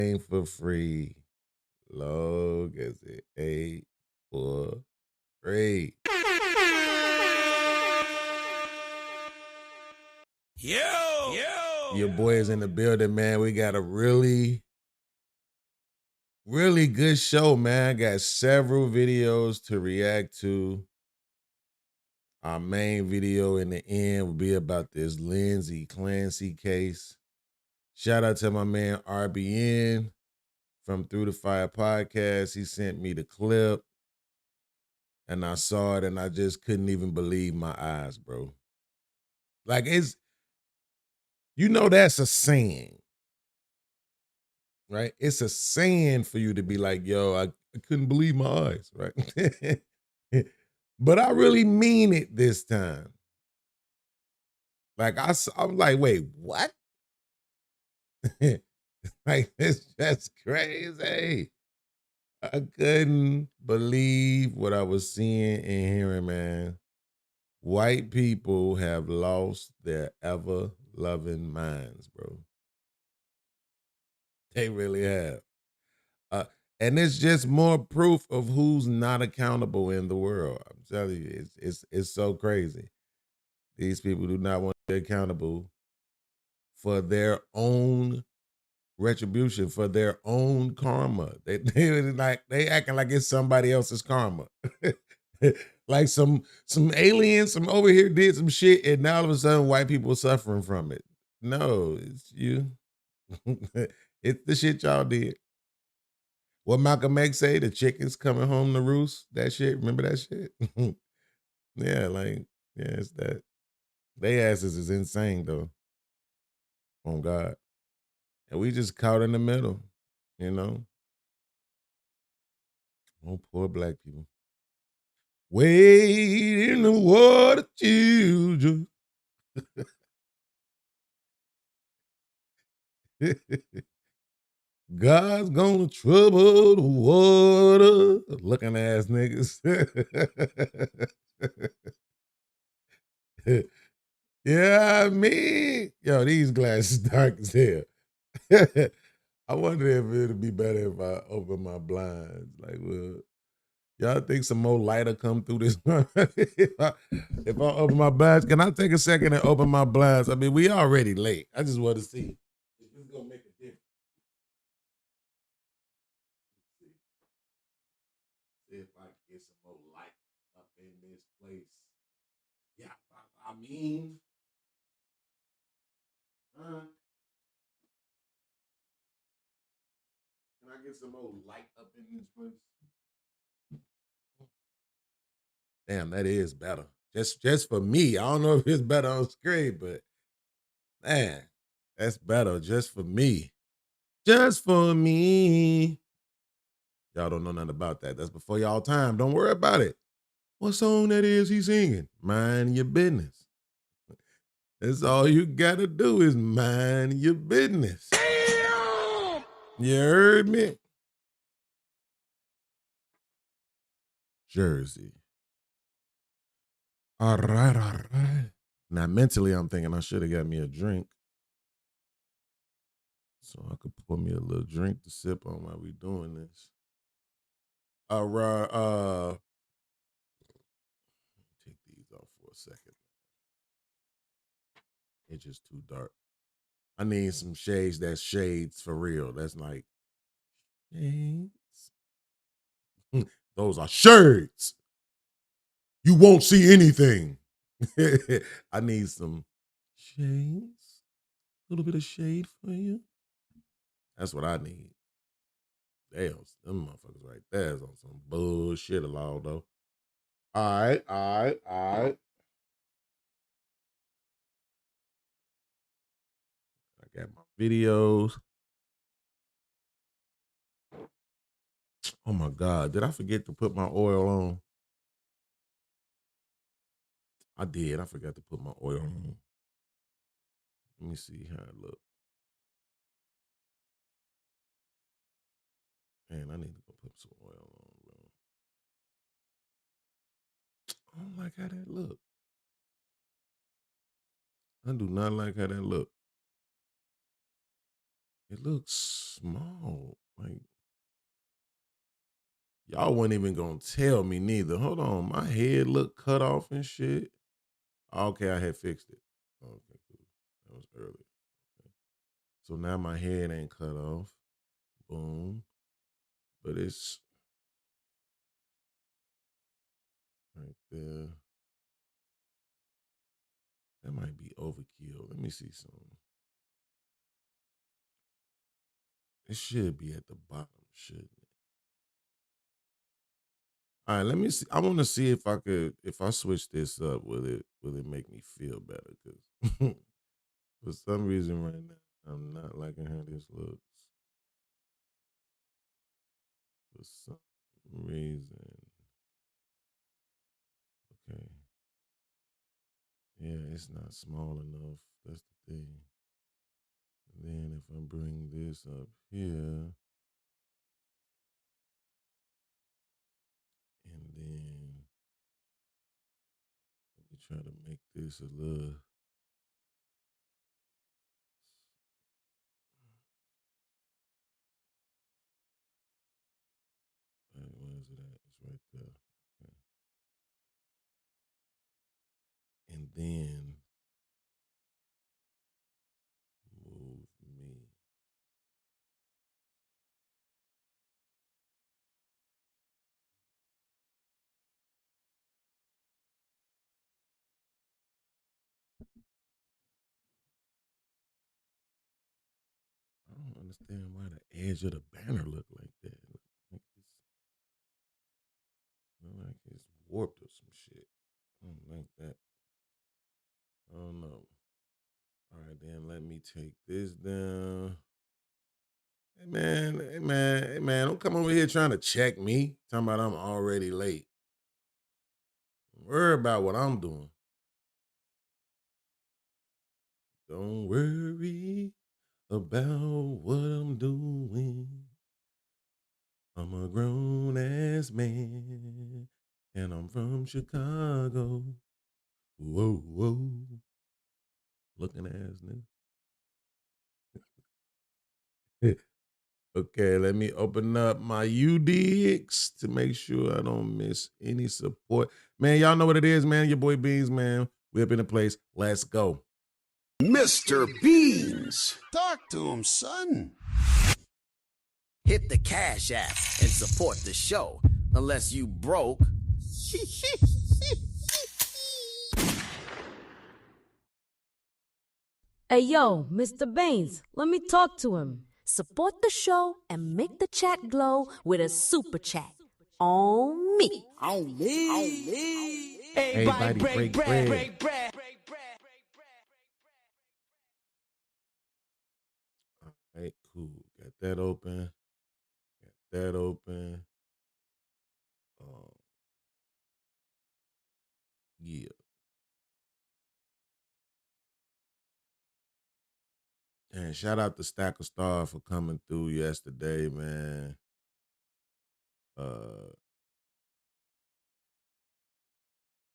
ain't for free. Long as it ain't for free. Your boy is in the building, man. We got a really good show, man. Got several videos to react to. Our main video in the end will be about this Lindsey Clancy case. Shout out to my man RBN from Through the Fire Podcast. He sent me the clip and I saw it and I just couldn't even believe my eyes, bro. Like that's a saying, right? It's a saying for you to be like, yo, I couldn't believe my eyes, right? But I really mean it this time. Like I'm like, wait, what? Like that's crazy. I couldn't believe what I was seeing and hearing, man. White people have lost their ever-loving minds, bro. They really have. And it's just more proof of who's not accountable in the world. I'm telling you, it's so crazy. These people do not want to be accountable for their own retribution, for their own karma. They acting like it's somebody else's karma. Like some aliens from over here did some shit, and now all of a sudden white people are suffering from it. No, it's you. It's the shit y'all did. What Malcolm X say, the chickens coming home to roost, that shit, remember that shit? Yeah, it's that. They asses is insane though, on God. And we just caught in the middle, you know? Oh, poor black people. Wade in the water, children. God's gonna trouble the water. Looking ass niggas. Yeah, I mean, yo, these glasses dark as hell. I wonder if it'd be better if I open my blinds. Like, well, y'all think some more lighter come through this? If I open my blinds, can I take a second and open my blinds? I mean, we already late. I just want to see if it's gonna make a difference. See if I can get some more light up in this place. Yeah, I mean, can I get some more light up in this place? Damn, that is better. Just for me. I don't know if it's better on screen, but man, that's better just for me. Just for me. Y'all don't know nothing about that. That's before y'all time. Don't worry about it. What song that is he singing? Mind your business. That's all you gotta do is mind your business. Damn! You heard me? Jersey. All right, all right. Now, mentally, I'm thinking I should have got me a drink. So I could pour me a little drink to sip on while we doing this. All right, take these off for a second. It's just too dark. I need some shades that's shades for real. That's like shades. Those are shades. You won't see anything. I need some shades. A little bit of shade for you. That's what I need. Damn, them motherfuckers right there is on some bullshit along though. All right. I got my videos. Oh my God, did I forget to put my oil on? I did. I forgot to put my oil on. Let me see how it look. Man, I need to go put some oil on, bro. I don't like how that look. I do not like how that look. It looks small. Like, y'all wasn't even gonna tell me neither. Hold on, my head look cut off and shit. Okay, I had fixed it. Okay, cool. That was earlier. Okay. So now my head ain't cut off. Boom. But it's right there. That might be overkill. Let me see something. It should be at the bottom, shouldn't it? All right, let me see. I want to see if if I switch this up, will it make me feel better? Because for some reason right now, I'm not liking how this looks. For some reason. Okay. Yeah, it's not small enough. That's the thing. And then if I bring this up here, and then let me try to make this a little. Where is it at? It's right there. Okay. And then move me. I don't understand why the edge of the banner look like that. Like it's warped or some shit. I don't like that. I don't know. All right, then let me take this down. Hey man, hey man, hey man, don't come over here trying to check me. Talking about I'm already late. Don't worry about what I'm doing. Don't worry about what I'm doing. I'm a grown ass man, and I'm from Chicago. Whoa, whoa. Looking ass nigga. Okay, let me open up my UDX to make sure I don't miss any support. Man, y'all know what it is, man. Your boy BEANZ, man. We up in the place. Let's go. Mr. BEANZ. Talk to him, son. Hit the Cash App and support the show. Unless you broke. Hey yo, Mr. BEANZ, let me talk to him. Support the show and make the chat glow with a super chat. On me. On me. On me. Everybody break bread. All right, cool. Got that open. Got that open. Yeah. And shout out to Stack of Star for coming through yesterday, man.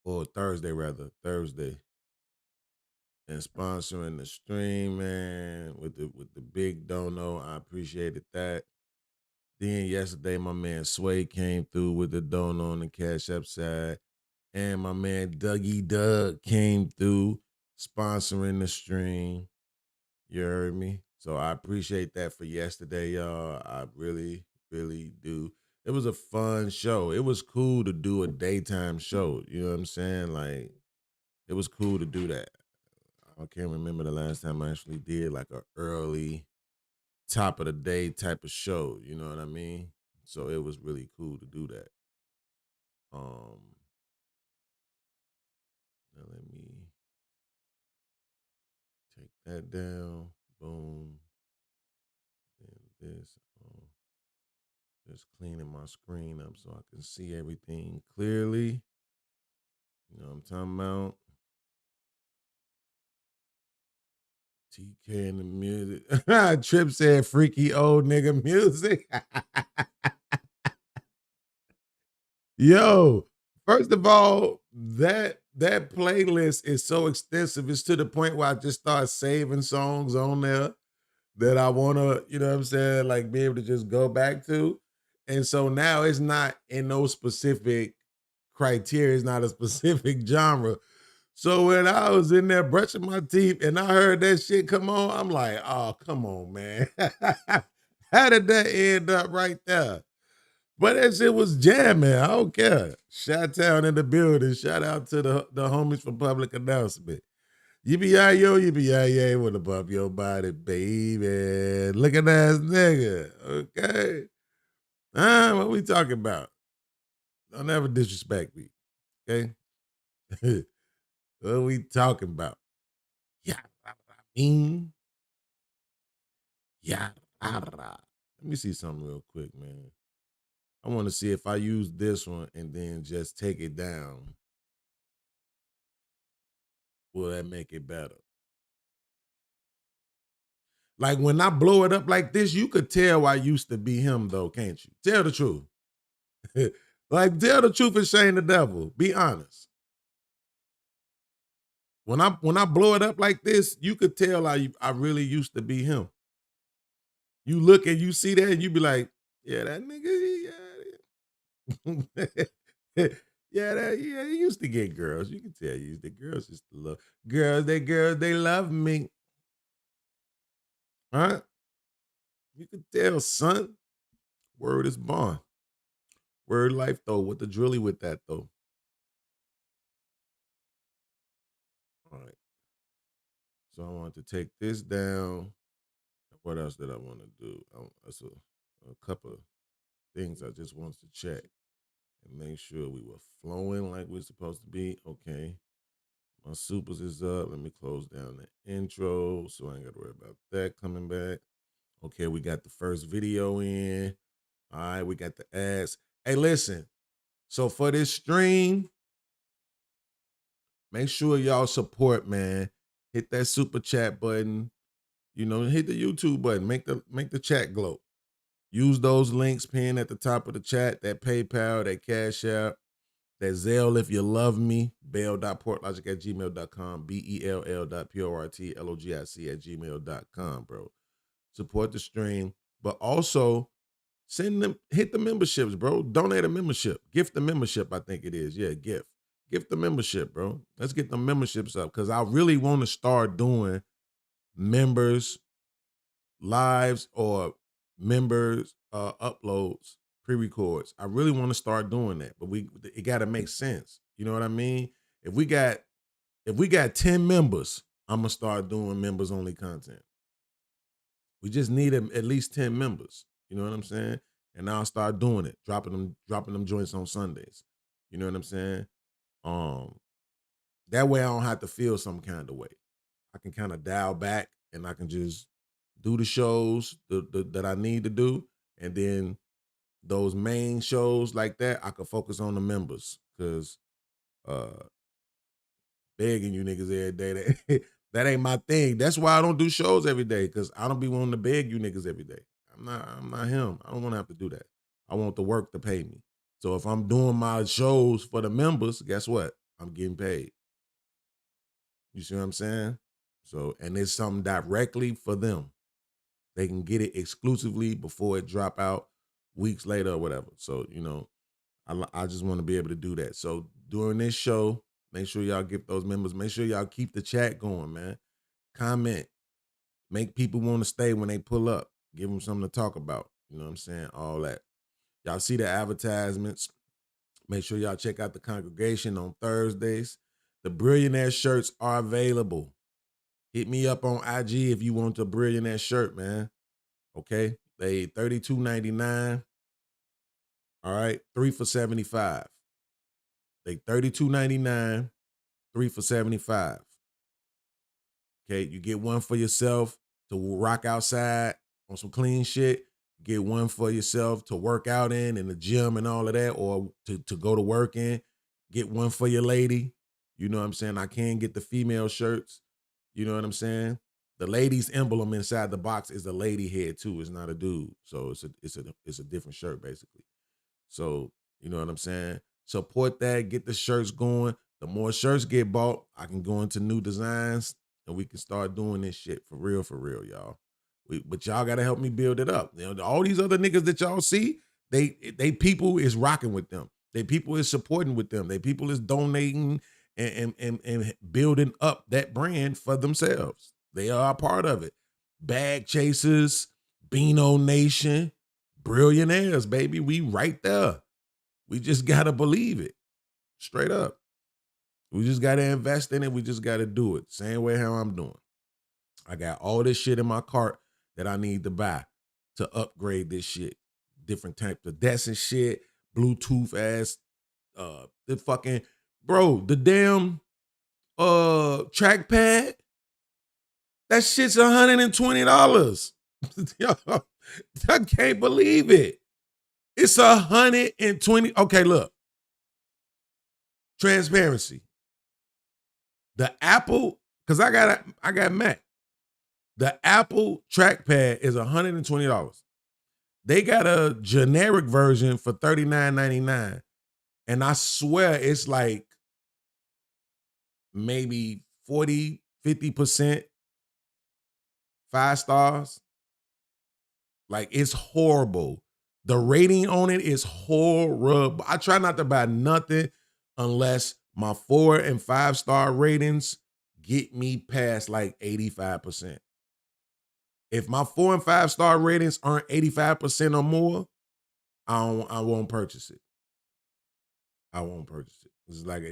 Or Thursday rather, Thursday. And sponsoring the stream, man, with the big dono. I appreciated that. Then yesterday, my man Sway came through with the dono on the Cash App side. And my man Dougie Doug came through sponsoring the stream. You heard me? So I appreciate that for yesterday, y'all. I really, really do. It was a fun show. It was cool to do a daytime show. You know what I'm saying? Like, it was cool to do that. I can't remember the last time I actually did like a early top of the day type of show. You know what I mean? So it was really cool to do that. Now let me take that down. Boom. And this. Just cleaning my screen up so I can see everything clearly. You know what I'm talking about? TK and the music. Trip said freaky old nigga music. Yo, first of all, that playlist is so extensive. It's to the point where I just start saving songs on there. that I want to, you know what I'm saying, like be able to just go back to. And so now it's not in no specific criteria, it's not a specific genre. So when I was in there brushing my teeth and I heard that shit come on, I'm like, oh, come on, man. How did that end up right there? But that shit was jamming. I don't care. Chi-Town in the building. Shout out to the homies for public announcement. Yippee-yi-yo, yippee-yi-yay, wanna bump your body, baby. Looking ass nigga. Okay. What we talking about? Don't ever disrespect me. Okay? What we talking about? Yeah, I mean. Yeah. Let me see something real quick, man. I want to see if I use this one and then just take it down. Will that make it better? Like when I blow it up like this, you could tell I used to be him though, can't you? Tell the truth. Like tell the truth and shame the devil. Be honest. When I blow it up like this, you could tell I really used to be him. You look and you see that and you be like, yeah, that nigga, yeah. Yeah, he used to get girls. You can tell you the girls used to love girls, they love me. Huh? You can tell, son. Word is born. Word life though. What the drilly with that though? All right. So I want to take this down. What else did I want to do? That's a couple of things I just wanted to check and make sure we were flowing like we're supposed to be. Okay. My supers is up. Let me close down the intro so I ain't got to worry about that coming back. Okay, we got the first video in. All right, we got the ads. Hey, listen. So for this stream, make sure y'all support, man. Hit that super chat button. You know, hit the YouTube button. Make the chat glow. Use those links pinned at the top of the chat. That PayPal, that Cash App, that Zelle if you love me. bell.portlogic@gmail.com. bell.portlogic@gmail.com, bro. Support the stream, but also hit the memberships, bro. Donate a membership. Gift the membership, I think it is. Yeah, gift the membership, bro. Let's get the memberships up because I really want to start doing members lives or members uploads, pre-records. I really want to start doing that, but it got to make sense. You know what I mean? If we got 10 members, I'm gonna start doing members only content. We just need at least 10 members. You know what I'm saying? And I'll start doing it, dropping them joints on Sundays. You know what I'm saying? That way I don't have to feel some kind of way. I can kind of dial back and I can just do the shows that I need to do. And then those main shows like that, I can focus on the members. Cause begging you niggas every day, that ain't my thing. That's why I don't do shows every day. Cause I don't be wanting to beg you niggas every day. I'm not him. I don't want to have to do that. I want the work to pay me. So if I'm doing my shows for the members, guess what? I'm getting paid. You see what I'm saying? So, and it's something directly for them. They can get it exclusively before it drop out weeks later or whatever. So, you know, I just want to be able to do that. So during this show, make sure y'all get those members. Make sure y'all keep the chat going, man. Comment. Make people want to stay when they pull up. Give them something to talk about. You know what I'm saying? All that. Y'all see the advertisements. Make sure y'all check out the congregation on Thursdays. The Billionaire shirts are available. Hit me up on IG if you want the Billionaire shirt, man. Okay? They $32.99. All right? 3 for $75. They $32.99, 3 for $75. Okay? You get one for yourself to rock outside on some clean shit. Get one for yourself to work out in the gym and all of that, or to go to work in. Get one for your lady. You know what I'm saying? I can get the female shirts. You know what I'm saying? The lady's emblem inside the box is a lady head too. It's not a dude. So it's a different shirt basically. So you know what I'm saying? Support that. Get the shirts going. The more shirts get bought, I can go into new designs and we can start doing this shit for real, y'all. But y'all gotta help me build it up. You know, all these other niggas that y'all see, they people is rocking with them. They people is supporting with them. They people is donating and building up that brand for themselves. They are a part of it. Bag chasers, Beano Nation, billionaires, baby. We right there. We just gotta believe it. Straight up. We just gotta invest in it. We just gotta do it. Same way how I'm doing. I got all this shit in my cart that I need to buy to upgrade this shit. Different types of desks and shit, Bluetooth ass, the fucking, bro, the damn trackpad. That shit's $120. Yo, I can't believe it. It's 120. Okay, look. Transparency. The Apple, because I got Mac. The Apple trackpad is $120. They got a generic version for $39.99. And I swear it's like maybe 40, 50% 5 stars. Like, it's horrible. The rating on it is horrible. I try not to buy nothing unless my 4 and 5 star ratings get me past like 85%. If my 4 and 5 star ratings aren't 85% or more, I won't purchase it. I won't purchase it. It's like,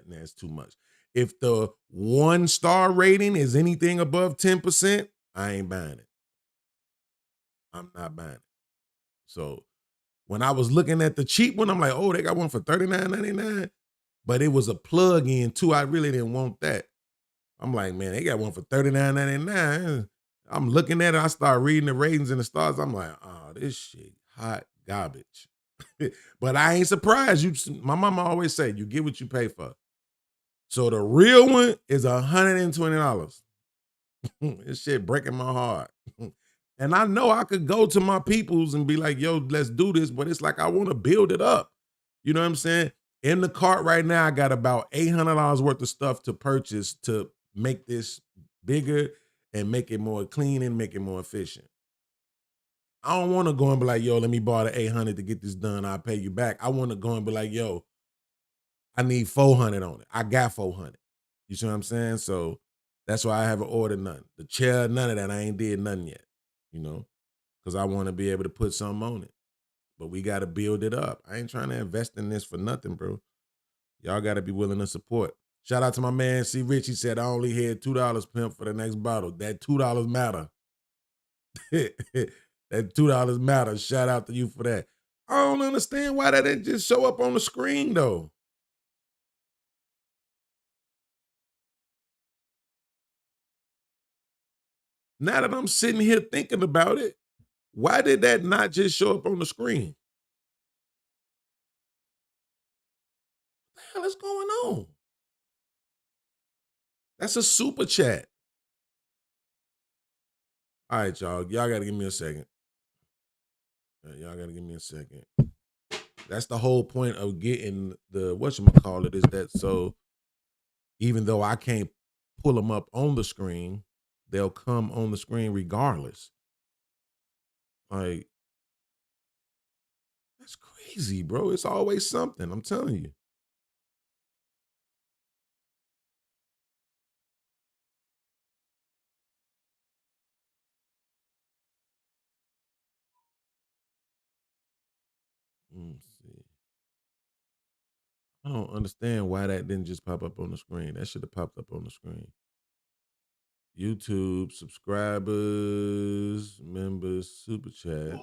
that's too much. If the 1 star rating is anything above 10%, I ain't buying it. I'm not buying it. So when I was looking at the cheap one, I'm like, oh, they got one for $39.99. But it was a plug-in too. I really didn't want that. I'm like, man, they got one for $39.99. I'm looking at it. I start reading the ratings and the stars. I'm like, oh, this shit hot garbage. But I ain't surprised. My mama always say, you get what you pay for. So the real one is $120. This shit breaking my heart. And I know I could go to my peoples and be like, yo, let's do this. But it's like, I want to build it up. You know what I'm saying? In the cart right now, I got about $800 worth of stuff to purchase to make this bigger and make it more clean and make it more efficient. I don't want to go and be like, yo, let me borrow the 800 to get this done. I'll pay you back. I want to go and be like, yo, I need 400 on it. I got 400. You see what I'm saying? So that's why I haven't ordered nothing. The chair, none of that. I ain't did nothing yet, you know, because I want to be able to put something on it. But we got to build it up. I ain't trying to invest in this for nothing, bro. Y'all got to be willing to support. Shout out to my man, C. Rich. He said, I only had $2, pimp, for the next bottle. That $2 matter. That $2 matter. Shout out to you for that. I don't understand why that didn't just show up on the screen, though. Now that I'm sitting here thinking about it, why did that not just show up on the screen? What the hell is going on? That's a super chat. All right, y'all. Y'all got to give me a second. Y'all got to give me a second. That's the whole point of getting the whatchamacallit is that so even though I can't pull them up on the screen, they'll come on the screen regardless. Like, that's crazy, bro. It's always something. I'm telling you. Let's see. I don't understand why that didn't just pop up on the screen. That should have popped up on the screen. YouTube, subscribers, members, super chat.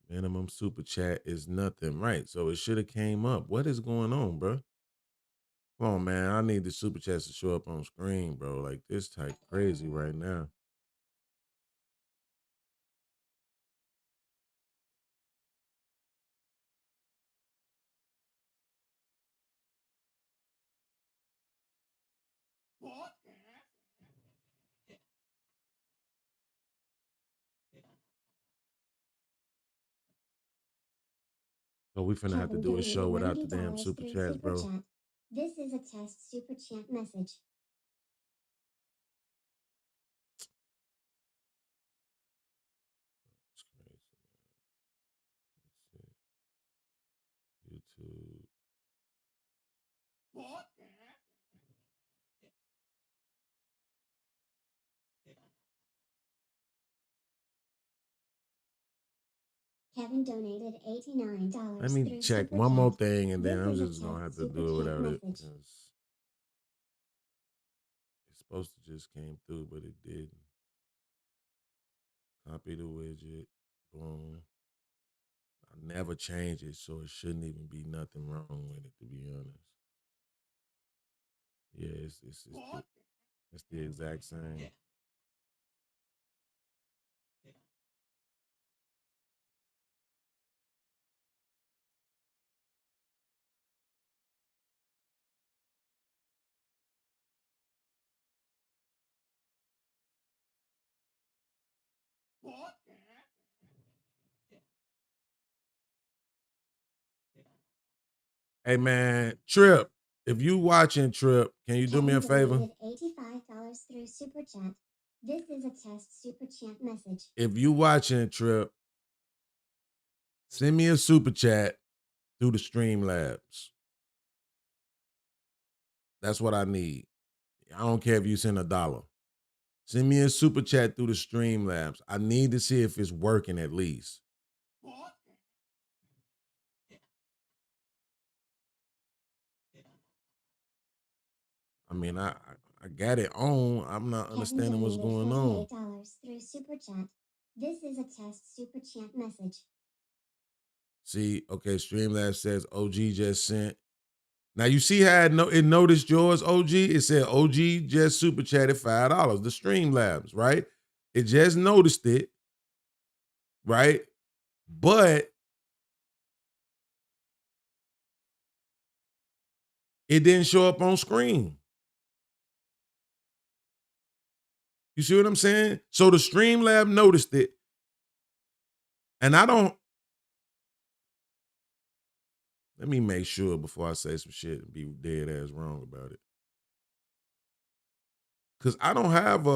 Minimum super chat is nothing, right? So it should have came up. What is going on, bro? Come on, man. I need the super chats to show up on screen, bro. Like, this type crazy right now. So we finna have to do a show without the damn super chats, bro. Chat. This is a test super chat message. It's crazy, man. Let's see. YouTube. Kevin donated $89 Let me through check Super one Chat. more thing, and then This I'm is a just gonna test have to Super do it Chat without it. message. It's supposed to just came through, but it didn't. Copy the widget. Boom. I never change it, so it shouldn't even be nothing wrong with it, to be honest. Yeah, it's the exact same. Hey man, Trip, if you watching Trip, can you do me a favor? Kevin donated $85 through Super Chat. This is a test Super Chat message. If you watching Trip, send me a super chat through the Streamlabs. That's what I need. I don't care if you send $1. Send me a super chat through the Streamlabs. I need to see if it's working at least. I mean, I got it on. I'm not understanding what's going on. $48 through Super Chat. This is a test Super Chat message. See, okay, Streamlabs says OG just sent. Now you see how it noticed yours, OG? It said OG just super chatted $5. The Streamlabs, right? It just noticed it, right? But it didn't show up on screen. You see what I'm saying? So the Streamlab noticed it. And I don't. Let me make sure before I say some shit and be dead ass wrong about it. Cause I don't have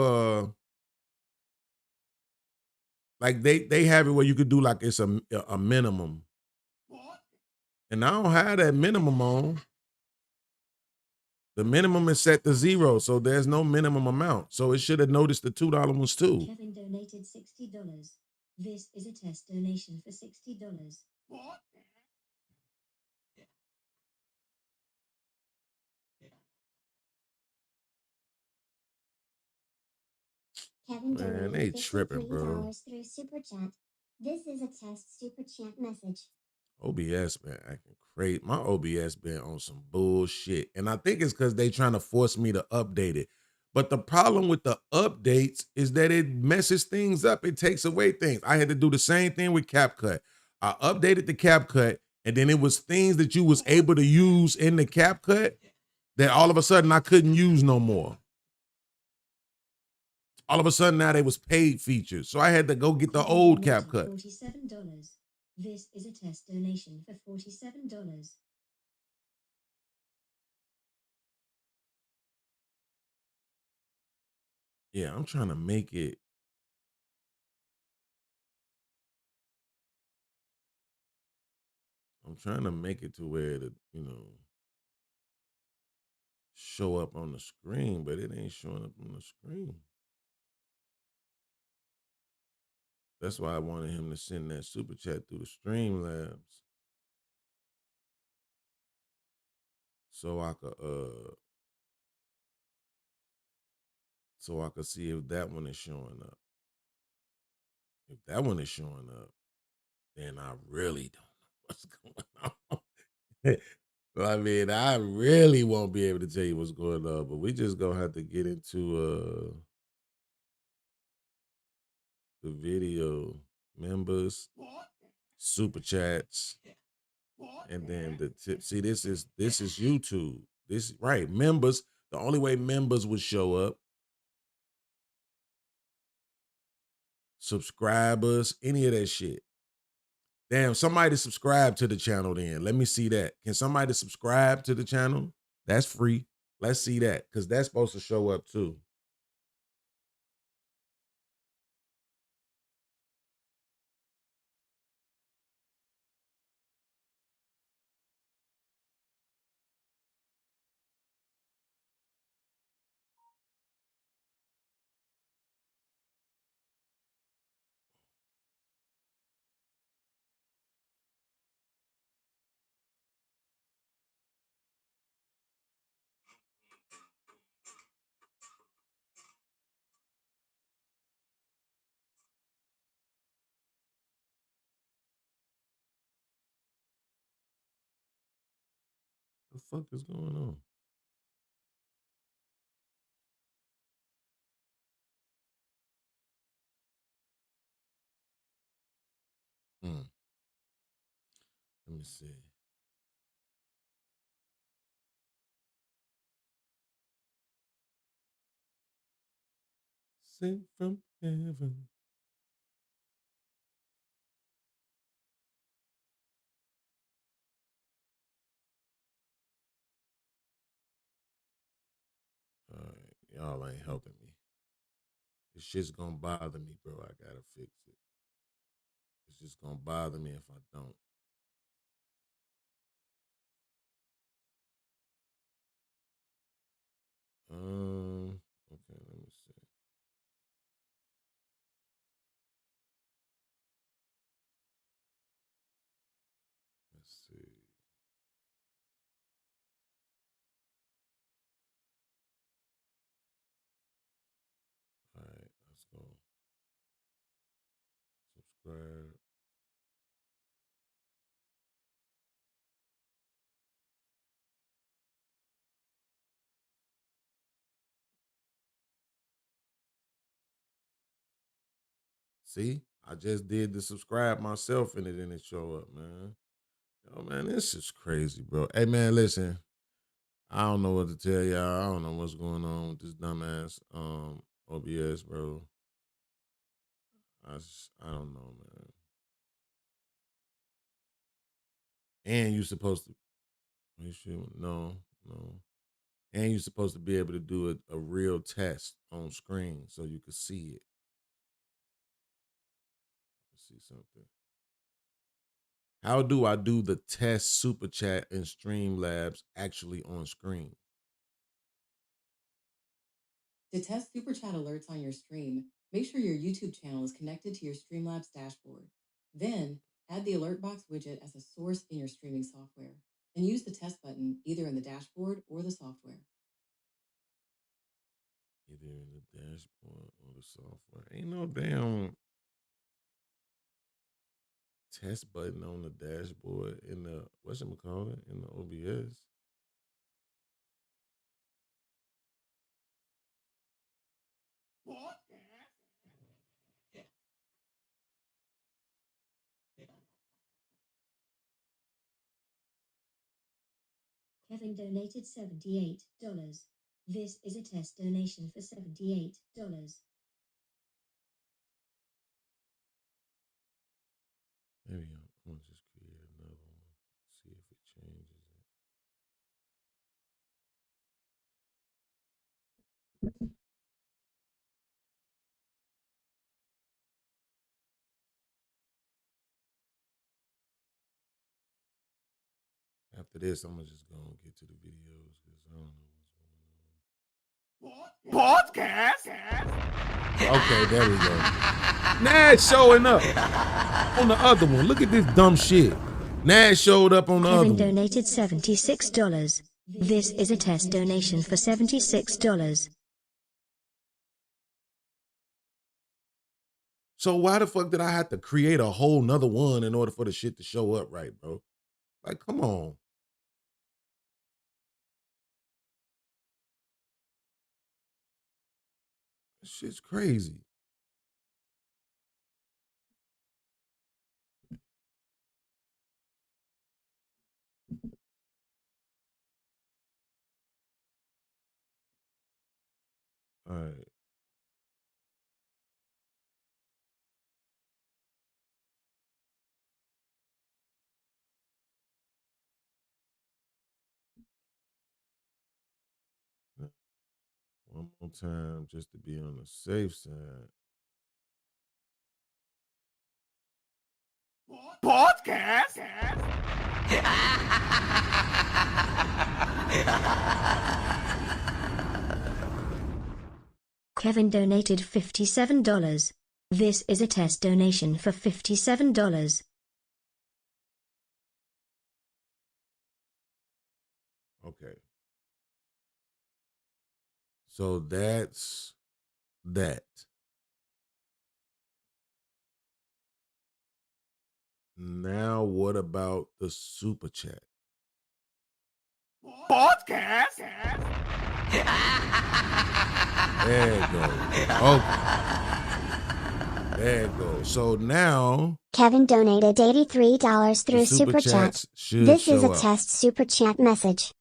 like they have it where you could do like it's a minimum. And I don't have that minimum on. The minimum is set to 0, so there's no minimum amount. So it should have noticed the $2 ones too. Kevin donated $60. This is a test donation for $60. Kevin Man, donated they tripping, bro. $53 through Super Chat. This is a test Super Chat message. OBS been acting crazy. My OBS been on some bullshit. And I think it's because they trying to force me to update it. But the problem with the updates is that it messes things up. It takes away things. I had to do the same thing with CapCut. I updated the CapCut, and then it was things that you was able to use in the CapCut that all of a sudden I couldn't use no more. All of a sudden now they was paid features. So I had to go get the old CapCut. $47. This is a test donation for $47. Yeah, I'm trying to make it. I'm trying to make it to where the, show up on the screen, but it ain't showing up on the screen. That's why I wanted him to send that super chat through the Streamlabs. So I could see if that one is showing up. If that one is showing up, then I really don't know what's going on. I mean, I really won't be able to tell you what's going on, but we just gonna have to get into the video members, super chats, and then the tip. See, this is YouTube. This right, members. The only way members would show up, subscribers, any of that shit. Damn, somebody subscribe to the channel then. Let me see that. Can somebody subscribe to the channel? That's free. Let's see that, because that's supposed to show up too. The fuck is going on? Let me see. Sent from heaven. All right, y'all ain't helping me. This shit's gonna bother me, bro. I gotta fix it. It's just gonna bother me if I don't. Okay, let me see. Let's see. All right, let's go. Subscribe. See, I just did the subscribe myself and it didn't show up, man. Yo, man, this is crazy, bro. Hey, man, listen. I don't know what to tell y'all. I don't know what's going on with this dumbass OBS, bro. I don't know, man. And you supposed to no. And you're supposed to be able to do a real test on screen so you could see it. Let's see something. How do I do the test super chat and Streamlabs actually on screen? To test super chat alerts on your stream, make sure your YouTube channel is connected to your Streamlabs dashboard. Then, add the alert box widget as a source in your streaming software, and use the test button either in the dashboard or the software. Either in the dashboard or the software. Ain't no damn test button on the dashboard in the whatchamacallit in the OBS. Kevin donated $78. This is a test donation for $78. Maybe I'm gonna just create another one. See if it changes it. After this, I'm gonna just go and get to the videos because I don't know what's going on. Podcast. Okay, there we go. Now it's showing up on the other one. Look at this dumb shit. Now it showed up on the other Kevin one. donated $76. This is a test donation for $76. So why the fuck did I have to create a whole nother one in order for the shit to show up right, bro? Like, come on. This shit's crazy. All right. time just to be on the safe side. Podcast. Kevin donated $57. This is a test donation for $57. Okay. So that's that. Now what about the super chat? Podcast. There it goes. Okay. There it goes. So now Kevin donated $83 through Super Chat. chats should This is show a up. test Super Chat message.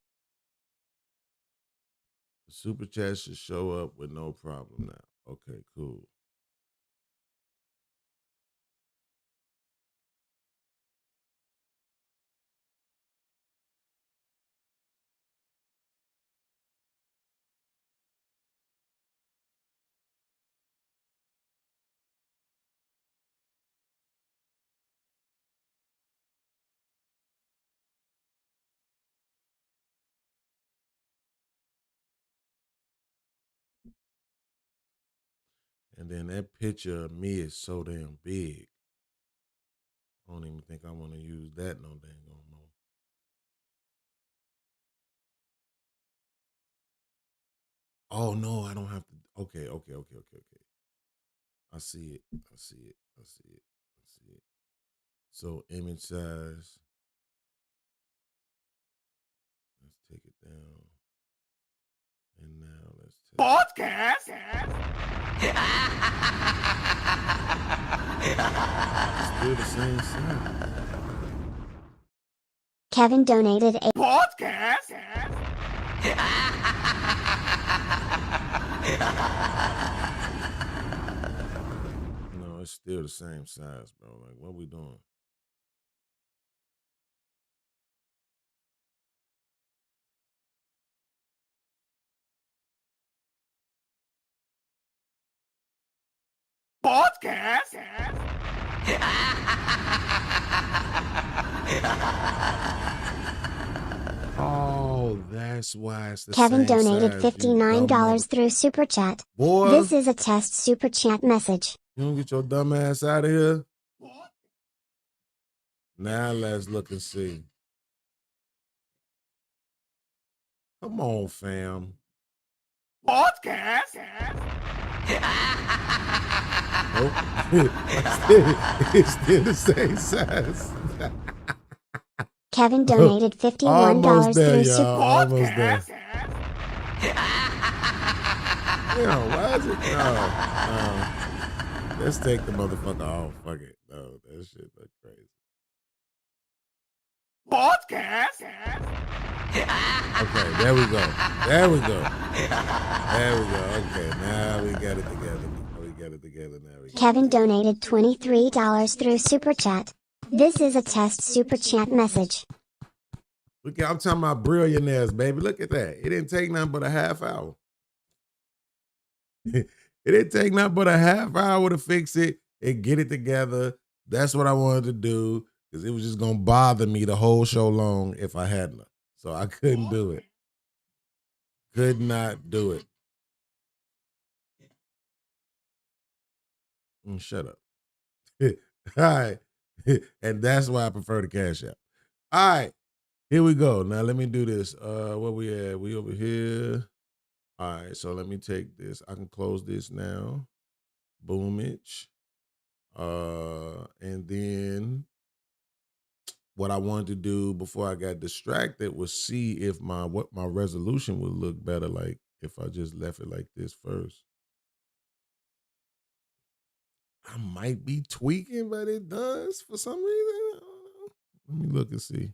The super chat should show up with no problem now. Okay, cool. And then that picture of me is so damn big. I don't even think I want to use that no dang on more. Oh no, I don't have to. Okay. I see it. I see it. I see it. I see it. So image size. Let's take it down. And now let's take Podcast. still the same size. Kevin donated a Podcast. No, it's still the same size, bro. Like, what we doing? Podcast. Oh, that's why it's the Kevin same donated size, you dumb $59 through Super Chat. Boy, This is a test Super Chat message. you don't get your dumb ass out of here. Now let's look and see. Come on, fam. Podcast. Nope. It's still the same size. Kevin donated $51 Almost there, through y'all. Super Almost there. Yeah, why is it? No. Let's take the motherfucker off. Fuck it. No, that shit look crazy. Podcast. Okay, there we go. There we go. There we go. Okay, now we got it together. We got it together now. Kevin donated $23 through Super Chat. This is a test Super Chat message. Look, I'm talking about billionaires, baby. Look at that. It didn't take nothing but a half hour. It didn't take nothing but a half hour to fix it and get it together. That's what I wanted to do because it was just going to bother me the whole show long if I hadn't. So I couldn't do it. Could not do it. Shut up. All right. And that's why I prefer the Cash App. All right. Here we go. Now let me do this. Where we at? We over here. All right. So let me take this. I can close this now. Boomage. And then what I wanted to do before I got distracted was see if what my resolution would look better like if I just left it like this first. I might be tweaking, but it does for some reason. I don't know. Let me look and see.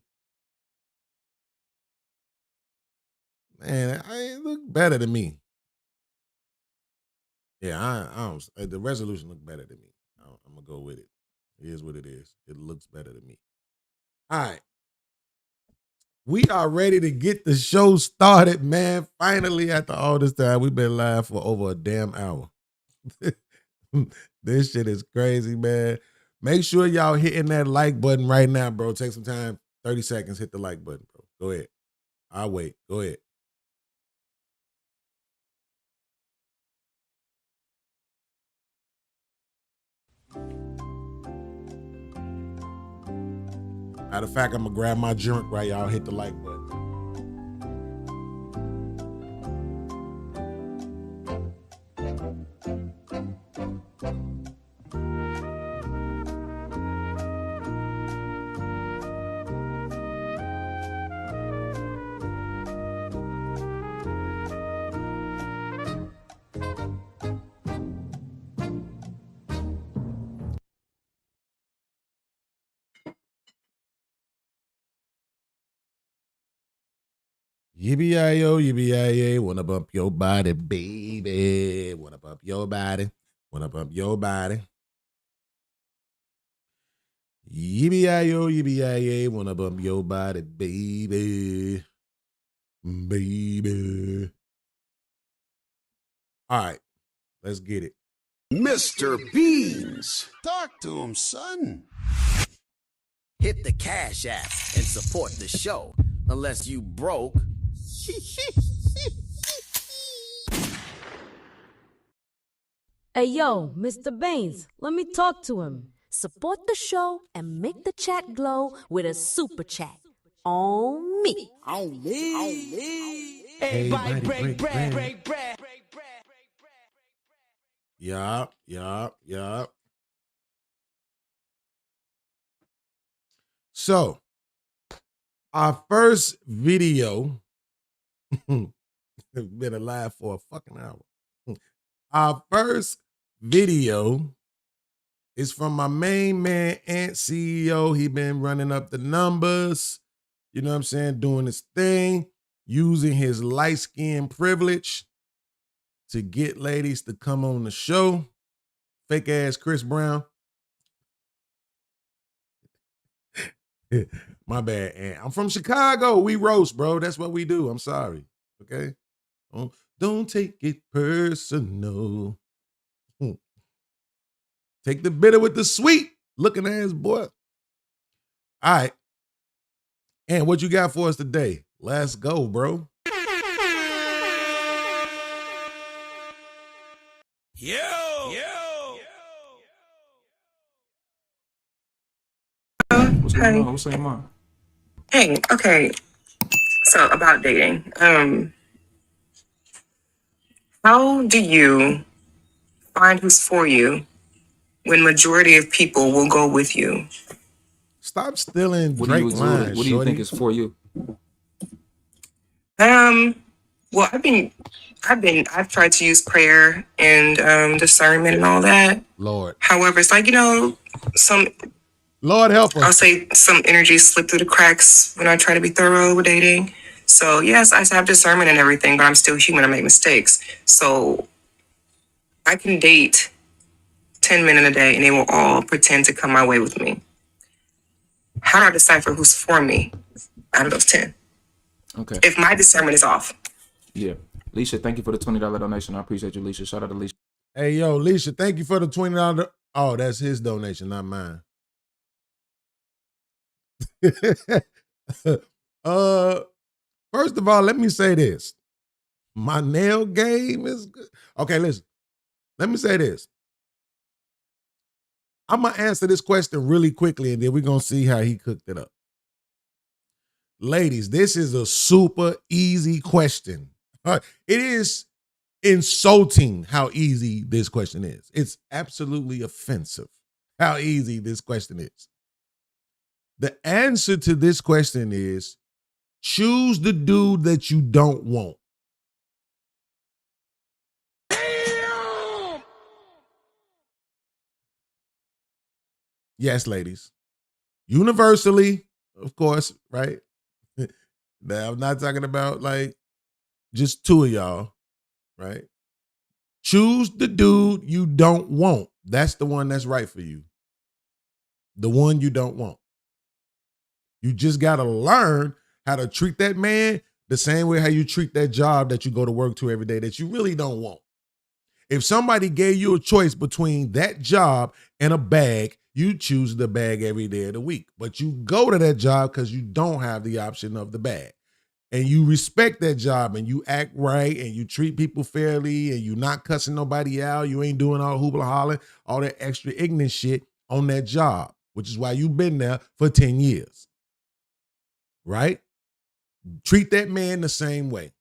Man, it look better to me. Yeah, I don't. The resolution look better to me. I'm gonna go with it. It is what it is. It looks better to me. All right. We are ready to get the show started, man. Finally, after all this time, we've been live for over a damn hour. This shit is crazy, man. Make sure y'all hitting that like button right now, bro. Take some time, 30 seconds, hit the like button, bro. Go ahead. I'll wait. Go ahead. Matter of fact, I'm gonna grab my drink right, y'all hit the like button. Yippee-yi-yo, yippee-yi-yay, wanna bump your body, baby. Wanna bump your body, wanna bump your body. Yippee-yi-yo, yippee-yi-yay, wanna bump your body, baby. Baby. All right, let's get it. Mr. Beans. Talk to him, son. Hit the Cash App and support the show. Unless you broke. Hey, yo, Mr. Baines, let me talk to him. Support the show and make the chat glow with a super chat. On me. On me. Everybody break bread. Yup. So, our first video, been alive for a fucking hour. Our first video is from my main man, Ant CEO. He been running up the numbers, you know what I'm saying, doing his thing, using his light skin privilege to get ladies to come on the show. Fake ass Chris Brown. My bad, Ant. I'm from Chicago. We roast, bro. That's what we do. I'm sorry. Okay? Don't take it personal. Take the bitter with the sweet. Looking ass boy. All right. And what you got for us today? Let's go, bro. What's going on? What's going on? Hey, okay. So about dating. How do you find who's for you when majority of people will go with you? Stop stealing What Drake lines. What do you think is for you? Well, I've tried to use prayer and discernment and all that. Lord. However, it's like, some Lord help us. I'll say some energies slip through the cracks when I try to be thorough with dating. So yes, I have discernment and everything, but I'm still human. I make mistakes. So I can date 10 men in a day and they will all pretend to come my way with me. How do I decipher who's for me out of those 10? Okay. If my discernment is off. Yeah. Leisha, thank you for the $20 donation. I appreciate you, Leisha. Shout out to Leisha. Hey, yo, Leisha, thank you for the $20. Oh, that's his donation, not mine. First of all, let me say this. My nail game is good. Okay, listen. Let me say this. I'm going to answer this question really quickly, and then we're going to see how he cooked it up. Ladies, this is a super easy question. It is insulting how easy this question is. It's absolutely offensive how easy this question is. The answer to this question is choose the dude that you don't want. Damn! Yes, ladies. Universally, of course, right? Now, I'm not talking about like just two of y'all, right? Choose the dude you don't want. That's the one that's right for you. The one you don't want. You just got to learn how to treat that man the same way how you treat that job that you go to work to every day that you really don't want. If somebody gave you a choice between that job and a bag, you choose the bag every day of the week. But you go to that job because you don't have the option of the bag. And you respect that job and you act right and you treat people fairly and you not cussing nobody out. You ain't doing all hoopla hollering, all that extra ignorant shit on that job, which is why you've been there for 10 years. Right? Treat that man the same way.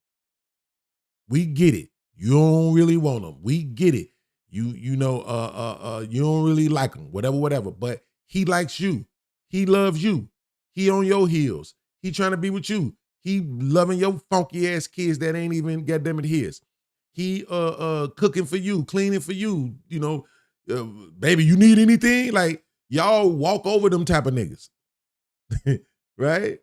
We get it. You don't really want him. We get it. You don't really like him, whatever. But he likes you. He loves you. He on your heels. He trying to be with you. He loving your funky ass kids that ain't even goddamn it his. He cooking for you, cleaning for you. You know, baby, you need anything? Like y'all walk over them type of niggas, right?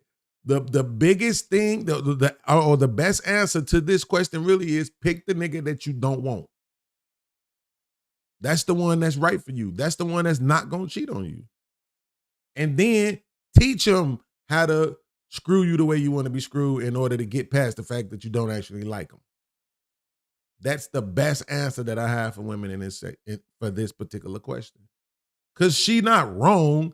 The biggest thing, the best answer to this question really is pick the nigga that you don't want. That's the one that's right for you. That's the one that's not gonna cheat on you. And then teach him how to screw you the way you want to be screwed in order to get past the fact that you don't actually like them. That's the best answer that I have for women for this particular question. Because she not wrong.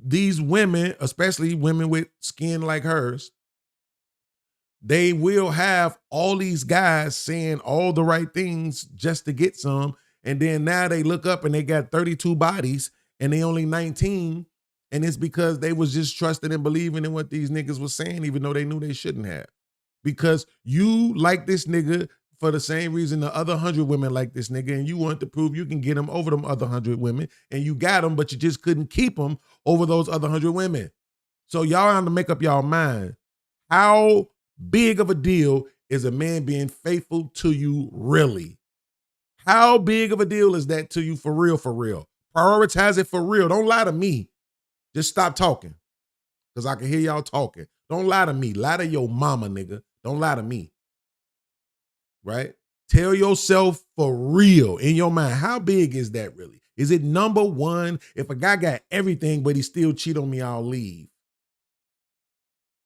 These women, especially women with skin like hers, they will have all these guys saying all the right things just to get some. And then now they look up and they got 32 bodies and they only 19. And it's because they was just trusting and believing in what these niggas was saying, even though they knew they shouldn't have. Because you like this nigga for the same reason the other 100 women like this nigga, and you want to prove you can get him over them other 100 women, and you got him, but you just couldn't keep him over those other 100 women. So y'all have to make up y'all mind. How big of a deal is a man being faithful to you really? How big of a deal is that to you for real, for real? Prioritize it for real. Don't lie to me. Just stop talking, because I can hear y'all talking. Don't lie to me. Lie to your mama, nigga. Don't lie to me. Right? Tell yourself for real in your mind, how big is that really? Is it number one? If a guy got everything, but he still cheat on me, I'll leave.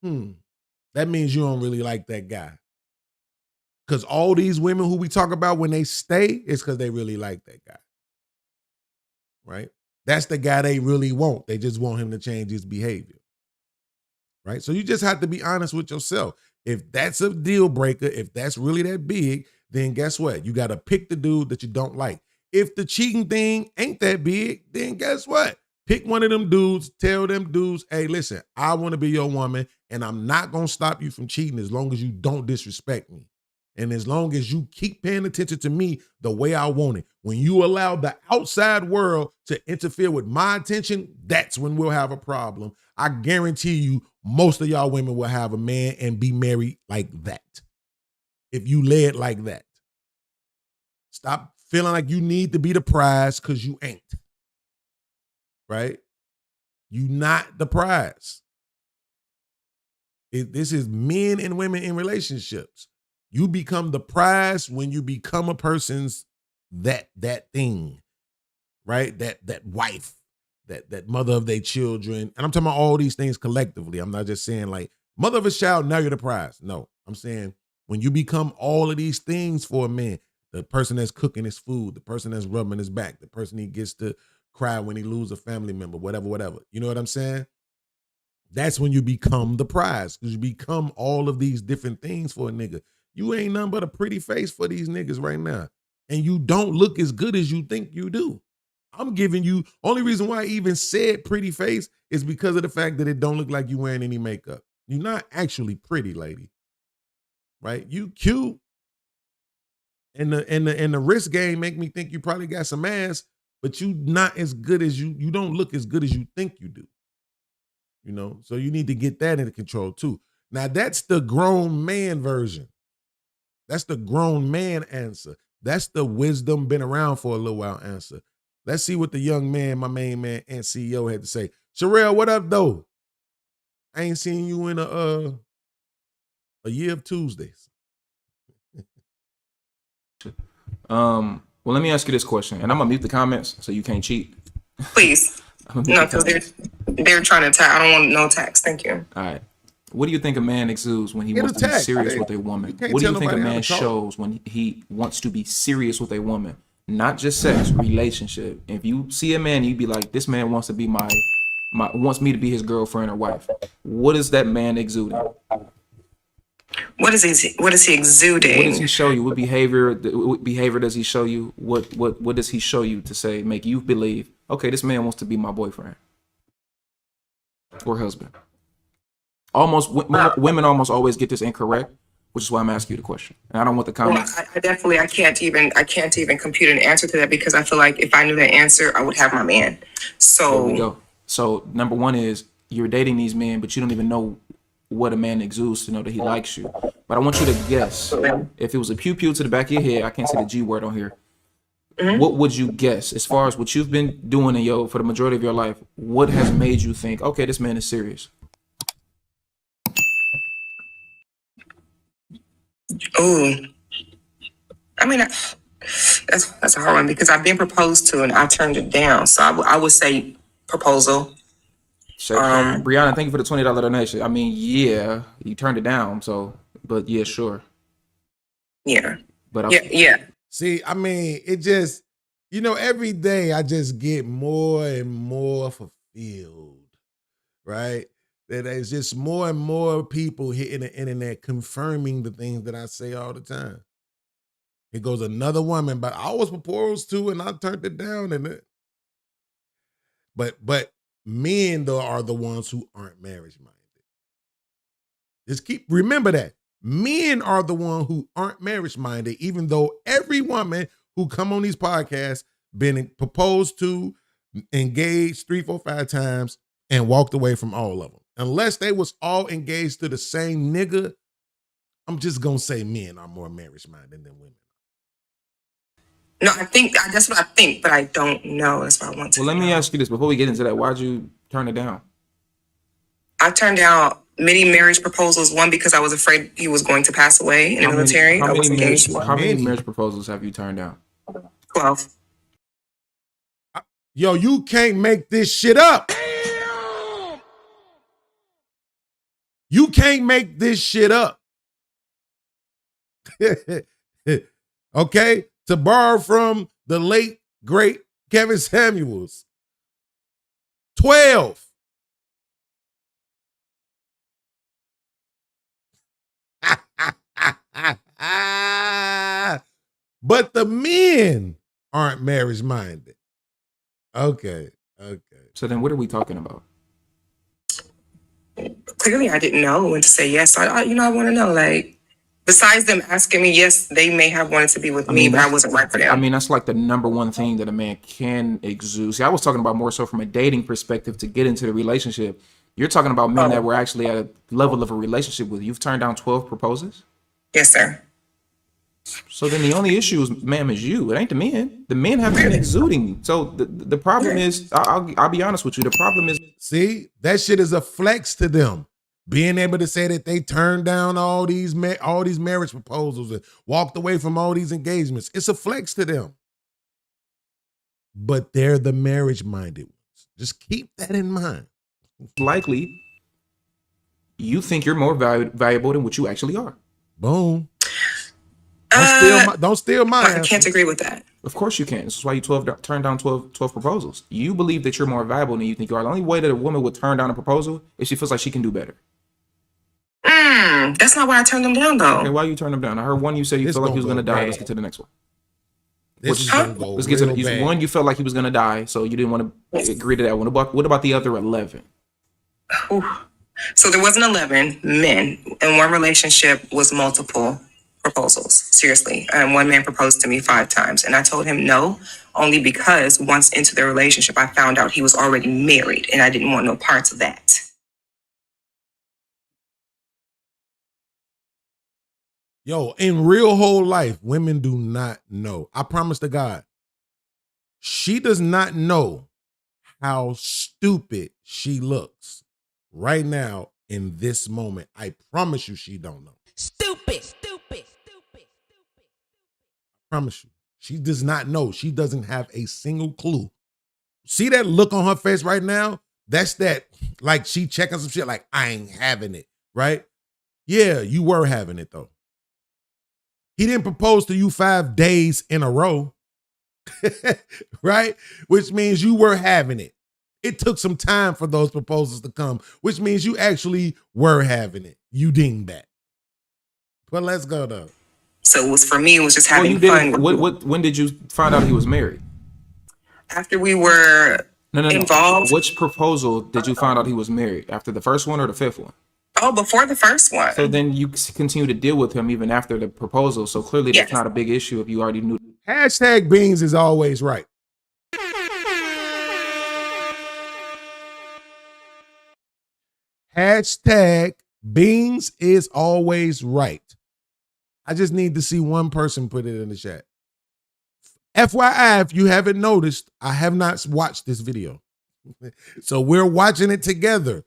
That means you don't really like that guy. Because all these women who we talk about when they stay, it's because they really like that guy. Right? That's the guy they really want. They just want him to change his behavior. Right? So you just have to be honest with yourself. If that's a deal breaker, if that's really that big, then guess what? You got to pick the dude that you don't like. If the cheating thing ain't that big, then guess what? Pick one of them dudes, tell them dudes, hey, listen, I want to be your woman, and I'm not going to stop you from cheating as long as you don't disrespect me. And as long as you keep paying attention to me the way I want it. When you allow the outside world to interfere with my attention, that's when we'll have a problem. I guarantee you most of y'all women will have a man and be married like that. If you led like that. Stop feeling like you need to be the prize because you ain't. Right? You not the prize. This is men and women in relationships. You become the prize when you become a person's that thing, right? That wife, that mother of their children. And I'm talking about all these things collectively. I'm not just saying like mother of a child, now you're the prize. No, I'm saying when you become all of these things for a man, the person that's cooking his food, the person that's rubbing his back, the person he gets to cry when he loses a family member, whatever. You know what I'm saying? That's when you become the prize, because you become all of these different things for a nigga. You ain't nothing but a pretty face for these niggas right now. And you don't look as good as you think you do. I'm giving you, only reason why I even said pretty face is because of the fact that it don't look like you wearing any makeup. You're not actually pretty, lady. Right? You cute. And the wrist game make me think you probably got some ass, but you not as good as you don't look as good as you think you do. You know, so you need to get that into control too. Now that's the grown man version. That's the grown man answer. That's the wisdom been around for a little while answer. Let's see what the young man, my main man and CEO had to say. Sherelle, what up though? I ain't seen you in a year of Tuesdays. Well, let me ask you this question, and I'm gonna mute the comments so you can't cheat. Please. No, because they're trying to attack. I don't want no attacks. Thank you. All right. What do you think a man exudes when he Get wants to be attacked. serious Hey, with a woman? you can't What do tell you think a nobody how man to talk. shows when he wants to be serious with a woman? Not just sex, relationship. If you see a man, you'd be like, this man wants to be wants me to be his girlfriend or wife. What is that man exuding? What is he exuding? What does he show you? What behavior does he show you? What does he show you to make you believe, okay, this man wants to be my boyfriend or husband? Women almost always get this incorrect, which is why I'm asking you the question. And I don't want the comments. Well, I can't even compute an answer to that, because I feel like if I knew that answer, I would have my man. So there we go. So number one is you're dating these men, but you don't even know what a man exudes to know that he likes you. But I want you to guess. If it was a pew pew to the back of your head, I can't say the G word on here. What would you guess as far as what you've been doing for the majority of your life? What has made you think, okay, this man is serious? Oh, I mean, that's a hard one, because I've been proposed to and I turned it down. So I would say proposal. Brianna, thank you for the $20 donation. I mean, yeah, you turned it down. So, but yeah, sure. Yeah. But yeah. See, I mean, it just, every day I just get more and more fulfilled, right? That there's just more and more people hitting the internet confirming the things that I say all the time. It goes another woman, but I was proposed to and I turned it down. But men though are the ones who aren't marriage minded. Just remember that. Men are the ones who aren't marriage minded, even though every woman who come on these podcasts been proposed to, engaged 3, 4, 5 times, and walked away from all of them. Unless they was all engaged to the same nigga, I'm just gonna say men are more marriage minded than women. No, I think that's what I think, but I don't know. That's what I want to. Well, let me ask you this before we get into that. Why'd you turn it down? I turned down many marriage proposals. One, because I was afraid he was going to pass away in the military. How many marriage proposals have you turned down? 12. Yo, you can't make this shit up. Damn! You can't make this shit up. Okay? To borrow from the late, great Kevin Samuels. 12. But the men aren't marriage minded. Okay. So then what are we talking about? Clearly, I didn't know when to say yes. I want to know, besides them asking me, yes, they may have wanted to be with me, but I wasn't right for them. I mean, that's like the number one thing that a man can exude. See, I was talking about more so from a dating perspective to get into the relationship. You're talking about men that were actually at a level of a relationship with you. You've turned down 12 proposals? Yes, sir. So then the only issue is, ma'am, is you. It ain't the men. The men have been exuding. So the problem is, I'll be honest with you. The problem is, see, that shit is a flex to them. Being able to say that they turned down all these marriage proposals and walked away from all these engagements. It's a flex to them. But they're the marriage-minded ones. Just keep that in mind. Likely, you think you're more valuable than what you actually are. Boom. Don't steal my I can't agree with that. Of course you can. This is why you turned down 12 proposals. You believe that you're more valuable than you think you are. The only way that a woman would turn down a proposal is she feels like she can do better. That's not why I turned them down, though. Okay, why you turned them down? I heard one you said you felt like he was going to die. Let's get to the next one. Let's get to the one you felt like he was going to die, so you didn't want to agree to that one. What about the other 11? So there wasn't 11 men, and one relationship was multiple proposals. Seriously. One man proposed to me 5 times, and I told him no, only because once into the relationship, I found out he was already married, and I didn't want no parts of that. Yo, in real whole life, women do not know. I promise to God, she does not know how stupid she looks right now in this moment. I promise you she don't know. Stupid. I promise you. She does not know. She doesn't have a single clue. See that look on her face right now? That's that, like she checking some shit like, I ain't having it. right? Yeah, you were having it though. He didn't propose to you 5 days in a row, right? Which means you were having it. It took some time for those proposals to come, which means you actually were having it. You dingbat. But let's go though. So it was, for me, it was just having you didn't. fun. When did you find out he was married? After we were involved. Which proposal did you find out he was married? After the first one or the fifth one? Oh, before the first one. So then you continue to deal with him even after the proposal. So clearly that's not a big issue if you already knew. Hashtag Beans is always right. Hashtag Beans is always right. I just need to see one person put it in the chat. FYI, if you haven't noticed, I have not watched this video. So we're watching it together.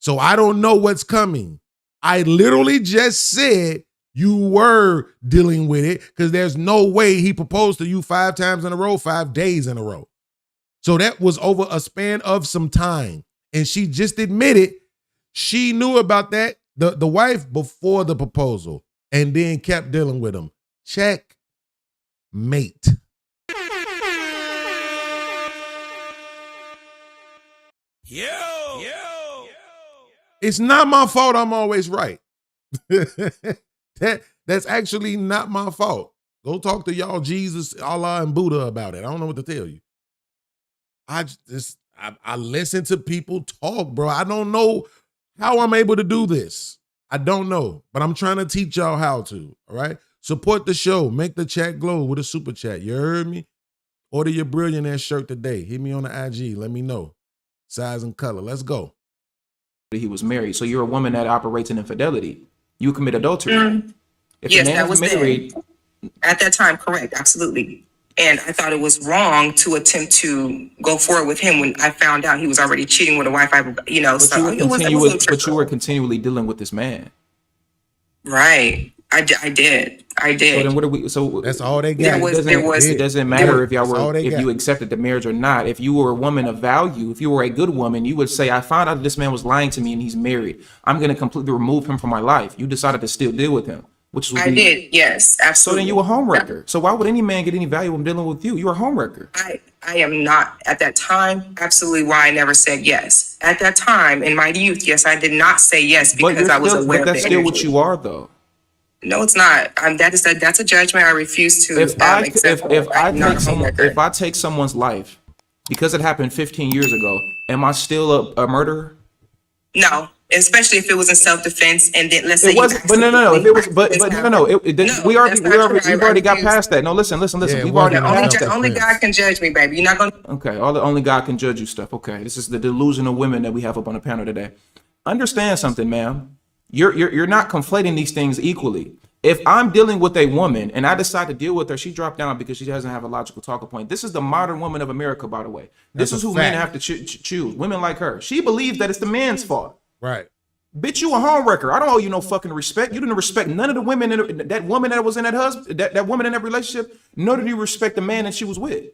So I don't know what's coming. I literally just said you were dealing with it because there's no way he proposed to you 5 times in a row, 5 days in a row. So that was over a span of some time. And she just admitted she knew about that, the wife, before the proposal, and then kept dealing with him. Check mate. It's not my fault I'm always right. That's actually not my fault. Go talk to y'all Jesus, Allah, and Buddha about it. I don't know what to tell you. I listen to people talk, bro. I don't know how I'm able to do this. I don't know, but I'm trying to teach y'all how to, all right? Support the show. Make the chat glow with a super chat. You heard me? Order your Billionaire shirt today. Hit me on the IG. Let me know. Size and color. Let's go. He was married. So you're a woman that operates in infidelity. You commit adultery. If Yes, that was married at that time. Correct. Absolutely. And I thought it was wrong to attempt to go forward with him when I found out he was already cheating with a wife. But you were continually dealing with this man. Right. I did. So then what are we? So that's all they got. It doesn't matter if you accepted the marriage or not. If you were a woman of value, if you were a good woman, you would say, I found out this man was lying to me and he's married. I'm going to completely remove him from my life. You decided to still deal with him. I did, yes, absolutely. So then you were a homewrecker. So why would any man get any value in dealing with you? You're a homewrecker. I am not at that time. Absolutely, why I never said yes. At that time, in my youth, yes, I did not say yes because I was aware. But that's still what you are, though. No, it's not. That's a judgment I refuse to accept. If I take someone's life because it happened 15 years ago, am I still a murderer? No. Especially if it was in self-defense, and then let's say it wasn't. But no. If it was, but no. We already got past that. No, listen. Yeah, We've already past that. Only God can judge me, baby. You're not gonna. Okay, only God can judge you stuff. Okay, this is the delusional women that we have up on the panel today. Understand something, ma'am. You're not conflating these things equally. If I'm dealing with a woman and I decide to deal with her, she dropped down because she doesn't have a logical talking point. This is the modern woman of America, by the way. This is who men have to choose. Women like her. She believes that it's the man's fault. Right. Bitch, you a homewrecker. I don't owe you no fucking respect. You didn't respect none of the women that woman that was in that husband, that woman in that relationship. Nor did you respect the man that she was with.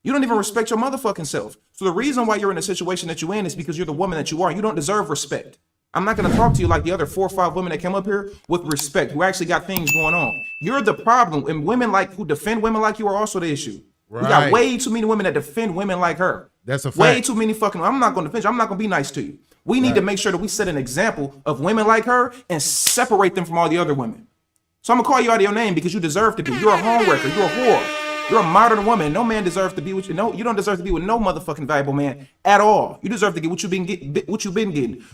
You don't even respect your motherfucking self. So the reason why you're in the situation that you're in is because you're the woman that you are. You don't deserve respect. I'm not going to talk to you like the other 4 or 5 women that came up here with respect, who actually got things going on. You're the problem. And women who defend women like you are also the issue. Right. We got way too many women that defend women like her. That's a fact. Way too many fucking. I'm not going to defend you. I'm not going to be nice to you. We need to make sure that we set an example of women like her and separate them from all the other women. So I'm going to call you out of your name because you deserve to be. You're a homewrecker. You're a whore. You're a modern woman. No man deserves to be with you. No, you don't deserve to be with no motherfucking valuable man at all. You deserve to get what you've been getting.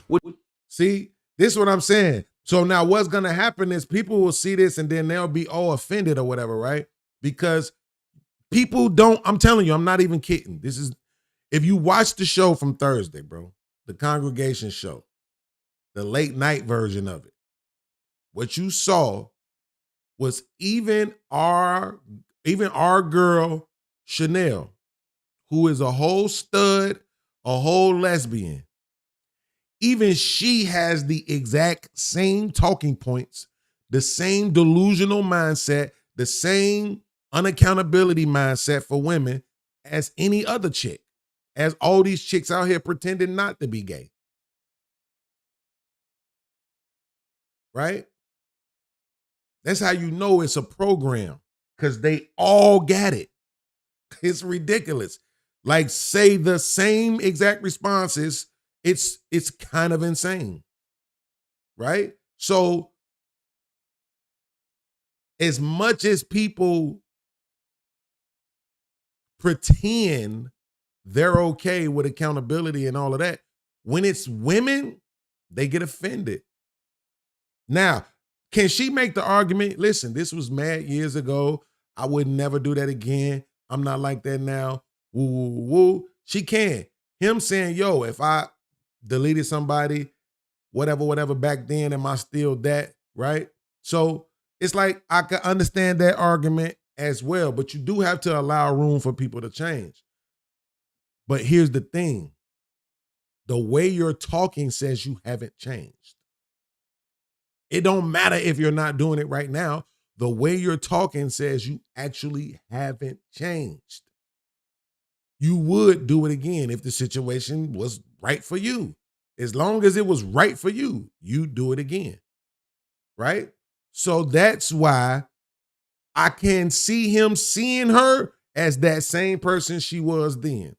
See, this is what I'm saying. So now what's going to happen is people will see this and then they'll be all offended or whatever, right? Because people don't, I'm telling you, I'm not even kidding. This is, if you watch the show from Thursday, bro, the Congregation show, the late night version of it, what you saw was even our girl Chanel, who is a whole stud, a whole lesbian. Even she has the exact same talking points, the same delusional mindset, the same unaccountability mindset for women as any other chick, as all these chicks out here pretending not to be gay. right? That's how you know it's a program, because they all got it. It's ridiculous. Like, say the same exact responses. It's kind of insane, right? So as much as people pretend they're okay with accountability and all of that, when it's women, they get offended. Now, can she make the argument, listen, this was mad years ago. I would never do that again. I'm not like that now. Woo, woo, woo, woo. She can. Him saying, yo, if I deleted somebody, whatever back then, am I still that, right? So it's like, I can understand that argument as well, but you do have to allow room for people to change. But here's the thing. The way you're talking says you haven't changed. It don't matter if you're not doing it right now. The way you're talking says you actually haven't changed. You would do it again if the situation was right for you. As long as it was right for you, you do it again, right? So that's why I can see him seeing her as that same person she was then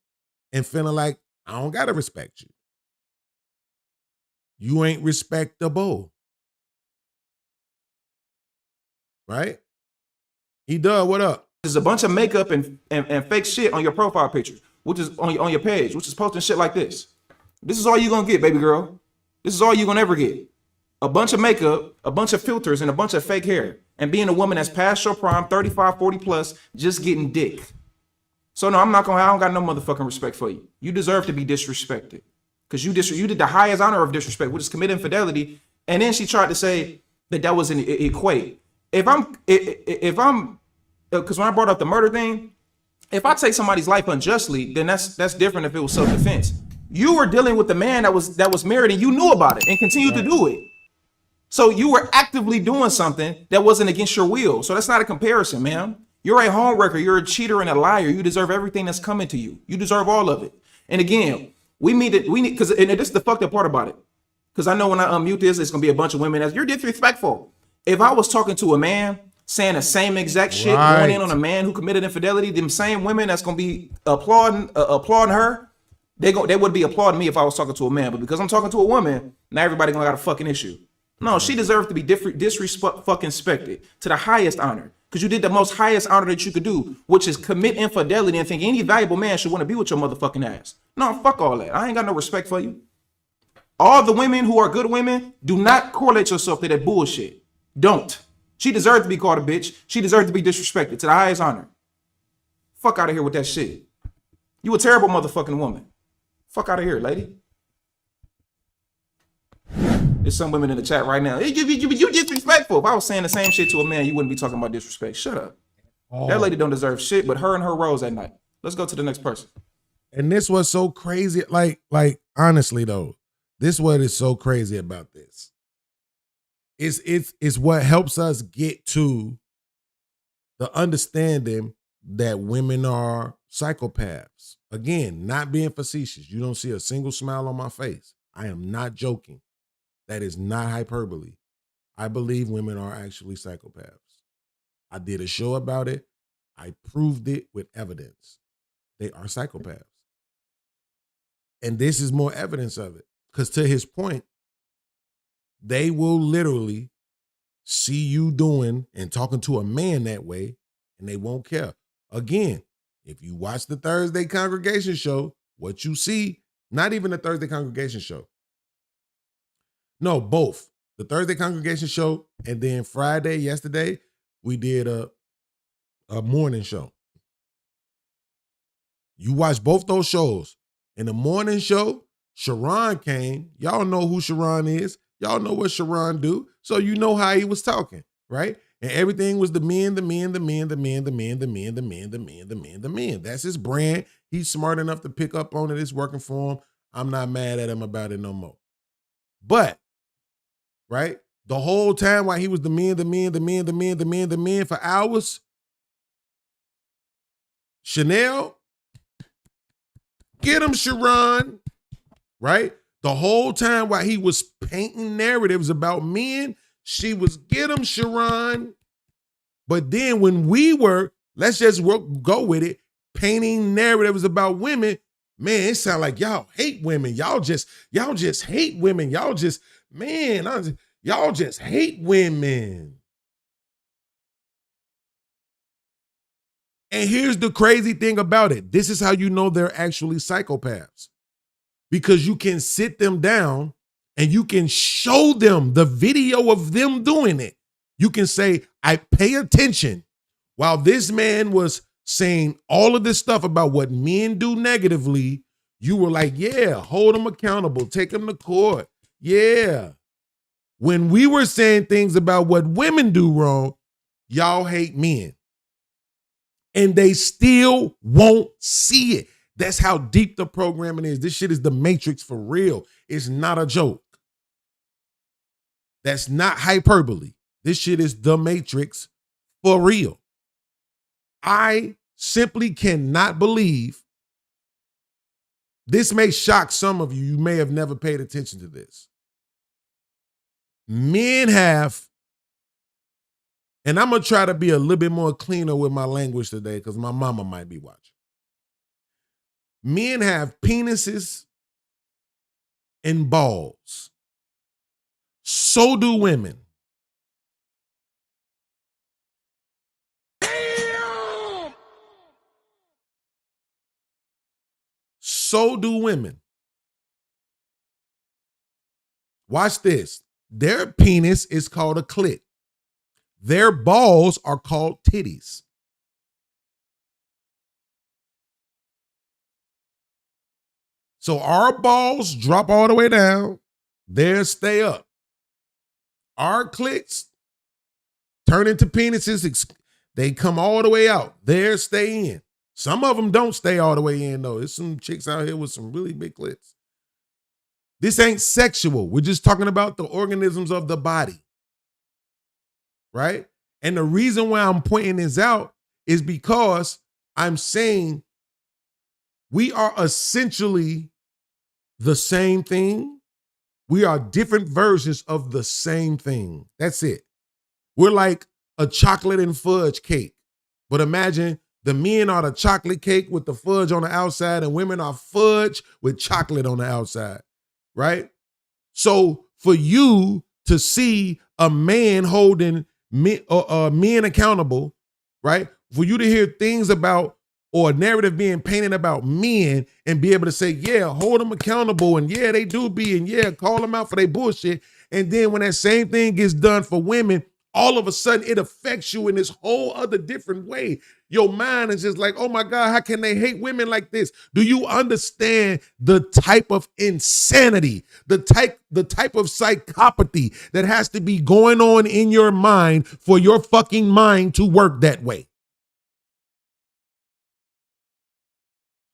and feeling like, I don't gotta respect you. You ain't respectable. Right? He does. What up? There's a bunch of makeup and fake shit on your profile picture, which is on your page, which is posting shit like this. This is all you're gonna get, baby girl. This is all you're gonna ever get. A bunch of makeup, a bunch of filters, and a bunch of fake hair. And being a woman that's past your prime, 35, 40 plus, just getting dick. So no, I don't got no motherfucking respect for you. You deserve to be disrespected. Because you did the highest honor of disrespect, which is commit infidelity. And then she tried to say that was an equate. If I'm, because when I brought up the murder thing, if I take somebody's life unjustly, then that's different if it was self-defense. You were dealing with the man that was married and you knew about it and continued to do it. So you were actively doing something that wasn't against your will. So that's not a comparison, man. You're a homewrecker. You're a cheater and a liar. You deserve everything that's coming to you. You deserve all of it. And again, we need, because, and this is the fucked up part about it. Because I know when I unmute this, it's going to be a bunch of women as you're disrespectful. If I was talking to a man saying the same exact shit, going in on a man who committed infidelity, them same women that's going to be applauding her, they would be applauding me if I was talking to a man. But because I'm talking to a woman, now everybody going to got a fucking issue. No, she deserves to be disrespected to the highest honor. Because you did the most highest honor that you could do, which is commit infidelity and think any valuable man should want to be with your motherfucking ass. No, fuck all that. I ain't got no respect for you. All the women who are good women, do not correlate yourself to that bullshit. Don't. She deserves to be called a bitch. She deserves to be disrespected to the highest honor. Fuck out of here with that shit. You a terrible motherfucking woman. Fuck out of here, lady. There's some women in the chat right now. You disrespectful. If I was saying the same shit to a man, you wouldn't be talking about disrespect. Shut up. Oh. That lady don't deserve shit, but her and her rose at night. Let's go to the next person. And this was so crazy. Like honestly though, this what is so crazy about this. It's what helps us get to the understanding that women are psychopaths. Again, not being facetious. You don't see a single smile on my face. I am not joking. That is not hyperbole. I believe women are actually psychopaths. I did a show about it. I proved it with evidence. They are psychopaths. And this is more evidence of it. Because to his point, they will literally see you doing and talking to a man that way, and they won't care. Again, if you watch the Thursday congregation show, what you see, not even the Thursday congregation show. No, both. The Thursday congregation show and then Friday, yesterday, we did a morning show. You watch both those shows. In the morning show, Sharon came. Y'all know who Sharon is. Y'all know what Sharon do. So you know how he was talking, right? And everything was the men. That's his brand. He's smart enough to pick up on it. It's working for him. I'm not mad at him about it no more. But, right, the whole time while he was the men for hours, Chanel, get him, Sharon, right? The whole time while he was painting narratives about men, She was get him, Sharon. But then when we were, let's just go with it, painting narratives about women, man, it sounds like y'all hate women. Y'all just hate women. Y'all just hate women. And here's the crazy thing about it. This is how you know they're actually psychopaths. Because you can sit them down and you can show them the video of them doing it. You can say, I pay attention while this man was saying all of this stuff about what men do negatively. You were like, yeah, hold them accountable, take them to court. Yeah. When we were saying things about what women do wrong, y'all hate men. And they still won't see it. That's how deep the programming is. This shit is the Matrix for real. It's not a joke. That's not hyperbole. This shit is the Matrix for real. I simply cannot believe. This may shock some of you. You may have never paid attention to this. Men have, and I'm going to try to be a little bit more cleaner with my language today because my mama might be watching. Men have penises and balls. So do women. Damn! So do women. Watch this. Their penis is called a clit. Their balls are called titties. So our balls drop all the way down. Theirs stay up. Our clits turn into penises. They come all the way out. Theirs stay in. Some of them don't stay all the way in, though. There's some chicks out here with some really big clits. This ain't sexual. We're just talking about the organisms of the body. Right? And the reason why I'm pointing this out is because I'm saying we are essentially the same thing. We are different versions of the same thing. That's it. We're like a chocolate and fudge cake. But imagine the men are the chocolate cake with the fudge on the outside and women are fudge with chocolate on the outside. Right? So for you to see a man holding men accountable, right? For you to hear things about or a narrative being painted about men and be able to say, yeah, hold them accountable and yeah, they do be and yeah, call them out for their bullshit. And then when that same thing gets done for women, all of a sudden it affects you in this whole other different way. Your mind is just like, oh my God, how can they hate women like this? Do you understand the type of insanity, the type of psychopathy that has to be going on in your mind for your fucking mind to work that way?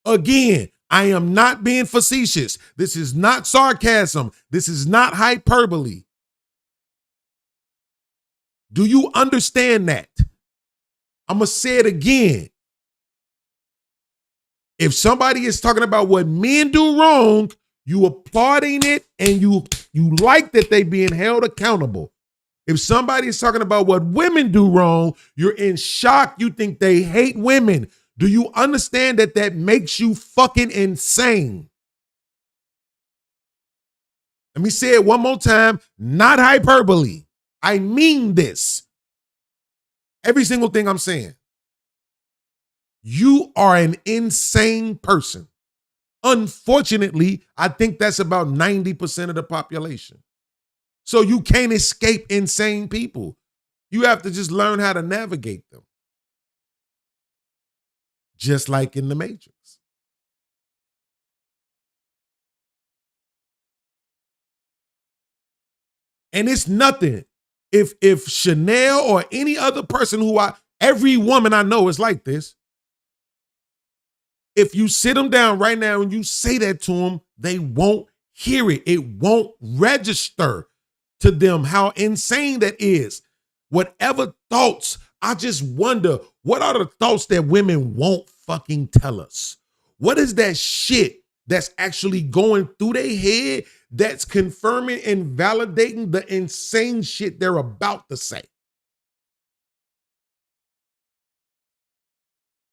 Again, I am not being facetious. This is not sarcasm. This is not hyperbole. Do you understand that? I'm going to say it again. If somebody is talking about what men do wrong, you applauding it and you like that they being held accountable. If somebody is talking about what women do wrong, you're in shock. You think they hate women. Do you understand that that makes you fucking insane? Let me say it one more time. Not hyperbole. I mean this. Every single thing I'm saying. You are an insane person. Unfortunately, I think that's about 90% of the population. So you can't escape insane people. You have to just learn how to navigate them. Just like in the Matrix. And it's nothing. If Chanel or any other person every woman I know is like this. If you sit them down right now and you say that to them, they won't hear it. It won't register to them how insane that is. Whatever thoughts, I just wonder, what are the thoughts that women won't fucking tell us? What is that shit that's actually going through their head that's confirming and validating the insane shit they're about to say.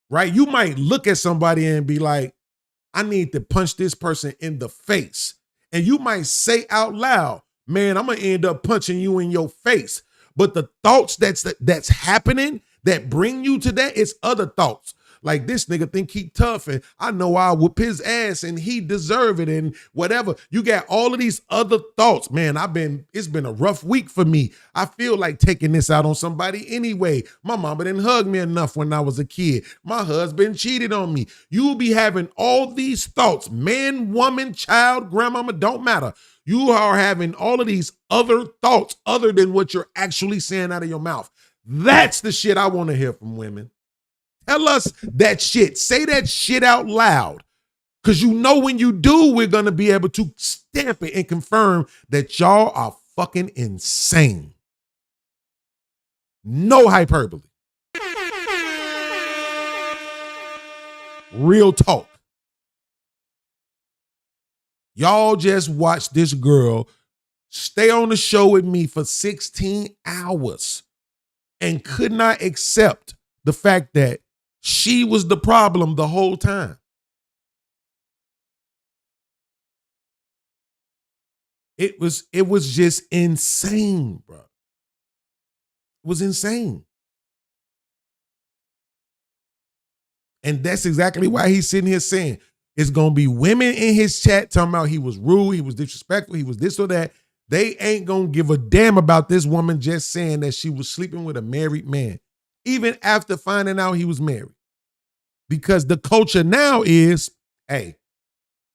Right? You might look at somebody and be like, I need to punch this person in the face. And you might say out loud, man, I'm going to end up punching you in your face. But the thoughts that's happening that bring you to that, it's other thoughts. Like, this nigga think he tough and I know I'll whoop his ass and he deserve it and whatever. You got all of these other thoughts. Man, it's been a rough week for me. I feel like taking this out on somebody anyway. My mama didn't hug me enough when I was a kid. My husband cheated on me. You will be having all these thoughts. Man, woman, child, grandmama, don't matter. You are having all of these other thoughts other than what you're actually saying out of your mouth. That's the shit I want to hear from women. Tell us that shit. Say that shit out loud. Because you know when you do, we're going to be able to stamp it and confirm that y'all are fucking insane. No hyperbole. Real talk. Y'all just watched this girl stay on the show with me for 16 hours and could not accept the fact that she was the problem the whole time. It was just insane, bro. It was insane. And that's exactly why he's sitting here saying it's going to be women in his chat talking about he was rude, he was disrespectful, he was this or that. They ain't going to give a damn about this woman just saying that she was sleeping with a married man, even after finding out he was married. Because the culture now is, hey,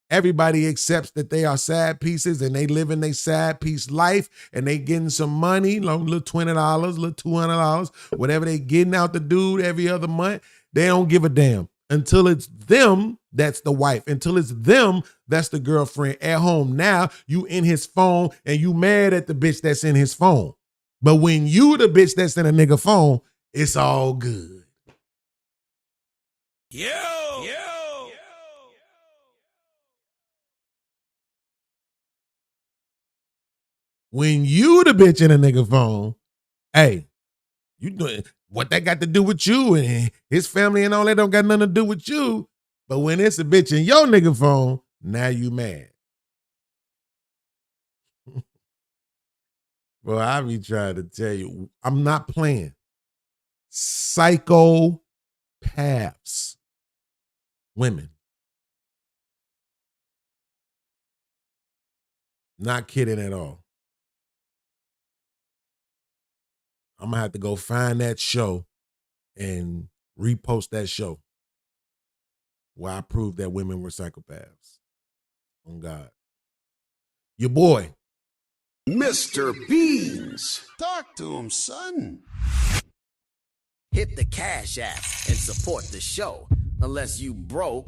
everybody accepts that they are side pieces and they live in their side piece life and they getting some money, little $20, little $200, whatever they getting out the dude every other month. They don't give a damn until it's them that's the wife, until it's them that's the girlfriend at home. Now you in his phone and you mad at the bitch that's in his phone. But when you the bitch that's in a nigga phone, it's all good. When you the bitch in a nigga phone, hey, you doing what that got to do with you and his family and all that don't got nothing to do with you. But when it's a bitch in your nigga phone, now you mad. Well, I be trying to tell you, I'm not playing. Psychopaths. Women. Not kidding at all. I'm going to have to go find that show and repost that show where I proved that women were psychopaths. On God. Your boy. Mr. BEANZ. Talk to him, son. Hit the Cash App and support the show. Unless you broke.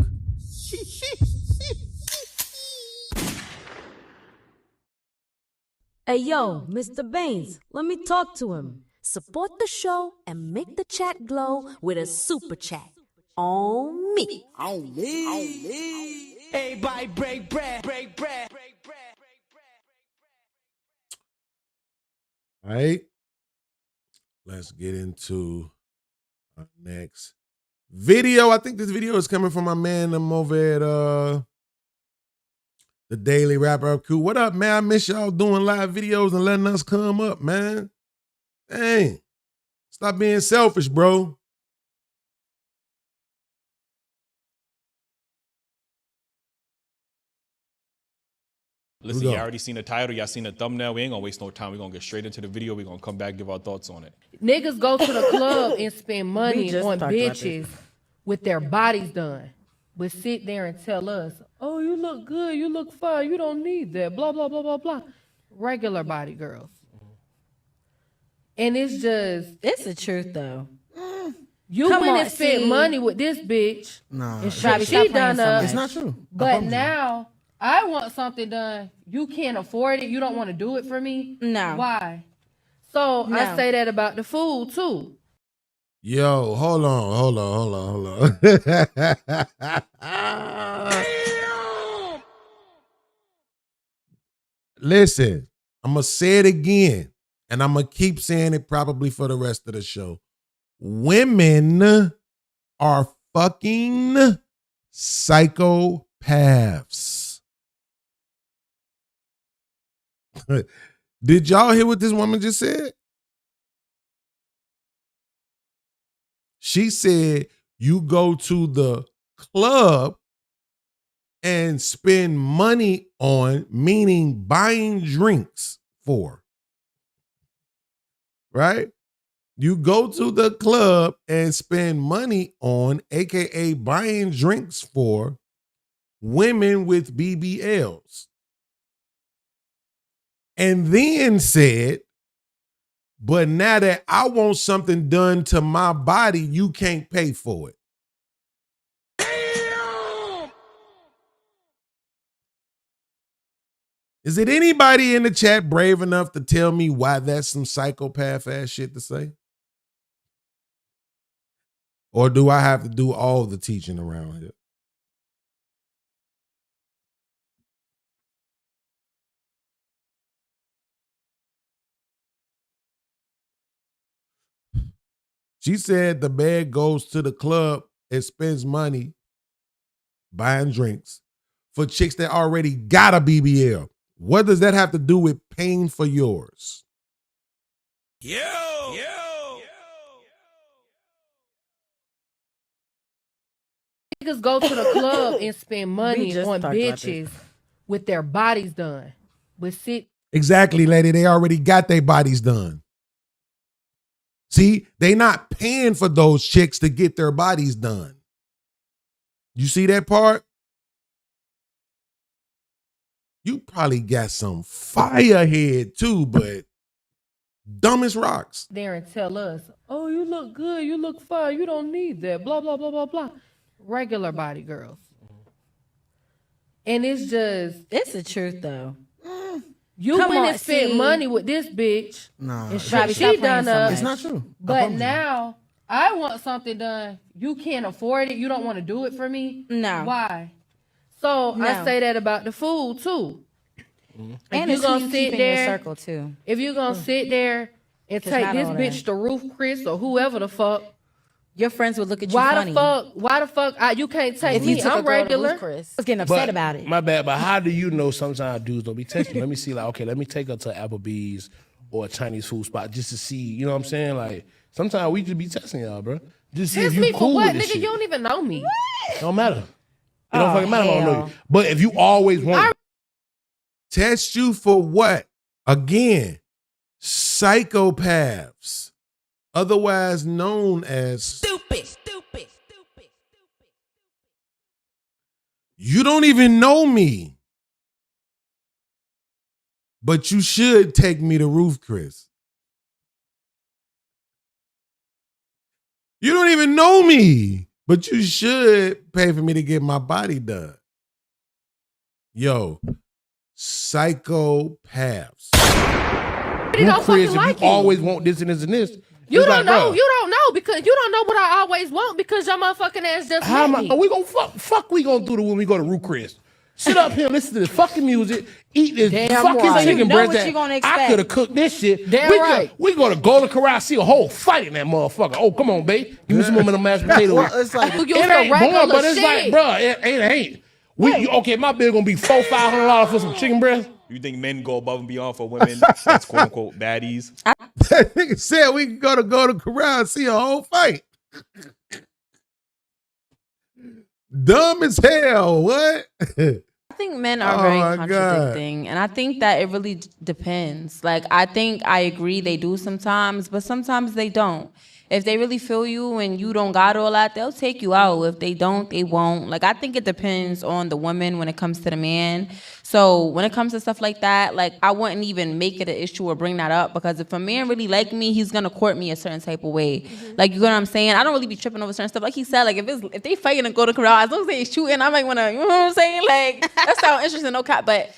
Hey, yo, Mr. BEANZ, let me talk to him. Support the show and make the chat glow with a super chat. On me. On me. Everybody break bread. All right. Let's get into our next video. I think this video is coming from my man I'm over at the Daily Wrap Up Crew. What up, man? I miss y'all doing live videos and letting us come up, man. Dang. Stop being selfish, bro. Listen, y'all already seen the title. Y'all seen the thumbnail. We ain't gonna waste no time. We're gonna get straight into the video. We're gonna come back, give our thoughts on it. Niggas go to the club and spend money on bitches with their bodies done. But sit there and tell us, oh, you look good, you look fine, you don't need that, blah, blah, blah, blah, blah. Regular body girls. And it's just... It's the truth, though. You went and spent money with this bitch. Nah. And she done up. It's not true. But now, I want something done. You can't afford it. You don't want to do it for me. No. Why? So I say that about the food, too. Yo, hold on. Listen, I'm going to say it again, and I'm going to keep saying it probably for the rest of the show. Women are fucking psychopaths. Did y'all hear what this woman just said? She said you go to the club and spend money on, meaning buying drinks for, right? You go to the club and spend money on, AKA buying drinks for, women with BBLs. And then said, but now that I want something done to my body, you can't pay for it. Is it anybody in the chat brave enough to tell me why that's some psychopath ass shit to say? Or do I have to do all the teaching around here? She said the man goes to the club and spends money buying drinks for chicks that already got a BBL. What does that have to do with paying for yours? Niggas go to the club and spend money on bitches with their bodies done. But sit. Exactly, lady. They already got their bodies done. See, they not paying for those chicks to get their bodies done. You see that part? You probably got some fire head too, but dumb as rocks. There and tell us, oh, you look good, you look fine, you don't need that, blah, blah, blah, blah, blah. Regular body girls. And it's just... It's the truth, though. You went and spent money with this bitch. No. And she done up. It's not true. But now, I want something done. You can't afford it. You don't want to do it for me. No. Why? So I say that about the food too. And it's gonna sit there, your circle too. If you're gonna sit there and take this bitch to Ruth Chris or whoever the fuck, your friends would look at you funny. Why the fuck you can't take if me? You took I'm regular. I was getting upset about it. My bad, but how do you know sometimes dudes don't be texting? Let me see, like, okay, let me take her to Applebee's or a Chinese food spot just to see, you know what I'm saying? Like, sometimes we just be texting y'all, bro. Just see if you cool with this nigga, shit. you don't even know me. Don't matter. It don't fucking matter if I don't know you. But if you always want test you for what? Again, psychopaths, otherwise known as Stupid. You don't even know me, but you should take me to Ruth Chris. You don't even know me, but you should pay for me to get my body done. Yo, psychopaths. They don't fucking like you. Always want this and this and this. You don't know. You don't know because you don't know what I always want because your motherfucking ass just How met me. We gonna fuck we gonna do when we go to Ruth Chris? Sit up here, listen to this fucking music, eat this fucking chicken breast. I could have cooked this shit. We go to Golden Corral, see a whole fight in that motherfucker. Oh, come on, babe. Give me some of them mashed potatoes. Well, it's like, it ain't boring, but it's like, bro, it ain't. Okay, my bill gonna be $400-$500 for some chicken breast. You think men go above and beyond for women that's quote unquote baddies? That nigga said we can go to Corral and see a whole fight. Dumb as hell. What? I think men are very contradicting, and I think that it really depends. Like, I think I agree they do sometimes, but sometimes they don't. If they really feel you and you don't got all that, they'll take you out. If they don't, they won't. Like, I think it depends on the woman when it comes to the man. So when it comes to stuff like that, like, I wouldn't even make it an issue or bring that up because if a man really like me, he's gonna court me a certain type of way. Mm-hmm. Like, you know what I'm saying? I don't really be tripping over certain stuff. Like he said, like if they fighting and go to corral, as long as they ain't shooting, I might wanna, you know what I'm saying? Like, that sounds interesting, no cap, but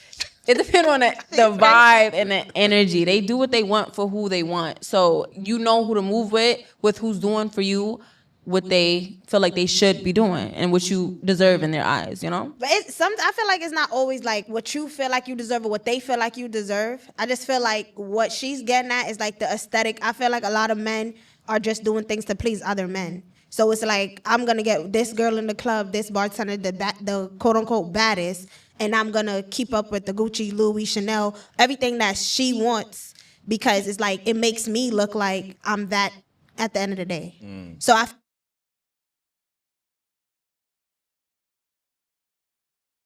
it depends on the vibe and the energy. They do what they want for who they want. So you know who to move with who's doing for you. what they feel like they should be doing and what you deserve in their eyes, you know? But I feel like it's not always like what you feel like you deserve or what they feel like you deserve. I just feel like what she's getting at is like the aesthetic. I feel like a lot of men are just doing things to please other men. So it's like, I'm going to get this girl in the club, this bartender, the quote unquote baddest, and I'm going to keep up with the Gucci, Louis, Chanel, everything that she wants, because it's like, it makes me look like I'm that at the end of the day. So I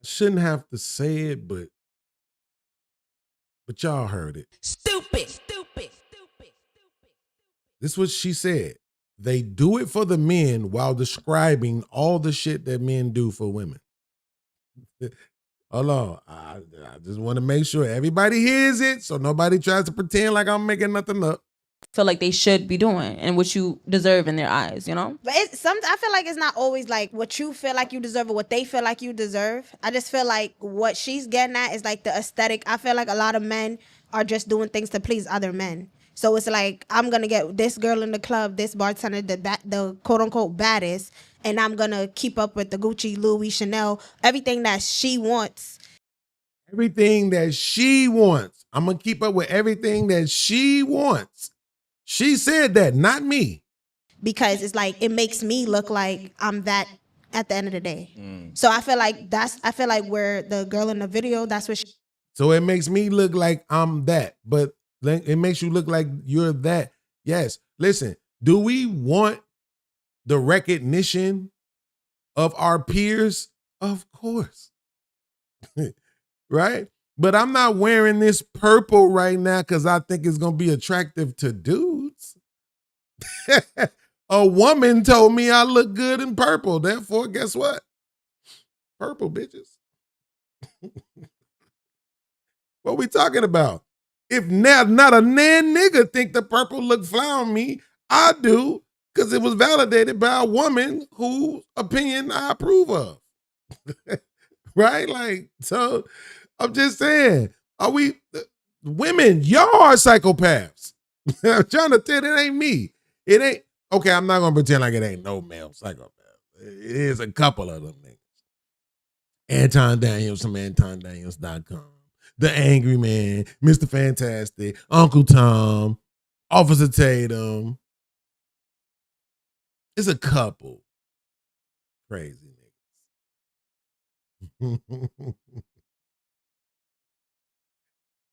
shouldn't have to say it, but y'all heard it. Stupid. This is what she said. They do it for the men while describing all the shit that men do for women. Hold on. I just want to make sure everybody hears it so nobody tries to pretend like I'm making nothing up. Feel like they should be doing and what you deserve in their eyes, you know? But I feel like it's not always like what you feel like you deserve or what they feel like you deserve. I just feel like what she's getting at is like the aesthetic. I feel like a lot of men are just doing things to please other men. So it's like, I'm going to get this girl in the club, this bartender, the quote unquote baddest, and I'm going to keep up with the Gucci, Louis, Chanel, everything that she wants. Everything that she wants. I'm going to keep up with everything that she wants. She said that, not me. Because it's like, it makes me look like I'm that at the end of the day. So I feel like where the girl in the video, that's what she. So it makes me look like I'm that, but it makes you look like you're that. Yes. Listen, do we want the recognition of our peers? Of course. Right? But I'm not wearing this purple right now because I think it's going to be attractive to dudes. A woman told me I look good in purple. Therefore, guess what? Purple, bitches. What we talking about? If not a nan nigga think the purple look fly on me, I do, because it was validated by a woman whose opinion I approve of. Right? Like, so I'm just saying, are we women, y'all are psychopaths. I'm trying to tell you, it ain't me. It ain't, okay, I'm not gonna pretend like it ain't no male psychopath. It is a couple of them niggas. Anton Daniels from AntonDaniels.com. The Angry Man, Mr. Fantastic, Uncle Tom, Officer Tatum. It's a couple. Crazy niggas.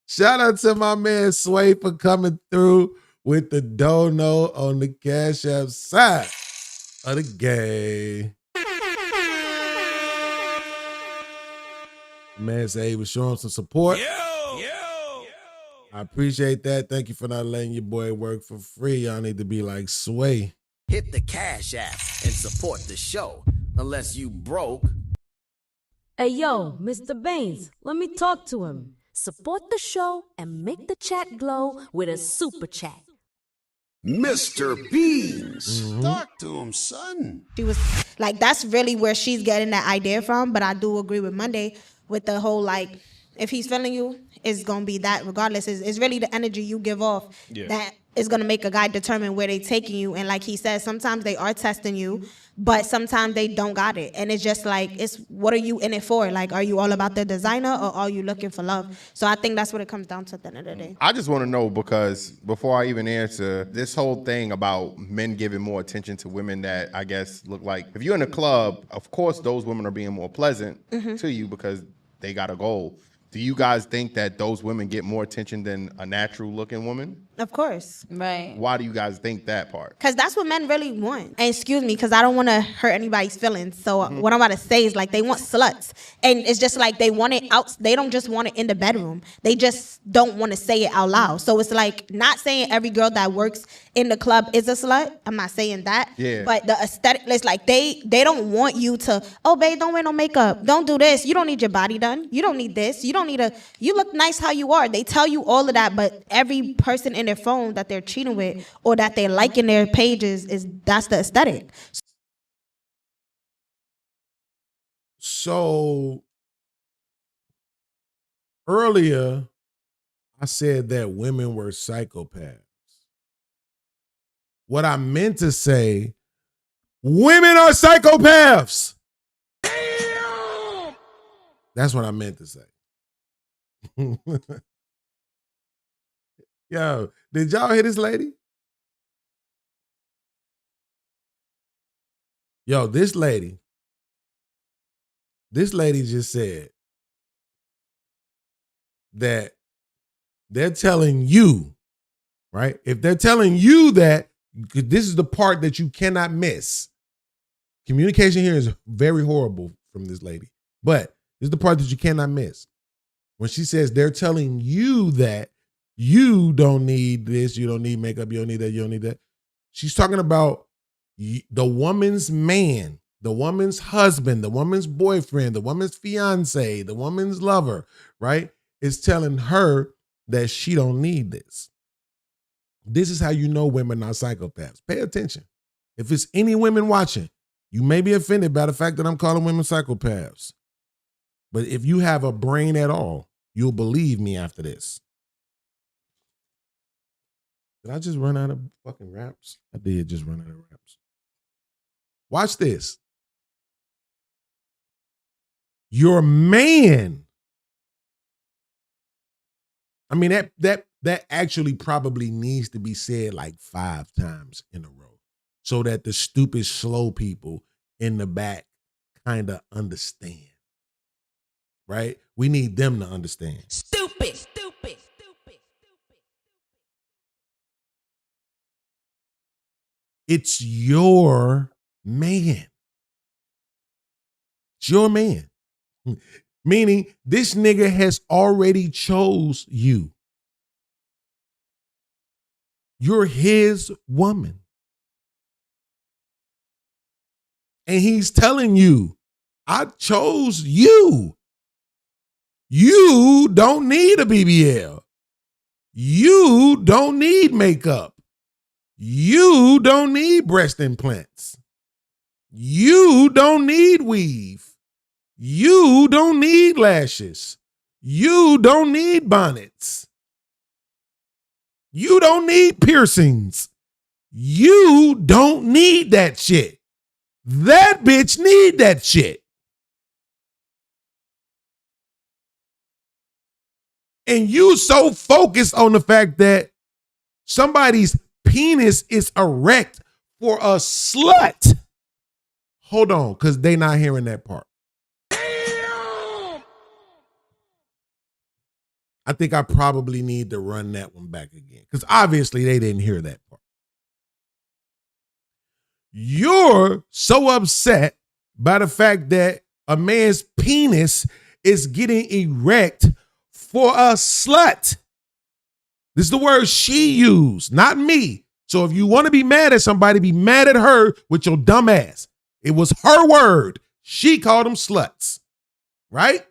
Shout out to my man Sway for coming through with the dono on the Cash App side of the game. Man said he was showing some support. I appreciate that. Thank you for not letting your boy work for free. Y'all need to be like Sway. Hit the Cash App and support the show. Unless you broke. Hey, yo, Mr. BEANZ, let me talk to him. Support the show and make the chat glow with a super chat. Mr. BEANZ. Talk to him, son. She was like, that's really where she's getting that idea from. But I do agree with Monday with the whole, like, if he's feeling you, it's going to be that regardless. It's really the energy you give off that is going to make a guy determine where they're taking you. And like he says, sometimes they are testing you, but sometimes they don't got it. And it's just like, it's what are you in it for? Like, are you all about the designer or are you looking for love? So I think that's what it comes down to at the end of the day. I just want to know, because before I even answer, this whole thing about men giving more attention to women that I guess look like, if you're in a club, of course those women are being more pleasant to you because they got a goal. Do you guys think that those women get more attention than a natural looking woman? Of course. Right. Why do you guys think that part? Because that's what men really want. And excuse me, because I don't want to hurt anybody's feelings. So what I'm about to say is, like, they want sluts. And it's just like they want it out. They don't just want it in the bedroom. They just don't want to say it out loud. So it's like, not saying every girl that works in the club is a slut. I'm not saying that. Yeah. But the aesthetic, it's like they don't want you to, oh, babe, don't wear no makeup. Don't do this. You don't need your body done. You don't need this. You don't need you look nice how you are. They tell you all of that, but every person in their phone that they're cheating with or that they're liking their pages, that's the aesthetic. So earlier, I said that women were psychopaths. What I meant to say Women are psychopaths. Damn. That's what I meant to say. Yo, did y'all hear this lady? Yo, this lady just said that they're telling you, right? If they're telling you that, this is the part that you cannot miss. Communication here is very horrible from this lady, but this is the part that you cannot miss. When she says they're telling you that you don't need this, you don't need makeup, you don't need that, you don't need that. She's talking about the woman's man, the woman's husband, the woman's boyfriend, the woman's fiance, the woman's lover, right? Is telling her that she don't need this. This is how you know women are psychopaths. Pay attention. If it's any women watching, you may be offended by the fact that I'm calling women psychopaths. But if you have a brain at all, you'll believe me after this. Did I just run out of fucking raps? I did just run out of raps. Watch this. Your man. I mean, that actually probably needs to be said like 5 times in a row so that the stupid, slow people in the back kind of understand. Right? We need them to understand. Stupid. It's your man. It's your man. Meaning this nigga has already chose you. You're his woman. And he's telling you, I chose you. You don't need a BBL. You don't need makeup. You don't need breast implants. You don't need weave. You don't need lashes. You don't need bonnets. You don't need piercings. You don't need that shit. That bitch need that shit. And you so focused on the fact that somebody's penis is erect for a slut. Hold on, because they not hearing that part. I think I probably need to run that one back again because obviously they didn't hear that part. You're so upset by the fact that a man's penis is getting erect for a slut. This is the word she used, not me. So if you want to be mad at somebody, be mad at her with your dumb ass. It was her word. She called them sluts, right?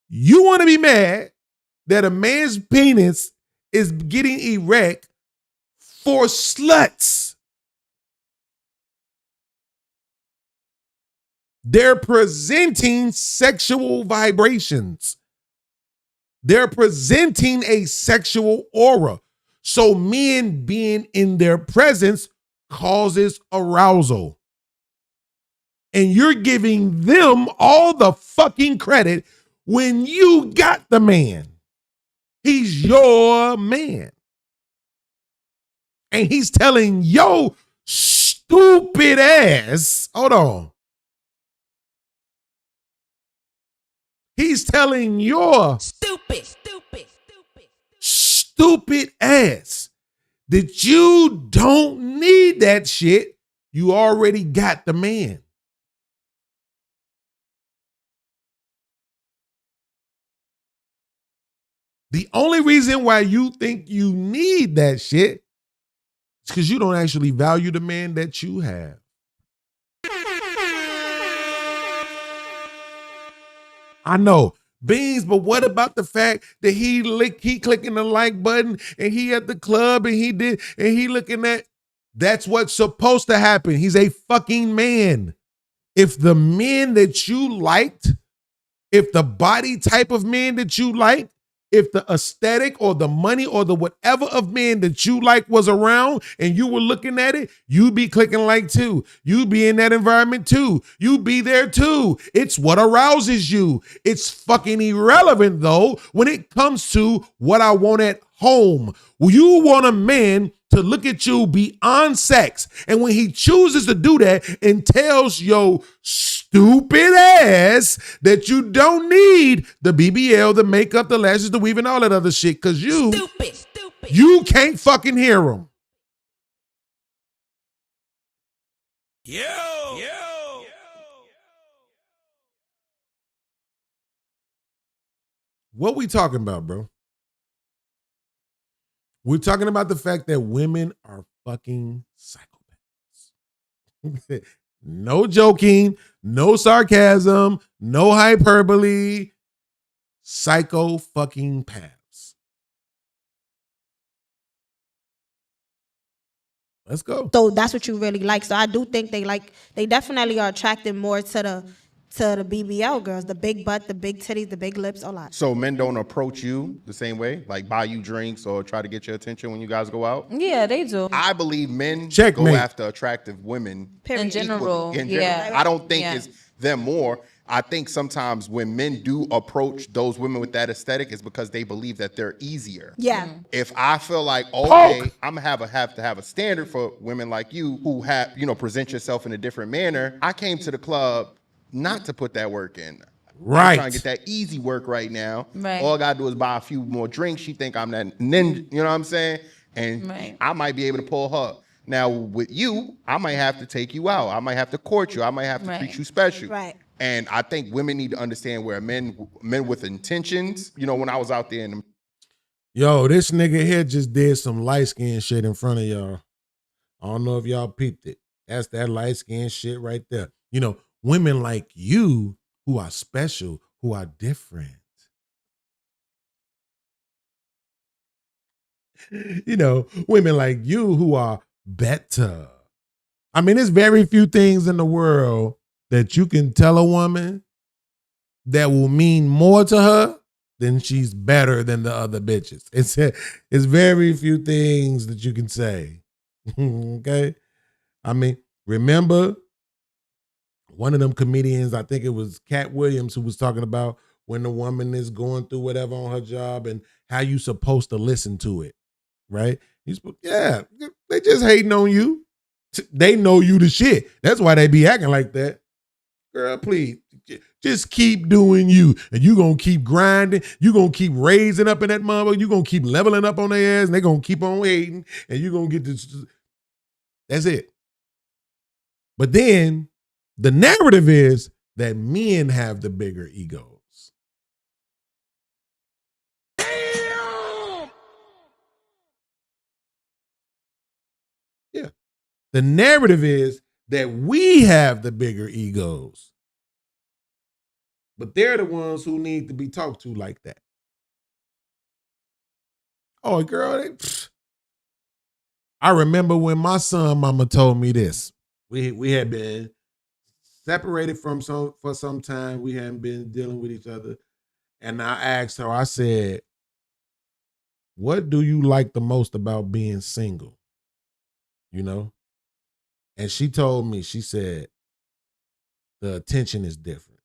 You want to be mad that a man's penis is getting erect for sluts. They're presenting sexual vibrations. They're presenting a sexual aura. So men being in their presence causes arousal. And you're giving them all the fucking credit when you got the man. He's your man. And he's telling yo stupid ass, hold on. He's telling your stupid ass that you don't need that shit. You already got the man. The only reason why you think you need that shit is because you don't actually value the man that you have. I know, BEANZ, but what about the fact that he clicking the like button and he at the club and he looking at, that's what's supposed to happen. He's a fucking man. If the men that you liked, if the body type of men that you like if the aesthetic or the money or the whatever of men that you like was around and you were looking at it, you'd be clicking like too. You'd be in that environment too. You'd be there too. It's what arouses you. It's fucking irrelevant though when it comes to what I want at home. Well, you want a man to look at you beyond sex. And when he chooses to do that and tells your stupid ass that you don't need the BBL, the makeup, the lashes, the weave, and all that other shit, because you can't fucking hear him. What we talking about, bro? We're talking about the fact that women are fucking psychopaths. No joking, no sarcasm, no hyperbole. Psycho fucking paths. Let's go. So that's what you really like. So I do think they definitely are attracted more to the BBL girls, the big butt, the big titties, the big lips, a lot. So men don't approach you the same way, like buy you drinks or try to get your attention when you guys go out? Yeah, they do. I believe men Checkmate. go after attractive women. In general, yeah. I don't think it's them more. I think sometimes when men do approach those women with that aesthetic, it's because they believe that they're easier. Yeah. If I feel like, okay, I'm gonna have to have a standard for women like you who have, present yourself in a different manner. I came to the club not to put that work in. Right. I'm trying to get that easy work right now. Right. All I gotta do is buy a few more drinks. She think I'm that ninja, you know what I'm saying? And I might be able to pull her. Now with you, I might have to take you out. I might have to court you. I might have to treat you special. Right. And I think women need to understand where men with intentions, when I was out there in the... Yo, this nigga here just did some light skin shit in front of y'all. I don't know if y'all peeped it. That's that light skin shit right there. Women like you who are special, who are different. Women like you who are better. I mean, there's very few things in the world that you can tell a woman that will mean more to her than she's better than the other bitches. It's very few things that you can say. Okay? I mean, remember one of them comedians, I think it was Cat Williams, who was talking about when the woman is going through whatever on her job and how you supposed to listen to it, right? Yeah, they just hating on you. They know you the shit. That's why they be acting like that. Girl, please, just keep doing you. And you going to keep grinding. You going to keep raising up in that motherfucker. You going to keep leveling up on their ass, and they going to keep on hating, and you going to get this. That's it. But then the narrative is that men have the bigger egos. Yeah. The narrative is that we have the bigger egos. But they're the ones who need to be talked to like that. Oh, girl, I remember when my son mama told me this. We had been separated for some time. We hadn't been dealing with each other. And I asked her, I said, what do you like the most about being single? And she told me, she said, the attention is different.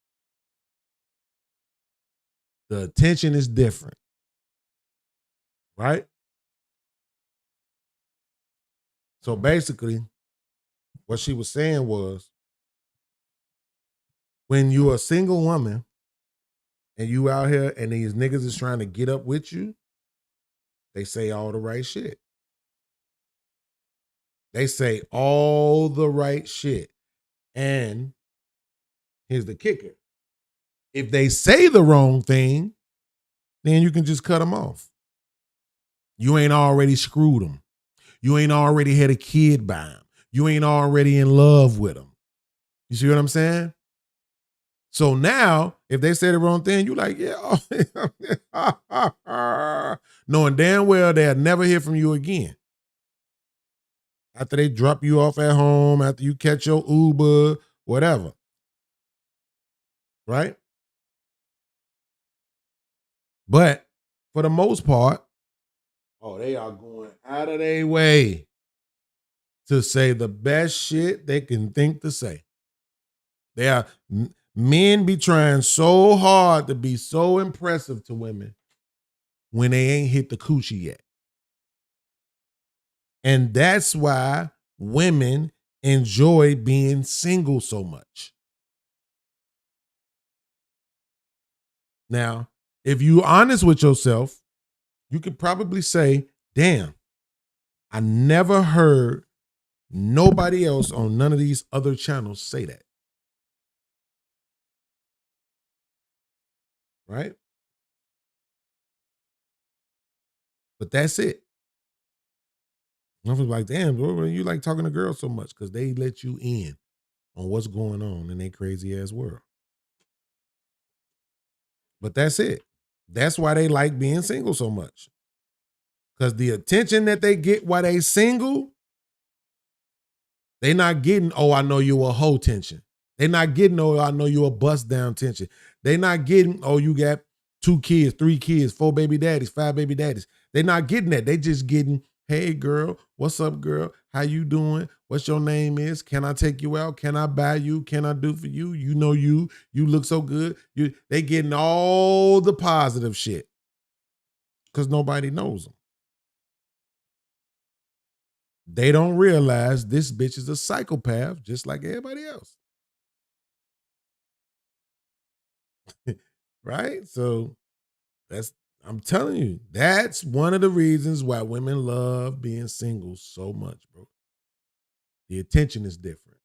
The attention is different. Right? So basically, what she was saying was, when you're a single woman and you out here and these niggas is trying to get up with you, they say all the right shit. They say all the right shit. And here's the kicker. If they say the wrong thing, then you can just cut them off. You ain't already screwed them. You ain't already had a kid by them. You ain't already in love with them. You see what I'm saying? So now, if they say the wrong thing, you like, yeah. Knowing damn well they'll never hear from you again. After they drop you off at home, after you catch your Uber, whatever. Right? But for the most part, they are going out of their way to say the best shit they can think to say. Men be trying so hard to be so impressive to women when they ain't hit the coochie yet. And that's why women enjoy being single so much. Now, if you're honest with yourself, you could probably say, damn, I never heard nobody else on none of these other channels say that. Right? But that's it. I was like, damn, bro, you like talking to girls so much because they let you in on what's going on in their crazy ass world. But that's it. That's why they like being single so much. Because the attention that they get while they single, they not getting, I know you a hoe tension. They not getting, I know you a bust down tension. They not getting, you got 2 kids, 3 kids, 4 baby daddies, 5 baby daddies. They not getting that. They just getting, hey girl, what's up girl? How you doing? What's your name is? Can I take you out? Can I buy you? Can I do for you? You know you look so good. They getting all the positive shit because nobody knows them. They don't realize this bitch is a psychopath just like everybody else. Right? So I'm telling you, that's one of the reasons why women love being single so much, bro. The attention is different.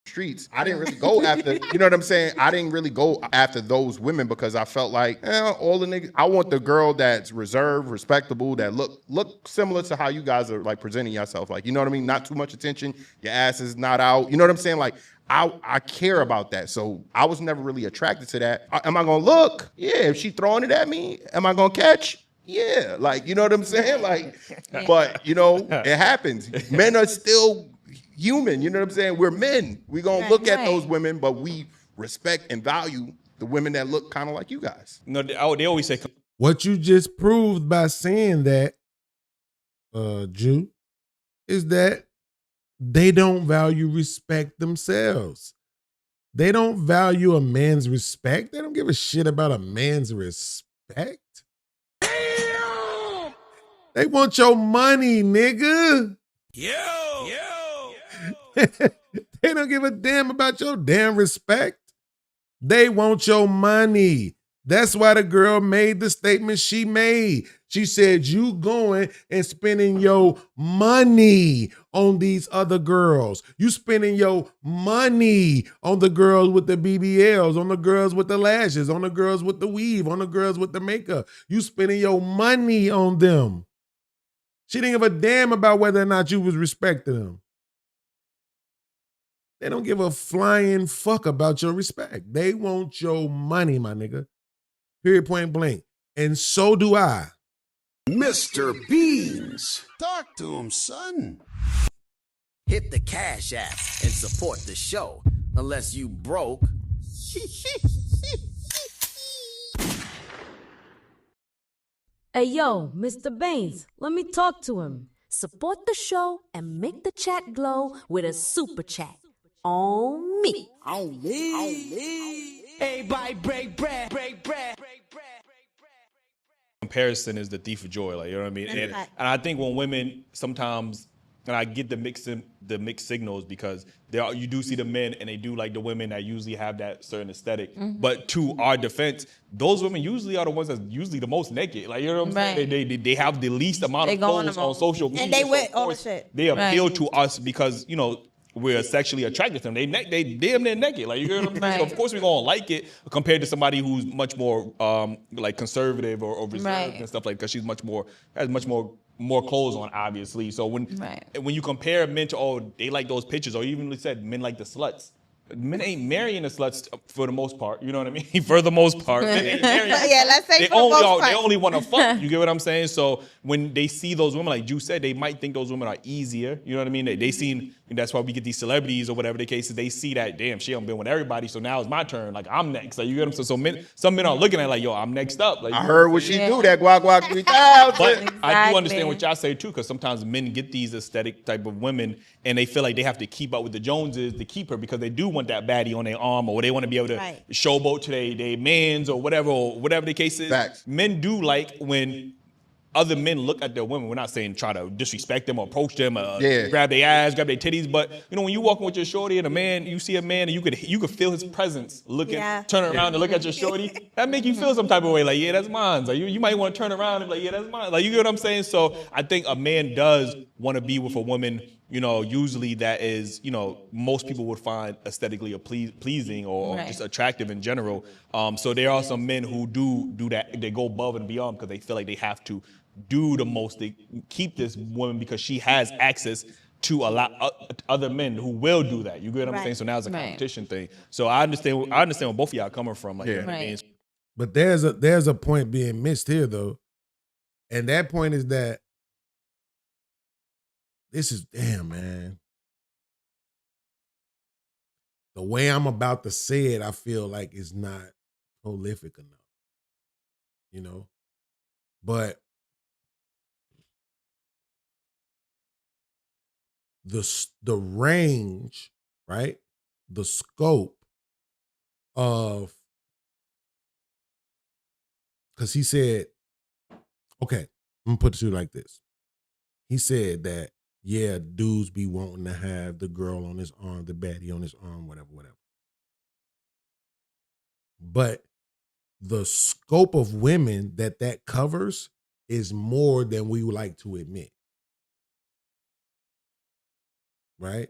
Streets. I didn't really go after, you know what I'm saying? I didn't really go after those women because I felt like, all the niggas, I want the girl that's reserved, respectable, that look similar to how you guys are like presenting yourself. Like, you know what I mean? Not too much attention. Your ass is not out. You know what I'm saying? Like, I care about that. So I was never really attracted to that. Am I going to look? Yeah. If she throwing it at me, am I going to catch? Yeah. Like, you know what I'm saying? Like, but it happens. Men are still human, you know what I'm saying? We're men. We're going to look at those women, but we respect and value the women that look kind of like you guys. No, they always say. What you just proved by saying that, Jew, is that they don't value respect themselves. They don't value a man's respect. They don't give a shit about a man's respect. Damn! They want your money, nigga. Yo! They don't give a damn about your damn respect. They want your money. That's why the girl made the statement she made. She said, you going and spending your money on these other girls. You spending your money on the girls with the BBLs, on the girls with the lashes, on the girls with the weave, on the girls with the makeup. You spending your money on them. She didn't give a damn about whether or not you was respecting them. They don't give a flying fuck about your respect. They want your money, my nigga. Period, point blank. And so do I. Mr. BEANZ. Talk to him, son. Hit the Cash App and support the show. Unless you broke. Hey, yo, Mr. BEANZ, let me talk to him. Support the show and make the chat glow with a super chat. On me. On me. Everybody break bread. Comparison is the thief of joy, like, you know what I mean? And I think when women sometimes, and I get the mixed signals because you do see the men and they do like the women that usually have that certain aesthetic. Mm-hmm. But to our defense, those women usually are the ones that's usually the most naked. Like, you know what I'm saying? They have the least amount of clothes on social media. And they wear all the shit. They appeal to us because, we're sexually attracted to them. They damn near naked. Like, you know what I'm saying? So of course we're gonna like it compared to somebody who's much more like conservative or reserved and stuff like, because she's has much more clothes on, obviously. So when you compare men to, they like those pictures, or even said men like the sluts. Men ain't marrying the sluts for the most part. You know what I mean? For the most part. Men ain't marrying the Yeah, sluts. let's say They for the most part. They only want to fuck. You get what I'm saying? So when they see those women, like Ju said, they might think those women are easier. You know what I mean? They seen, that's why we get these celebrities or whatever the case is. They see that, damn, she done been with everybody, so now it's my turn. Like, I'm next. Like, you get what I'm saying? So some men are looking at it like, yo, I'm next up. Like, I heard what she do, that guac 3000. But I do understand what y'all say too, because sometimes men get these aesthetic type of women and they feel like they have to keep up with the Joneses to keep her because they do want that baddie on their arm, or they want to be able to showboat to their mans or whatever the case is. Facts. Men do like when other men look at their women. We're not saying try to disrespect them or approach them, grab their ass, grab their titties. But you know, when you walking with your shorty and a man, you see a man and you could feel his presence looking, turning around to look at your shorty. That make you feel some type of way. Like, yeah, that's mine. Like you might want to turn around and be like, yeah, that's mine. Like, you get what I'm saying? So I think a man does want to be with a woman, you know, usually that is, you know, most people would find aesthetically pleasing or just attractive in general. So there are some men who do that. They go above and beyond because they feel like they have to do the most to keep this woman because she has access to a lot other men who will do that. You get what I'm saying? So now it's a competition thing. So I understand where both of y'all coming from. Like, you know what I mean? But there's a point being missed here though. And that point is that this is, damn, man. The way I'm about to say it, I feel like it's not prolific enough. You know? But the range, right? The scope of, because he said, okay, I'm gonna put it to you like this. He said that, yeah, dudes be wanting to have the girl on his arm, the baddie on his arm, whatever. But the scope of women that covers is more than we would like to admit. Right?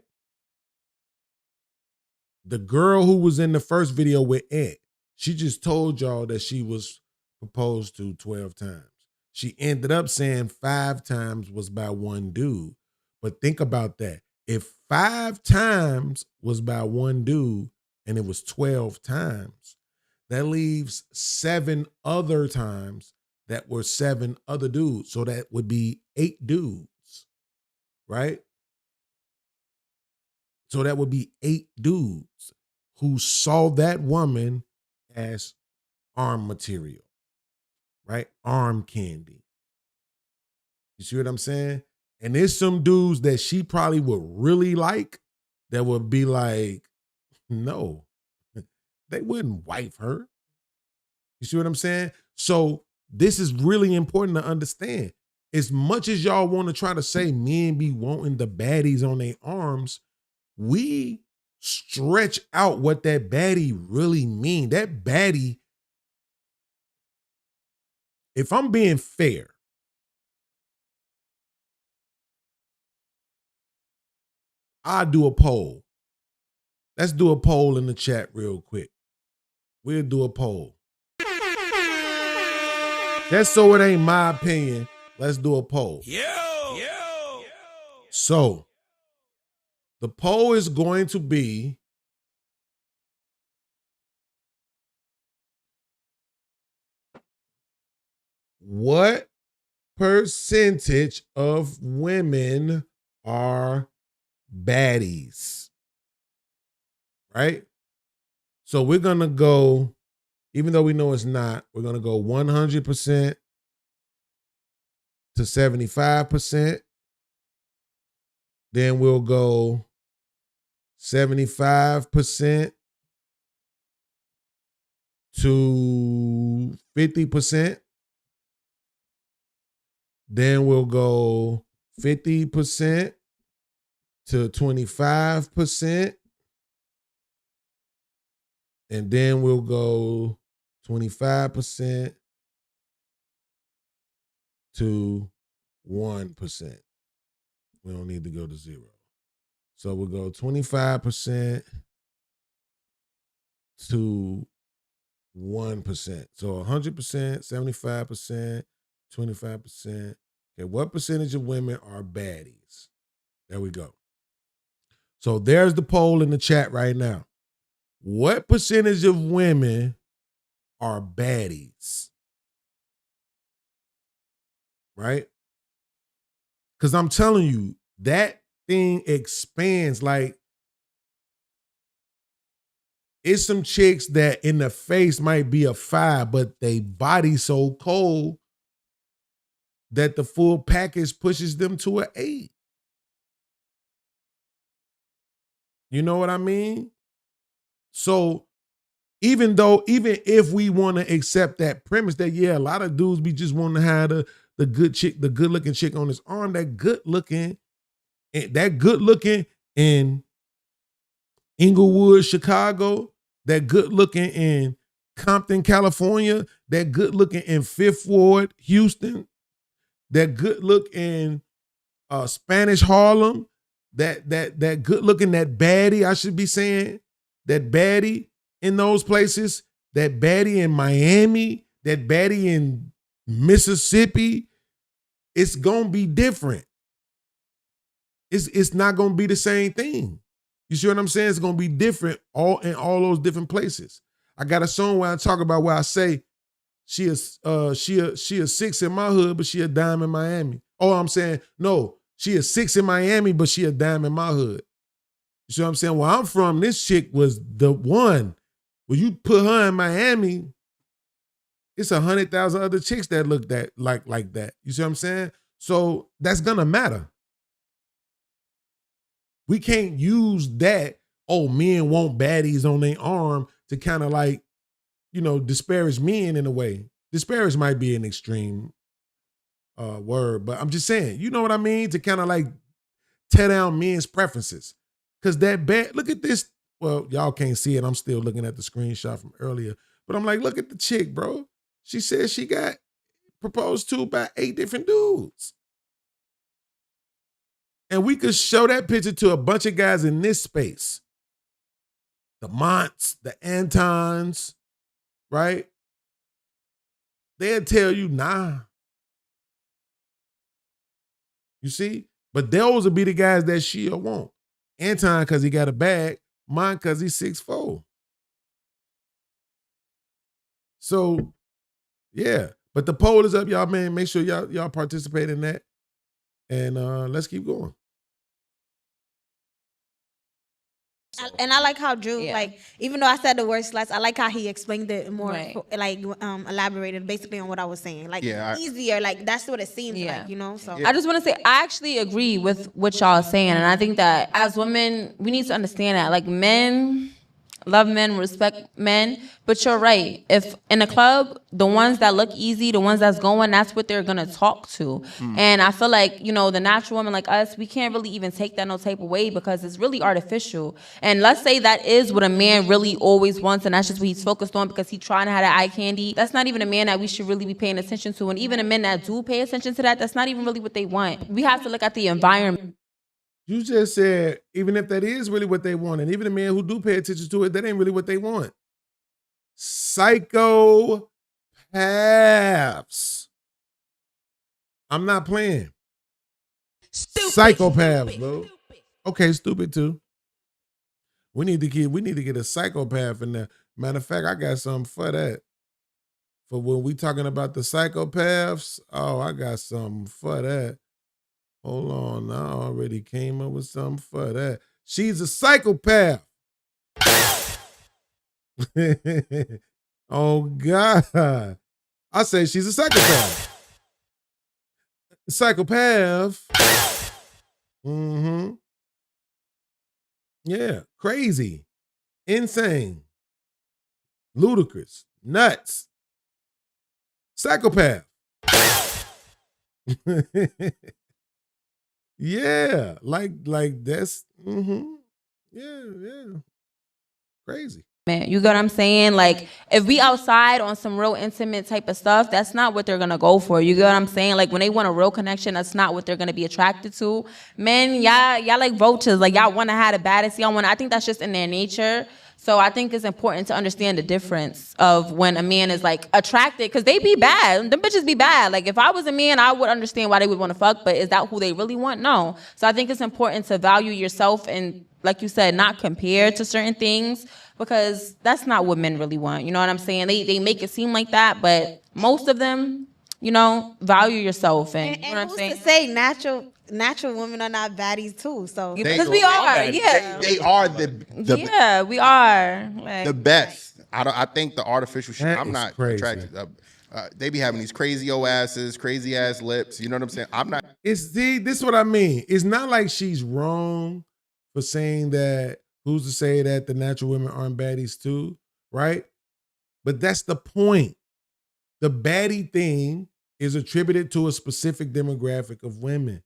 The girl who was in the first video with Ant, she just told y'all that she was proposed to 12 times. She ended up saying 5 times was by one dude. But think about that. If 5 times was by one dude and it was 12 times, that leaves 7 other times that were 7 other dudes. So that would be 8 dudes, right? So that would be 8 dudes who saw that woman as arm material, right? Arm candy. You see what I'm saying? And there's some dudes that she probably would really like that would be like, no, they wouldn't wife her. You see what I'm saying? So this is really important to understand. As much as y'all want to try to say men be wanting the baddies on their arms, we stretch out what that baddie really mean. That baddie, if I'm being fair, I'll do a poll. Let's do a poll in the chat real quick. We'll do a poll. Just so it ain't my opinion, let's do a poll. So, the poll is going to be, what percentage of women are baddies? Right? So we're going to go, even though we know it's not, we're going to go 100% to 75%. Then we'll go 75% to 50%. Then we'll go 50% to 25%. And then we'll go 25% to 1%. We don't need to go to 0. So we'll go 25% to 1%. So 100%, 75%, 25%. Okay, what percentage of women are baddies? There we go. So there's the poll in the chat right now. what percentage of women are baddies? Right? Because I'm telling you, that thing expands. Like, it's some chicks that in the face might be a 5, but they body so cold that the full package pushes them to an 8. You know what I mean? So even if we want to accept that premise that, yeah, a lot of dudes be just wanting to have the good chick, the good looking chick on his arm, that good looking in Inglewood, Chicago, that good looking in Compton, California, that good looking in Fifth Ward, Houston, that good look in Spanish Harlem, that good looking, that baddie, I should be saying, that baddie in those places, that baddie in Miami, that baddie in Mississippi, it's gonna be different. It's not gonna be the same thing. You see what I'm saying? It's gonna be different in all those different places. I got a song where I talk about where I say she is a 6 in my hood, but she a dime in Miami. Oh, I'm saying no, she is 6 in Miami, but she a dime in my hood. You see what I'm saying? Where I'm from, this chick was the one. When you put her in Miami, it's 100,000 other chicks that look that like that. You see what I'm saying? So that's gonna matter. We can't use that, oh, men want baddies on their arm to kind of like, disparage men in a way. Disparage might be an extreme word, but I'm just saying, you know what I mean? To kind of like tear down men's preferences. Because look at this. Well, y'all can't see it. I'm still looking at the screenshot from earlier. But I'm like, look at the chick, bro. She said she got proposed to by 8 different dudes. And we could show that picture to a bunch of guys in this space. The Monts, the Antons, right? They'll tell you, nah. You see? But those will be the guys that she'll want. Anton, because he got a bag. Mine, because he's 6'4". So, yeah. But the poll is up, y'all, man. Make sure y'all participate in that. And let's keep going. And I like how Drew, like, even though I said the word sluts, I like how he explained it more, elaborated basically on what I was saying. Like, easier, like, that's what it seems like, So I just want to say, I actually agree with what y'all are saying. And I think that as women, we need to understand that. Like, men love men, respect men. But you're right. If in a club, the ones that look easy, the ones that's going, that's what they're going to talk to. And I feel like, the natural woman like us, we can't really even take that no type of way because it's really artificial. And let's say that is what a man really always wants, and that's just what he's focused on because he's trying to have that eye candy. That's not even a man that we should really be paying attention to. And even the men that do pay attention to that, that's not even really what they want. We have to look at the environment. You just said, even if that is really what they want, and even the men who do pay attention to it, that ain't really what they want. Psychopaths. I'm not playing. Psychopaths, bro. Okay, stupid too. We need to get a psychopath in there. Matter of fact, I got something for that. For when we talking about the psychopaths, I got something for that. Hold on, I already came up with something for that. She's a psychopath. Oh, God. I say she's a psychopath. Psychopath. Mm-hmm. Yeah, crazy. Insane. Ludicrous. Nuts. Psychopath. Yeah, like that's yeah. Crazy. Man, you get what I'm saying? Like, if we outside on some real intimate type of stuff, that's not what they're gonna go for. You get what I'm saying? Like, when they want a real connection, that's not what they're gonna be attracted to. Men, y'all like vultures. Like, y'all wanna have the baddest. I think that's just in their nature. So I think it's important to understand the difference of when a man is like attracted, because they be bad. Them bitches be bad. Like, if I was a man, I would understand why they would want to fuck, but is that who they really want? No. So I think it's important to value yourself and like you said, not compare to certain things, because that's not what men really want. You know what I'm saying? They make it seem like that, but most of them, you know, value yourself, and you know what I'm saying? To say natural women are not baddies too, so Because we are, yeah. They are the we are like, the best. I think the artificial shit. I'm not crazy. attracted. They be having these crazy old asses, crazy ass lips. You know what I'm saying? I'm not. This is what I mean. It's not like she's wrong for saying that. Who's to say that the natural women aren't baddies too, right? But that's the point. The baddie thing is attributed to a specific demographic of women.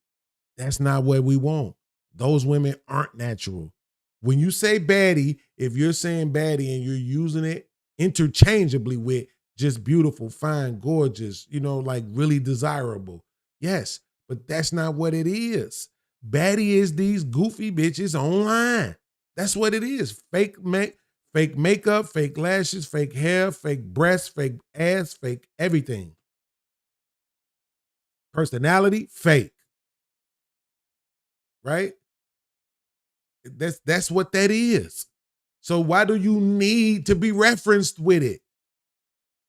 That's not what we want. Those women aren't natural. When you say baddie, if you're saying baddie and you're using it interchangeably with just beautiful, fine, gorgeous, you know, like really desirable, yes, but that's not what it is. Baddie is these goofy bitches online. That's what it is. Fake makeup, fake lashes, fake hair, fake breasts, fake ass, fake everything. Personality, fake. Right? That's what that is. So why do you need to be referenced with it?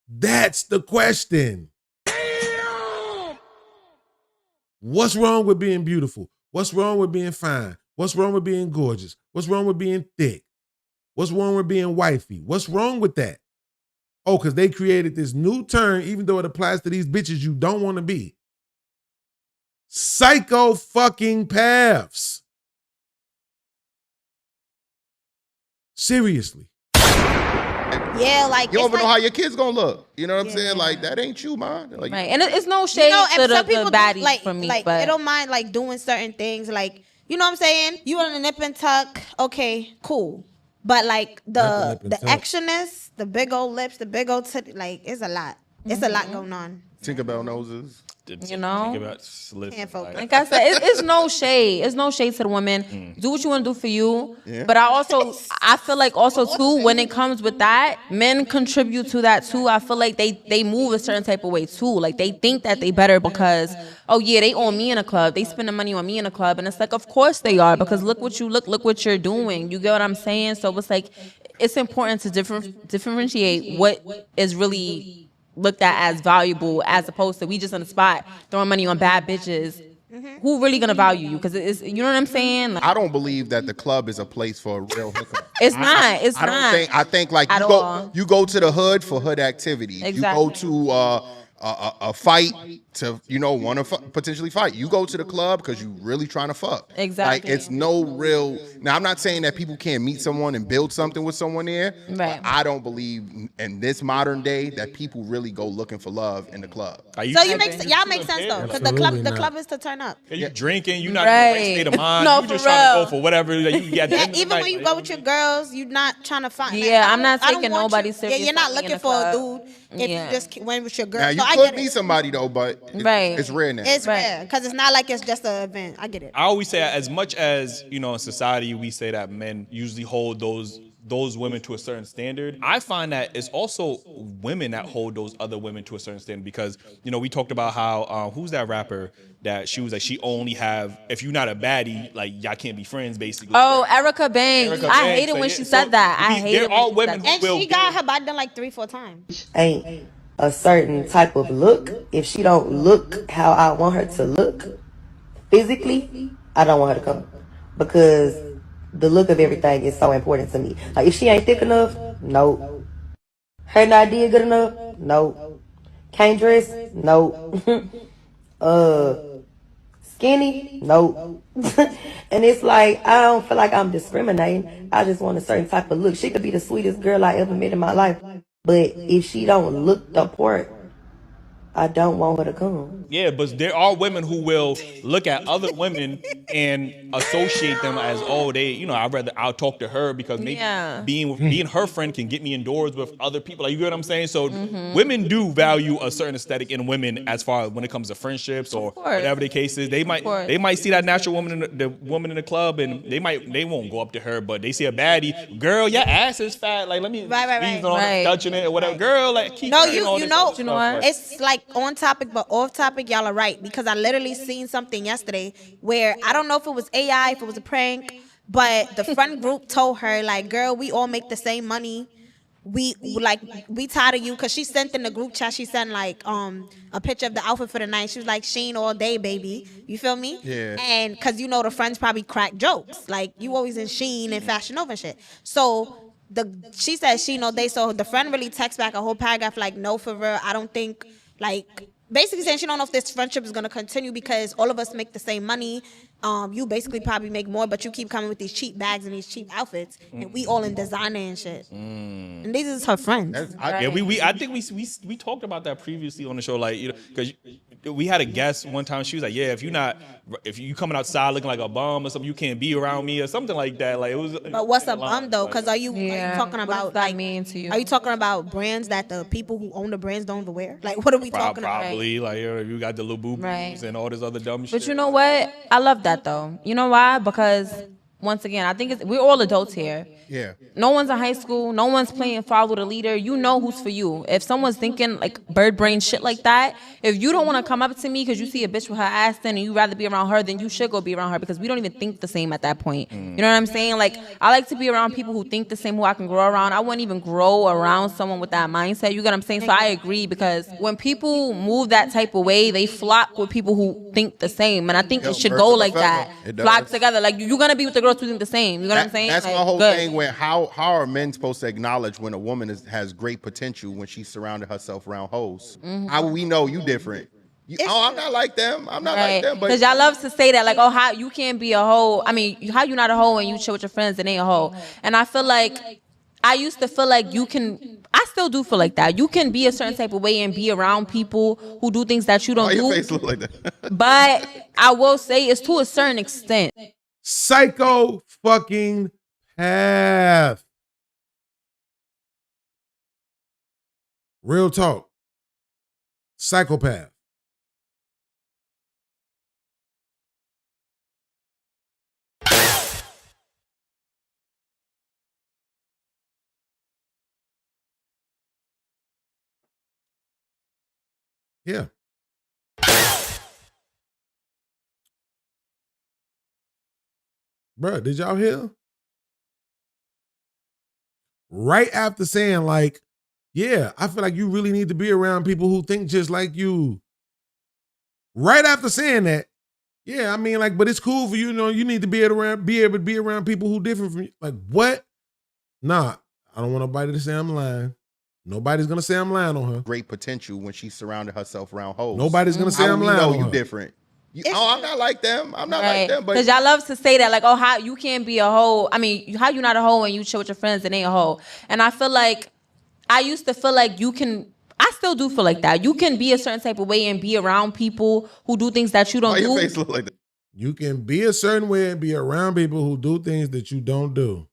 That's the question. What's wrong with being beautiful? What's wrong with being fine? What's wrong with being gorgeous? What's wrong with being thick? What's wrong with being wifey? What's wrong with that? Oh, because they created this new term, even though it applies to these bitches you don't want to be. Psycho fucking paths. Seriously. Yeah, like you don't even know how your kids gonna look. You know what I'm saying? Like that ain't you, man. Like, right, and it's no shade to the baddies like, for me, like but they don't mind like doing certain things, like you know what I'm saying. You want a nip and tuck, okay, cool. But like the extraness, the big old lips, the big old titty, like it's a lot. It's a lot going on. Tinkerbell noses. You know, can't focus. like I said, it's no shade. It's no shade to the woman. Do what you want to do for you. Yeah. But I feel like also too, when it comes with that, men contribute to that too. I feel like they move a certain type of way too. Like they think that they better because, oh yeah, they own me in a club. They spending money on me in a club, and it's like, of course they are, because look what what you're doing. You get what I'm saying? So it's like, it's important to differentiate what is really looked at as valuable, as opposed to we just on the spot throwing money on bad bitches. Who really gonna value you? Because it's, you know what I'm saying? Like, I don't believe that the club is a place for a real hookup. It's not. It's I don't not. think. I think like you go to the hood for hood activity. Exactly. You go to a fight to want to potentially fight. You go to the club because you really trying to fuck. Exactly. Like it's no real. Now I'm not saying that people can't meet someone and build something with someone there. Right. But I don't believe in this modern day that people really go looking for love in the club. So y'all make sense though, because the club is to turn up. You drinking, you not in the right state of mind. No, you just for trying real. to go for whatever that you get. Even when you go with your girls, you're not trying to find. Yeah, I'm not I don't taking want nobody you- serious Yeah, you're not in looking the for a club. dude if you just went with your girls. Now you So I could get meet it. somebody though, but it's rare now. It's rare because it's not like it's just an event. I get it. I always say, as much as in society we say that men usually hold those women to a certain standard, I find that it's also women that hold those other women to a certain standard, because we talked about how who's that rapper that she was like, she only have, if you're not a baddie, like y'all can't be friends basically. Oh, Erica Banks. Erica I Banks, hated when yeah, she so said that. I hated there are when she women said who that. And she got her body done like 3-4 times. Ain't a certain type of look. If she don't look how I want her to look physically, I don't want her to come, because the look of everything is so important to me. Like if she ain't thick enough, no. Her not did good enough, no. Can't dress, no. Skinny, no. And it's like, I don't feel like I'm discriminating. I just want a certain type of look. She could be the sweetest girl I ever met in my life, but if she don't look the part, I don't want her to come. Yeah, but there are women who will look at other women and associate them as, oh, they, I'll talk to her because maybe being her friend can get me indoors with other people. Like, you get what I'm saying? So women do value a certain aesthetic in women as far as when it comes to friendships or whatever the case is. They might see that natural woman the woman in the club, and they won't go up to her, but they see a baddie, girl, your ass is fat. Like, let me squeeze on it, touching it or whatever. Girl, like, keep No, touching on you this know, other stuff. it's like on topic but off topic. Y'all are right, because I literally seen something yesterday where I don't know if it was AI, if it was a prank, But the friend group told her, like, girl, we all make the same money. We tired of you, because she sent in the group chat, she sent like a picture of the outfit for the night. She was like, Sheen all day, baby. You feel me? Yeah. And because the friends probably crack jokes. Like, you always in Sheen and Fashion Nova and shit. So she said Sheen all day. So the friend really texts back a whole paragraph like, no, for real, I don't think, like, basically saying she don't know if this friendship is gonna continue because all of us make the same money. You basically probably make more, but you keep coming with these cheap bags and these cheap outfits, and we all in designer and shit. And these is her friends. I think we talked about that previously on the show, like, because we had a guest one time. She was like, yeah, if you coming outside looking like a bum or something, you can't be around me or something like that. Like, it was. But what's a bum though? Because are you talking about, what does that mean to you? Are you talking about brands that the people who own the brands don't even wear? Like, what are we talking about? Probably, like, you got the little boo-boos and all this other dumb shit. But you know what? I love that though. You know why? Because once again, I think we're all adults here. Yeah. No one's in high school. No one's playing follow the leader. You know who's for you. If someone's thinking like bird brain shit like that, if you don't want to come up to me because you see a bitch with her ass in and you rather be around her, then you should go be around her, because we don't even think the same at that point. You know what I'm saying? Like, I like to be around people who think the same, who I can grow around. I wouldn't even grow around someone with that mindset. You get what I'm saying? So I agree, because when people move that type of way, they flock with people who think the same. And I think it should go like that. Flock together. Like, you're going to be with the girls who think the same. You know what I'm saying? That's like, my whole thing. When how are men supposed to acknowledge when a woman has great potential when she's surrounded herself around hoes? How we know you different? I'm not like them. I'm not like them. Because y'all love to say that, like, oh, how you can't be a hoe. I mean, how you not a hoe and you chill with your friends and ain't a hoe? And I feel like I used to feel like you can. I still do feel like that. You can be a certain type of way and be around people who do things that you don't do. Your face look like that. But I will say it's to a certain extent. Psycho fucking path. Real talk. Psychopath. Yeah. Bruh, did y'all hear? Right after saying, like, yeah, I feel like you really need to be around people who think just like you. Right after saying that, yeah, I mean, like, but it's cool for you, you need to be able to be around people who different from you. Like, what? Nah, I don't want nobody to say I'm lying. Nobody's gonna say I'm lying on her. Great potential when she surrounded herself around hoes. Nobody's gonna say I'm lying on her. How we know you different? I'm not like them. I'm not like them. Because y'all love to say that, like, oh, how you can't be a hoe. I mean, how you not a hoe and you chill with your friends and ain't a hoe? And I feel like I used to feel like you can. I still do feel like that. You can be a certain type of way and be around people who do things that you don't do. Your face look like that. You can be a certain way and be around people who do things that you don't do.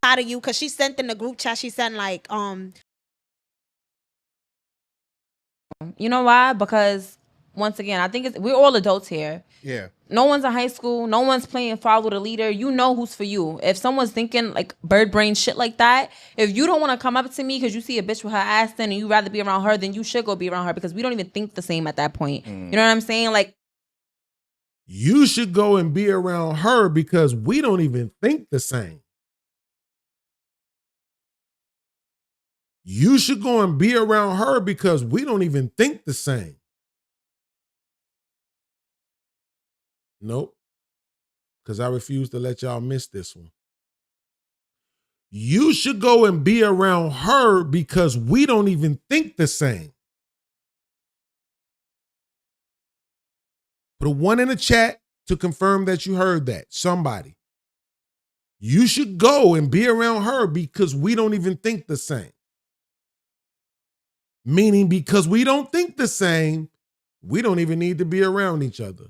Tired of you, because she sent in the group chat, she sent like You know why? Because once again, I think we're all adults here. Yeah. No one's in high school. No one's playing follow the leader. You know who's for you. If someone's thinking like bird brain shit like that, if you don't want to come up to me because you see a bitch with her ass in and you rather be around her, then you should go be around her, because we don't even think the same at that point. You know what I'm saying? Like, you should go and be around her because we don't even think the same. You should go and be around her because we don't even think the same. Nope. Because I refuse to let y'all miss this one. You should go and be around her because we don't even think the same. Put a 1 in the chat to confirm that you heard that. Somebody. You should go and be around her because we don't even think the same. Meaning, because we don't think the same, we don't even need to be around each other.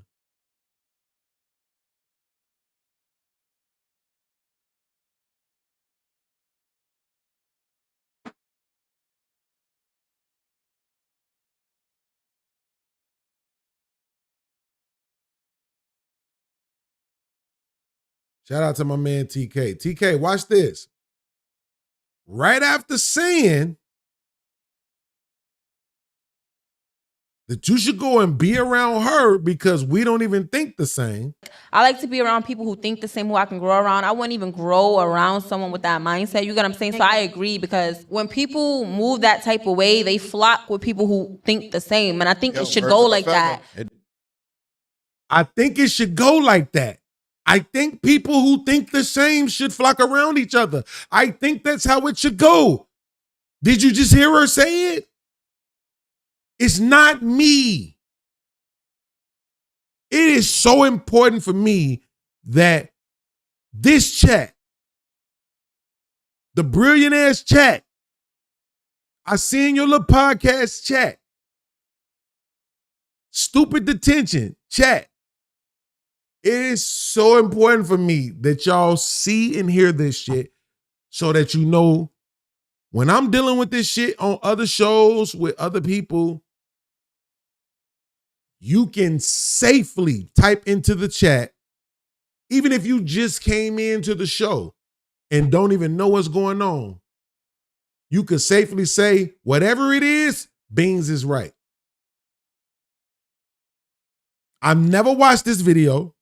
Shout out to my man TK. TK, watch this. Right after saying that you should go and be around her because we don't even think the same. I like to be around people who think the same, who I can grow around. I wouldn't even grow around someone with that mindset. You get what I'm saying? So I agree, because when people move that type of way, they flock with people who think the same. And I think it should go like that. I think it should go like that. I think people who think the same should flock around each other. I think that's how it should go. Did you just hear her say it? It's not me. It is so important for me that this chat, the brilliant ass chat, iSeenYoLilPodcast chat, stupid detention chat, it is so important for me that y'all see and hear this shit so that you know when I'm dealing with this shit on other shows with other people, you can safely type into the chat, even if you just came into the show and don't even know what's going on. You could safely say, whatever it is, BEANZ is right. I've never watched this video.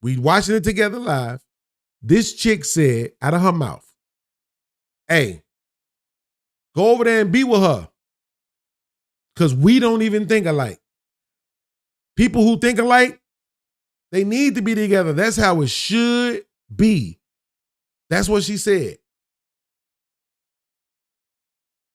We watching it together live. This chick said out of her mouth, hey, go over there and be with her. Because we don't even think alike. People who think alike, they need to be together. That's how it should be. That's what she said.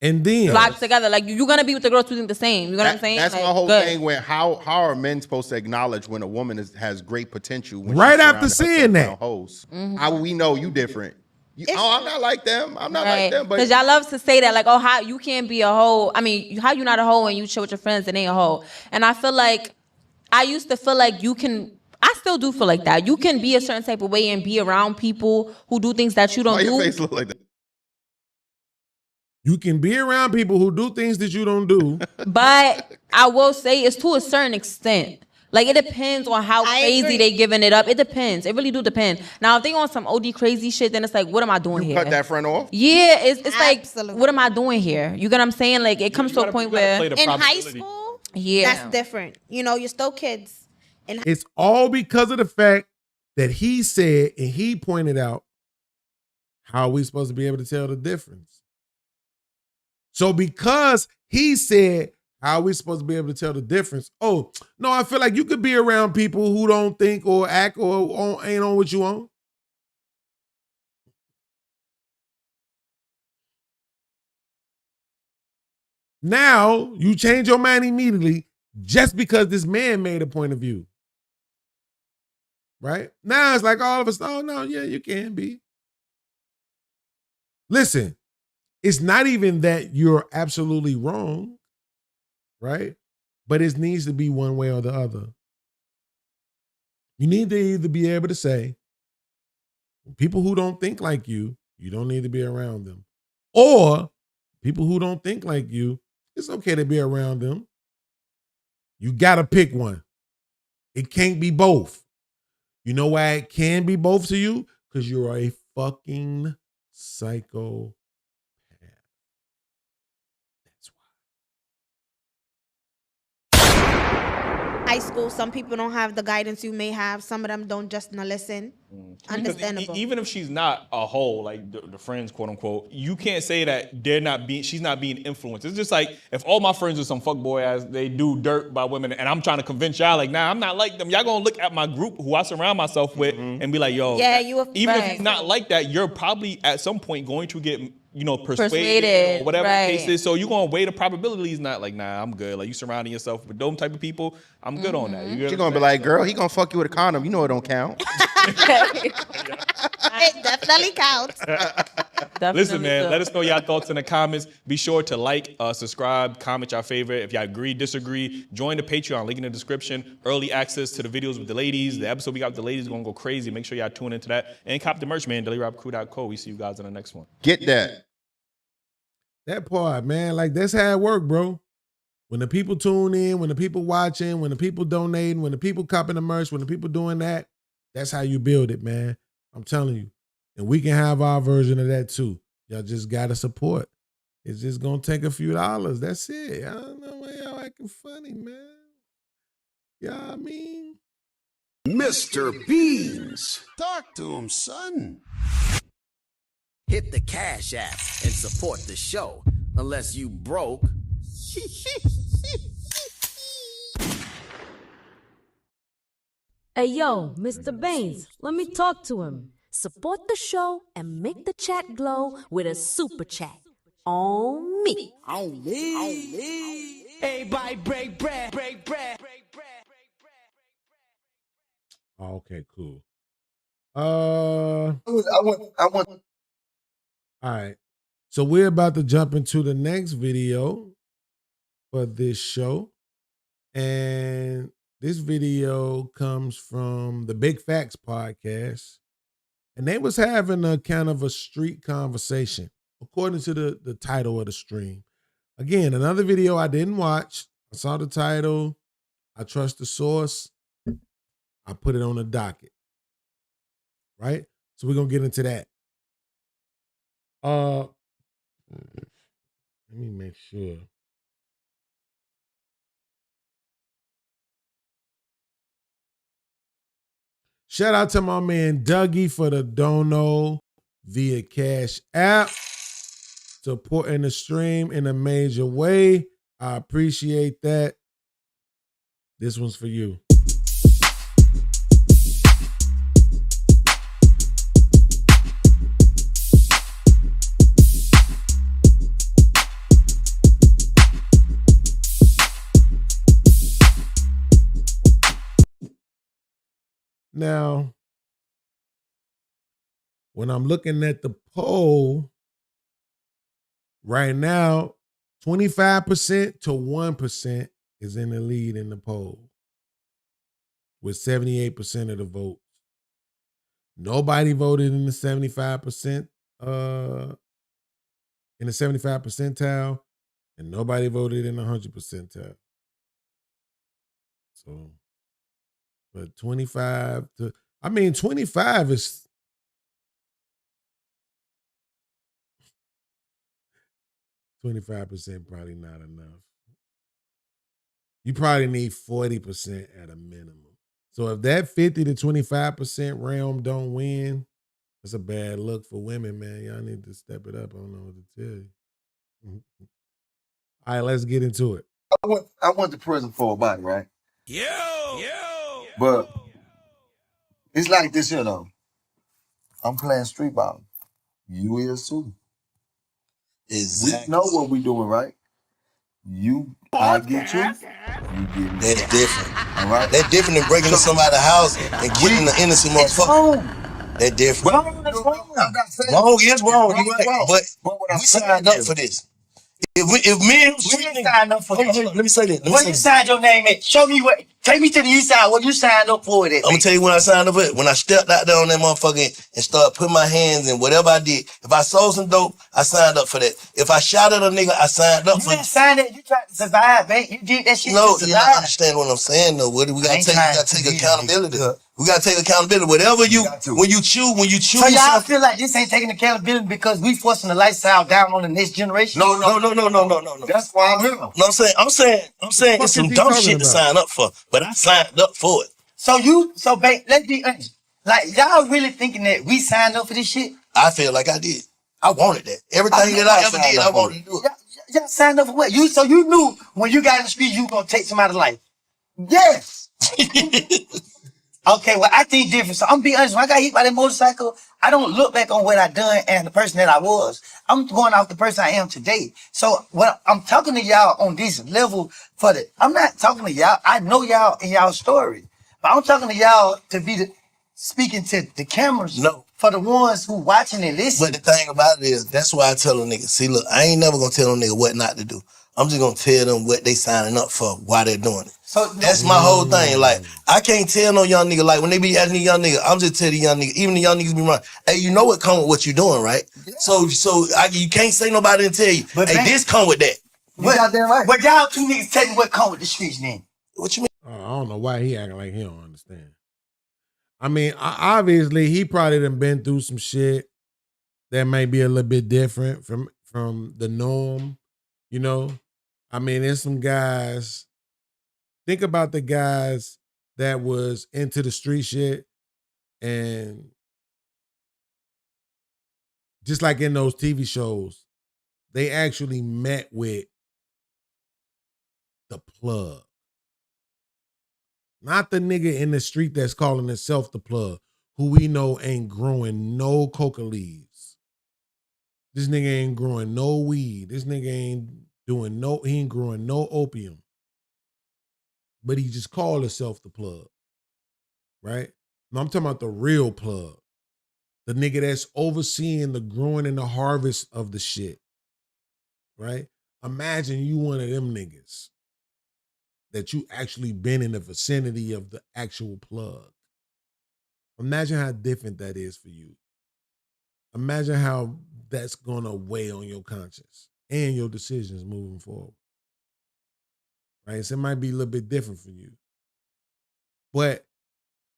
And then Flock together. Like, you're going to be with the girls who think the same. You know what I'm saying? That's like, my whole good. thing. When how are men supposed to acknowledge when a woman has great potential? When right she's after surrounded saying herself that. around hoes? How we know you different? I'm not like them. I'm not like them. But Because y'all love to say that, like, oh, how you can't be a hoe. I mean, how you not a hoe and you chill with your friends and ain't a hoe? And I feel like, I used to feel like you can, I still do feel like that. You can be a certain type of way and be around people who do things that you don't do. Why your face look like that? You can be around people who do things that you don't do. But I will say it's to a certain extent. Like, it depends on how crazy they giving it up. It depends. It really do depend. Now, if they on some OD crazy shit, then it's like, what am I doing here? Cut that friend off? Yeah, it's like, what am I doing here? You get what I'm saying? Like, it comes to a point where in high school, that's different. You know, you're still kids. And It's all because of the fact that he said and he pointed out, how are we supposed to be able to tell the difference? So because he said, how are we supposed to be able to tell the difference? Oh, no, I feel like you could be around people who don't think or act or ain't on what you on. Now, you change your mind immediately just because this man made a point of view. Right? Now it's like all of us, oh, no, yeah, you can be. Listen, it's not even that you're absolutely wrong, right? But it needs to be one way or the other. You need to either be able to say, people who don't think like you don't need to be around them. Or people who don't think like you, it's okay to be around them. You got to pick one. It can't be both. You know why it can be both to you? Because you're a fucking psycho. high school, some people don't have the guidance you may have. Some of them don't just listen. Understandable. Even if she's not a hoe, like the friends, quote unquote, you can't say that she's not being influenced. It's just like if all my friends are some fuckboy ass, they do dirt by women, and I'm trying to convince y'all, like, nah, I'm not like them. Y'all gonna look at my group who I surround myself with and be like, yo, yeah, you even if you're not like that, you're probably at some point going to get, persuaded or whatever the case is. So you're gonna weigh the probabilities, not like, nah, I'm good. Like, you surrounding yourself with those type of people, I'm good on that. You're gonna be like, girl, he gonna fuck you with a condom. You know it don't count. It definitely counts. Listen, man, let us know your thoughts in the comments. Be sure to like, subscribe, comment your favorite. If y'all agree, disagree, join the Patreon, link in the description. Early access to the videos with the ladies. The episode we got with the ladies is gonna go crazy. Make sure y'all tune into that. And cop the merch, man, dailyrapcrew.co. We see you guys in the next one. Get that. That part, man, like that's how it work, bro. When the people tune in, when the people watching, when the people donating, when the people copping the merch, when the people doing that, that's how you build it, man. I'm telling you. And we can have our version of that too. Y'all just gotta support. It's just gonna take a few dollars. That's it. I don't know why y'all acting funny, man. Yeah, I mean, Mr. Beans. Talk to him, son. Hit the Cash App and support the show. Unless you broke. Hey, yo, Mr. Baines, let me talk to him. Support the show and make the chat glow with a super chat. On me. On me. Everybody break bread. Okay, cool. I want. All right. So we're about to jump into the next video for this show. And this video comes from the Big Facts podcast. And they was having a kind of a street conversation, according to the title of the stream. Again, another video I didn't watch. I saw the title. I trust the source. I put it on the docket. Right? So we're going to get into that. Let me make sure. Shout out to my man Dougie for the dono via Cash App, supporting the stream in a major way. I appreciate that. This one's for you. Now, when I'm looking at the poll, right now, 25% to 1% is in the lead in the poll with 78% of the votes. Nobody voted in the 75% in the 75 percentile, and nobody voted in the 100 percentile. So, but 25 to, 25 is 25% probably not enough. You probably need 40% at a minimum. So if that 50 to 25% realm don't win, that's a bad look for women, man. Y'all need to step it up. I don't know what to tell you. All right, let's get into it. I went to prison for a body, right? Yo. But it's like this here, though. I'm playing street ball. You is too. Exactly. We know what we doing, right? I get you. You get me. That's different. All right? That's different than breaking into somebody's house and killing an innocent motherfucker. That's different. Wrong is wrong. You right. But we signed up for this. If men signed up for this. Let me say this. Where you signed your name at? Show me what. Take me to the east side. What you signed up for it at? I'm gonna tell you when I signed up for it. When I stepped out there on that motherfucker and started putting my hands in whatever I did. If I sold some dope, I signed up for that. If I shot at a nigga, I signed up for it. You didn't sign it. You tried to survive, man. You did that shit No, to you survive. don't understand what I'm saying though, Woody. We gotta take accountability. We gotta take accountability. Whatever when you choose. So y'all feel like this ain't taking accountability because we forcing the lifestyle down on the next generation? No. That's why I'm here. No, I'm saying it's some dumb shit to sign up for, but I signed up for it. So babe, let's be honest. Like y'all really thinking that we signed up for this shit? I feel like I did. I wanted that. Everything that I ever did, I wanted to do it. Y'all signed up for what? So you knew when you got in the street you were gonna take somebody's life? Yes. Okay, well, I think different. So I'm being honest, when I got hit by that motorcycle, I don't look back on what I done and the person that I was. I'm going off the person I am today. So when I'm talking to y'all on this level I'm not talking to y'all. I know y'all in y'all story. But I'm talking to y'all to be speaking to the cameras. No. For the ones who watching and listening. But the thing about it is, that's why I tell a nigga, see, look, I ain't never gonna tell a nigga what not to do. I'm just gonna tell them what they signing up for, why they're doing it. So that's my whole thing. Like, I can't tell no young nigga, like when they be asking the young nigga, I'm just telling the young nigga, even the young niggas be running, hey, you know what come with what you doing, right? Yeah. So you can't say nobody and tell you, but hey, this come with that. But y'all two niggas tell me what come with the streets then. What you mean? I don't know why he acting like he don't understand. I mean, obviously he probably done been through some shit that may be a little bit different from from the norm, you know? I mean, there's some guys, think about the guys that was into the street shit and just like in those TV shows, they actually met with the plug. Not the nigga in the street that's calling himself the plug, who we know ain't growing no coca leaves. This nigga ain't growing no weed. This nigga he ain't growing no opium. But he just called himself the plug. Right? No, I'm talking about the real plug. The nigga that's overseeing the growing and the harvest of the shit. Right? Imagine you one of them niggas that you actually been in the vicinity of the actual plug. Imagine how different that is for you. Imagine how that's gonna weigh on your conscience and your decisions moving forward. Right? So it might be a little bit different for you. But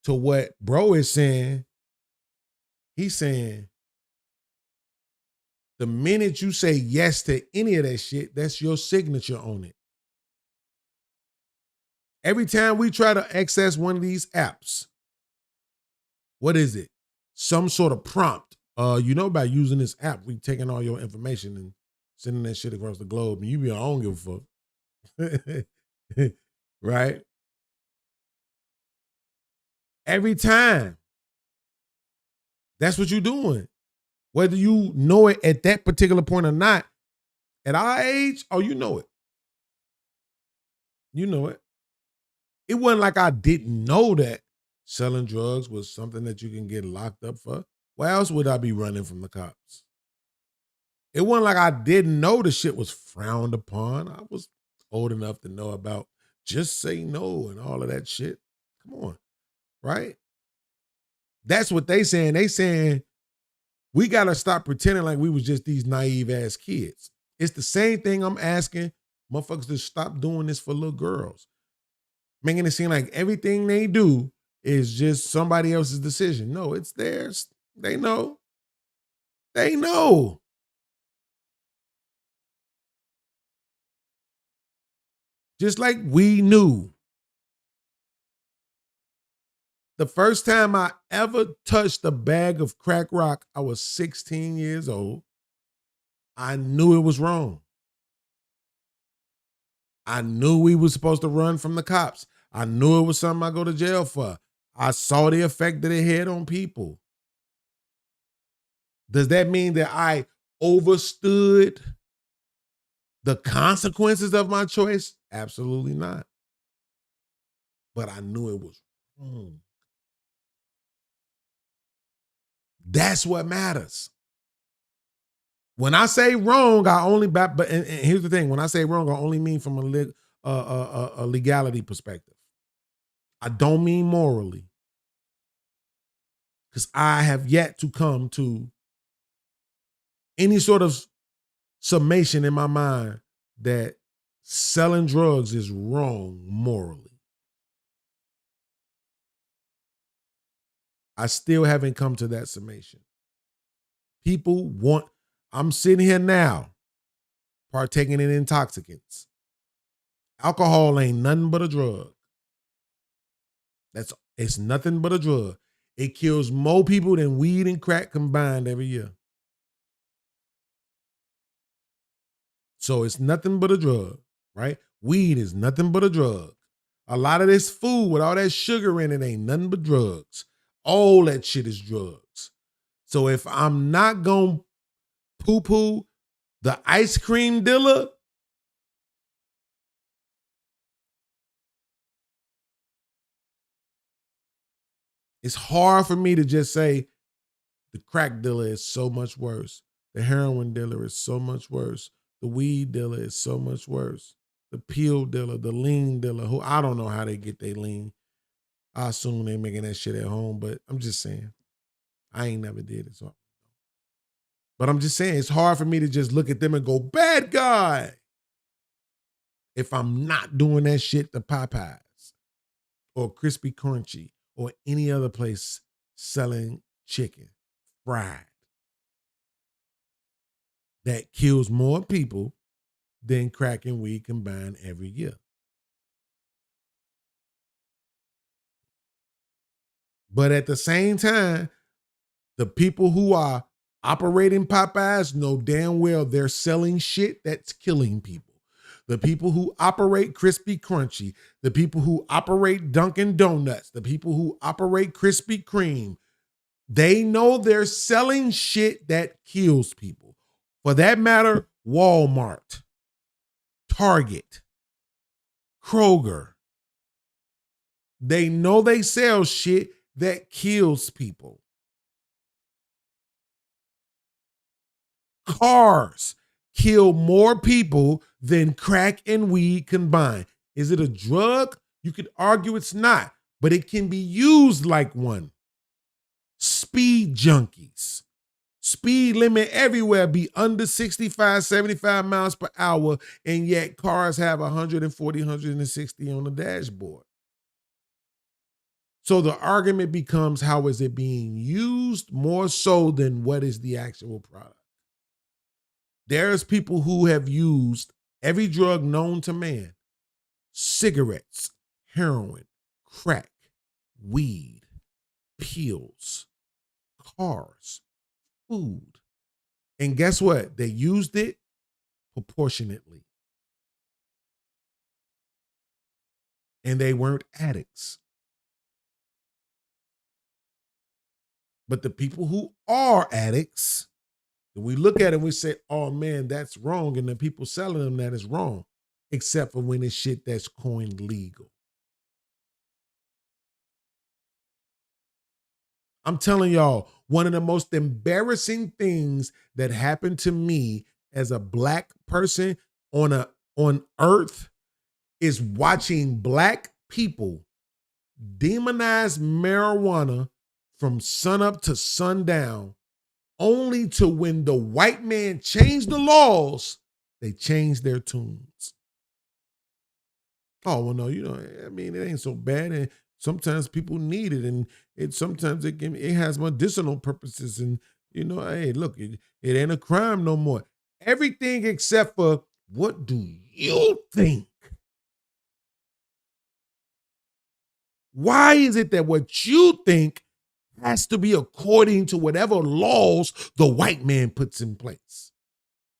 to what bro is saying, he's saying the minute you say yes to any of that shit, that's your signature on it. Every time we try to access one of these apps, what is it? Some sort of prompt. By using this app, we taking all your information and sending that shit across the globe, and you be, I don't give a fuck. Right? Every time. That's what you're doing. Whether you know it at that particular point or not, at our age, you know it. You know it. It wasn't like I didn't know that selling drugs was something that you can get locked up for. Why else would I be running from the cops? It wasn't like I didn't know the shit was frowned upon. I was old enough to know about just say no and all of that shit. Come on, right? That's what they saying. They saying we got to stop pretending like we was just these naive ass kids. It's the same thing I'm asking motherfuckers to stop doing this for little girls. Making it seem like everything they do is just somebody else's decision. No, it's theirs. They know. They know. Just like we knew. The first time I ever touched a bag of crack rock, I was 16 years old. I knew it was wrong. I knew we were supposed to run from the cops. I knew it was something I go to jail for. I saw the effect that it had on people. Does that mean that I overstood the consequences of my choice? Absolutely not. But I knew it was wrong. That's what matters. When I say wrong, and here's the thing: when I say wrong, I only mean from a legality perspective. I don't mean morally, because I have yet to come to any sort of summation in my mind that selling drugs is wrong morally. I still haven't come to that summation. I'm sitting here now partaking in intoxicants. Alcohol ain't nothing but a drug. It's nothing but a drug. It kills more people than weed and crack combined every year. So it's nothing but a drug, right? Weed is nothing but a drug. A lot of this food with all that sugar in it ain't nothing but drugs. All that shit is drugs. So if I'm not going to poo-poo the ice cream dealer, it's hard for me to just say the crack dealer is so much worse. The heroin dealer is so much worse. The weed dealer is so much worse. The pill dealer, the lean dealer, who I don't know how they get their lean. I assume they're making that shit at home, but I'm just saying. I ain't never did it. But I'm just saying, it's hard for me to just look at them and go, bad guy, if I'm not doing that shit to Popeyes or Crispy Crunchy or any other place selling chicken fried. that kills more people than crack and weed combined every year. But at the same time, the people who are operating Popeyes know damn well they're selling shit that's killing people. The people who operate Crispy Crunchy, the people who operate Dunkin' Donuts, the people who operate Krispy Kreme, they know they're selling shit that kills people. For that matter, Walmart, Target, Kroger, they know they sell shit that kills people. Cars kill more people than crack and weed combined. Is it a drug? You could argue it's not, but it can be used like one. Speed junkies. Speed limit everywhere be under 65, 75 miles per hour, and yet cars have 140, 160 on the dashboard. So the argument becomes, how is it being used more so than what is the actual product? There's people who have used every drug known to man: cigarettes, heroin, crack, weed, pills, cars, food. And guess what? They used it proportionately. And they weren't addicts. But the people who are addicts, we look at it and we say, oh man, that's wrong. And the people selling them that is wrong, except for when it's shit that's coined legal. I'm telling y'all, one of the most embarrassing things that happened to me as a Black person on earth is watching Black people demonize marijuana from sunup to sundown, only to when the white man changed the laws, they changed their tunes. Oh, well, no, I mean, it ain't so bad. And sometimes people need it, and sometimes it has medicinal purposes. And, hey, look, it ain't a crime no more. Everything except for, what do you think? Why is it that what you think has to be according to whatever laws the white man puts in place?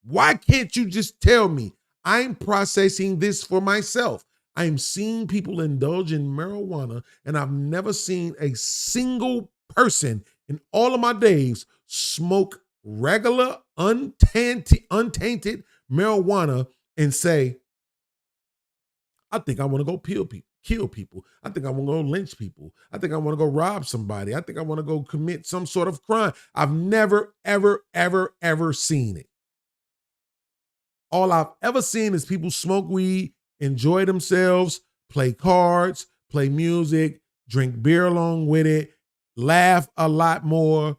Why can't you just tell me, I'm processing this for myself? I'm seeing people indulge in marijuana, and I've never seen a single person in all of my days smoke regular, untainted marijuana and say, I think I want to go kill people. I think I want to go lynch people. I think I want to go rob somebody. I think I want to go commit some sort of crime. I've never, ever, ever, ever seen it. All I've ever seen is people smoke weed, enjoy themselves, play cards, play music, drink beer along with it, laugh a lot more,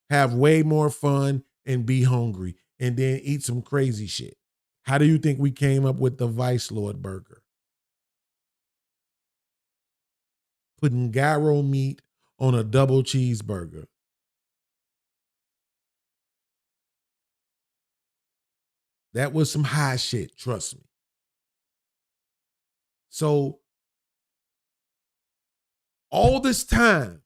have way more fun, and be hungry, and then eat some crazy shit. How do you think we came up with the Vice Lord burger? Putting gyro meat on a double cheeseburger. That was some high shit, trust me. So all this time,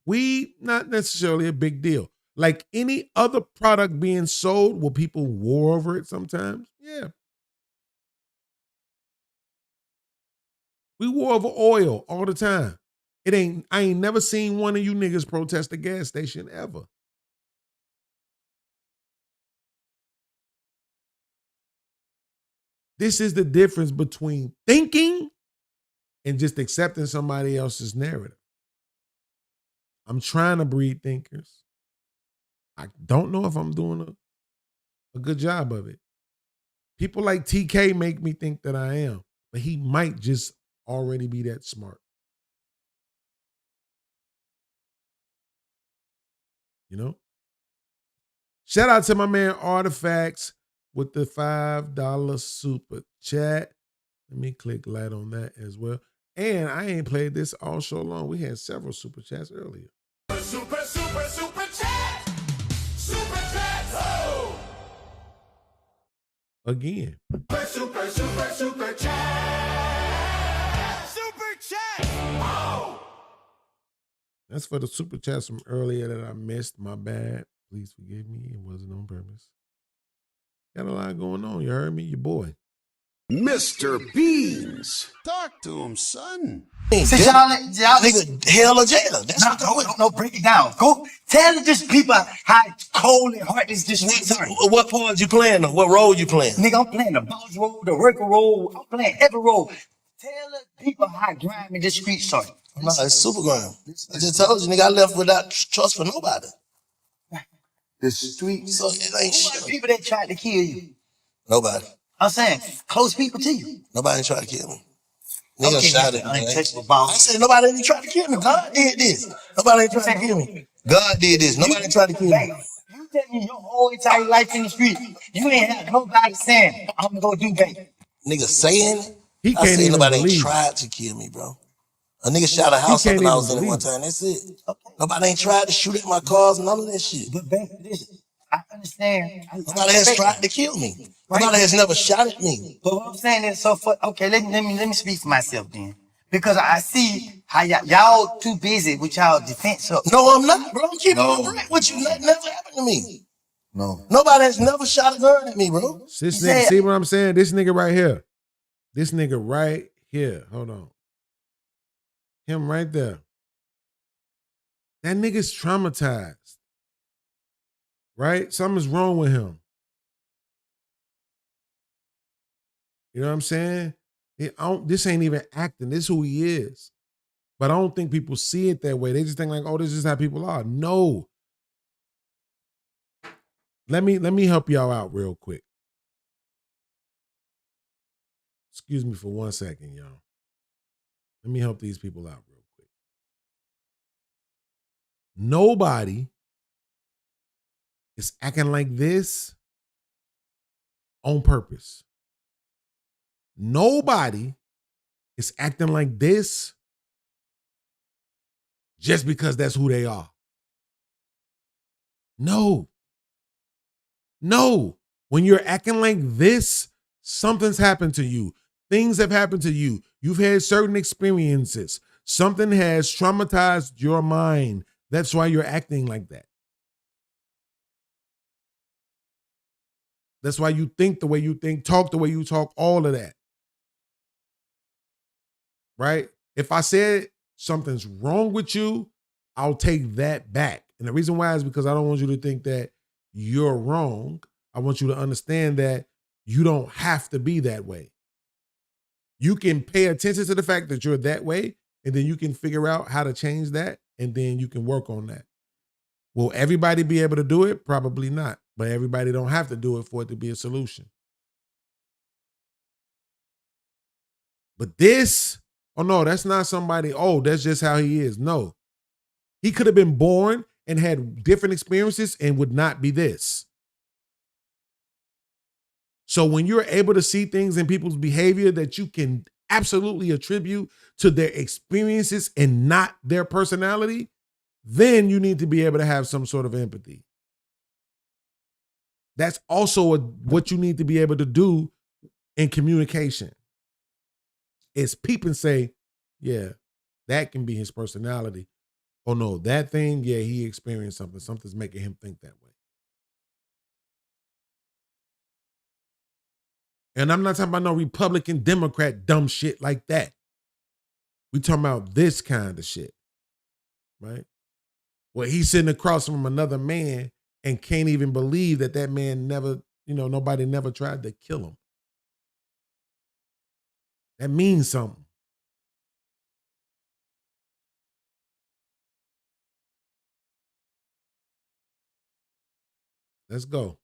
weed, not necessarily a big deal. Like any other product being sold, will people war over it sometimes? Yeah. We war over oil all the time. I ain't never seen one of you niggas protest a gas station ever. This is the difference between thinking and just accepting somebody else's narrative. I'm trying to breed thinkers. I don't know if I'm doing a good job of it. People like TK make me think that I am, but he might just already be that smart. Shout out to my man Artifacts with the $5 super chat. Let me click light on that as well. And I ain't played this all show long. We had several super chats earlier. Super chat! Super chat! Oh! again. Super chat. Super chat. Oh. That's for the super chats from earlier that I missed. My bad. Please forgive me. It wasn't on purpose. Got a lot going on. You heard me? Your boy. Mr. Beans. Talk to him, son. Since y'all nigga, hell or jail. That's no, break it down. Go tell just people how cold and hard this streets are. What part you playing? What role you playing? Nigga, I'm playing the boss role, the worker role. I'm playing every role. Tell the people how grimy this streets are. No, it's super grime. I just told you, nigga, I left without trust for nobody. The streets. So it ain't shit. People that tried to kill you. Nobody. I'm saying close people to you. Nobody tried to kill me. Nigga Okay, shot at me. untouchable boss. I said nobody ain't tried to kill me. God did this. Nobody ain't tried to kill me. God did this. Nobody tried to kill me. You tell me your whole entire life in the street, you ain't have nobody saying, I'm gonna go do that. Nigga saying, he I can't said even nobody believe. ain't tried to kill me, bro. A nigga shot a house up and I was in it one time. That's it. Nobody ain't tried to shoot at my cars, none of that shit. But baby, listen, I understand. Nobody has tried to kill me. Nobody has never shot at me. But what I'm saying is, okay, let me speak for myself then. Because I see how y'all too busy with y'all defense up. No, I'm not, bro. I'm keeping it real with you. Nothing never happened to me. No. Nobody has never shot a gun at me, bro. This nigga, see what I'm saying? This nigga right here. This nigga right here. Hold on. Him right there. That nigga's traumatized. Right? Something's wrong with him. You know what I'm saying? This ain't even acting. This is who he is. But I don't think people see it that way. They just think like, oh, this is how people are. No. Let me help y'all out real quick. Excuse me for 1 second, y'all. Let me help these people out real quick. Nobody is acting like this on purpose. Nobody is acting like this just because that's who they are. No. No. When you're acting like this, something's happened to you. Things have happened to you. You've had certain experiences. Something has traumatized your mind. That's why you're acting like that. That's why you think the way you think, talk the way you talk, all of that. Right? If I said something's wrong with you, I'll take that back. And the reason why is because I don't want you to think that you're wrong. I want you to understand that you don't have to be that way. You can pay attention to the fact that you're that way, and then you can figure out how to change that, and then you can work on that. Will everybody be able to do it? Probably not. But everybody don't have to do it for it to be a solution. But this, oh no, that's not somebody, oh, that's just how he is. No. He could have been born and had different experiences and would not be this. So when you're able to see things in people's behavior that you can absolutely attribute to their experiences and not their personality, then you need to be able to have some sort of empathy. That's also what you need to be able to do in communication. Is peep and say, yeah, that can be his personality. Oh no, that thing, yeah, he experienced something. Something's making him think that way. And I'm not talking about no Republican, Democrat, dumb shit like that. We talking about this kind of shit, right? Where he's sitting across from another man and can't even believe that that man never, nobody never tried to kill him. That means something. Let's go.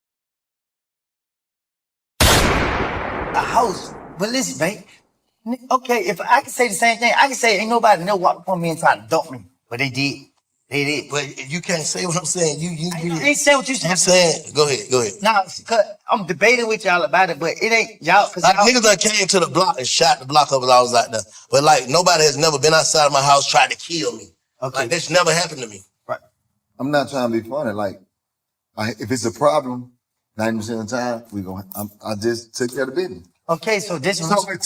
A house. But listen, babe. Okay, if I can say the same thing, I can say ain't nobody never walked upon me and tried to dump me. But they did. They did. But you can't say what I'm saying. You I ain't saying what you saying. I'm saying, go ahead. Nah, cause I'm debating with y'all about it, but it ain't y'all. Cause like y'all, niggas that came to the block and shot the block up when I was out there. But like nobody has never been outside of my house tried to kill me. Okay. Like that's never happened to me. Right. I'm not trying to be funny. Like, if it's a problem, 90% of the time, I just took care of the business. Okay, so this So it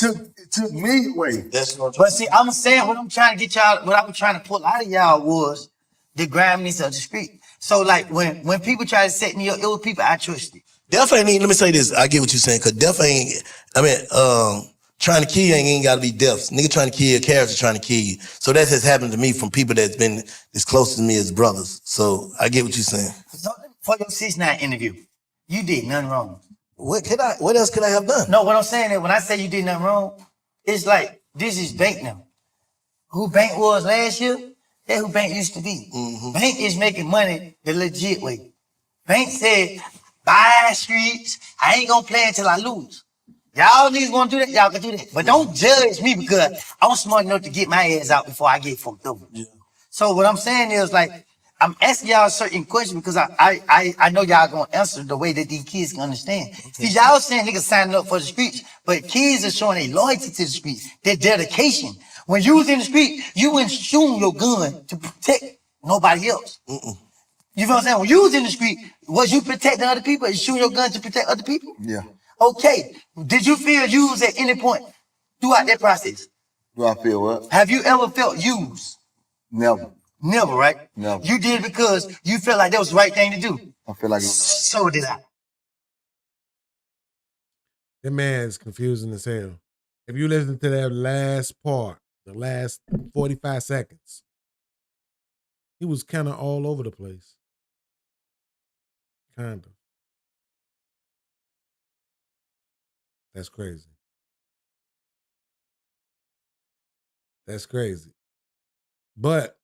took me away. But see, I'm saying what I'm trying to get y'all, what I was trying to pull out of y'all was the grandness of the street. So like when people try to set me up, it was people I trusted. Death ain't, let me say this, I get what you're saying, cause death ain't, trying to kill you ain't gotta be death. Nigga trying to kill your character trying to kill you. So that has happened to me from people that's been as close to me as brothers. So I get what you're saying. So for your 6ix9ine interview, you did nothing wrong. What else could I have done? No, what I'm saying is when I say you did nothing wrong, it's like this is Bank now. Who Bank was last year, that's who Bank used to be. Bank is making money the legit way. Bank said, buy streets, I ain't gonna play until I lose. Y'all niggas wanna do that, y'all can do that. But don't judge me because I'm smart enough to get my ass out before I get fucked over. Yeah. So what I'm saying is like, I'm asking y'all a certain question because I know y'all gonna answer the way that these kids can understand. Okay. See, y'all saying niggas signing up for the streets, but kids are showing their loyalty to the streets, their dedication. When you was in the street, you wouldn't shoot your gun to protect nobody else. You know what I'm saying? When you was in the street, was you protecting other people and shooting your gun to protect other people? Yeah. Okay. Did you feel used at any point throughout that process? Do I feel what? Have you ever felt used? Never. Never, right? Never. You did it because you felt like that was the right thing to do. I feel like so did I. That man's confusing as hell. If you listen to that last part, the last 45 seconds, he was kind of all over the place. Kind of. That's crazy. That's crazy. But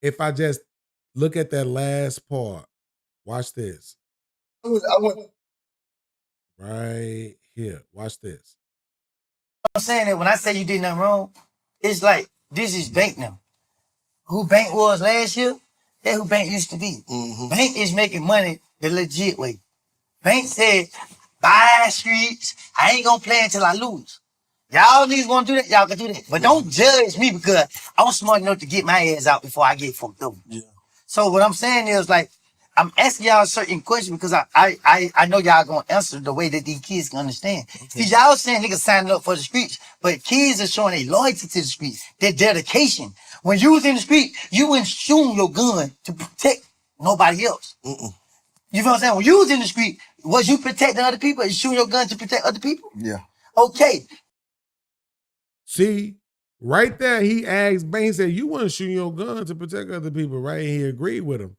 if I just look at that last part, watch this. I went right here. Watch this. I'm saying that when I say you did nothing wrong, it's like this is Bank now. Who Bank was last year, that's who Bank used to be. Bank is making money the legit way. Bank said, buy streets, I ain't gonna play until I lose. Y'all niggas wanna do that, y'all can do that. But don't judge me because I'm smart enough to get my ass out before I get fucked over. Yeah. So what I'm saying is like, I'm asking y'all a certain question because I know y'all gonna answer the way that these kids can understand. Okay. See, y'all saying niggas signing up for the streets, but kids are showing their loyalty to the streets, their dedication. When you was in the street, you wouldn't shoot your gun to protect nobody else. You know what I'm saying? When you was in the street, was you protecting other people and shooting your gun to protect other people? Yeah. Okay. See, right there, he asked Bane, said, you want to shoot your gun to protect other people, right? And he agreed with him.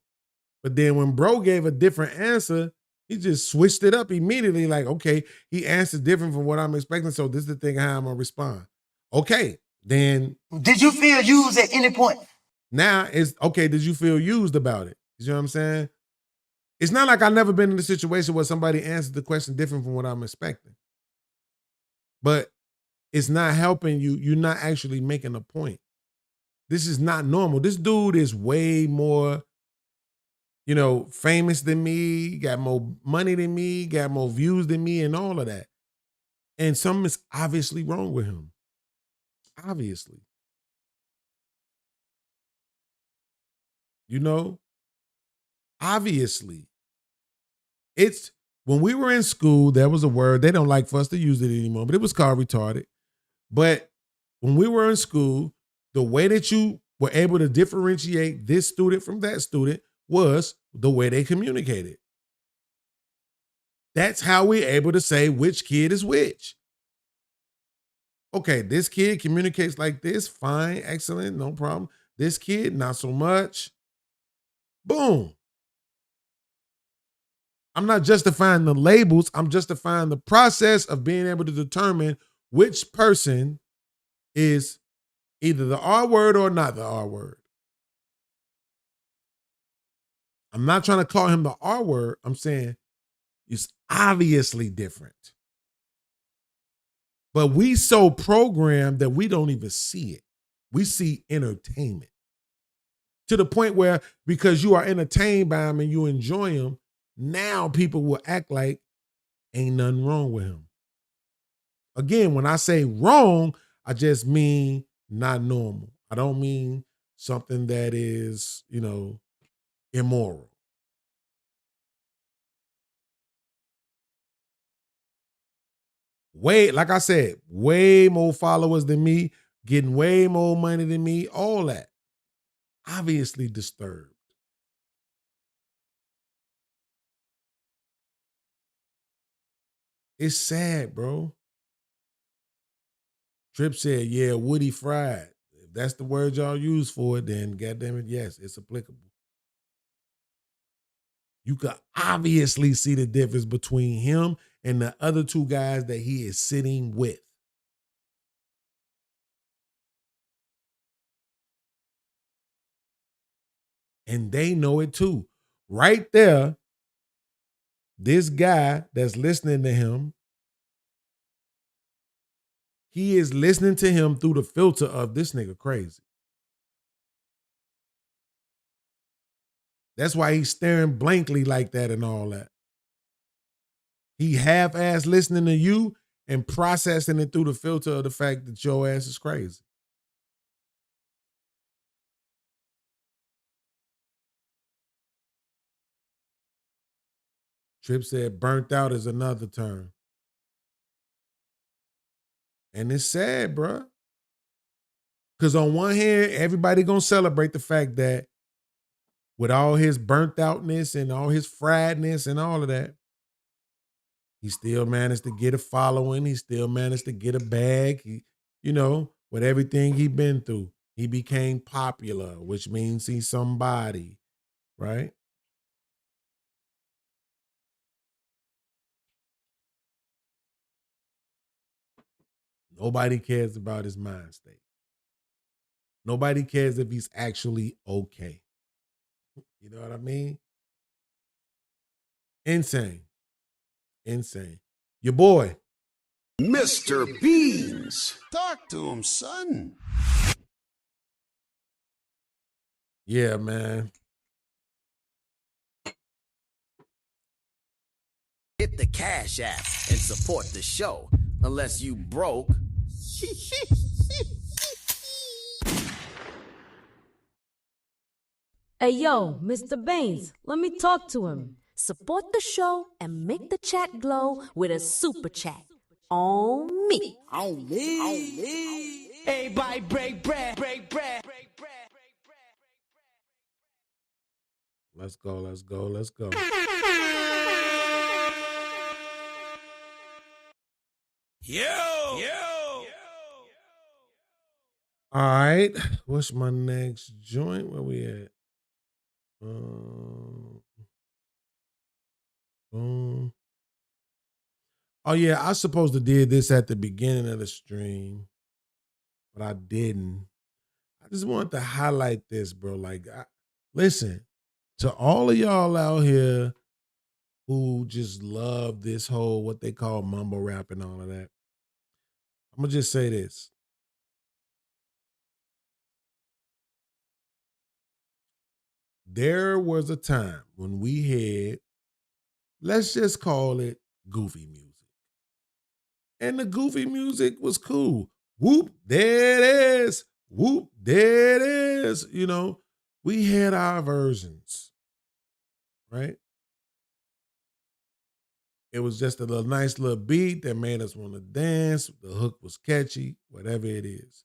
But then when bro gave a different answer, he just switched it up immediately. Like, okay, he answered different from what I'm expecting. So this is the thing how I'm going to respond. Okay, then. Did you feel used at any point? Now it's, okay, did you feel used about it? You know what I'm saying? It's not like I've never been in a situation where somebody answered the question different from what I'm expecting. But it's not helping you. You're not actually making a point. This is not normal. This dude is way more, famous than me, got more money than me, got more views than me, and all of that. And something is obviously wrong with him. Obviously. Obviously. It's, when we were in school, there was a word, they don't like for us to use it anymore, but it was called retarded. But when we were in school, the way that you were able to differentiate this student from that student was the way they communicated. That's how we're able to say which kid is which. Okay, this kid communicates like this, fine, excellent, no problem. This kid, not so much. Boom. I'm not justifying the labels. I'm justifying the process of being able to determine which person is either the R word or not the R word. I'm not trying to call him the R word. I'm saying it's obviously different. But we so programmed that we don't even see it. We see entertainment. To the point where because you are entertained by him and you enjoy him, now people will act like ain't nothing wrong with him. Again, when I say wrong, I just mean not normal. I don't mean something that is, immoral. Way, like I said, way more followers than me, getting way more money than me, all that. Obviously disturbed. It's sad, bro. Trip said, yeah, Woody fried. If that's the word y'all use for it, then goddamn it, yes, it's applicable. You could obviously see the difference between him and the other two guys that he is sitting with. And they know it too. Right there, this guy that's listening to him, he is listening to him through the filter of this nigga crazy. That's why he's staring blankly like that and all that. He half-ass listening to you and processing it through the filter of the fact that your ass is crazy. Trip said burnt out is another term. And it's sad, bro. Because on one hand, everybody gonna celebrate the fact that with all his burnt outness and all his friedness and all of that, he still managed to get a following. He still managed to get a bag. With everything he been through, he became popular, which means he's somebody, right? Nobody cares about his mind state. Nobody cares if he's actually okay. You know what I mean? Insane. Insane. Your boy, Mr. BEANZ. Talk to him, son. Yeah, man. Hit the Cash App and support the show. Unless you broke. Hey, yo, Mr. BEANZ, let me talk to him. Support the show and make the chat glow with a super chat. On me. On me. On me. Everybody break bread. Break bread. Let's go, let's go, let's go. Yo. All right. What's my next joint? Where we at? Oh, yeah, I supposed to did this at the beginning of the stream, but I didn't. I just wanted to highlight this, bro. Listen, to all of y'all out here who just love this whole, what they call mumble rap and all of that, I'm going to just say this. There was a time when we had, let's just call it goofy music. And the goofy music was cool. Whoop, there it is. Whoop, there it is. We had our versions, right? It was just a nice little beat that made us want to dance. The hook was catchy, whatever it is.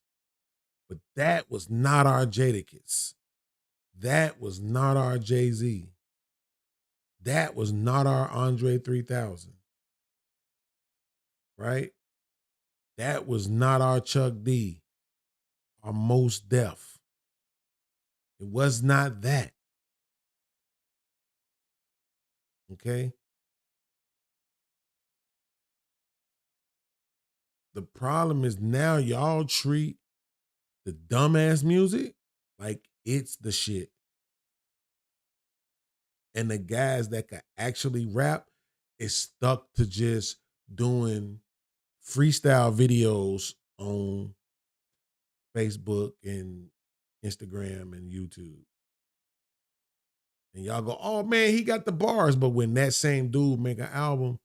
But that was not our Jadakiss. That was not our Jay-Z. That was not our Andre 3000. Right? That was not our Chuck D, our Mos Def. It was not that. Okay? The problem is now y'all treat the dumbass music like it's the shit. And the guys that could actually rap is stuck to just doing freestyle videos on Facebook and Instagram and YouTube. And y'all go, oh man, he got the bars. But when that same dude make an album,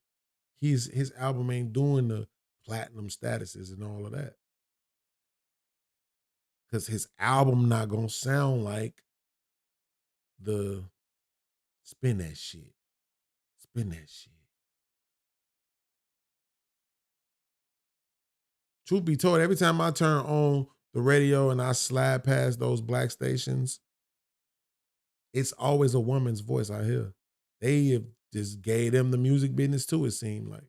his album ain't doing the platinum statuses and all of that. Because his album not gonna sound like the Spin that shit. Spin that shit. Truth be told, every time I turn on the radio and I slide past those black stations, it's always a woman's voice I hear. They have just gave them the music business too, it seemed like.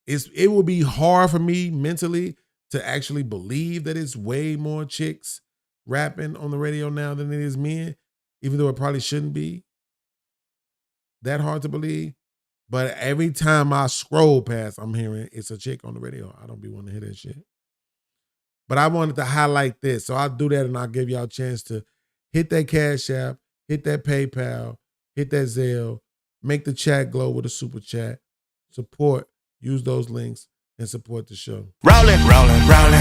It will be hard for me mentally to actually believe that it's way more chicks rapping on the radio now than it is men, even though it probably shouldn't be that hard to believe. But every time I scroll past, I'm hearing it's a chick on the radio. I don't be wanting to hear that shit. But I wanted to highlight this. So I'll do that and I'll give y'all a chance to hit that Cash App, hit that PayPal, hit that Zelle, make the chat glow with a super chat, support, use those links, and support the show. Rollin',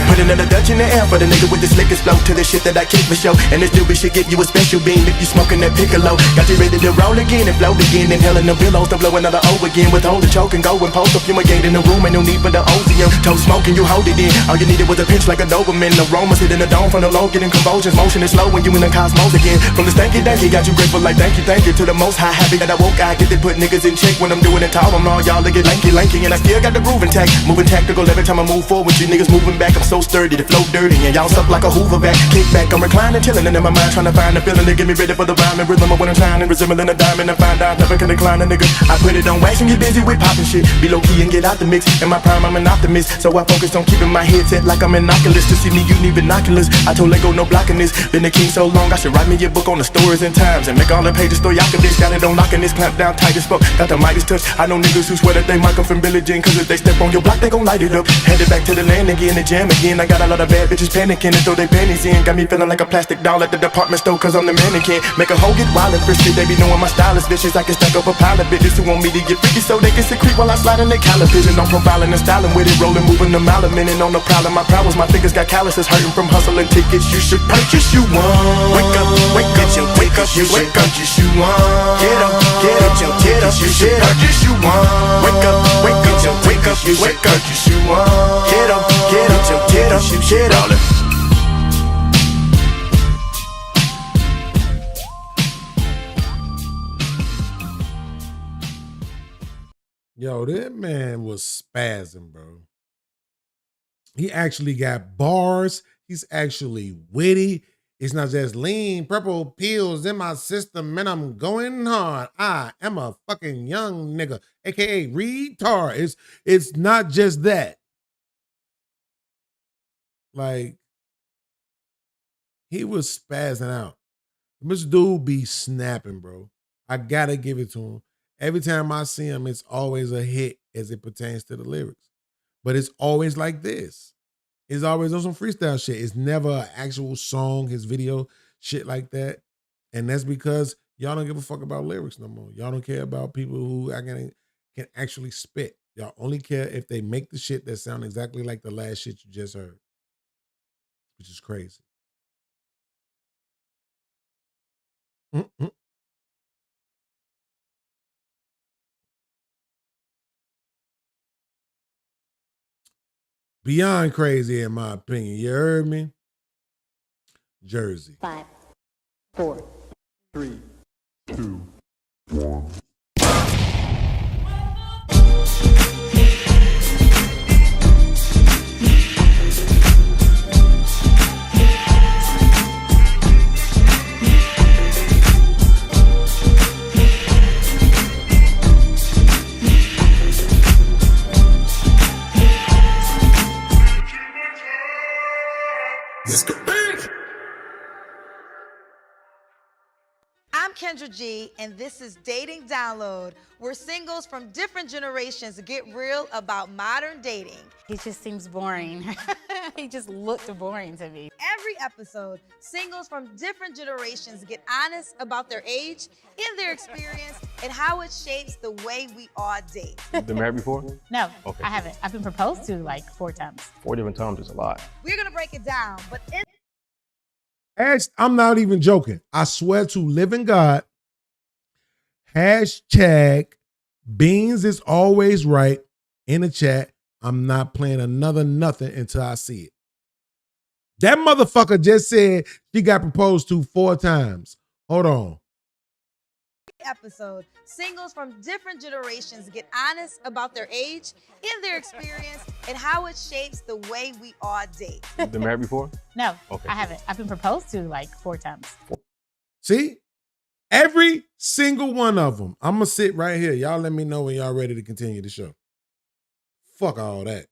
put another Dutch in the air for the nigga with the slickest flow to the shit that I keep for show. And this doobie should give you a special beam if you smoking that piccolo. Got you ready to roll again and float again. Inhaling the billows to blow another O again. Withhold the choke and go and post a fumigate in the room. Ain't no need for the ozium. Toe smoking, you hold it in. All you needed was a pinch like a Doberman. Aromas hitting the dome from the low, getting convulsions. Motion is slow when you in the cosmos again. From the stanky danky, got you grateful like thank you to the most high. Happy that I woke, I get to put niggas in check when I'm doing it tall. I'm all y'all to get lanky, and I still got the groove intact. Moving tactical every time I move forward. You niggas moving back, I'm so sturdy, the flow dirty, and y'all suck like a Hoover vac. Kick back, I'm reclining, chilling, and in my mind trying to find a feeling to get me ready for the rhyme and rhythm of what I'm shining, resembling a diamond. I find out never can decline a nigga. I put it on wax and get busy with popping shit. Be low key and get out the mix. In my prime, I'm an optimist, so I focus on keeping my head set like I'm an Oculus. To see me, you need binoculars. I told Lego no blocking this. Been the king so long, I should write me a book on the stories and times and make all the pages storyocrative. Got it on locking this, clamp down tight as fuck. Got the Midas touch. I know niggas who swear that they might come from Billie Jean, cause if they step on your block, they gon' light it up. Headed back to the land again, the jam again. I got a lot of bad bitches panicking and throw their panties in. Got me feeling like a plastic doll at the department store, cause I'm the mannequin. Make a hoe get wild and frisky. They be knowing my style is vicious. I can stack up a pile of bitches who want me to get freaky, so they can secrete while I slide in their collar pigeon. I'm profiling and styling with it, rolling, moving the mile a minute on the prowling. My prowess, my fingers got calluses hurting from hustling tickets. You should purchase you one. Wake up, wake up, you should purchase you one. Get up, get up, you should purchase you one. Wake up, you should purchase you one. Get up, you should all it. Yo, that man was spazzing, bro. He actually got bars. He's actually witty. It's not just lean purple pills in my system, and I'm going hard. I am a fucking young nigga, aka retard. It's not just that. Like, he was spazzing out. This dude be snapping, bro. I gotta give it to him. Every time I see him, it's always a hit as it pertains to the lyrics. But it's always like this. It's always on some freestyle shit. It's never an actual song, his video, shit like that. And that's because y'all don't give a fuck about lyrics no more. Y'all don't care about people who can actually spit. Y'all only care if they make the shit that sound exactly like the last shit you just heard, which is crazy. Beyond crazy, in my opinion. You heard me? Jersey. 5, 4, 3, 2, 1. I'm Kendra G, and this is Dating Download, where singles from different generations get real about modern dating. He just seems boring. He just looked boring to me. Every episode, singles from different generations get honest about their age and their experience and how it shapes the way we all date. You've been married before? No, Okay. I haven't. I've been proposed to like 4 times. 4 different times is a lot. We're gonna break it down, but I'm not even joking. I swear to living God, hashtag BEANZ is always right in the chat. I'm not playing another nothing until I see it. That motherfucker just said she got proposed to 4 times. Hold on. Episode, singles from different generations get honest about their age and their experience and how it shapes the way we all date. You been married before? No, Okay. I haven't. I've been proposed to like 4 times. See? Every single one of them. I'm going to sit right here. Y'all let me know when y'all ready to continue the show. Fuck all that.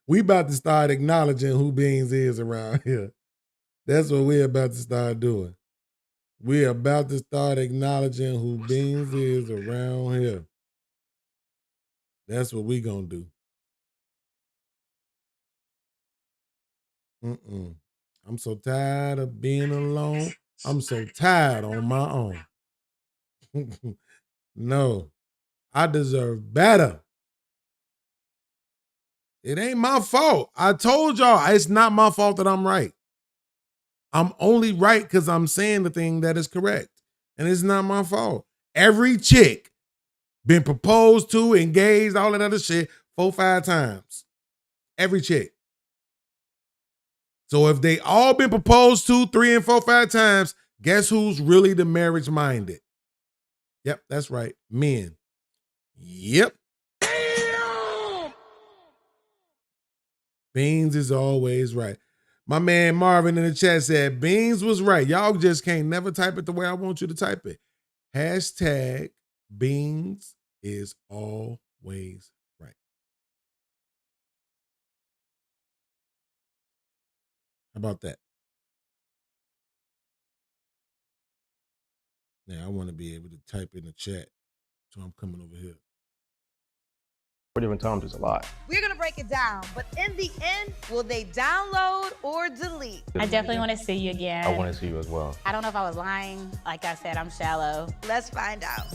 We about to start acknowledging who BEANZ is around here. That's what we're about to start doing. We're about to start acknowledging who BEANZ is around here. That's what we gonna do. I'm so tired of being alone. I'm so tired on my own. No, I deserve better. It ain't my fault. I told y'all it's not my fault that I'm right. I'm only right because I'm saying the thing that is correct. And it's not my fault. Every chick been proposed to, engaged, all that other shit 4-5 times. Every chick. So if they all been proposed to 3 and 4, 5 times, guess who's really the marriage minded? Yep, that's right. Men. Yep. BEANZ is always right. My man Marvin in the chat said, BEANZ was right. Y'all just can't never type it the way I want you to type it. Hashtag BEANZ is always right. How about that? Now I want to be able to type in the chat. So I'm coming over here. 4 different times is a lot. We're going to break it down, but in the end, will they download or delete? I definitely want to see you again. I want to see you as well. I don't know if I was lying. Like I said, I'm shallow. Let's find out.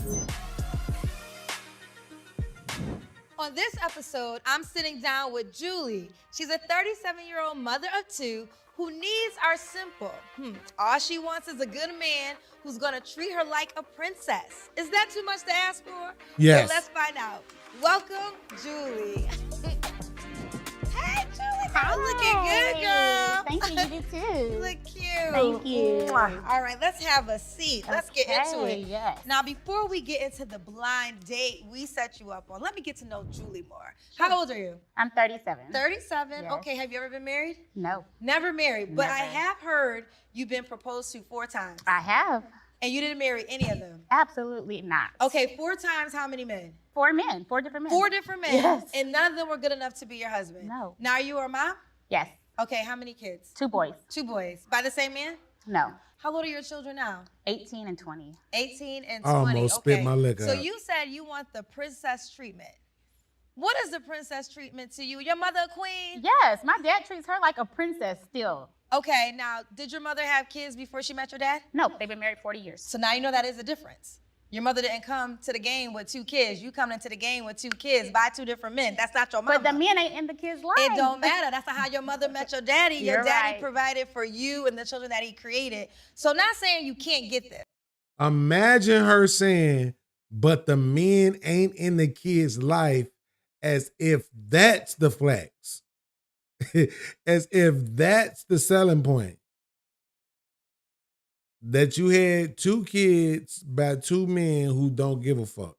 On this episode, I'm sitting down with Julie. She's a 37-year-old mother of 2 who needs are simple. All she wants is a good man who's gonna treat her like a princess. Is that too much to ask for? Yes. So let's find out. Welcome, Julie. Hey, Julie, you're looking good, girl. Thank you, you do too. You look cute. Thank you. All right, let's have a seat. Let's get into Okay, it. yes. Now, before we get into the blind date we set you up on, let me get to know Julie more. How old are you? I'm 37. 37? Yes. Okay, have you ever been married? No. Never married, but I Never. have heard you've been proposed to 4 times. I have. And you didn't marry any of them? Absolutely not. Okay, 4 times, how many men? 4 men, 4 different men. 4 different men? Yes. And none of them were good enough to be your husband? No. Now, are you a mom? Yes. Okay, how many kids? 2 boys. 2 boys. By the same man? No. How old are your children now? 18 and 20. 18 and 20. I almost spit my liquor So out. you said you want the princess treatment. What is the princess treatment to you? Your mother a queen? Yes, my dad treats her like a princess still. Okay, now, did your mother have kids before she met your dad? No, they've been married 40 years. So now you know that is a difference. Your mother didn't come to the game with 2 kids. You come into the game with 2 kids by 2 different men. That's not your mama. But the men ain't in the kids' life. It don't matter. That's not how your mother met your daddy. Your You're daddy right. provided for you and the children that he created. So not saying you can't get this. Imagine her saying, but the men ain't in the kid's life, as if that's the flex. As if that's the selling point. That you had 2 kids by 2 men who don't give a fuck.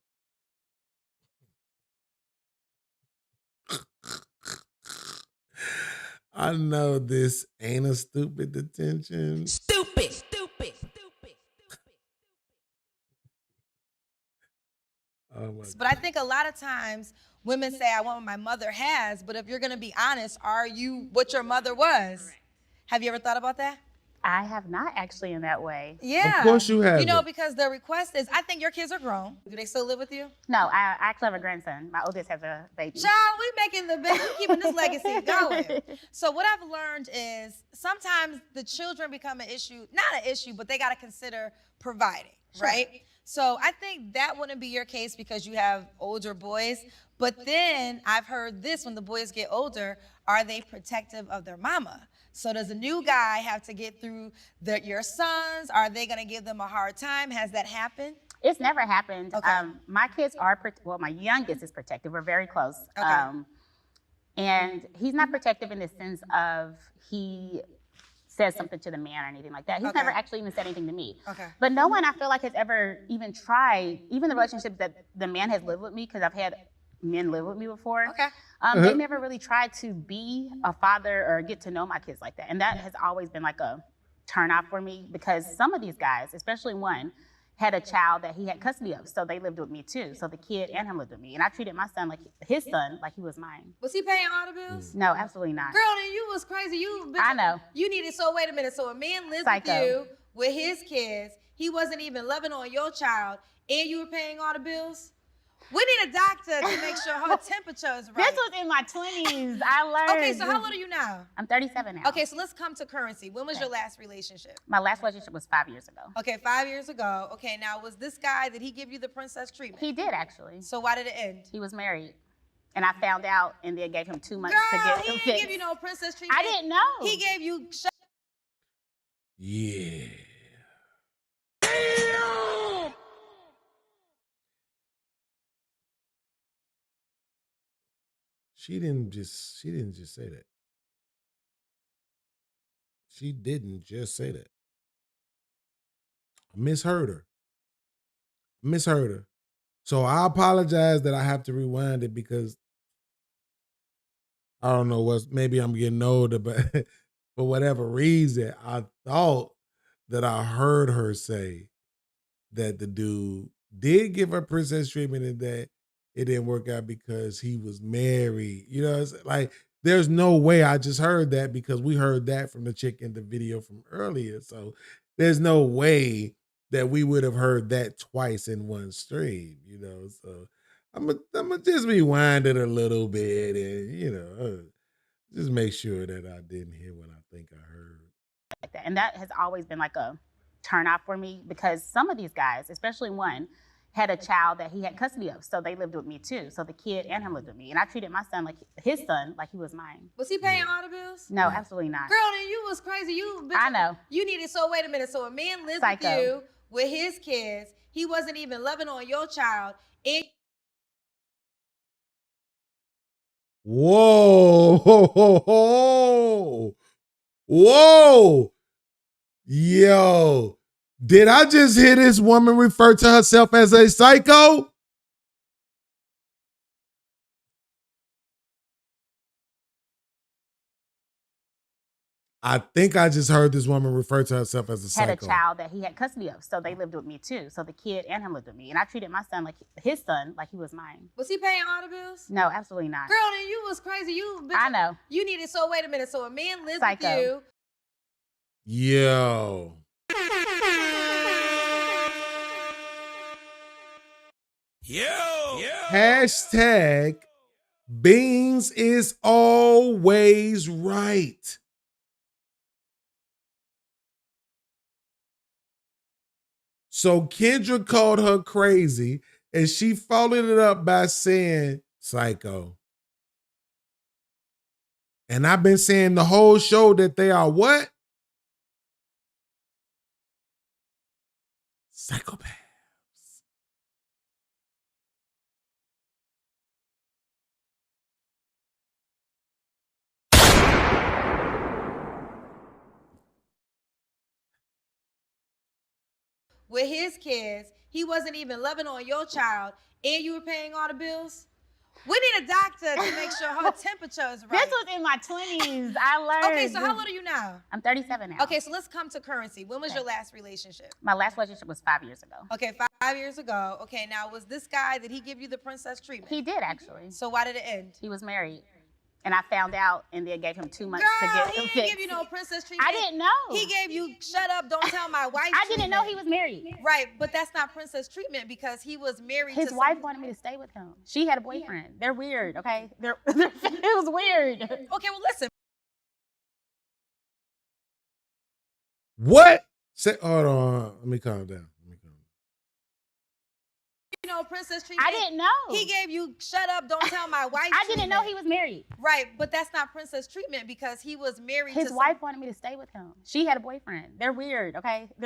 I know this ain't a stupid detention. Stupid. Oh my But I think a lot of times women say, I want what my mother has. But if you're going to be honest, are you what your mother was? Correct. Have you ever thought about that? I have not actually in that way. Yeah. Of course you have. You know, because the request is, I think your kids are grown. Do they still live with you? No, I actually have a grandson. My oldest has a baby. Child, we making the baby, we keeping this legacy going. So what I've learned is sometimes the children become an issue, not an issue, but they got to consider providing, right? So I think that wouldn't be your case because you have older boys. But then I've heard this, when the boys get older, are they protective of their mama? So does a new guy have to get through your sons? Are they going to give them a hard time? Has that happened? It's never happened. Okay. My kids are, well, my youngest is protective. We're very close. Okay. And he's not protective in the sense of he said something to the man or anything like that. He's never actually even said anything to me. Okay. But no one I feel like has ever even tried, even the relationships that the man has lived with me, because I've had men live with me before. Okay. They never really tried to be a father or get to know my kids like that. And that has always been like a turn off for me, because some of these guys, especially one, had a child that he had custody of. So they lived with me too. So the kid and him lived with me. And I treated my son like his son, like he was mine. Was he paying all the bills? No, absolutely not. Girl, then you was crazy. You bitch, I know. You needed, so wait a minute. So a man lived with you with his kids. He wasn't even loving on your child, and you were paying all the bills? We need a doctor to make sure her temperature is right. This was in my 20s. I learned. Okay, so how old are you now? I'm 37 now. Okay, so let's come to currency. When was your last relationship? My last relationship was 5 years ago. Okay, 5 years ago. Okay, now was this guy, did he give you the princess treatment? He did, actually. So why did it end? He was married. And I found out, and they gave him 2 months to get him he fixed. didn't give you no princess treatment. I didn't know. He gave you... Yeah. She didn't just say that. She didn't just say that. I misheard her. So I apologize that I have to rewind it, because I don't know maybe I'm getting older, but for whatever reason, I thought that I heard her say that the dude did give her princess treatment and that it didn't work out because he was married. You know, it's like, there's no way I just heard that, because we heard that from the chick in the video from earlier. So there's no way that we would have heard that twice in one stream, you know. So I'm gonna just rewind it a little bit and, you know, just make sure that I didn't hear what I think I heard. Like that. And that has always been like a turn off for me, because some of these guys, especially one, had a child that he had custody of. So they lived with me too. So the kid and him lived with me. And I treated my son like his son, like he was mine. Was he paying all the bills? No, absolutely not. Girl, then you was crazy. You bitch, I know. You needed, so wait a minute. So a man lived with you with his kids. He wasn't even loving on your child. And Whoa. Whoa. Yo. Did I just hear this woman refer to herself as a psycho? I think I just heard this woman refer to herself as a psycho. Had a child that he had custody of. So they lived with me too. So the kid and him lived with me. And I treated my son like his son, like he was mine. Was he paying all the bills? No, absolutely not. Girl, then you was crazy. You bitch, I know. You needed, so wait a minute. So a man lived with you. Yo. Hashtag BEANZ is always right. So Kendra called her crazy, and she followed it up by saying psycho. And I've been saying the whole show that they are what? Psychopath. With his kids, he wasn't even loving on your child, and you were paying all the bills? We need a doctor to make sure her temperature is right. This was in my 20s. I learned. Okay, so how old are you now? I'm 37 now. Okay, so let's come to currency. When was your last relationship? My last relationship was 5 years ago. Okay, 5 years ago. Okay, now was this guy, did he give you the princess treatment? He did, actually. So why did it end? He was married. And I found out, and they gave him 2 months to get him fixed. He didn't give you no princess treatment. I didn't know. He gave you, shut up, don't tell my wife. I didn't know he was married. Right, but that's not princess treatment because he was married His to wife wanted me to stay with him. She had a boyfriend. They're weird, okay? It was weird. Okay, well, listen. What? Hold on. Let me calm down. You know, princess treatment. I didn't know. He gave you, shut up, don't tell my wife. I didn't know he was married. Right, but that's not princess treatment because he was married His wife wanted me to stay with him. She had a boyfriend. They're weird, okay? It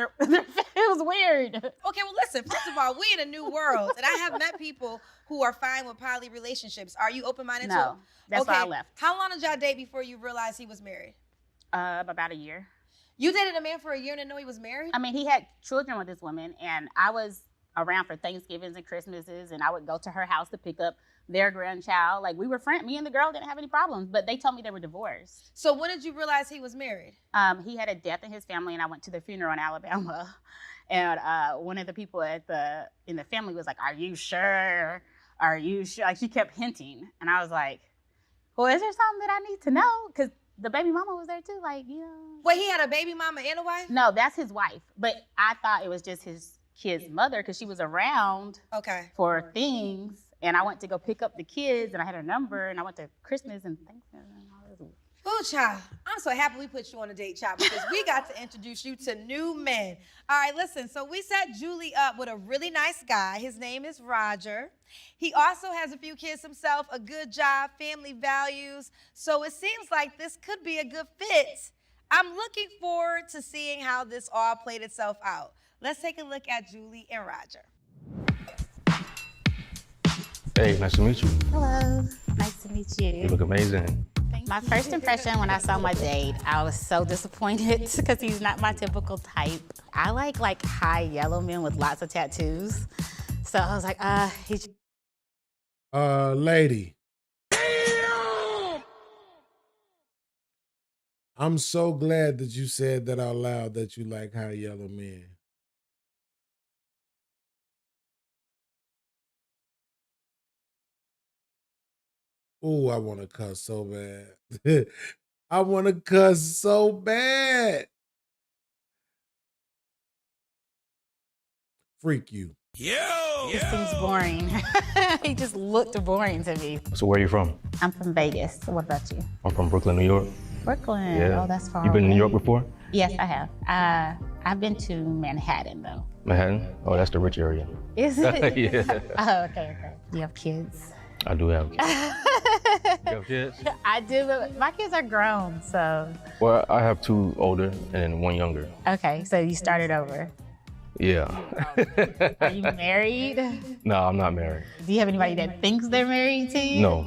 was weird. Okay, well, listen, first of all, we in a new world, and I have met people who are fine with poly relationships. Are you open-minded to it? No, that's why I left. How long did y'all date before you realized he was married? About a year. You dated a man for a year and didn't know he was married? I mean, he had children with this woman, and I was around for Thanksgivings and Christmases, and I would go to her house to pick up their grandchild. Like, we were friends. Me and the girl didn't have any problems, but they told me they were divorced. So when did you realize he was married? He had a death in his family, and I went to the funeral in Alabama. And one of the people in the family was like, "Are you sure? Are you sure?" Like, she kept hinting, and I was like, "Well, is there something that I need to know?" Because the baby mama was there too. Like, you know. Wait, he had a baby mama and a wife? No, that's his wife. But I thought it was just his kid's mother because she was around for things. And I went to go pick up the kids, and I had her number, and I went to Christmas and Thanksgiving and all this. Oh, child. I'm so happy we put you on a date, child, because we got to introduce you to new men. All right, listen. So we set Julie up with a really nice guy. His name is Roger. He also has a few kids himself, a good job, family values. So it seems like this could be a good fit. I'm looking forward to seeing how this all played itself out. Let's take a look at Julie and Roger. Hey, nice to meet you. Hello. Nice to meet you. You look amazing. My first impression when I saw my date, I was so disappointed because he's not my typical type. I like high yellow men with lots of tattoos. So I was like, he's... Lady. Damn! I'm so glad that you said that out loud, that you like high yellow men. Oh, I want to cuss so bad. I want to cuss so bad. Freak you. This seems boring. He just looked boring to me. So where are you from? I'm from Vegas. What about you? I'm from Brooklyn, New York. Brooklyn. Yeah. Oh, that's far You been in New away. York before? Yes, I have. I've been to Manhattan, though. Manhattan? Oh, that's the rich area. Is it? Yeah. Oh, okay. Do you have kids? I do have kids. You have kids? I do, but my kids are grown, so. Well, I have 2 older and then 1 younger. Okay, so you started over. Yeah. Are you married? No, I'm not married. Do you have anybody that thinks they're married to you? No,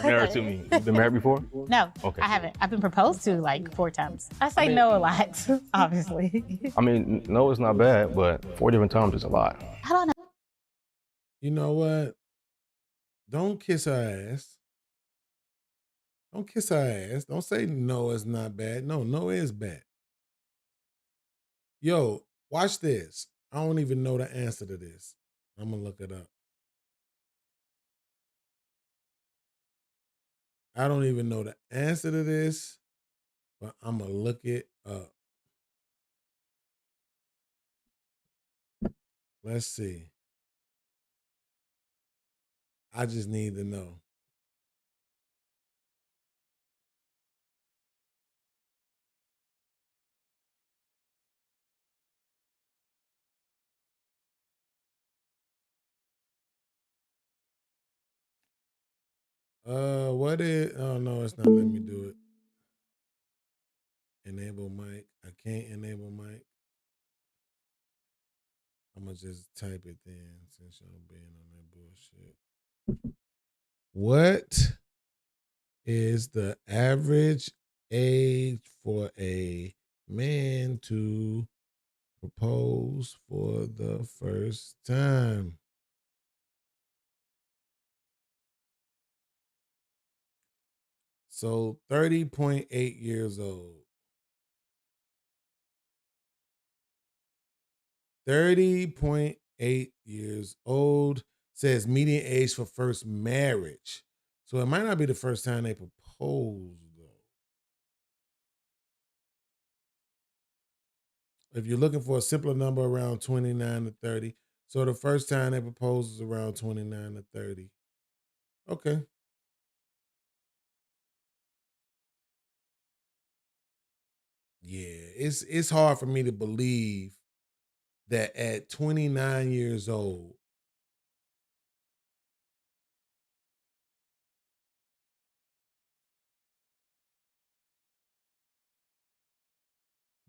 married to me. You been married before? No, Okay. I haven't. I've been proposed to like 4 times. I say no a lot, obviously. I mean, no, it's not bad, but 4 different times is a lot. I don't know. You know what? Don't kiss her ass. Don't kiss her ass. Don't say no, it's not bad. No is bad. Yo, watch this. I don't even know the answer to this. I'm going to look it up. I don't even know the answer to this, but I'm going to look it up. Let's see. I just need to know. What is, oh no, it's not letting me do it. Enable mic. I can't enable mic. I'm gonna just type it then since y'all being on that bullshit. What is the average age for a man to propose for the first time? So 30.8 years old. 30.8 years old says median age for first marriage. So it might not be the first time they propose, though. If you're looking for a simpler number, around 29 to 30. So the first time they propose is around 29 to 30. Okay. Yeah, it's hard for me to believe that at 29 years old,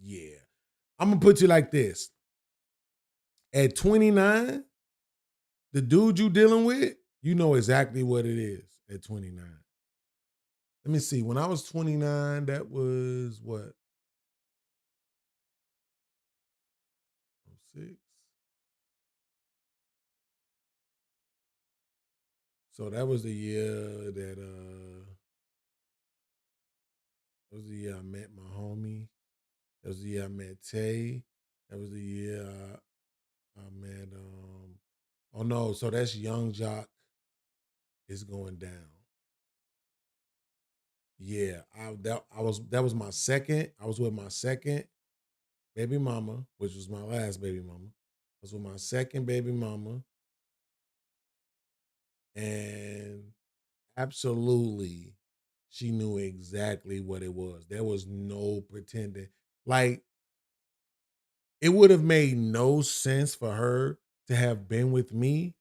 yeah. I'm gonna put you like this. At 29, the dude you dealing with, you know exactly what it is at 29. Let me see. When I was 29, that was what? 6. So that was the year I met my homie. That was the year I met Tay. That was the year I met oh no, so that's Young Jock is going down. Yeah, that was my second. I was with my second baby mama, which was my last baby mama. I was with my second baby mama. And absolutely, she knew exactly what it was. There was no pretending. Like, it would have made no sense for her to have been with me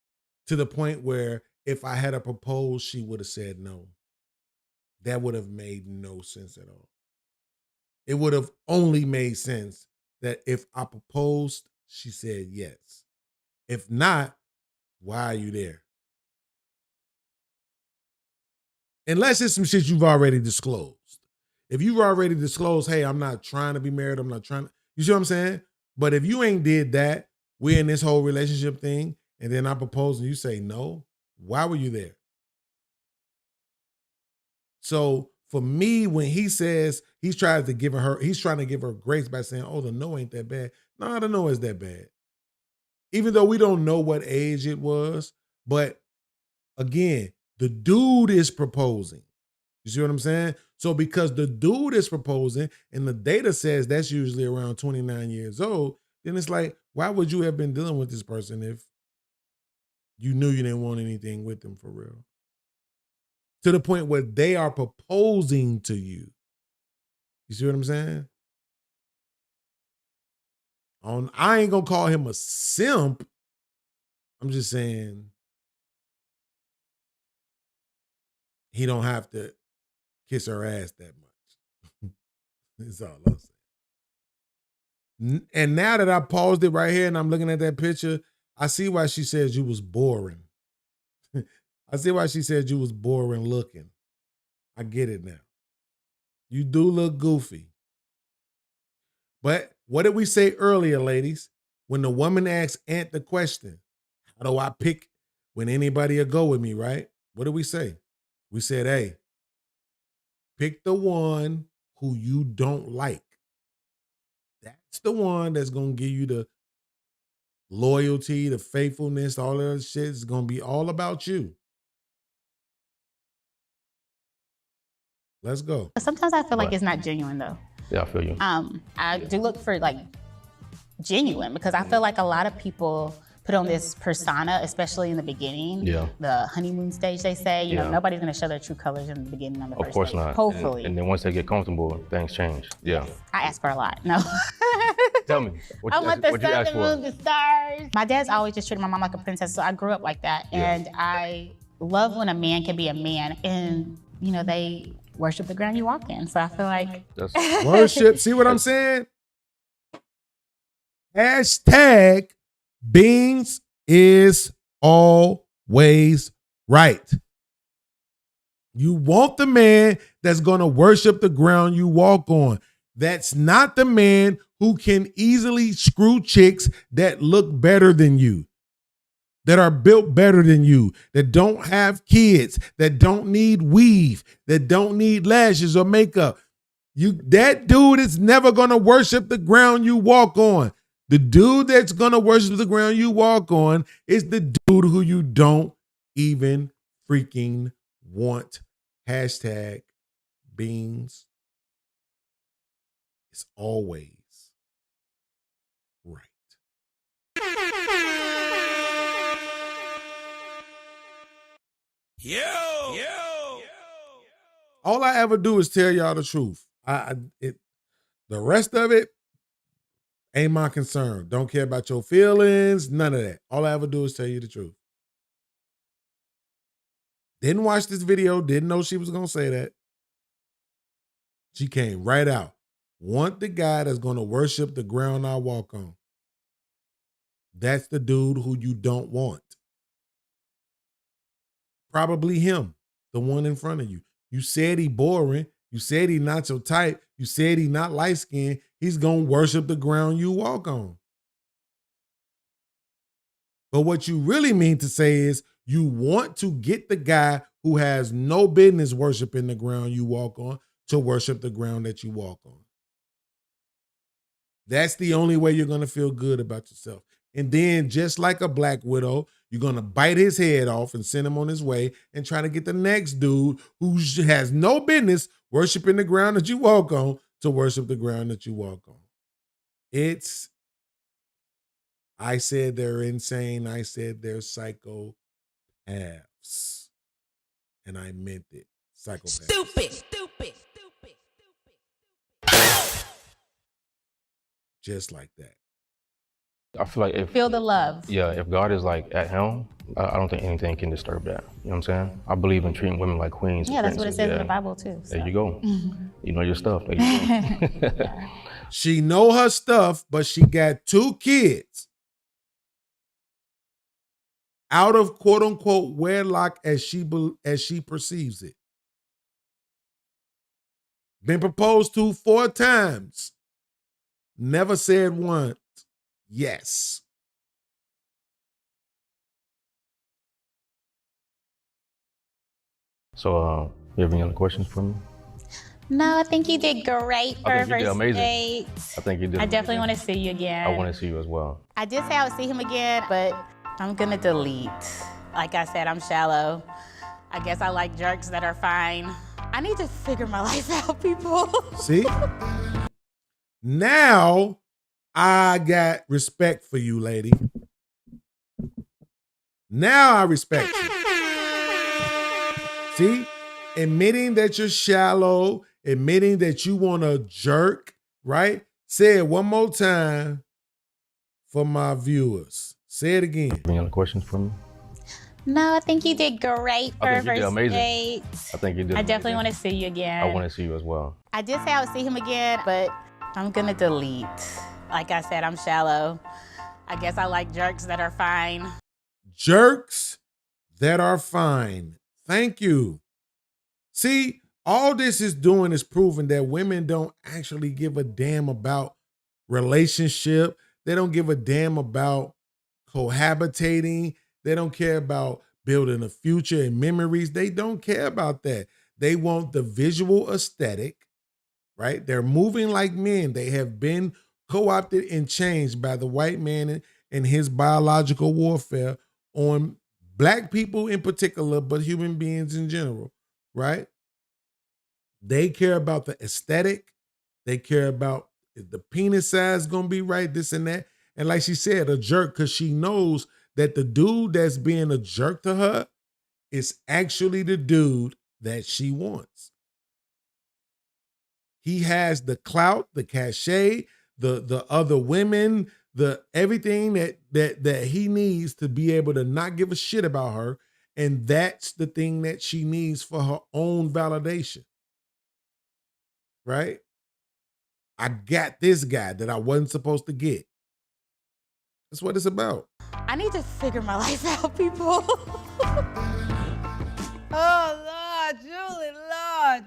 to the point where if I had proposed, she would have said no. That would have made no sense at all. It would have only made sense that if I proposed, she said yes. If not, why are you there? Unless it's some shit you've already disclosed. If you've already disclosed, hey, I'm not trying to be married, I'm not trying to, you see what I'm saying? But if you ain't did that, we're in this whole relationship thing, and then I propose and you say no, why were you there? So for me, when he says he's trying to give her grace by saying, oh, the no ain't that bad. No, the no is that bad. Even though we don't know what age it was, but again, the dude is proposing. You see what I'm saying? So because the dude is proposing and the data says that's usually around 29 years old, then it's like, why would you have been dealing with this person if you knew you didn't want anything with them for real? To the point where they are proposing to you. You see what I'm saying? I ain't gonna call him a simp. I'm just saying he don't have to kiss her ass that much. That's all I'm saying. And now that I paused it right here and I'm looking at that picture, I see why she says you was boring. I see why she said you was boring looking. I get it now. You do look goofy. But what did we say earlier, ladies? When the woman asked Ant the question, how do I pick when anybody will go with me, right? What did we say? We said, hey, pick the one who you don't like. That's the one that's going to give you the loyalty, the faithfulness, all of that shit. It's going to be all about you. Let's go. Sometimes I feel like it's not genuine though. Yeah, I feel you. I do look for like genuine because I feel like a lot of people put on this persona, especially in the beginning. Yeah. The honeymoon stage, they say, you know, nobody's gonna show their true colors in the beginning on the first Of course date. not. Hopefully. And then once they get comfortable, things change. Yeah. I ask for a lot. No. Tell me. I want the sun, the moon, the stars. My dad's always just treated my mom like a princess, so I grew up like that. Yeah. And I love when a man can be a man and, you know, they worship the ground you walk in. So I feel like worship. See what I'm saying? Hashtag BEANZ is always right. You want the man that's going to worship the ground you walk on. That's not the man who can easily screw chicks that look better than you, that are built better than you, that don't have kids, that don't need weave, that don't need lashes or makeup. That dude is never going to worship the ground you walk on. The dude that's going to worship the ground you walk on is the dude who you don't even freaking want. Hashtag BEANZ. It's always right. All I ever do is tell y'all the truth. The rest of it ain't my concern. Don't care about your feelings, none of that. All I ever do is tell you the truth. Didn't watch this video, didn't know she was going to say that. She came right out. Want the guy that's going to worship the ground I walk on. That's the dude who you don't want. Probably him, the one in front of you. You said he boring. You said he not your type. You said he not light-skinned. He's going to worship the ground you walk on. But what you really mean to say is you want to get the guy who has no business worshiping the ground you walk on to worship the ground that you walk on. That's the only way you're going to feel good about yourself. And then, just like a black widow, you're going to bite his head off and send him on his way and try to get the next dude who has no business worshiping the ground that you walk on to worship the ground that you walk on. I said they're insane. I said they're psychopaths. And I meant it. Psychopaths. Stupid. Just like that. I feel like if Feel the love. Yeah, if God is like at helm, I don't think anything can disturb that. You know what I'm saying? I believe in treating women like queens. Yeah, that's what it princes. says in the Bible too. So. There you go. You know your stuff. There you go. She know her stuff, but she got 2 kids out of quote unquote wedlock as she perceives it. Been proposed to 4 times. Never said once yes. So, you have any other questions for me? No, I think you did great for I think you did first amazing. date. I think you did. I definitely amazing. want to see you again. I want to see you as well. I did say I would see him again, but I'm gonna delete. Like I said, I'm shallow. I guess I like jerks that are fine. I need to figure my life out, people. See? Now I got respect for you, lady. Now I respect you. See? Admitting that you're shallow, admitting that you want a jerk, right? Say it one more time for my viewers. Say it again. Any other questions for me? No, I think you did great for I think you did first amazing. date. I think you did. I definitely amazing. want to see you again. I want to see you as well. I did say I would see him again, but I'm gonna delete. Like I said, I'm shallow. I guess I like jerks that are fine. Jerks that are fine. Thank you. See, all this is doing is proving that women don't actually give a damn about relationship. They don't give a damn about cohabitating. They don't care about building a future and memories. They don't care about that. They want the visual aesthetic, right? They're moving like men. They have been co-opted and changed by the white man and his biological warfare on black people in particular, but human beings in general, right? They care about the aesthetic. They care about is the penis size gonna be right, this and that. And like she said, a jerk, because she knows that the dude that's being a jerk to her is actually the dude that she wants. He has the clout, the cachet, the other women, the everything that he needs to be able to not give a shit about her. And that's the thing that she needs for her own validation. Right? I got this guy that I wasn't supposed to get. That's what it's about. I need to figure my life out, people. Oh, Lord,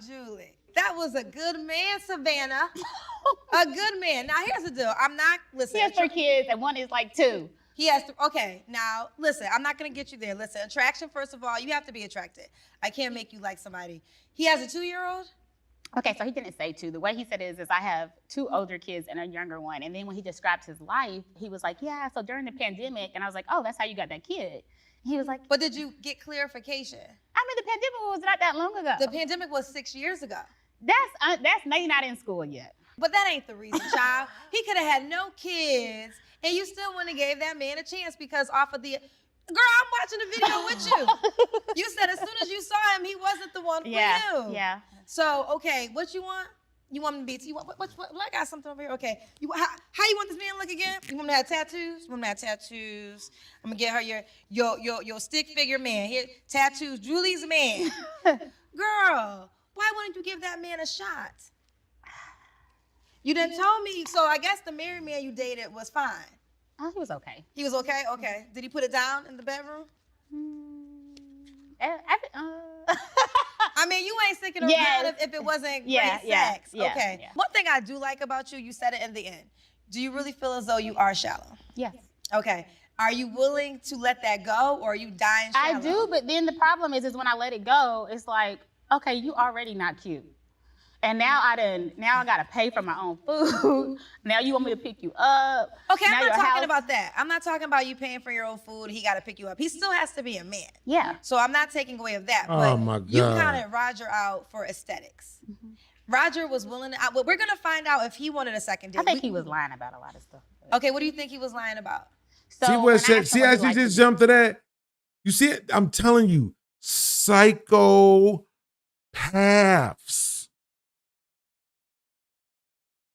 Julie. That was a good man, Savannah. A good man. Now, here's the deal. I'm not, listen. He has 3 kids and one is like 2. He has to, okay, now, listen, I'm not going to get you there. Listen, attraction, first of all, you have to be attracted. I can't make you like somebody. He has a 2-year-old? Okay, so he didn't say 2. The way he said it is I have 2 older kids and a younger one. And then when he described his life, he was like, yeah, so during the pandemic, and I was like, oh, that's how you got that kid. He was like, but did you get clarification? I mean, the pandemic was not that long ago. The pandemic was 6 years ago. That's maybe not in school yet. But that ain't the reason, child. He could have had no kids, and you still wouldn't have gave that man a chance because off of the... Girl, I'm watching the video with you. You said as soon as you saw him, he wasn't the one for you. Yeah. So, okay, what you want? You want him to be... You want, what, I got something over here. Okay. How you want this man to look again? You want him to have tattoos? You want him to have tattoos? I'm going to get her your stick figure man. Here, tattoos. Julie's man. Girl, why wouldn't you give that man a shot? You didn't tell me. So I guess the married man you dated was fine. Oh, he was okay. He was okay? Okay. Did he put it down in the bedroom? I mean, you ain't sticking around if it wasn't great sex. Okay. Yeah. One thing I do like about you, you said it in the end. Do you really feel as though you are shallow? Yes. Okay. Are you willing to let that go, or are you dying shallow? I do, but then the problem is when I let it go, it's like, okay, you already not cute. And now I gotta pay for my own food. Now you want me to pick you up. Okay, now I'm not talking about that. I'm not talking about you paying for your own food. He gotta pick you up. He still has to be a man. Yeah. So I'm not taking away of that. Oh, but my God. You counted Roger out for aesthetics. Roger was willing to, well, we're gonna find out if he wanted a second date. I think he was lying about a lot of stuff. Okay, what do you think he was lying about? So see how she just jumped to that? You see it? I'm telling you, psychopaths.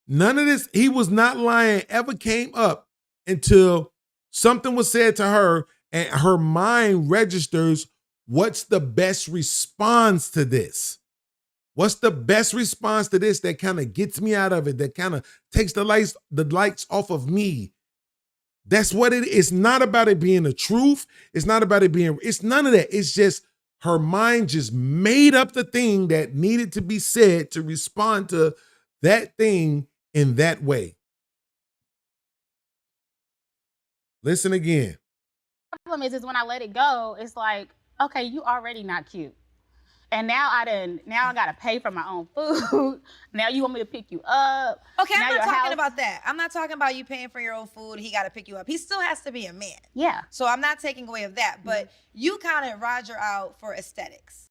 None of this, he was not lying, ever came up until something was said to her and her mind registers what's the best response to this? What's the best response to this that kind of gets me out of it, that kind of takes the lights off of me? That's what it is. It's not about it being the truth. It's not about it being, it's none of that. It's just her mind just made up the thing that needed to be said to respond to that thing in that way. Listen again. The problem is when I let it go, it's like, okay, you already not cute. And now I gotta pay for my own food. Now you want me to pick you up. Okay, now I'm not talking about that. I'm not talking about you paying for your own food. He gotta pick you up. He still has to be a man. Yeah. So I'm not taking away of that. But you counted Roger out for aesthetics.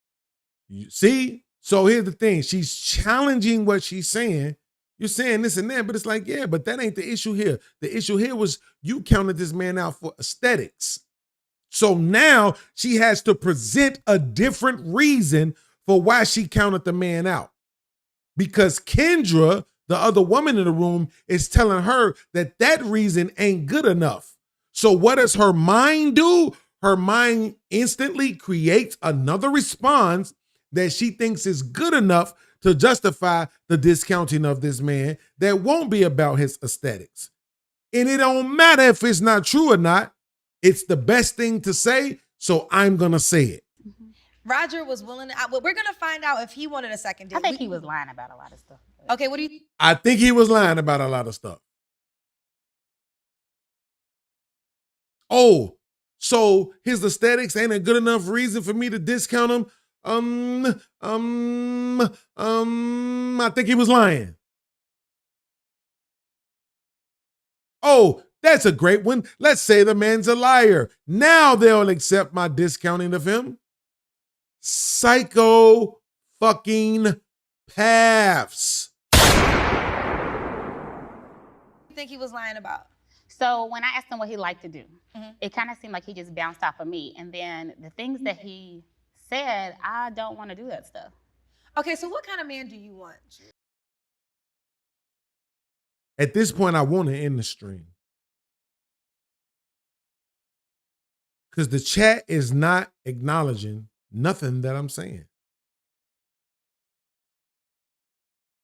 You see? So here's the thing. She's challenging what she's saying. You're saying this and that, but it's like, yeah, but that ain't the issue here. The issue here was you counted this man out for aesthetics. So now she has to present a different reason for why she counted the man out. Because Kendra, the other woman in the room, is telling her that that reason ain't good enough. So what does her mind do? Her mind instantly creates another response that she thinks is good enough to justify the discounting of this man that won't be about his aesthetics. And it don't matter if it's not true or not. It's the best thing to say, so I'm going to say it. Roger was willing to, well, we're going to find out if he wanted a second date. I think he was lying about a lot of stuff. Okay, what do you? I think he was lying about a lot of stuff. Oh, so his aesthetics ain't a good enough reason for me to discount him? I think he was lying. Oh, that's a great one. Let's say the man's a liar. Now they'll accept my discounting of him. Psycho fucking paths. You think he was lying about? So when I asked him what he liked to do, it kind of seemed like he just bounced off of me. And then the things that he said, I don't want to do that stuff. Okay, so what kind of man do you want? At this point, I want to end the stream. Because the chat is not acknowledging nothing that I'm saying.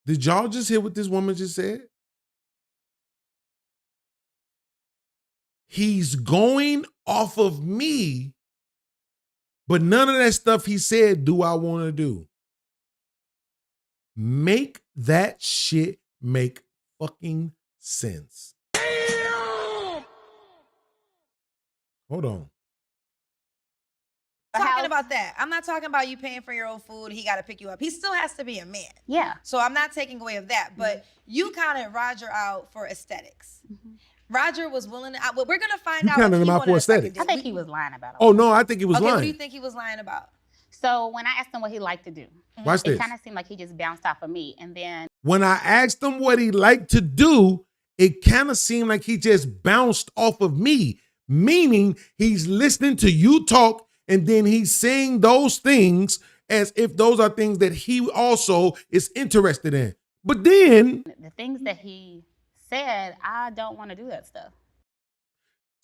Did y'all just hear what this woman just said? He's going off of me, but none of that stuff he said do I want to do. Make that shit make fucking sense. Damn! Hold on. Talking about that. I'm not talking about you paying for your own food. He got to pick you up. He still has to be a man. Yeah. So I'm not taking away of that. But you counted Roger out for aesthetics. Roger was willing to, well, we're going to find out if he wanted a second date. I think he was lying about it. Oh, no, I think he was lying. What do you think he was lying about? So when I asked him what he liked to do, Watch this. it kind of seemed like he just bounced off of me. And then when I asked him what he liked to do, it kind of seemed like he just bounced off of me, meaning he's listening to you talk and then he's saying those things as if those are things that he also is interested in. But then the things that he said, I don't want to do that stuff.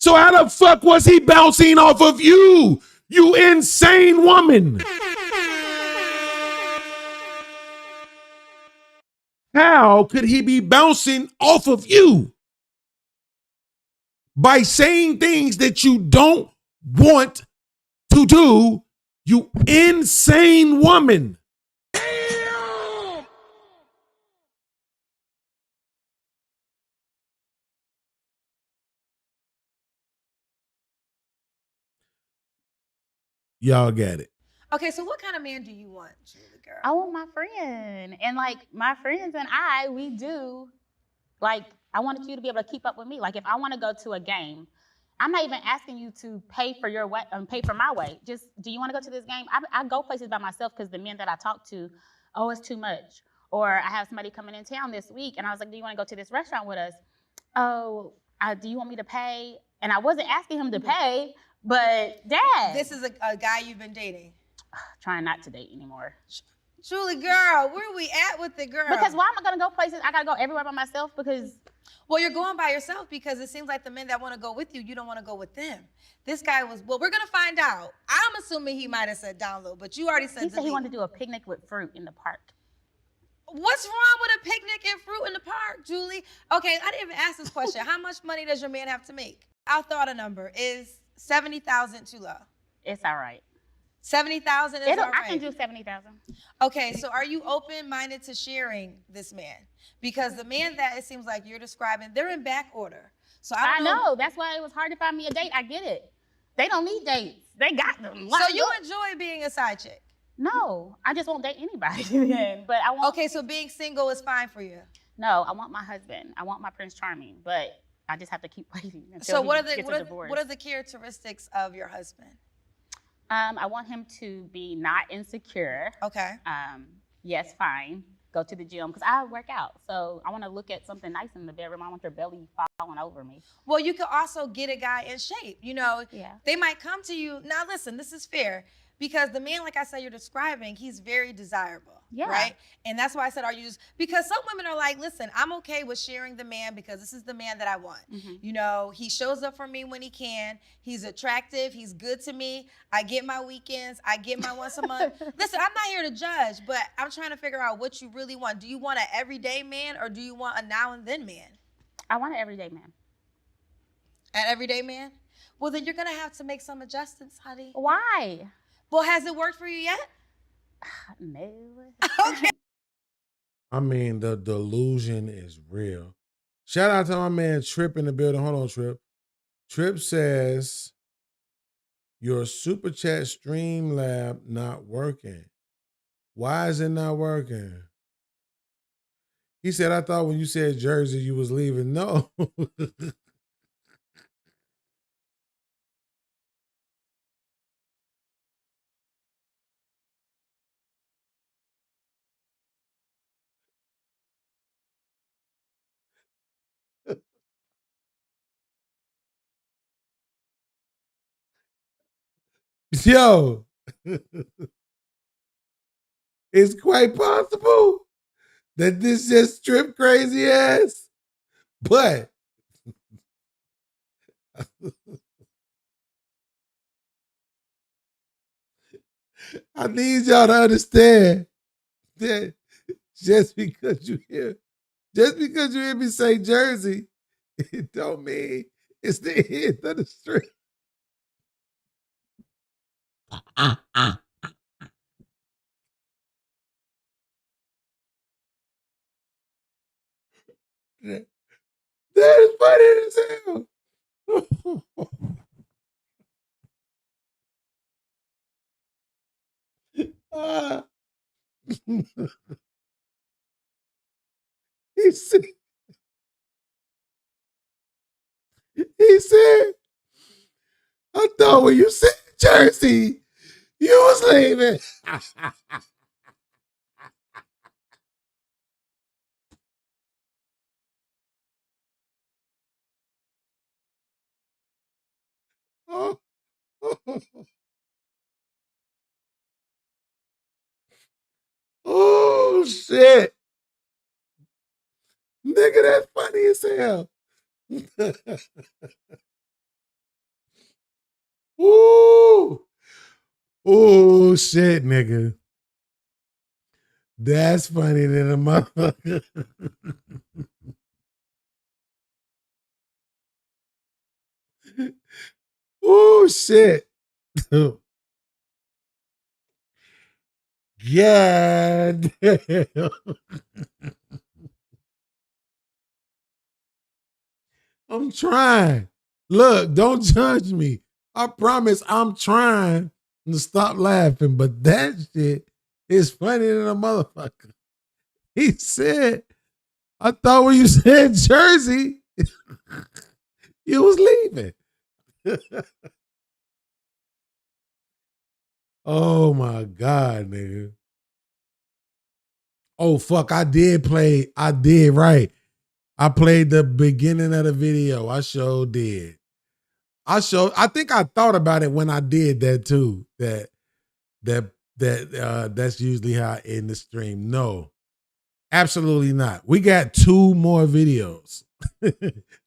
So how the fuck was he bouncing off of you? You insane woman. How could he be bouncing off of you? By saying things that you don't want to do, you insane woman. Y'all get it. Okay, so what kind of man do you want, Julie girl? I want my friend. And like my friends and we do, like, I wanted you to be able to keep up with me. Like if I want to go to a game, I'm not even asking you to pay for your way, pay for my way. Just, do you want to go to this game? I go places by myself because the men that I talk to, oh, it's too much. Or I have somebody coming in town this week, and I was like, do you want to go to this restaurant with us? Oh, do you want me to pay? And I wasn't asking him to pay, but Dad. This is a guy you've been dating. Trying not to date anymore. Julie, girl, where are we at with the girl? Because why am I gonna go places? I gotta go everywhere by myself because. Well, you're going by yourself because it seems like the men that want to go with you, you don't want to go with them. This guy was, well, we're gonna find out. I'm assuming he might have said down low, but you already said. He said he wanted to do a picnic with fruit in the park. What's wrong with a picnic and fruit in the park, Julie? Okay, I didn't even ask this question. How much money does your man have to make? I'll throw out a number. Is 70,000 too low? It's all right. 70,000 is all right. I can do 70,000. Okay, so are you open-minded to sharing this man? Because the man that it seems like you're describing, they're in back order. So I know. That's why it was hard to find me a date. I get it. They don't need dates. They got them. So you enjoy being a side chick? No, I just won't date anybody then. But I want. Okay, so being single is fine for you? No, I want my husband. I want my Prince Charming, but I just have to keep waiting until so he gets a divorce. What are the characteristics of your husband? I want him to be not insecure. Okay. Yes, fine. Go to the gym because I work out. So I want to look at something nice in the bedroom. I want your belly falling over me. Well, you could also get a guy in shape. You know, they might come to you. Now, listen, this is fair. Because the man, like I said, you're describing, he's very desirable, right? And that's why I said, are you just, because some women are like, listen, I'm okay with sharing the man because this is the man that I want. You know, he shows up for me when he can. He's attractive. He's good to me. I get my weekends. I get my once a month. Listen, I'm not here to judge, but I'm trying to figure out what you really want. Do you want an everyday man or do you want a now and then man? I want an everyday man. An everyday man? Well, then you're going to have to make some adjustments, honey. Why? Well, has it worked for you yet? No. Okay. I mean, the delusion is real. Shout out to my man Trip in the building. Hold on, Trip. Trip says, your Super Chat Streamlab not working. Why is it not working? He said, I thought when you said Jersey, you was leaving. No. Yo, it's quite possible that this just Trip crazy ass, but I need y'all to understand that just because you hear me say Jersey, it don't mean it's the end of the street. That is funny as hell. He said, I thought when you said Jersey, you was leaving. Oh, shit. Nigga, that's funny as hell. Ooh. Oh, shit, nigga. That's funny than a motherfucker. Oh, shit. God damn. I'm trying. Look, don't judge me. I promise I'm trying. Stop laughing, but that shit is funnier than a motherfucker. He said, I thought when you said Jersey, you was leaving. Oh my God, nigga. Oh fuck, I did, right. I played the beginning of the video. I sure did. I think I thought about it when I did that too. That's usually how I end the stream. No, absolutely not. We got 2 more videos.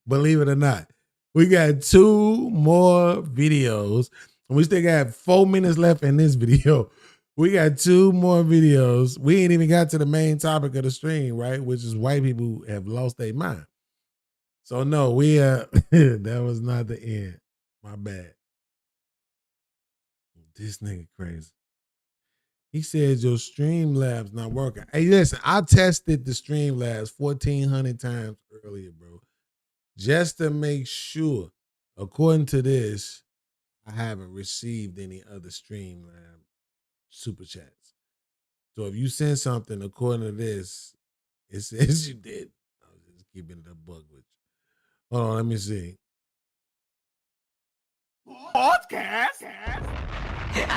Believe it or not. We got 2 more videos. And we still got 4 minutes left in this video. We got 2 more videos. We ain't even got to the main topic of the stream, right? Which is white people who have lost their mind. So no, we that was not the end. My bad. This nigga crazy. He says your Streamlabs not working. Hey, listen, I tested the Streamlabs 1,400 times earlier, bro. Just to make sure, according to this, I haven't received any other Streamlab super chats. So if you send something according to this, it says you did. I was just keeping it a bug with you. Hold on, let me see. Podcast.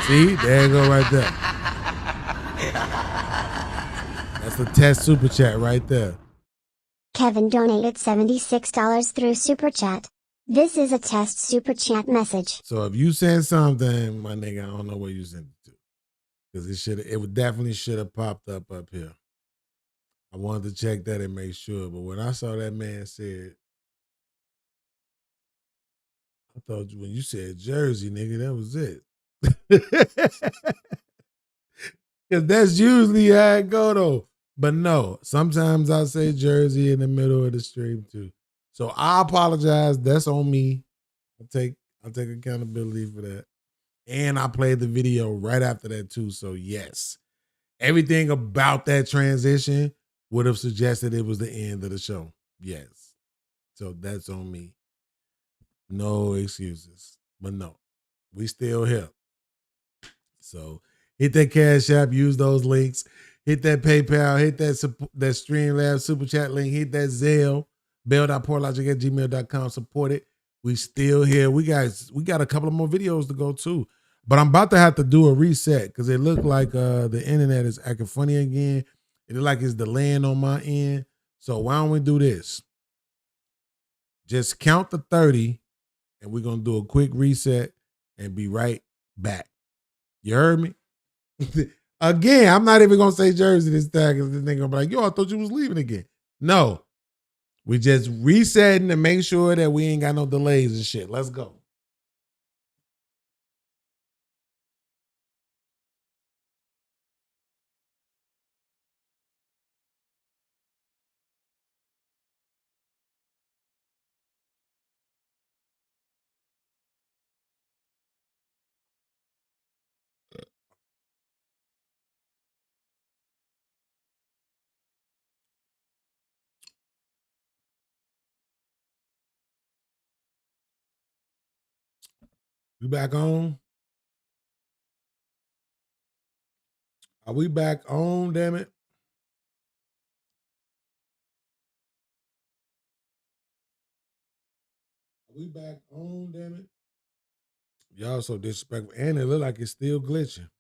See, there you go right there. That's the test super chat right there. Kevin donated $76 through Super Chat. This is a test Super Chat message. So if you send something, my nigga, I don't know where you sent it to. Because it definitely should have popped up here. I wanted to check that and make sure. But when I saw that man said, I thought when you said Jersey, nigga, that was it. Because that's usually how it go, though. But no, sometimes I say Jersey in the middle of the stream, too. So I apologize. That's on me. I'll take accountability for that. And I played the video right after that, too. So, yes. Everything about that transition would have suggested it was the end of the show. Yes. So that's on me. No excuses. But no, we still here. So hit that Cash App, use those links. Hit that PayPal, hit that Streamlabs Super Chat link, hit that Zelle, bell.portlogic@gmail.com. Support it. We still here. We got a couple of more videos to go too. But I'm about to have to do a reset because it looked like the internet is acting funny again. It looked like it's delaying on my end. So why don't we do this? Just count to 30 and we're going to do a quick reset and be right back. You heard me? Again, I'm not even going to say Jersey this time because this nigga going to be like, yo, I thought you was leaving again. No. We just resetting to make sure that we ain't got no delays and shit. Let's go. We back on? Are we back on, damn it? Are we back on, damn it? Y'all so disrespectful. And it look like it's still glitching.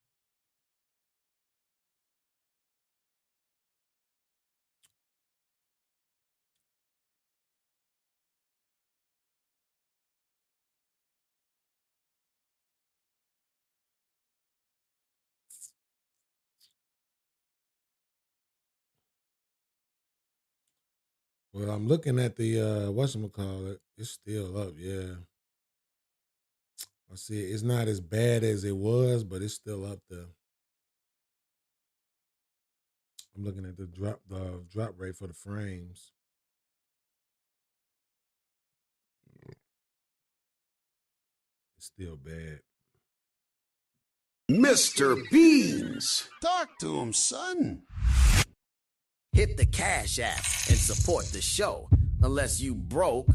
Well, I'm looking at the whatchamacallit. It's still up, yeah. I see it's not as bad as it was, but it's still up there. I'm looking at the drop rate for the frames. It's still bad. Mr. BEANZ. Talk to him, son. Hit the Cash App and support the show. Unless you broke.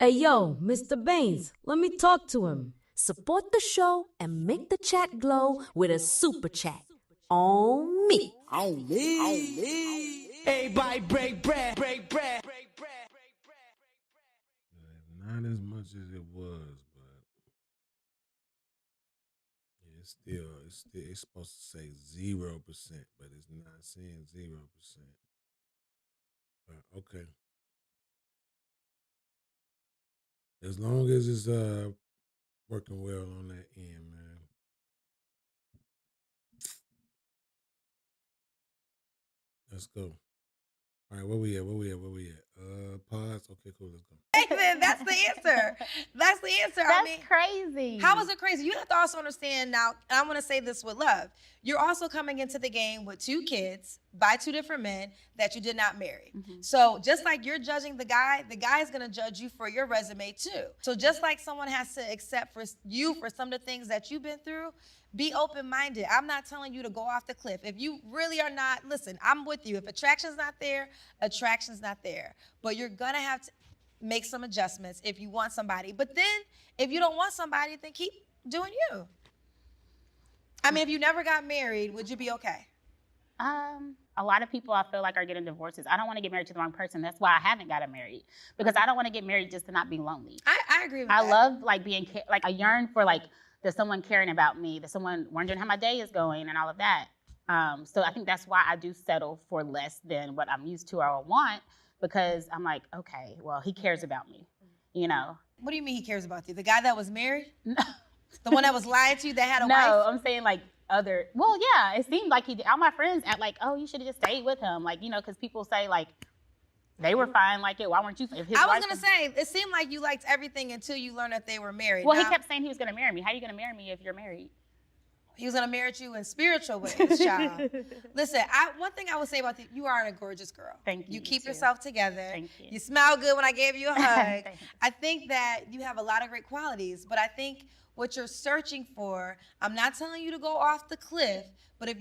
Hey yo, Mr. Baines, let me talk to him. Support the show and make the chat glow with a super chat. On me. On me. Everybody break bread. Not as much as it was, but it's supposed to say 0%, but it's not saying 0%. Okay. As long as it's working well on that end, man. Let's go. All right, where we at? Pause. Okay, cool. Let's go. That's the answer. That's the answer. That's crazy. How is it crazy? You have to also understand now, and I want to say this with love. You're also coming into the game with 2 kids by 2 different men that you did not marry. So just like you're judging the guy is going to judge you for your resume too. So just like someone has to accept for you for some of the things that you've been through, be open-minded. I'm not telling you to go off the cliff. If you really are not, listen, I'm with you. If attraction's not there, attraction's not there. But you're going to have to make some adjustments if you want somebody. But then if you don't want somebody, then keep doing you. I mean, if you never got married, would you be okay? A lot of people I feel like are getting divorces. I don't want to get married to the wrong person. That's why I haven't gotten married, because I don't want to get married just to not be lonely. I agree with that. I love like being, like I yearn for like, there's someone caring about me, there's someone wondering how my day is going and all of that. So I think that's why I do settle for less than what I'm used to or want, because I'm like, okay, well, he cares about me, you know? What do you mean he cares about you? The guy that was married? The one that was lying to you that had a wife? No, I'm saying like well, yeah, it seemed like he did. All my friends act like, oh, you should have just stayed with him. Like, you know, because people say like, they were fine like it. Why weren't you? If his I was wife going to say, it seemed like you liked everything until you learned that they were married. Well, he kept saying he was going to marry me. How are you going to marry me if you're married? He was going to marry you in spiritual ways, child. Listen, one thing I would say about you, you are a gorgeous girl. Thank you. You keep yourself together. Thank you. You smile good when I gave you a hug. I think that you have a lot of great qualities, but I think what you're searching for, I'm not telling you to go off the cliff, but if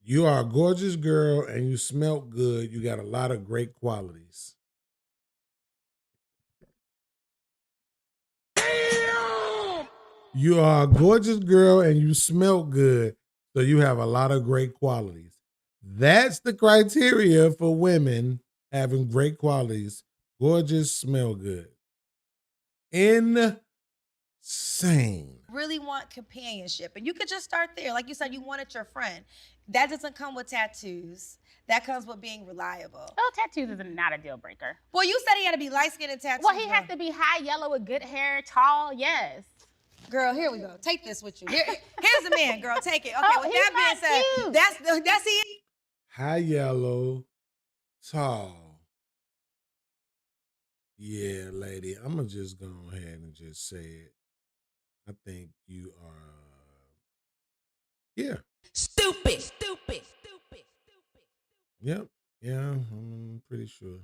You are a gorgeous girl and you smell good. You got a lot of great qualities. You are a gorgeous girl and you smell good, so you have a lot of great qualities. That's the criteria for women having great qualities. Gorgeous, smell good. Insane. really want companionship, and you could just start there. Like you said, you wanted your friend. That doesn't come with tattoos. That comes with being reliable. Oh, tattoos is not a deal breaker. Well, you said he had to be light-skinned and tattoos. Well, he has to be high yellow with good hair, tall, yes. Girl, here we go. Take this with you. Here's the man, girl. Take it. Okay, with that being said, that's it. High yellow, tall. Yeah, lady, I'm going to just go ahead and just say it. I think you are, yeah. Stupid. Yep. Yeah, I'm pretty sure.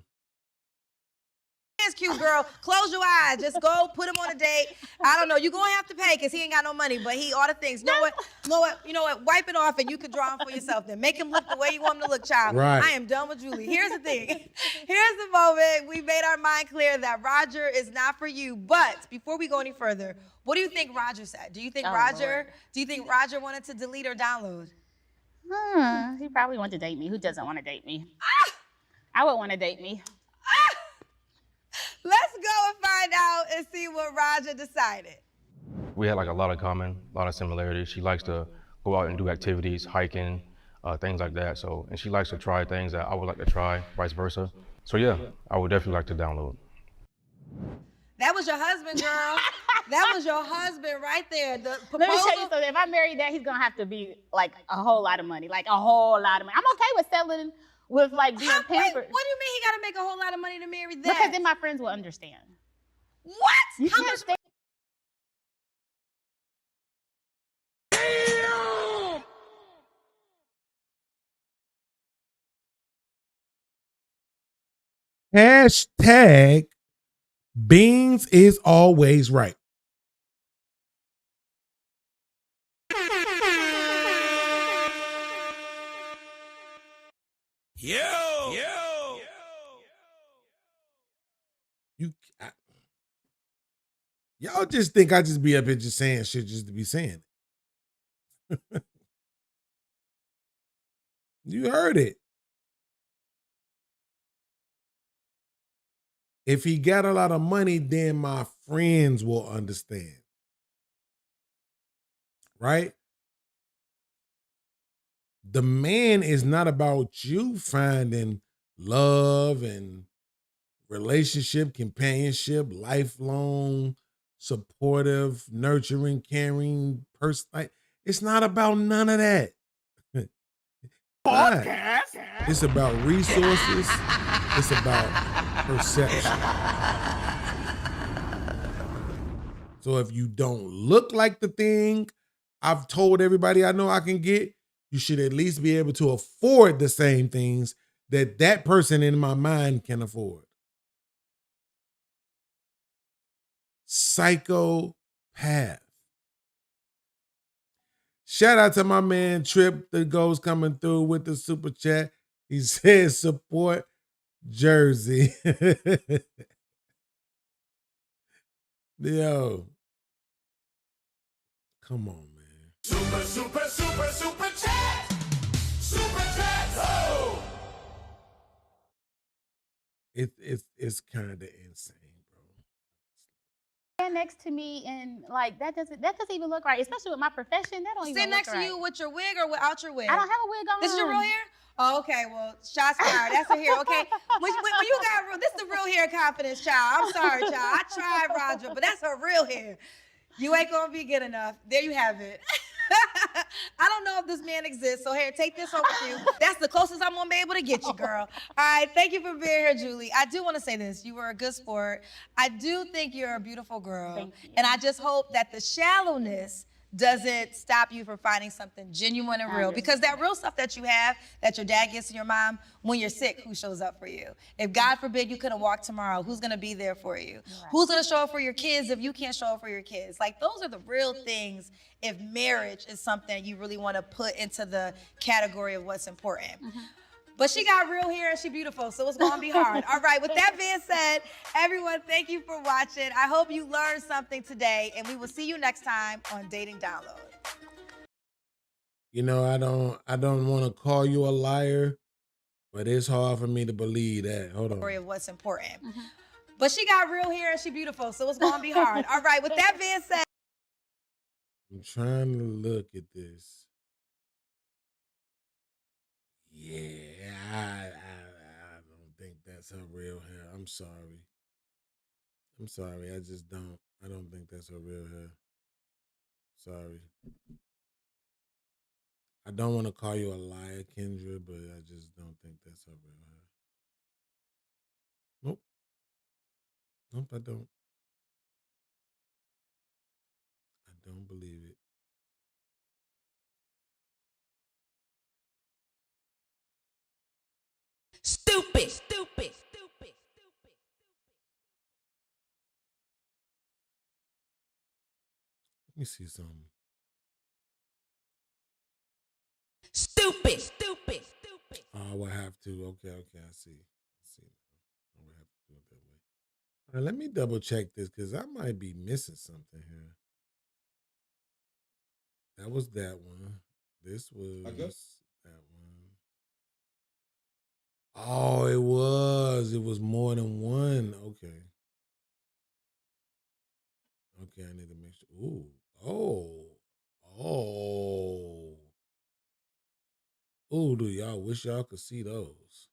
It's cute, girl. Close your eyes. Just go put him on a date. I don't know. You're going to have to pay because he ain't got no money, but he all the things. You know what? Wipe it off and you can draw him for yourself then. Make him look the way you want him to look, child. Right. I am done with Julie. Here's the thing. Here's the moment. We made our mind clear that Roger is not for you. But before we go any further, what do you think Roger said? Do you think Roger wanted to delete or download? He probably wanted to date me. Who doesn't want to date me? I would want to date me. Let's go and find out and see what Roger decided. We had like a lot of common, a lot of similarities. She likes to go out and do activities, hiking, things like that. So, and she likes to try things that I would like to try, vice versa. So yeah, I would definitely like to download. That was your husband, girl. That was your husband right there. The proposal. Let me tell you something. If I marry that, he's gonna have to be like a whole lot of money, like a whole lot of money. I'm okay with settling with like being pampered. Wait, what do you mean he gotta make a whole lot of money to marry that? Because then my friends will understand. What? How much? Hashtag BEANZ is always right. Yo. Y'all just think I just be up here just saying shit just to be saying it. You heard it. If he got a lot of money, then my friends will understand. Right? The man is not about you finding love and relationship, companionship, lifelong, supportive, nurturing, caring person. Like, it's not about none of that. Podcast. It's about resources. It's about perception. So if you don't look like the thing I've told everybody I know I can get, you should at least be able to afford the same things that that person in my mind can afford. Psychopath. Shout out to my man Trip that goes coming through with the super chat. He says support Jersey. Yo. Come on, man. Super chat. Super chat. Oh. It's kind of insane. Stand next to me and like that doesn't even look right, especially with my profession. That don't even Sit look next to right. you with your wig or without your wig? I don't have a wig on. This is your real hair? Oh, okay. Well, shots fired. That's a hair, okay? When you got real, this is the real hair confidence, child. I'm sorry, child. I tried, Roger, but that's her real hair. You ain't gonna be good enough. There you have it. I don't know if this man exists, so here, take this home with you. That's the closest I'm gonna be able to get you, girl. All right, thank you for being here, Julie. I do want to say this. You were a good sport. I do think you're a beautiful girl. And I just hope that the shallowness doesn't stop you from finding something genuine and real. Because that real stuff that you have, that your dad gets to your mom, when you're sick, who shows up for you? If God forbid you couldn't walk tomorrow, who's gonna be there for you? Right. Who's gonna show up for your kids if you can't show up for your kids? Like, those are the real things if marriage is something you really wanna put into the category of what's important. But she got real hair and she beautiful, so it's gonna be hard. All right, with that being said, everyone, thank you for watching. I hope you learned something today, and we will see you next time on Dating Download. You know, I don't want to call you a liar, but it's hard for me to believe that. Hold on. Of what's important. But she got real hair and she beautiful, so it's gonna be hard. All right, with that being said. I'm trying to look at this. Yeah, I don't think that's her real hair. I'm sorry. I just don't. I don't think that's her real hair. Sorry. I don't want to call you a liar, Kendra, but I just don't think that's her real hair. Nope. Nope, I don't. I don't believe it. Stupid. Let me see something. Stupid. Oh, I would have to. Okay, I see. I would have to do it that way. All right, let me double check this because I might be missing something here. That was that one. This was that one. Oh, it was. It was more than one. Okay. Okay, I need to make sure. Ooh. Oh, do y'all wish y'all could see those?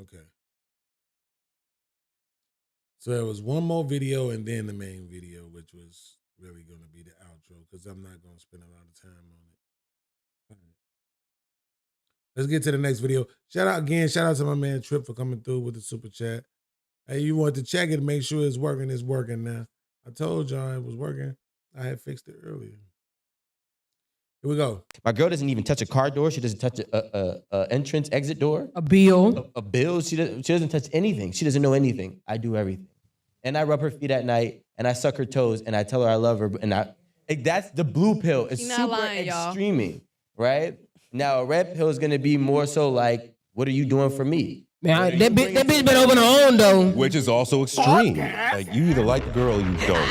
Okay. So there was one more video and then the main video, which was really going to be the outro because I'm not going to spend a lot of time on it. All right. Let's get to the next video. Shout out to my man Trip for coming through with the super chat. Hey, you want to check it to make sure it's working. It's working now. I told y'all it was working. I had fixed it earlier. Here we go. My girl doesn't even touch a car door. She doesn't touch a entrance, exit door. A bill. A bill. She doesn't touch anything. She doesn't know anything. I do everything. And I rub her feet at night, and I suck her toes, and I tell her I love her. And that's the blue pill. It's super lying, extreme, right? Now, a red pill is going to be more so like, what are you doing for me? Man, that bitch been over her own though. Which is also extreme. Like you either like the girl or you don't.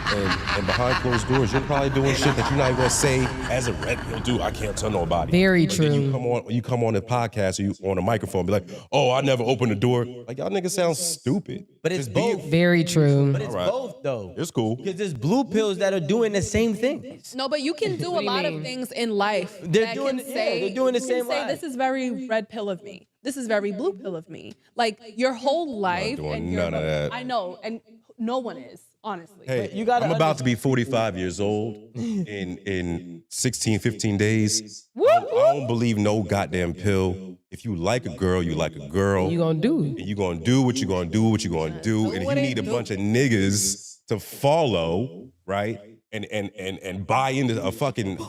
And behind closed doors, you're probably doing shit that you're not even gonna say as a red pill dude. I can't tell nobody. Very and true. Then you come on the podcast or you on a microphone, and be like, oh, I never opened the door. Like y'all niggas sound stupid. But it's both. Very true. But it's both though. It's cool. Because there's blue pills that are doing the same thing. No, but you can do a lot of things in life. They're doing the same Say life. this is very red pill of me. This is very blue pill of me. Like your whole life. doing and none of that. I know, and no one is, honestly. Hey, I'm about to be 45 years old in 16, 15 days. I don't believe no goddamn pill. If you like a girl, you like a girl. You gonna do it. And you gonna do what you gonna do, what you gonna do. And if you need a bunch of niggas to follow, right? And buy into a fucking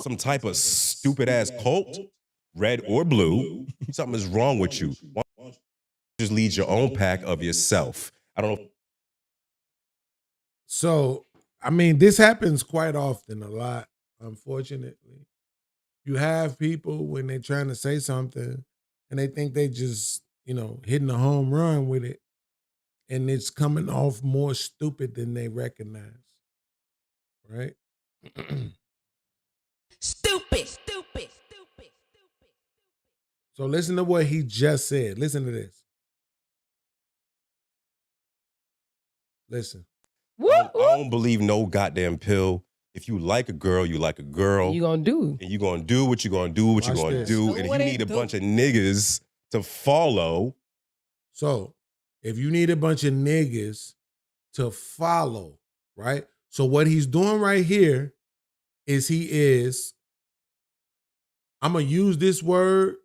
some type of stupid ass cult, red or blue, something is wrong with you. Why don't you just lead your own pack of yourself? I don't know. So, I mean, this happens quite often, a lot, unfortunately. You have people when they're trying to say something and they think they just, hitting a home run with it, and it's coming off more stupid than they recognize. Right? Stupid. So listen to what he just said. Listen to this. Listen. I don't believe no goddamn pill. If you like a girl, you like a girl. You gonna do. And you gonna do what you gonna do, what you Watch gonna this. do. And if you need a bunch of niggas to follow. So if you need a bunch of niggas to follow, right? So what he's doing right here is I'm gonna use this word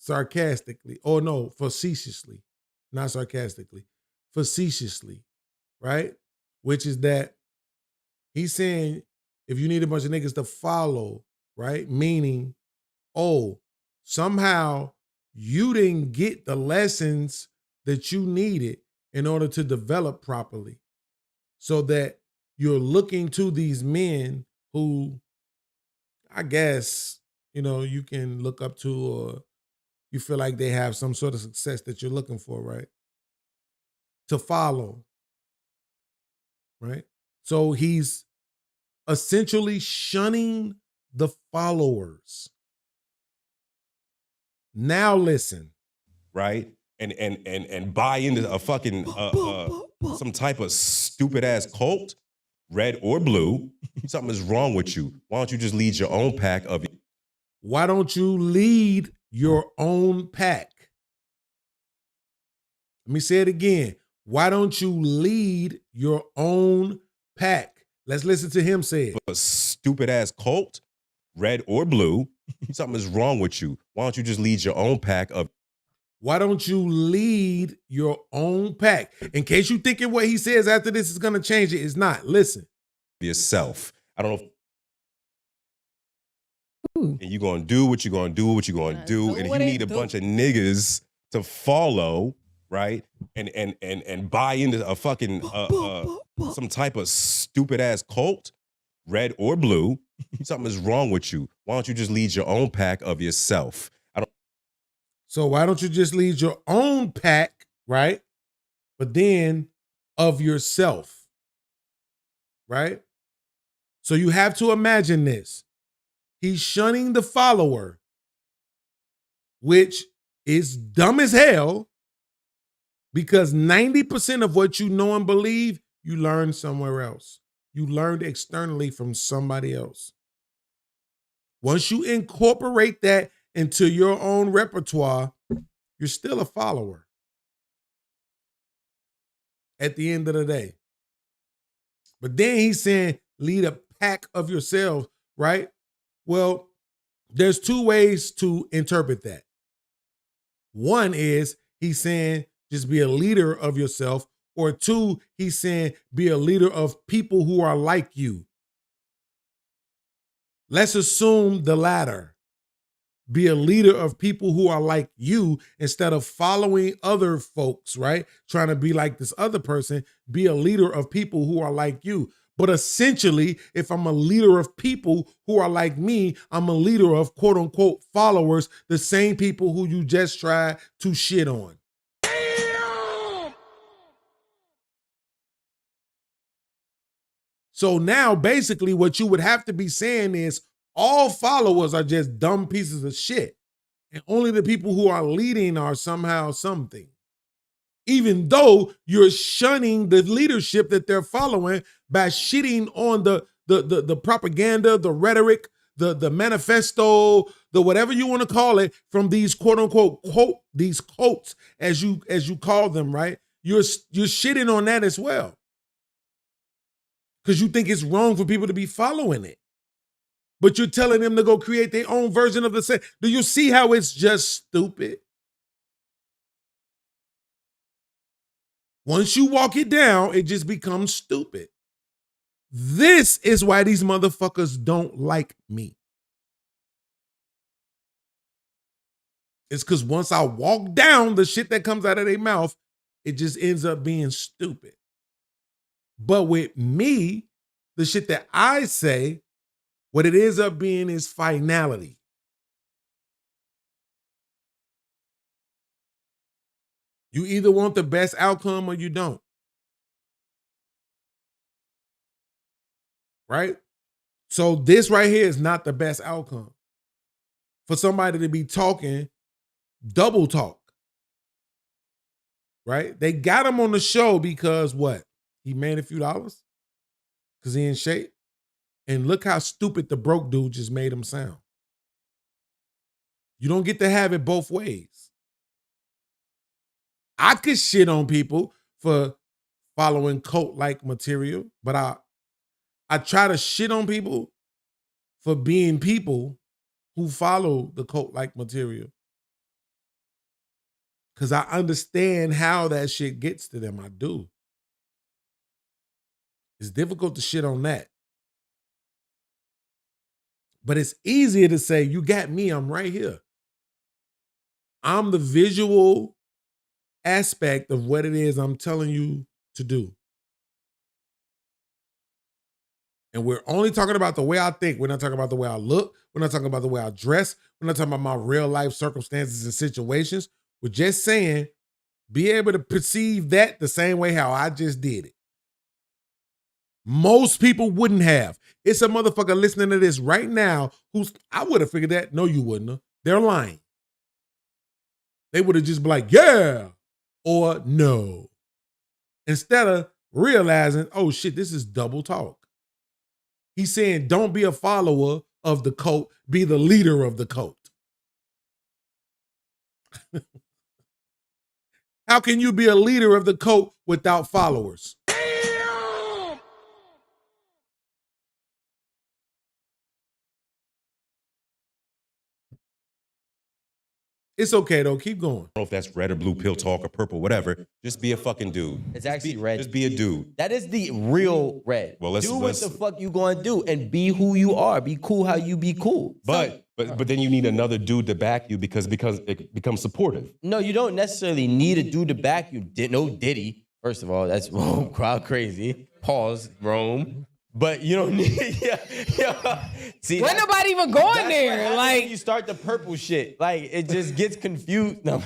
sarcastically, or no, facetiously, not sarcastically, facetiously, right? Which is that he's saying if you need a bunch of niggas to follow, right? Meaning, somehow you didn't get the lessons that you needed in order to develop properly, so that you're looking to these men who, I guess, you can look up to, or you feel like they have some sort of success that you're looking for, right? To follow, right? So he's essentially shunning the followers. Now listen. Right? And buy into a fucking some type of stupid ass cult, red or blue. Something is wrong with you. Why don't you just lead your own pack of? Why don't you lead your own pack? Let me say it again. Why don't you lead your own pack? Let's listen to him say it. A stupid ass cult, red or blue. Something is wrong with you. Why don't you just lead your own pack of? Why don't you lead your own pack? In case you thinking what he says after this is going to change it, it's not. Listen. Yourself. I don't know. And you're going to do what you're going to do, what you're going to do. And if you need a bunch of niggas to follow, right? And buy into a fucking some type of stupid ass cult, red or blue, something is wrong with you. Why don't you just lead your own pack of yourself? So why don't you just lead your own pack, right? But then of yourself, right? So you have to imagine this. He's shunning the follower, which is dumb as hell, because 90% of what you know and believe, you learned somewhere else. You learned externally from somebody else. Once you incorporate that into your own repertoire, you're still a follower at the end of the day. But then he's saying, lead a pack of yourselves, right? Well, there's two ways to interpret that. One is he's saying just be a leader of yourself, or two, he's saying be a leader of people who are like you. Let's assume the latter. Be a leader of people who are like you instead of following other folks, right? Trying to be like this other person. Be a leader of people who are like you. But essentially, if I'm a leader of people who are like me, I'm a leader of quote unquote followers, the same people who you just tried to shit on. So now basically what you would have to be saying is all followers are just dumb pieces of shit. And only the people who are leading are somehow something. Even though you're shunning the leadership that they're following by shitting on the propaganda, the rhetoric, the manifesto, the whatever you want to call it, from these quote unquote these quotes as you call them, right? You're shitting on that as well. Because you think it's wrong for people to be following it. But you're telling them to go create their own version of the same. Do you see how it's just stupid? Once you walk it down, it just becomes stupid. This is why these motherfuckers don't like me. It's because once I walk down the shit that comes out of their mouth, it just ends up being stupid. But with me, the shit that I say, what it ends up being is finality. You either want the best outcome or you don't. Right? So this right here is not the best outcome. For somebody to be talking double talk. Right? They got him on the show because what? He made a few dollars? Because he in shape? And look how stupid the broke dude just made him sound. You don't get to have it both ways. I could shit on people for following cult-like material, but I try to shit on people for being people who follow the cult-like material. Because I understand how that shit gets to them. I do. It's difficult to shit on that. But it's easier to say, you got me, I'm right here. I'm the visual aspect of what it is I'm telling you to do. And we're only talking about the way I think. We're not talking about the way I look. We're not talking about the way I dress. We're not talking about my real life circumstances and situations. We're just saying, be able to perceive that the same way how I just did it. Most people wouldn't have. It's a motherfucker listening to this right now who's, I would have figured that. No, you wouldn't have. They're lying. They would have just been like, yeah, or no. Instead of realizing, oh shit, this is double talk. He's saying, don't be a follower of the cult, be the leader of the cult. How can you be a leader of the cult without followers? It's okay though. Keep going. I don't know if that's red or blue pill talk or purple, whatever. Just be a fucking dude. It's actually red. Just be a dude. That is the real red. Well, let's do what the fuck you gonna do and be who you are. Be cool how you be cool. But then you need another dude to back you because it becomes supportive. No, you don't necessarily need a dude to back you. No Diddy. First of all, that's crowd crazy. Pause, Rome. But you don't need. See, when nobody even going there. Like you start the purple shit. Like it just gets confused. No.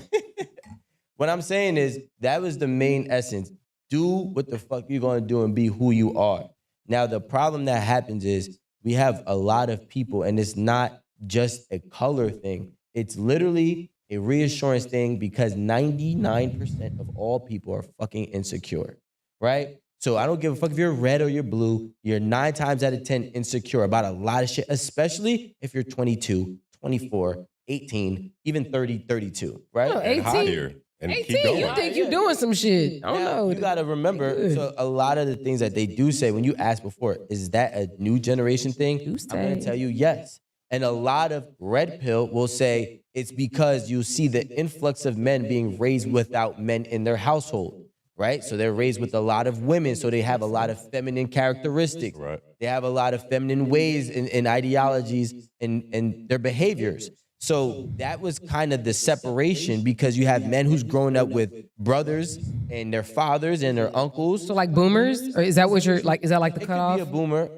What I'm saying is that was the main essence. Do what the fuck you're gonna do and be who you are. Now the problem that happens is we have a lot of people, and it's not just a color thing. It's literally a reassurance thing because 99% of all people are fucking insecure, right? So I don't give a fuck if you're red or you're blue. You're 9 times out of 10 insecure about a lot of shit, especially if you're 22, 24, 18, even 30, 32, right? Oh, 18. And 18, you think you're doing some shit. I don't know. You gotta remember, so a lot of the things that they do say, when you ask before, is that a new generation thing? I'm gonna tell you yes. And a lot of red pill will say it's because you see the influx of men being raised without men in their household. Right? So they're raised with a lot of women, so they have a lot of feminine characteristics. Right. They have a lot of feminine ways and ideologies and their behaviors. So that was kind of the separation because you have men who's growing up with brothers and their fathers and their uncles. So like boomers, or is that what you're like? Is that like the It cutoff? could be a boomer.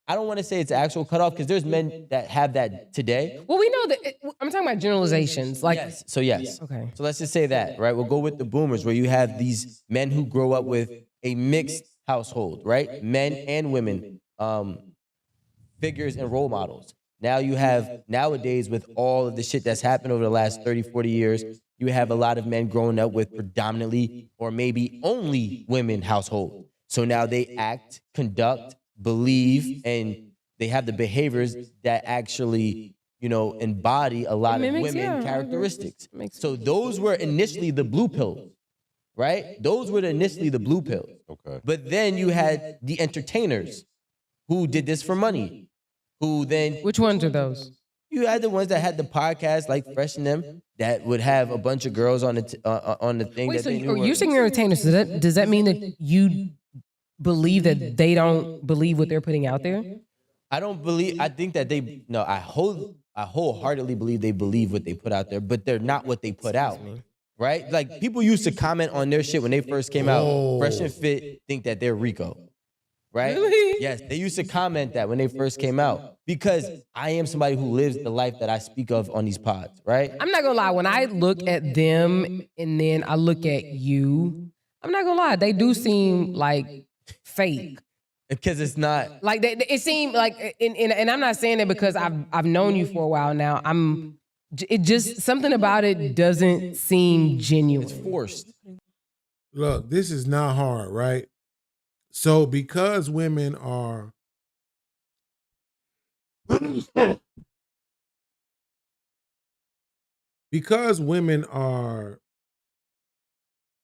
I don't want to say it's actual cutoff because there's men that have that today. Well, we know that. I'm talking about generalizations. Like, Yes. So yes. Okay. So let's just say that, right? We'll go with the boomers where you have these men who grow up with a mixed household, right? Men and women, figures and role models. Now you have nowadays with all of the shit that's happened over the last 30, 40 years, you have a lot of men growing up with predominantly or maybe only women household. So now they act, conduct, believe, and they have the behaviors that actually, embody a lot of women characteristics. So those were initially the blue pills, right? Those were initially the blue pills. Okay. But then you had the entertainers who did this for money, who then... Which ones are those? You had the ones that had the podcast, like Fresh and them, that would have a bunch of girls on the thing. Wait, that so they knew you're saying entertainers? Does that mean that you believe that they don't believe what they're putting out there? I don't believe. I think that they. No, I wholeheartedly believe they believe what they put out there, but they're not what they put out. Right? Like people used to comment on their shit when they first came out. Fresh and Fit think that they're Rico. Right? Really? Yes, they used to comment that when they first came out because I am somebody who lives the life that I speak of on these pods. Right? I'm not gonna lie. When I look at them and then I look at you, I'm not gonna lie. They do seem like fake. Because it's not like it seemed like, and I'm not saying that because I've known you for a while now. It just something about it doesn't seem genuine. It's forced. Look, this is not hard, right? So because women are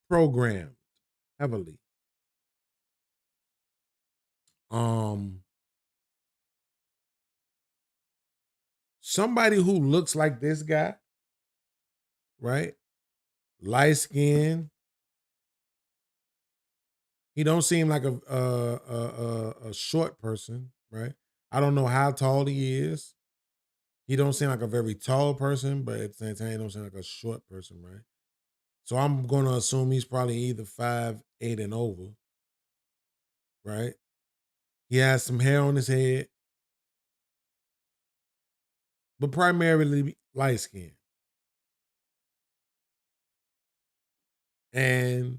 programmed heavily. Somebody who looks like this guy, right? Light skin. He don't seem like a short person, right? I don't know how tall he is. He don't seem like a very tall person, but at the same time, he don't seem like a short person, right? So I'm gonna assume he's probably either 5'8" and over, right? He has some hair on his head, but primarily light skin. And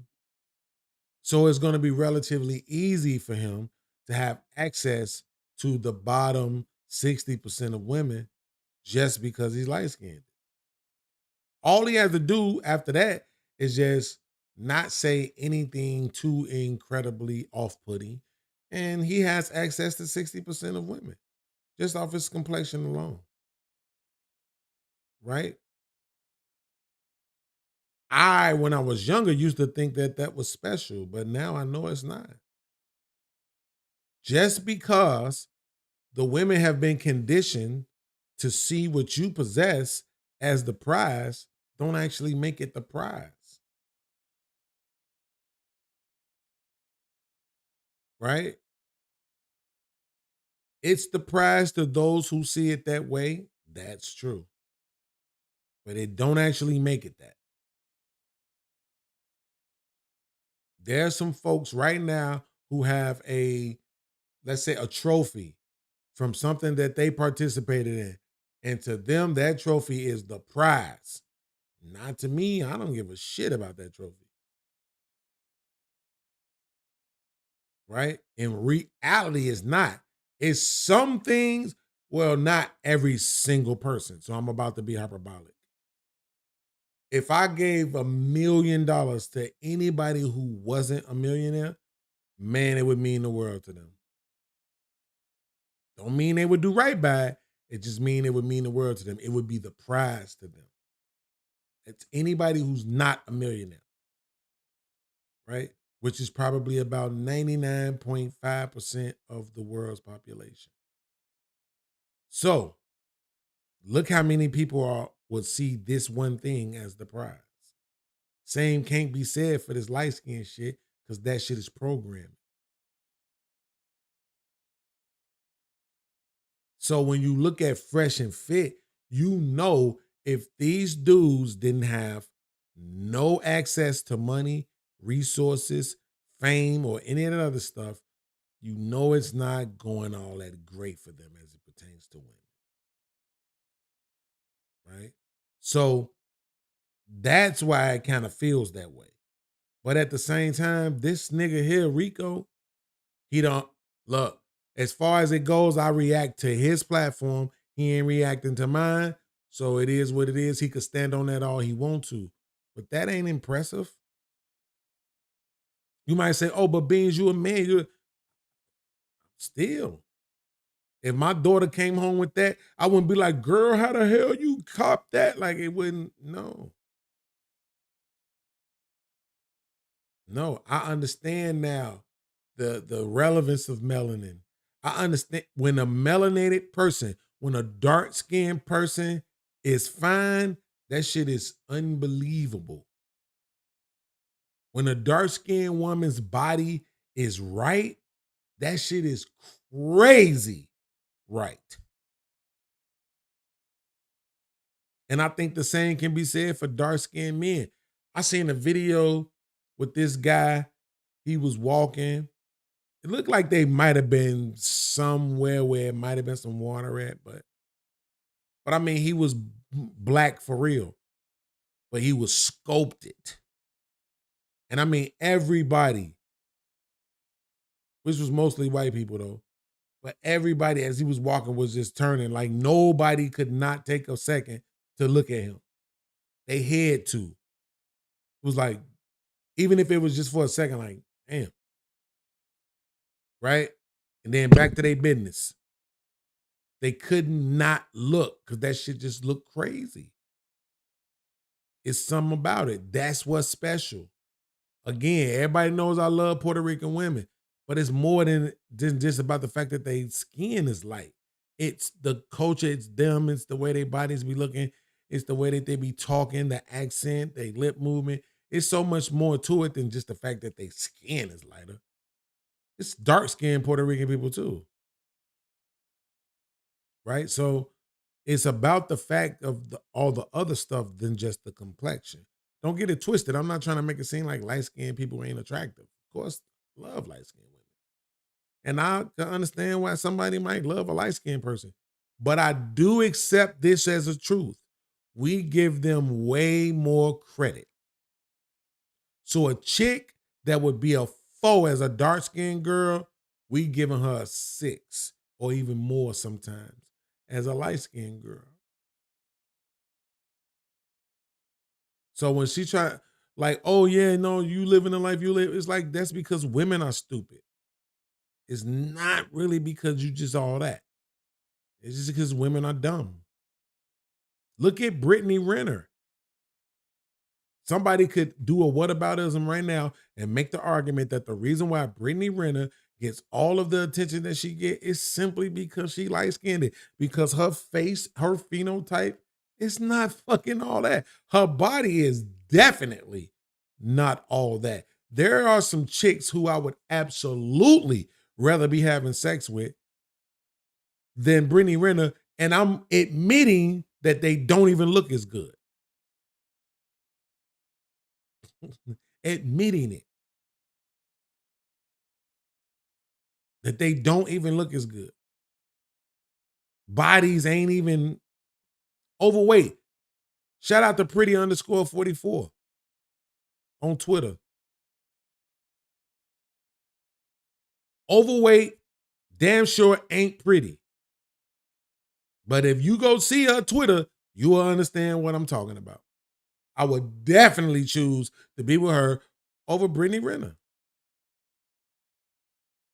so it's going to be relatively easy for him to have access to the bottom 60% of women just because he's light skinned. All he has to do after that is just not say anything too incredibly off-putting, and he has access to 60% of women just off his complexion alone. Right? When I was younger, used to think that that was special, but now I know it's not. Just because the women have been conditioned to see what you possess as the prize, don't actually make it the prize. Right? It's the prize to those who see it that way. That's true. But it don't actually make it that. There are some folks right now who have let's say a trophy from something that they participated in. And to them, that trophy is the prize. Not to me. I don't give a shit about that trophy. Right? In reality, it's not. It's some things, well, not every single person. So I'm about to be hyperbolic. If I gave $1 million to anybody who wasn't a millionaire, man, it would mean the world to them. Don't mean they would do right by it. It just mean it would mean the world to them. It would be the prize to them. It's anybody who's not a millionaire, right? Which is probably about 99.5% of the world's population. So, look how many people would see this one thing as the prize. Same can't be said for this light skin shit because that shit is programming. So when you look at Fresh and Fit, You know, if these dudes didn't have no access to money, resources, fame, or any of that other stuff, you know it's not going all that great for them as it pertains to women. Right? So that's why it kind of feels that way. But at the same time, this nigga here, Rico, he don't look, as far as it goes, I react to his platform. He ain't reacting to mine. So it is what it is. He could stand on that all he want to. But that ain't impressive. You might say, oh, but Beans, you a man. You're still. If my daughter came home with that, I wouldn't be like, girl, how the hell you cop that? Like it wouldn't, no. No, I understand now the relevance of melanin. I understand when a melanated person, when a dark-skinned person is fine, that shit is unbelievable. When a dark-skinned woman's body is right, that shit is crazy right. And I think the same can be said for dark-skinned men. I seen a video with this guy. He was walking. It looked like they might have been somewhere where it might have been some water at, but I mean, he was black for real, but he was sculpted. And I mean, everybody, which was mostly white people though, but everybody as he was walking was just turning, like nobody could not take a second to look at him. They had to. It was like, even if it was just for a second, like, damn. Right? And then back to their business. They could not look because that shit just looked crazy. It's something about it. That's what's special. Again, everybody knows I love Puerto Rican women, but it's more than just about the fact that their skin is light. It's the culture, it's them, it's the way their bodies be looking, it's the way that they be talking, the accent, their lip movement. It's so much more to it than just the fact that their skin is lighter. It's dark-skinned Puerto Rican people too. Right? So it's about the fact of all the other stuff than just the complexion. Don't get it twisted. I'm not trying to make it seem like light-skinned people ain't attractive. Of course, I love light-skinned women. And I can understand why somebody might love a light-skinned person. But I do accept this as a truth. We give them way more credit. So a chick that would be a 4 as a dark-skinned girl, we giving her a 6 or even more sometimes as a light-skinned girl. So when she try, like, oh yeah, no, you living the life you live, it's like, that's because women are stupid. It's not really because you just all that. It's just because women are dumb. Look at Brittany Renner. Somebody could do a whataboutism right now and make the argument that the reason why Brittany Renner gets all of the attention that she get is simply because she light-skinned. Because her face, her phenotype, is not fucking all that. Her body is definitely not all that. There are some chicks who I would absolutely rather be having sex with than Brittany Renner, and I'm admitting that they don't even look as good. Admitting it. That they don't even look as good. Bodies ain't even overweight. Shout out to pretty_44 on Twitter. Overweight, damn sure ain't pretty. But if you go see her Twitter, you will understand what I'm talking about. I would definitely choose to be with her over Brittany Renner.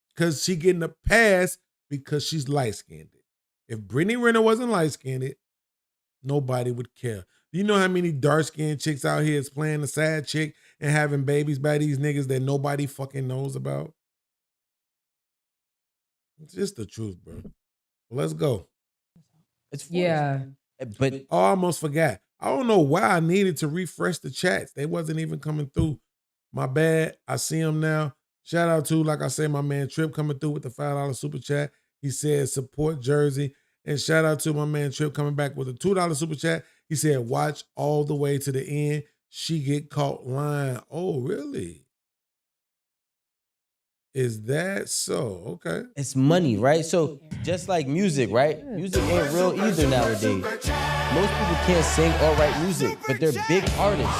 Because she getting a pass because she's light-skinned. If Brittany Renner wasn't light-skinned, nobody would care. Do you know how many dark-skinned chicks out here is playing the sad chick and having babies by these niggas that nobody fucking knows about? It's just the truth, bro. Let's go. It's Yeah. But I almost forgot. I don't know why I needed to refresh the chats. They wasn't even coming through. My bad. I see them now. Shout out to, like I said, my man Trip coming through with the $5 super chat. He says support Jersey And shout out to my man Trip coming back with a $2 super chat. He said, watch all the way to the end. She get caught lying. Oh, really? Is that so? Okay. It's money, right? So just like music, right? Music ain't real either nowadays. Most people can't sing or write music, but they're big artists.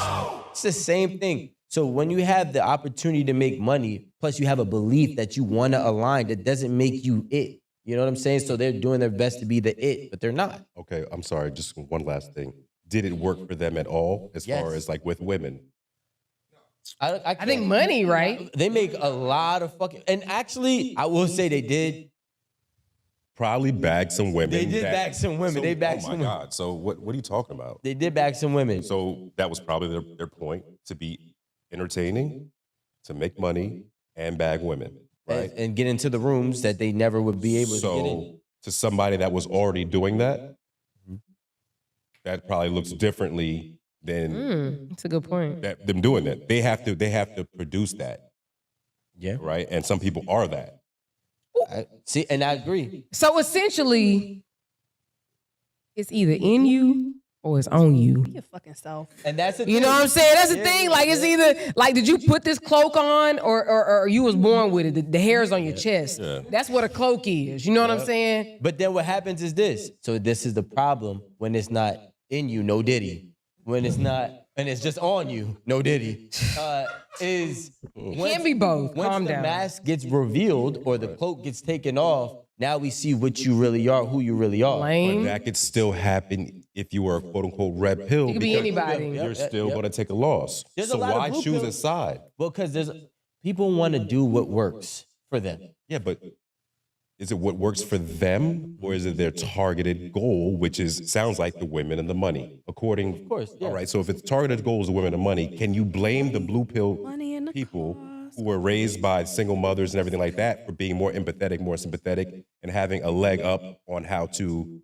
It's the same thing. So when you have the opportunity to make money, plus you have a belief that you want to align, that doesn't make you it. You know what I'm saying? So they're doing their best to be the it, but they're not. Okay, I'm sorry. Just one last thing. Did it work for them at all as far as like with women? I think money, right? They make a lot of fucking, and actually, I will say they did. Probably bag some women. They did bag some women. They bagged some women. Oh my God. So what are you talking about? They did bag some women. So that was probably their point, to be entertaining, to make money, and bag women, right? And get into the rooms that they never would be able to get in. So to somebody that was already doing that, that probably looks differently than That's a good point. them doing that. They have to produce that. Yeah. Right? And some people are that. See, and I agree. So essentially, it's either in you or it's on you. Be your fucking self. And that's the You know what I'm saying? That's the thing. Like, it's either, like, did you put this cloak on or you was born with it? The hair's on your chest. Yeah. That's what a cloak is. You know what I'm saying? But then what happens is this. So this is the problem when it's not in you, no diddy. When it's not, and it's just on you, no diddy. It can be both. Once Calm the down. mask gets revealed or the cloak gets taken off, now we see what you really are, who you really are. But that could still happen if you were a quote unquote red pill. It could be because anybody. You're still going to take a loss. There's So a lot of why blue choose pill- a side? Well, because people want to do what works for them. Yeah, but is it what works for them, or is it their targeted goal, which sounds like the women and the money? Of course. Yeah. All right. So if it's targeted goal is the women and money, can you blame the blue pill people who were raised by single mothers and everything like that for being more empathetic, more sympathetic, and having a leg up on how to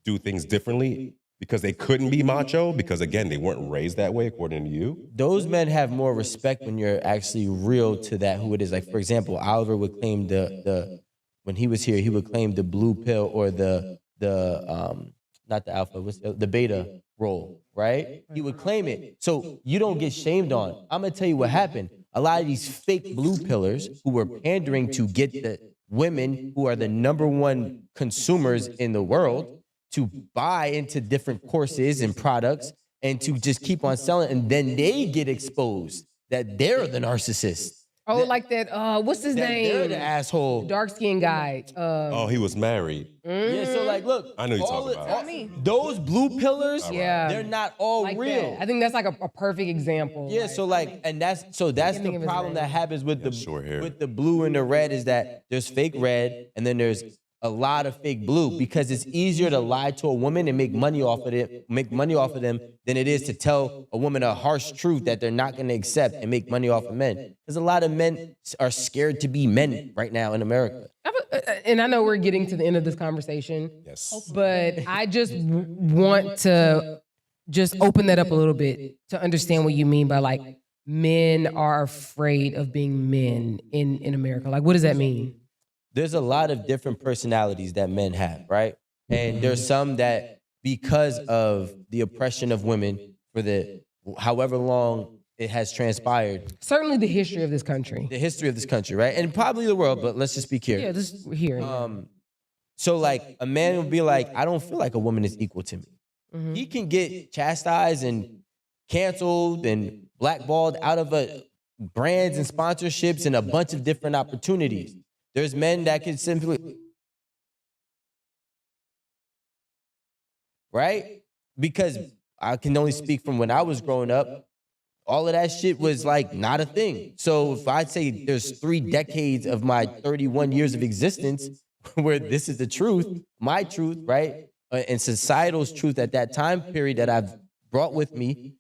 do things differently? Because they couldn't be macho, because again, they weren't raised that way, according to you. Those men have more respect when you're actually real to that, who it is. Like, for example, Oliver would claim when he was here, he would claim the blue pill or the not the alpha, the beta role, right? He would claim it. So you don't get shamed on. I'm gonna tell you what happened. A lot of these fake blue pillars who were pandering to get the women who are the #1 consumers in the world to buy into different courses and products and to just keep on selling, and then they get exposed that they're the narcissist. Oh, like that, what's his name? They're the asshole. Dark-skinned guy. Oh, he was married. Yeah, so like, look. I know you're talking about. Those blue pillars, Yeah. they're not all Like real. that. I think that's like a perfect example. Yeah, so like, and that's think the of his problem name. that happens with short hair. with the blue and the red is that there's fake red and then there's a lot of fake blue, because it's easier to lie to a woman and make money off of them than it is to tell a woman a harsh truth that they're not going to accept and make money off of men. Because a lot of men are scared to be men right now in America. And I know we're getting to the end of this conversation. Yes. But I just want to just open that up a little bit to understand what you mean by like men are afraid of being men in America. Like, what does that mean? There's a lot of different personalities that men have, right? And there's some that, because of the oppression of women for the however long it has transpired. Certainly the history of this country. The history of this country, right? And probably the world, but let's just speak here. Yeah, this here. So like a man will be like, I don't feel like a woman is equal to me. He can get chastised and canceled and blackballed out of brands and sponsorships and a bunch of different opportunities. There's men that can simply, right? Because I can only speak from when I was growing up, all of that shit was like not a thing. So if I say there's 3 decades of my 31 years of existence where this is the truth, my truth, right? And societal's truth at that time period that I've brought with me,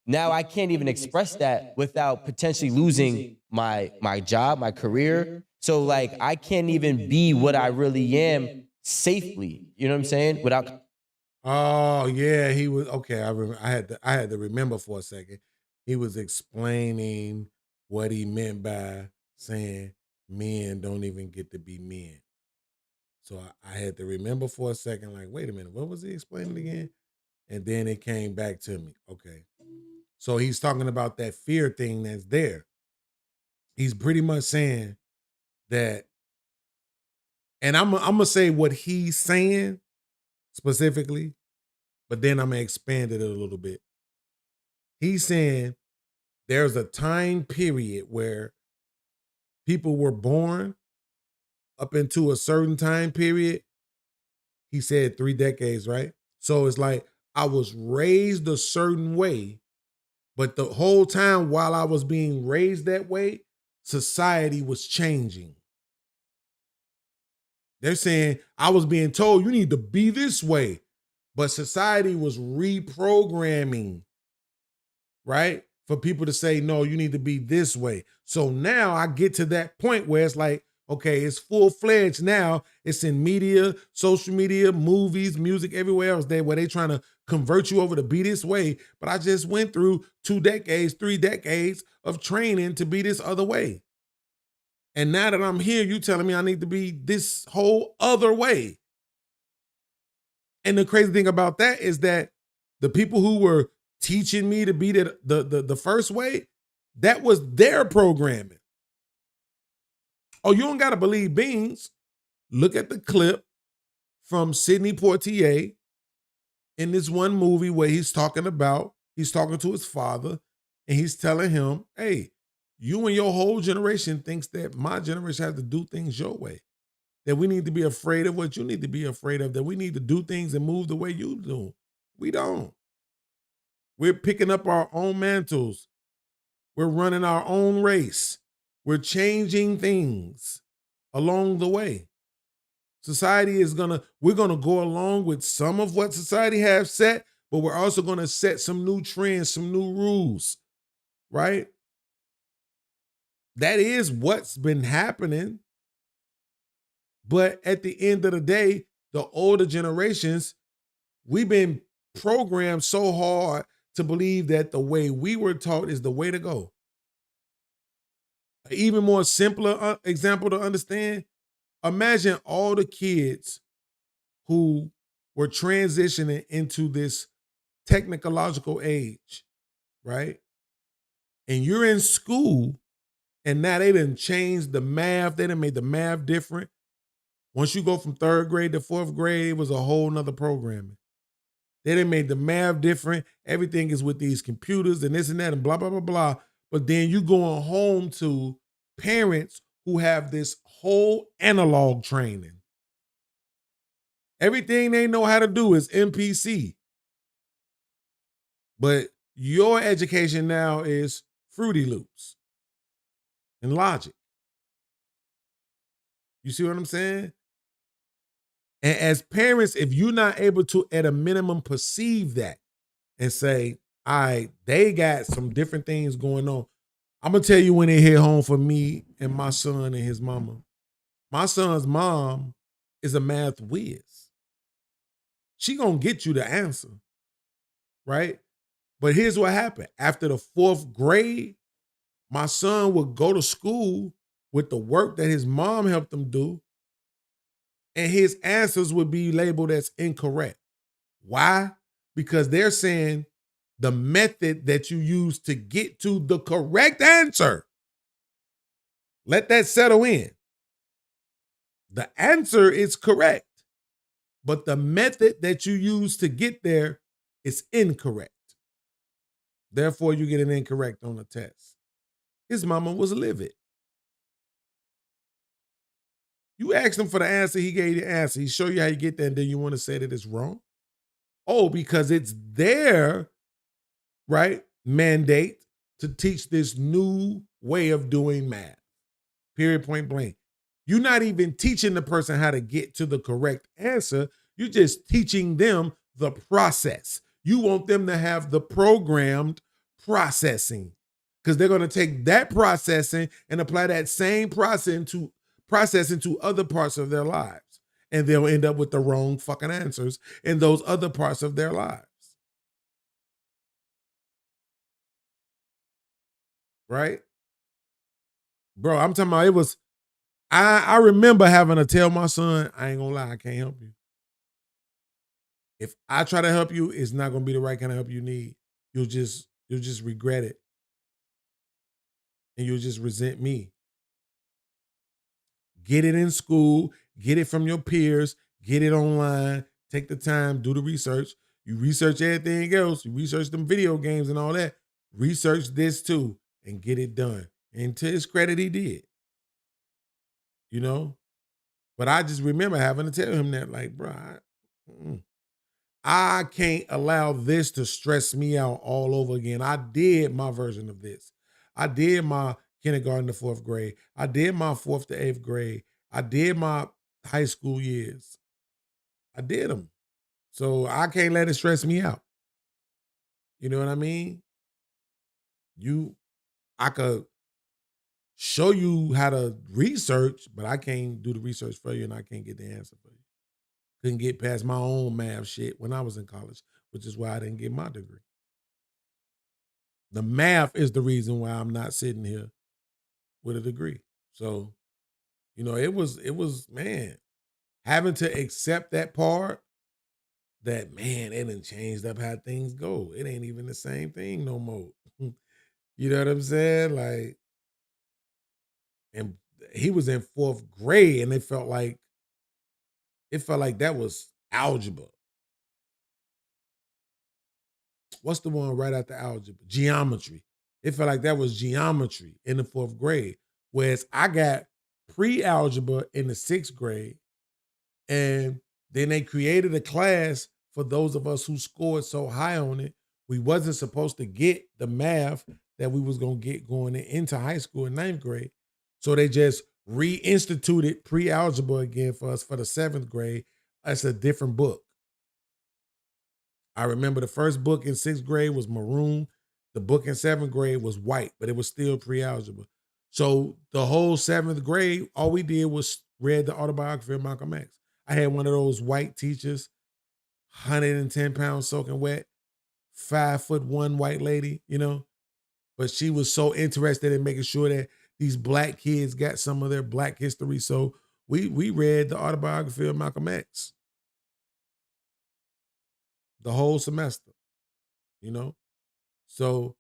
now I can't even express that without potentially losing my job, my career. So like I can't even be what I really am safely. You know what I'm saying? Without. Oh yeah, he was okay. I had to remember for a second. He was explaining what he meant by saying men don't even get to be men. So I had to remember for a second, like, wait a minute, what was he explaining again? And then it came back to me. Okay. So he's talking about that fear thing that's there. He's pretty much saying that, and I'm gonna say what he's saying specifically, but then I'm gonna expand it a little bit. He's saying there's a time period where people were born up into a certain time period. He said 3 decades, right? So it's like I was raised a certain way, but the whole time while I was being raised that way, society was changing. They're saying I was being told you need to be this way, but society was reprogramming, right? For people to say, no, you need to be this way. So now I get to that point where it's like, okay, it's full-fledged now. It's in media, social media, movies, music, everywhere else there where they trying to convert you over to be this way. But I just went through 2 decades, 3 decades of training to be this other way. And now that I'm here, you telling me I need to be this whole other way. And the crazy thing about that is that the people who were teaching me to be the first way, that was their programming. Oh, you don't got to believe BEANZ. Look at the clip from Sidney Poitier in this one movie where he's talking to his father, and he's telling him, hey, you and your whole generation thinks that my generation has to do things your way. That we need to be afraid of what you need to be afraid of, that we need to do things and move the way you do. We don't. We're picking up our own mantles. We're running our own race. We're changing things along the way. We're gonna go along with some of what society has set, but we're also gonna set some new trends, some new rules, right? That is what's been happening. But at the end of the day, the older generations, we've been programmed so hard to believe that the way we were taught is the way to go. An even more simpler example to understand, imagine all the kids who were transitioning into this technological age, right? And you're in school, and now they done changed the math. They done made the math different. Once you go from 3rd grade to 4th grade, it was a whole nother programming. They done made the math different. Everything is with these computers and this and that and blah, blah, blah, blah. But then you going home to parents who have this whole analog training. Everything they know how to do is MPC. But your education now is Fruity Loops and Logic. You see what I'm saying? And as parents, if you're not able to, at a minimum, perceive that and say, all right, they got some different things going on. I'm going to tell you when they hit home for me and my son and his mama. My son's mom is a math whiz. She going to get you the answer, right? But here's what happened. After the 4th grade, my son would go to school with the work that his mom helped him do, and his answers would be labeled as incorrect. Why? Because they're saying the method that you use to get to the correct answer. Let that settle in. The answer is correct, but the method that you use to get there is incorrect. Therefore, you get an incorrect on the test. His mama was livid. You asked him for the answer, he gave you the answer. He showed you how you get there, and then you want to say that it's wrong? Oh, because it's their, right, mandate to teach this new way of doing math. Period, point blank. You're not even teaching the person how to get to the correct answer. You're just teaching them the process. You want them to have the programmed processing, because they're going to take that processing and apply that same process into other parts of their lives. And they'll end up with the wrong fucking answers in those other parts of their lives. Right? Bro, I'm talking about I remember having to tell my son, I ain't gonna lie, I can't help you. If I try to help you, it's not gonna be the right kind of help you need. You'll just regret it. And you'll just resent me. Get it in school, get it from your peers, get it online, take the time, do the research. You research everything else, you research them video games and all that. Research this too and get it done. And to his credit, he did. You know? But I just remember having to tell him that, like, bro, I can't allow this to stress me out all over again. I did my version of this. I did my kindergarten to fourth grade. I did my fourth to eighth grade. I did my high school years. I did them. So I can't let it stress me out. You know what I mean? I could show you how to research, but I can't do the research for you and I can't get the answer for you. Couldn't get past my own math shit when I was in college, which is why I didn't get my degree. The math is the reason why I'm not sitting here with a degree. So, you know, it was, man, having to accept that part that, man, it done changed up how things go. It ain't even the same thing no more. You know what I'm saying? Like, and he was in fourth grade and it felt like that was algebra. What's the one right after algebra? Geometry. It felt like that was geometry in the fourth grade. Whereas I got pre-algebra in the sixth grade. And then they created a class for those of us who scored so high on it. We wasn't supposed to get the math that we was going to get going into high school in ninth grade. So they just reinstituted pre-algebra again for us for the seventh grade. That's a different book. I remember the first book in sixth grade was maroon. The book in seventh grade was white, but it was still pre-algebra. So the whole seventh grade, all we did was read the autobiography of Malcolm X. I had one of those white teachers, 110 pounds soaking wet, 5'1" white lady, you know, but she was so interested in making sure that these black kids got some of their black history. So we read the autobiography of Malcolm X the whole semester, you know? So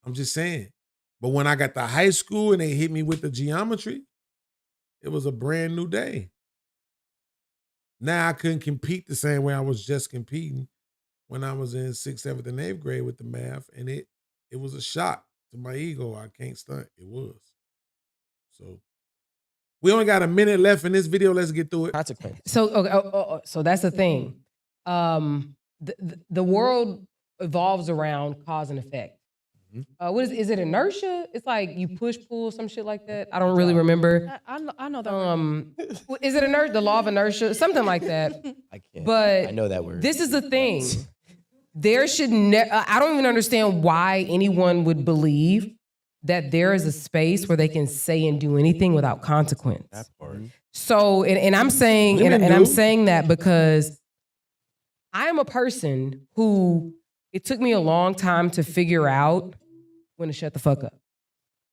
I'm just saying. But when I got to high school and they hit me with the geometry, it was a brand new day. Now I couldn't compete the same way I was just competing when I was in sixth, seventh, and eighth grade with the math. And it was a shock to my ego. I can't stunt. It was. So we only got a minute left in this video. Let's get through it. Consequence. So, so that's the thing. The world evolves around cause and effect. What is it inertia? It's like you push, pull, some shit like that. I don't really remember. I know that. Is it inertia? The law of inertia? Something like that. I can't. But I know that word. This is the thing. There should I don't even understand why anyone would believe that there is a space where they can say and do anything without consequence. That part. So, and I'm saying, and I'm saying that because I am a person who it took me a long time to figure out when to shut the fuck up.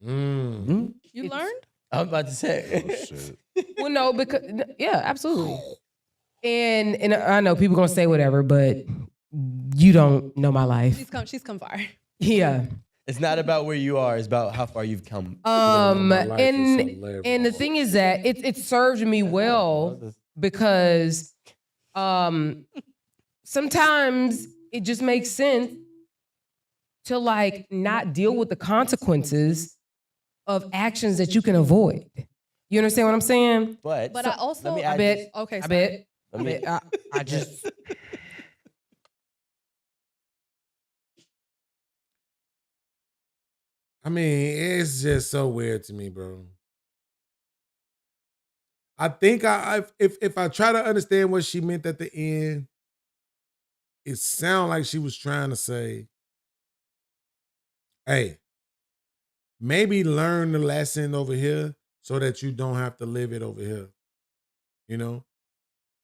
You learned? I'm about to say. Oh, shit. Well, no, because yeah, absolutely. And I know people gonna say whatever, but you don't know my life. She's come far. Yeah. It's not about where you are. It's about how far you've come. And the thing is that it served me well because sometimes it just makes sense to like not deal with the consequences of actions that you can avoid. You understand what I'm saying? But I also let me I add bet. this. Okay, I sorry. bet. I just. I mean, it's just so weird to me, bro. I think if I try to understand what she meant at the end, it sounded like she was trying to say, hey, maybe learn the lesson over here so that you don't have to live it over here. You know?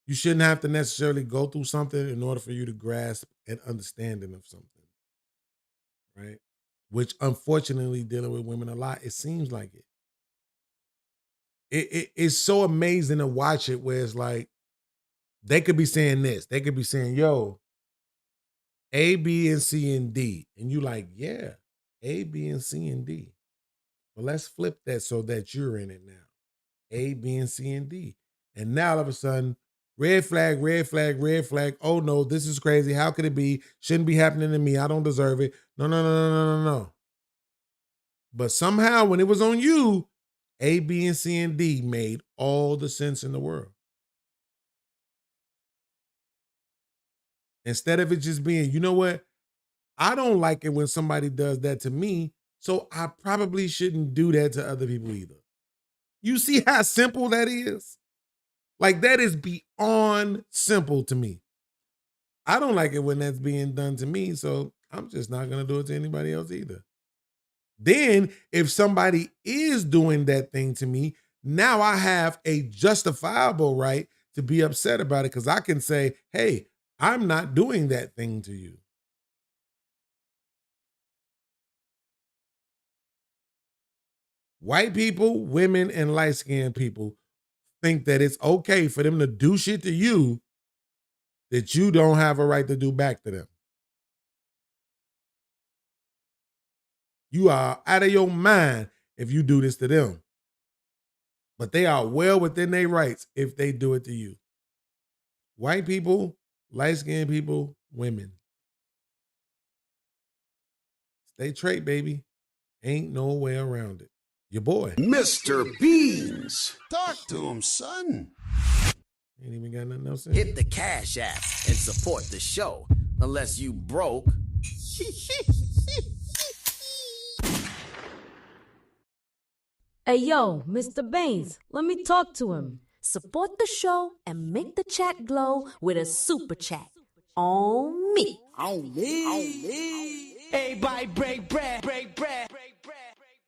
You shouldn't have to necessarily go through something in order for you to grasp an understanding of something. Right? Which unfortunately dealing with women a lot, it seems like it. it's so amazing to watch it where it's like, they could be saying this. They could be saying, yo, A, B, and C, and D. And you like, yeah, A, B, and C, and D. Well, let's flip that so that you're in it now. A, B, and C, and D. And now all of a sudden, red flag, red flag, red flag. Oh no, this is crazy. How could it be? Shouldn't be happening to me. I don't deserve it. No, no, no, no, no, no, no. But somehow when it was on you, A, B, and C, and D made all the sense in the world. Instead of it just being, you know what? I don't like it when somebody does that to me, so I probably shouldn't do that to other people either. You see how simple that is? Like, that is beyond simple to me. I don't like it when that's being done to me, so I'm just not going to do it to anybody else either. Then, if somebody is doing that thing to me, now I have a justifiable right to be upset about it because I can say, hey, I'm not doing that thing to you. White people, women, and light-skinned people think that it's okay for them to do shit to you that you don't have a right to do back to them. You are out of your mind if you do this to them. But they are well within their rights if they do it to you. White people, light-skinned people, women. Stay straight, baby. Ain't no way around it. Your boy. Mr. BEANZ. Talk to him, son. Ain't even got nothing else in. Hit the Cash App and support the show. Unless you broke. Hey, yo, Mr. BEANZ, let me talk to him. Support the show and make the chat glow with a super chat. On me. On me. Everybody break bread.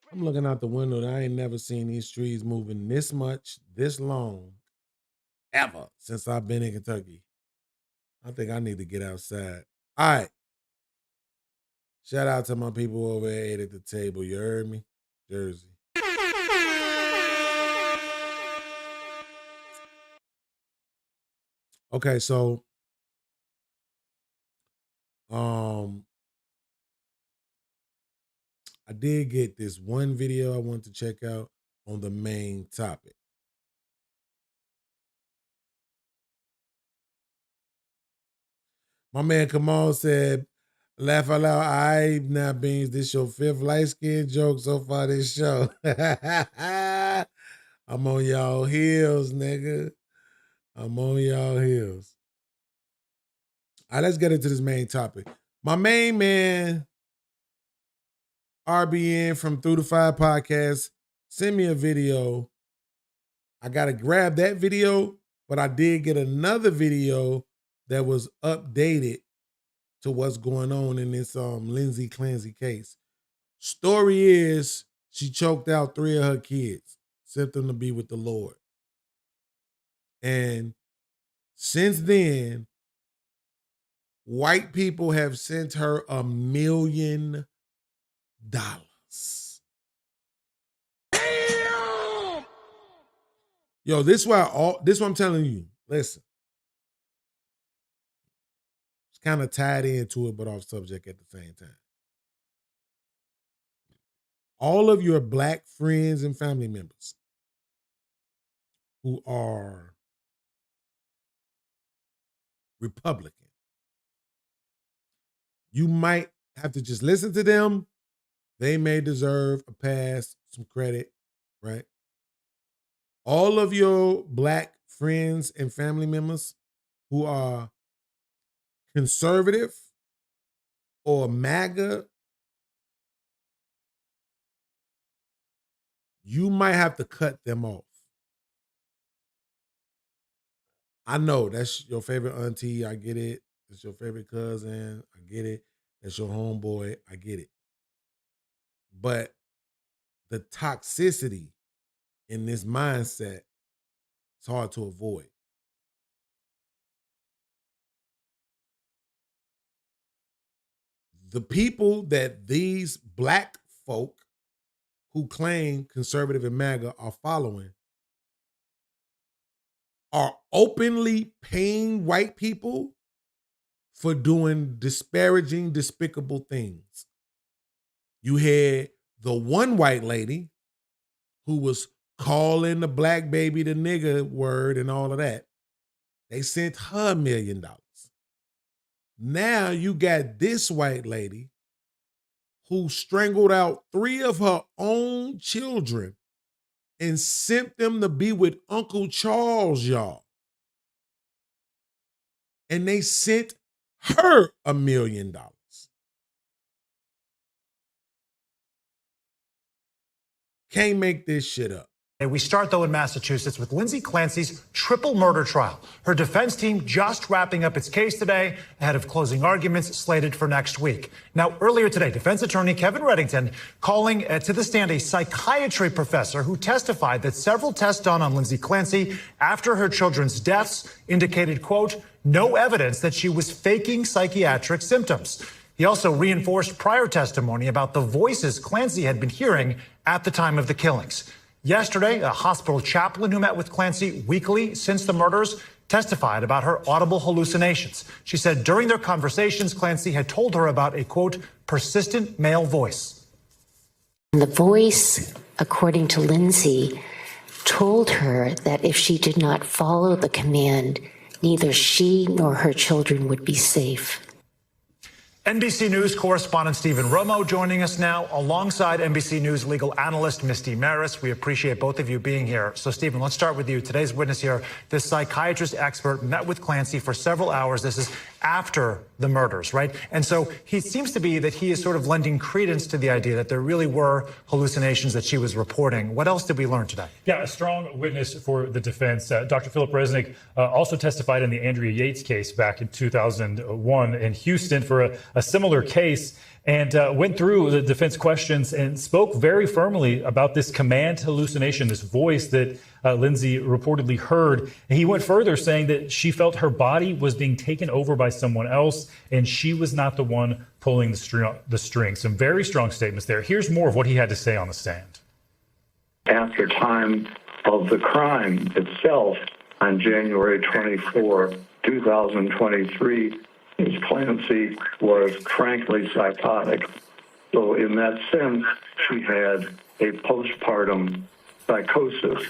I'm looking out the window and I ain't never seen these trees moving this much, this long, ever since I've been in Kentucky. I think I need to get outside. All right. Shout out to my people over here at the table. You heard me? Jersey. Okay, so I did get this one video I want to check out on the main topic. My man Kamal said, laugh out loud, I now BEANZ, this your fifth light-skinned joke so far this show. I'm on y'all heels, nigga. I'm on y'all heels. All right, let's get into this main topic. My main man, RBN from Through the Fire Podcast, send me a video. I got to grab that video, but I did get another video that was updated to what's going on in this Lindsey Clancy case. Story is she choked out 3 of her kids, sent them to be with the Lord. And since then, white people have sent her $1 million. Damn! Yo, this is what I'm telling you. Listen. It's kind of tied into it, but off subject at the same time. All of your black friends and family members who are Republican, you might have to just listen to them. They may deserve a pass, some credit, right? All of your black friends and family members who are conservative or MAGA, you might have to cut them off. I know that's your favorite auntie. I get it. It's your favorite cousin. I get it. That's your homeboy. I get it. But the toxicity in this mindset, it's hard to avoid. The people that these black folk who claim conservative and MAGA are following are openly paying white people for doing disparaging, despicable things. You had the one white lady who was calling the black baby the nigger word and all of that. They sent her $1 million. Now you got this white lady who strangled out 3 of her own children and sent them to be with Uncle Charles, y'all. And they sent her $1 million. Can't make this shit up. We start, though, in Massachusetts with Lindsey Clancy's triple murder trial. Her defense team just wrapping up its case today ahead of closing arguments slated for next week. Now, earlier today, defense attorney Kevin Reddington calling to the stand a psychiatry professor who testified that several tests done on Lindsey Clancy after her children's deaths indicated, quote, no evidence that she was faking psychiatric symptoms. He also reinforced prior testimony about the voices Clancy had been hearing at the time of the killings. Yesterday, a hospital chaplain who met with Clancy weekly since the murders testified about her audible hallucinations. She said during their conversations, Clancy had told her about a, quote, persistent male voice. The voice, according to Lindsey, told her that if she did not follow the command, neither she nor her children would be safe. NBC News correspondent Stephen Romo joining us now alongside NBC News legal analyst Misty Maris. We appreciate both of you being here. So, Stephen, let's start with you. Today's witness here, this psychiatrist expert met with Clancy for several hours. This is after the murders, right? And so he seems to be that he is sort of lending credence to the idea that there really were hallucinations that she was reporting. What else did we learn today? Yeah, a strong witness for the defense. Dr. Philip Resnick also testified in the Andrea Yates case back in 2001 in Houston for a similar case, and went through the defense questions and spoke very firmly about this command hallucination, this voice that Lindsey reportedly heard. And he went further, saying that she felt her body was being taken over by someone else, and she was not the one pulling the string. Some very strong statements there. Here's more of what he had to say on the stand. After time of the crime itself, on January 24, 2023, Ms. Clancy was frankly psychotic. So in that sense, she had a postpartum psychosis.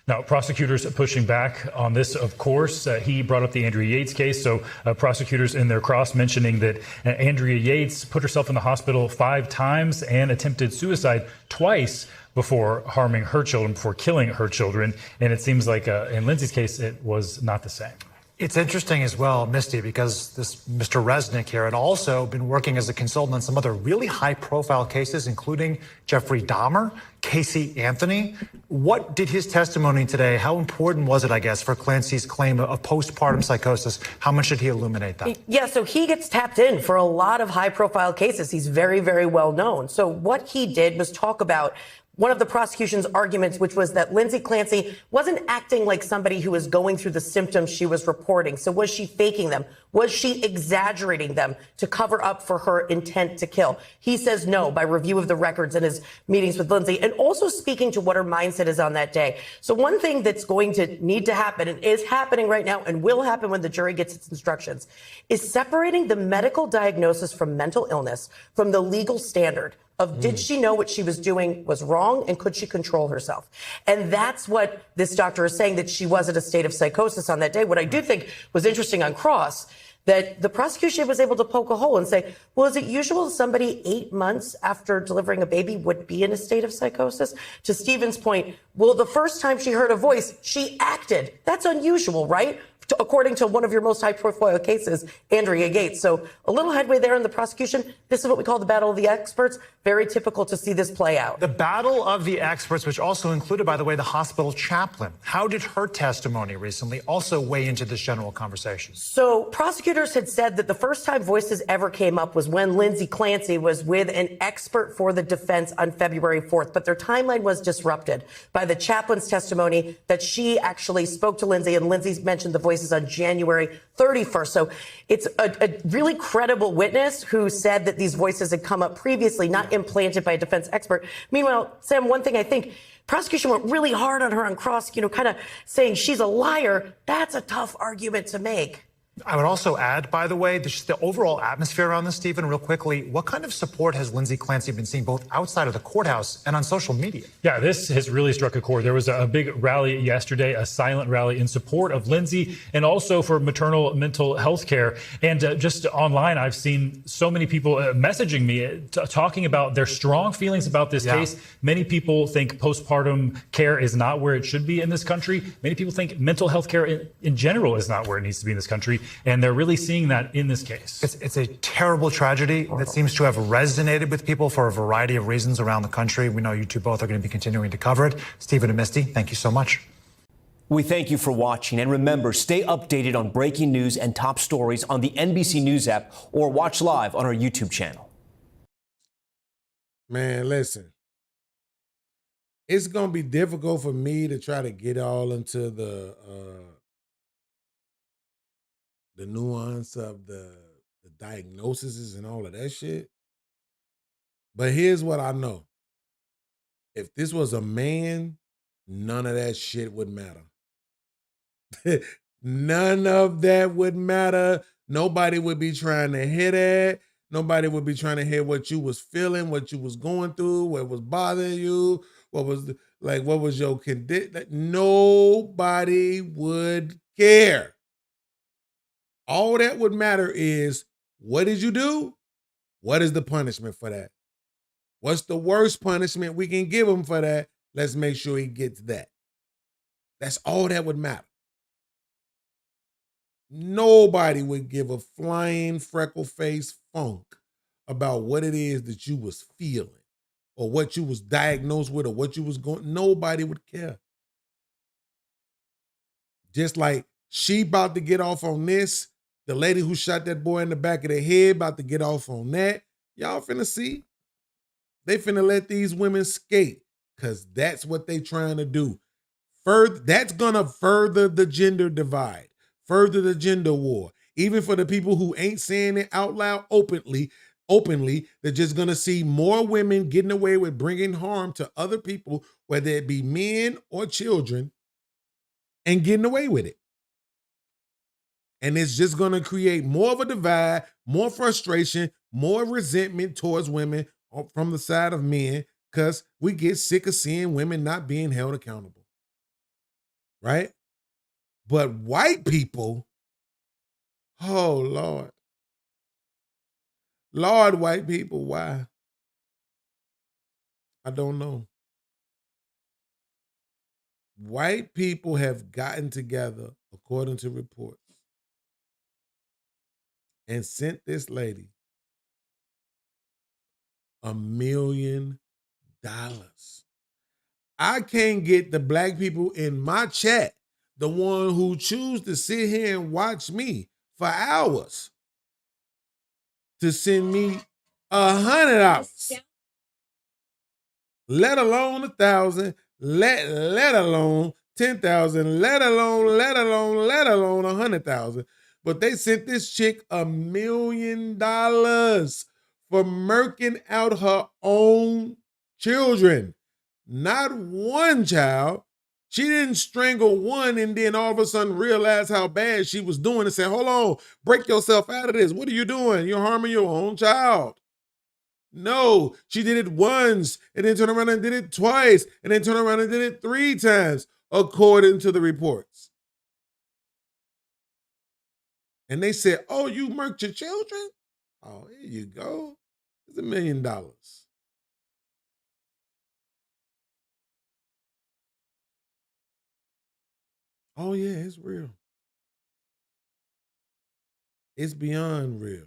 Now, prosecutors pushing back on this, of course. He brought up the Andrea Yates case. So prosecutors in their cross mentioning that Andrea Yates put herself in the hospital 5 times and attempted suicide twice before harming her children, before killing her children. And it seems like in Lindsey's case, it was not the same. It's interesting as well, Misty, because this Mr. Resnick here had also been working as a consultant on some other really high-profile cases, including Jeffrey Dahmer, Casey Anthony. What did his testimony today, how important was it, I guess, for Clancy's claim of postpartum psychosis? How much did he illuminate that? Yeah, so he gets tapped in for a lot of high-profile cases. He's very, very well known. So what he did was talk about one of the prosecution's arguments, which was that Lindsey Clancy wasn't acting like somebody who was going through the symptoms she was reporting. So was she faking them? Was she exaggerating them to cover up for her intent to kill? He says no by review of the records in his meetings with Lindsey, and also speaking to what her mindset is on that day. So one thing that's going to need to happen, and is happening right now and will happen when the jury gets its instructions, is separating the medical diagnosis from mental illness from the legal standard of did she know what she was doing was wrong and could she control herself? And that's what this doctor is saying, that she was in a state of psychosis on that day. What I do think was interesting on cross, that the prosecution was able to poke a hole and say, well, is it usual somebody 8 months after delivering a baby would be in a state of psychosis? To Stephen's point, well, the first time she heard a voice, she acted. That's unusual, right? According to one of your most high-profile cases, Andrea Yates. So a little headway there in the prosecution. This is what we call the battle of the experts. Very typical to see this play out. The battle of the experts, which also included, by the way, the hospital chaplain. How did her testimony recently also weigh into this general conversation? So prosecutors had said that the first time voices ever came up was when Lindsey Clancy was with an expert for the defense on February 4th. But their timeline was disrupted by the chaplain's testimony that she actually spoke to Lindsey, and Lindsey mentioned the voices on January 31st. So it's a really credible witness who said that these voices had come up previously, not implanted by a defense expert. Meanwhile, Sam, one thing I think prosecution went really hard on her on cross, kind of saying she's a liar. That's a tough argument to make. I would also add, by the way, just the overall atmosphere around this, Stephen, real quickly. What kind of support has Lindsey Clancy been seeing both outside of the courthouse and on social media? Yeah, this has really struck a chord. There was a big rally yesterday, a silent rally in support of Lindsey and also for maternal mental health care. And just online, I've seen so many people messaging me, talking about their strong feelings about this case. Many people think postpartum care is not where it should be in this country. Many people think mental health care in general is not where it needs to be in this country. And they're really seeing that in this case. It's a terrible tragedy that seems to have resonated with people for a variety of reasons around the country. We know you two both are going to be continuing to cover it. Stephen and Misty, thank you so much. We thank you for watching. And remember, stay updated on breaking news and top stories on the NBC News app or watch live on our YouTube channel. Man, listen. It's going to be difficult for me to try to get all into the nuance of the diagnoses and all of that shit. But here's what I know. If this was a man, none of that shit would matter. None of that would matter. Nobody would be trying to hit at. Nobody would be trying to hear what you was feeling, what you was going through, what was bothering you, what was your condition. Nobody would care. All that would matter is, what did you do? What is the punishment for that? What's the worst punishment we can give him for that? Let's make sure he gets that. That's all that would matter. Nobody would give a flying freckle-faced funk about what it is that you was feeling or what you was diagnosed with or what you was going. Nobody would care. Just like she about to get off on this, the lady who shot that boy in the back of the head about to get off on that. Y'all finna see. They finna let these women skate because that's what they trying to do. That's gonna further the gender divide, further the gender war. Even for the people who ain't saying it out loud openly, they're just gonna see more women getting away with bringing harm to other people, whether it be men or children, and getting away with it. And it's just going to create more of a divide, more frustration, more resentment towards women from the side of men because we get sick of seeing women not being held accountable. Right? But white people, oh, Lord. Lord, white people, why? I don't know. White people have gotten together, according to reports, and sent this lady $1 million. I can't get the black people in my chat, the one who choose to sit here and watch me for hours, to send me $100, let alone 1,000, let alone 10,000, let alone 100,000. But they sent this chick $1 million for murking out her own children. Not one child. She didn't strangle one and then all of a sudden realize how bad she was doing and say, hold on, break yourself out of this. What are you doing? You're harming your own child. No, she did it once and then turned around and did it twice and then turned around and did it 3 times, according to the reports. And they said, oh, you murked your children? Oh, here you go. It's $1 million. Oh, yeah, it's real. It's beyond real.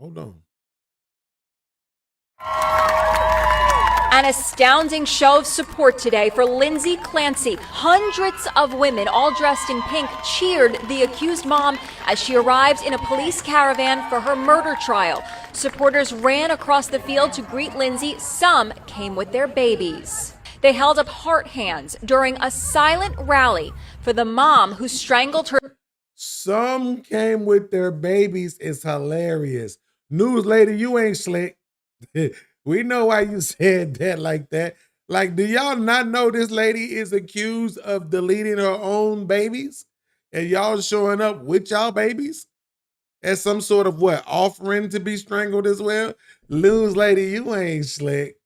Hold on. An astounding show of support today for Lindsey Clancy. Hundreds of women, all dressed in pink, cheered the accused mom as she arrived in a police caravan for her murder trial. Supporters ran across the field to greet Lindsey. Some came with their babies. They held up heart hands during a silent rally for the mom who strangled her. Some came with their babies. It's hilarious. News lady, you ain't slick. We know why you said that like that. Like, do y'all not know this lady is accused of deleting her own babies? And y'all showing up with y'all babies as some sort of what, offering to be strangled as well? Lose lady, you ain't slick.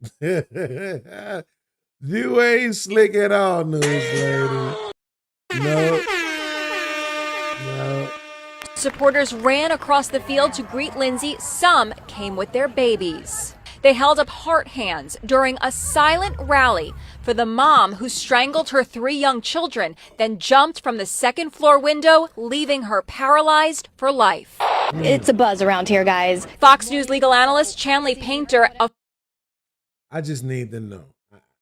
You ain't slick at all, news lady. No. Supporters ran across the field to greet Lindsey. Some came with their babies. They held up heart hands during a silent rally for the mom who strangled her 3 young children, then jumped from the second-floor window, leaving her paralyzed for life. It's a buzz around here, guys. Fox News legal analyst Chanley Painter. I just need to know.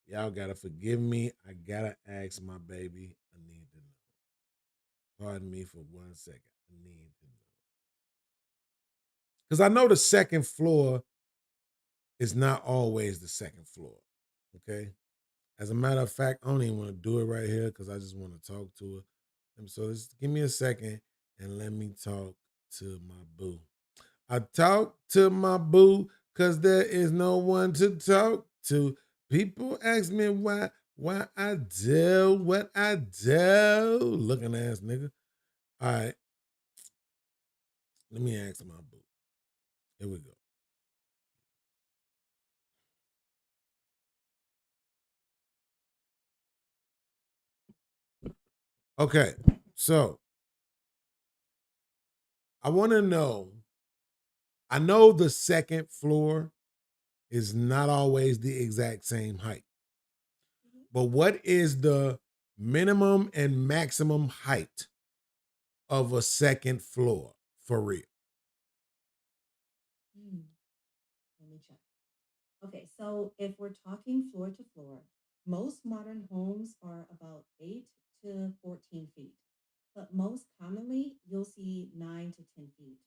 Y'all gotta forgive me. I gotta ask my baby. I need to know. Pardon me for 1 second. I need to know. Because I know the second floor is not always the second floor. Okay? As a matter of fact, I don't even want to do it right here because I just want to talk to her. And so just give me a second and let me talk to my boo. I talk to my boo because there is no one to talk to. People ask me why I do what I do. Looking ass nigga. All right. Let me ask my boo. Here we go. Okay, so I want to know. I know the second floor is not always the exact same height, but what is the minimum and maximum height of a second floor for real? Let me check. Okay, so if we're talking floor to floor, most modern homes are about 8 to 14 feet. But most commonly, you'll see 9 to 10 feet.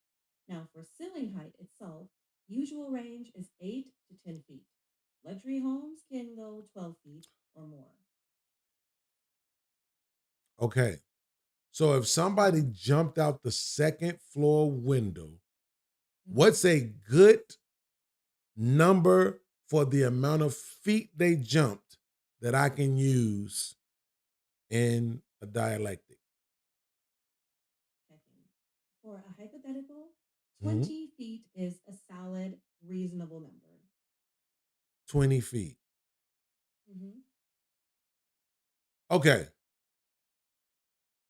Now, for ceiling height itself, usual range is 8 to 10 feet. Luxury homes can go 12 feet or more. Okay, so if somebody jumped out the second floor window, what's a good number for the amount of feet they jumped that I can use in a dialectic? For a hypothetical, 20 feet is a solid, reasonable number. 20 feet. Okay.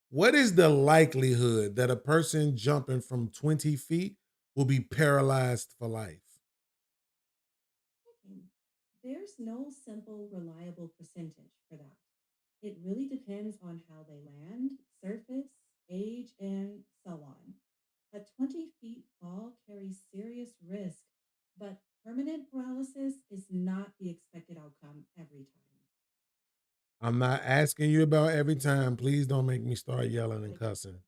What is the likelihood that a person jumping from 20 feet will be paralyzed for life? There's no simple, reliable percentage for that. It really depends on how they land, surface, age, and so on. A 20 feet fall carries serious risk, but permanent paralysis is not the expected outcome every time. I'm not asking you about every time. Please don't make me start yelling and cussing.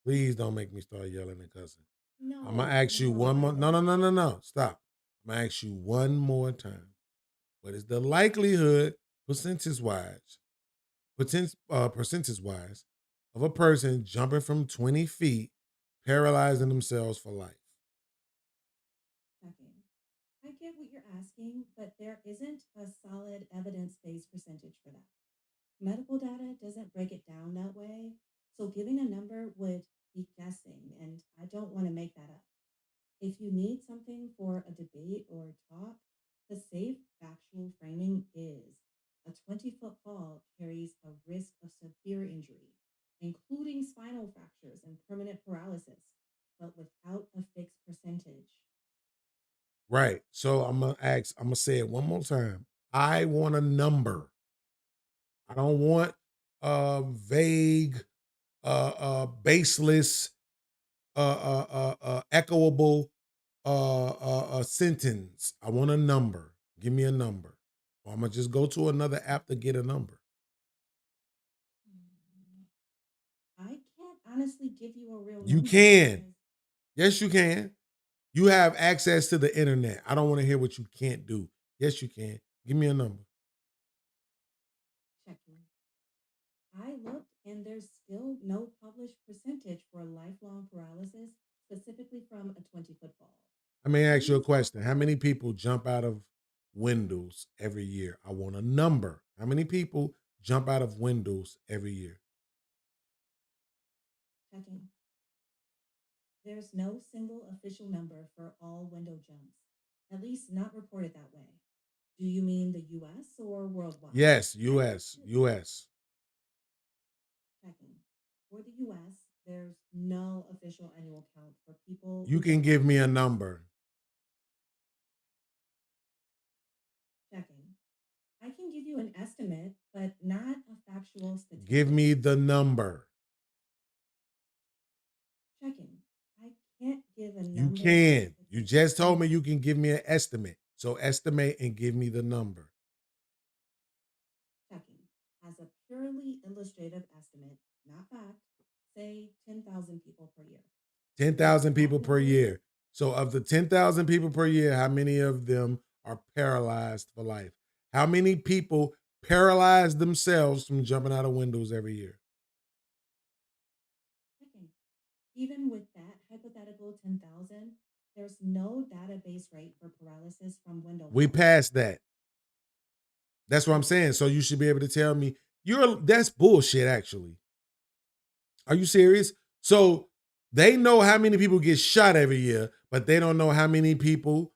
Please don't make me start yelling and cussing. I'm going to ask you one more. No. Stop. I'm going to ask you one more time. What is the likelihood, percentage-wise, of a person jumping from 20 feet, paralyzing themselves for life? Okay. I get what you're asking, but there isn't a solid evidence-based percentage for that. Medical data doesn't break it down that way, so giving a number would be guessing, and I don't want to make that up. If you need something for a debate or talk, the safe factual framing is a 20-foot fall carries a risk of severe injury, including spinal fractures and permanent paralysis, but without a fixed percentage. Right. So I'm going to say it one more time. I want a number. I don't want vague, baseless, echoable sentence. I want a number. Give me a number. Or I'm going to just go to another app to get a number. I can't honestly give you a real You number. can. Yes, you can. You have access to the internet. I don't want to hear what you can't do. Yes, you can. Give me a number. Checking. I looked and there's still no published percentage for lifelong paralysis, specifically from a 20-foot fall. Let me ask you a question. How many people jump out of windows every year? I want a number. How many people jump out of windows every year? Checking. There's no single official number for all window jumps, at least not reported that way. Do you mean the US or worldwide? Yes, US. Checking. For the US, there's no official annual count for people. You who can jump give out me a windows. number. Checking. I can give you an estimate, but not a factual statistic. Give me the number. Checking. I can't give a number. You can. You just told me you can give me an estimate. So estimate and give me the number. Checking. As a purely illustrative estimate, not fact, say 10,000 people per year. 10,000 people per year. So of the 10,000 people per year, how many of them are paralyzed for life? How many people paralyze themselves from jumping out of windows every year? Checking. Even with that hypothetical 10,000, there's no database rate for paralysis from window. We passed that. That's what I'm saying. So you should be able to tell me that's bullshit, actually. Are you serious? So they know how many people get shot every year, but they don't know how many people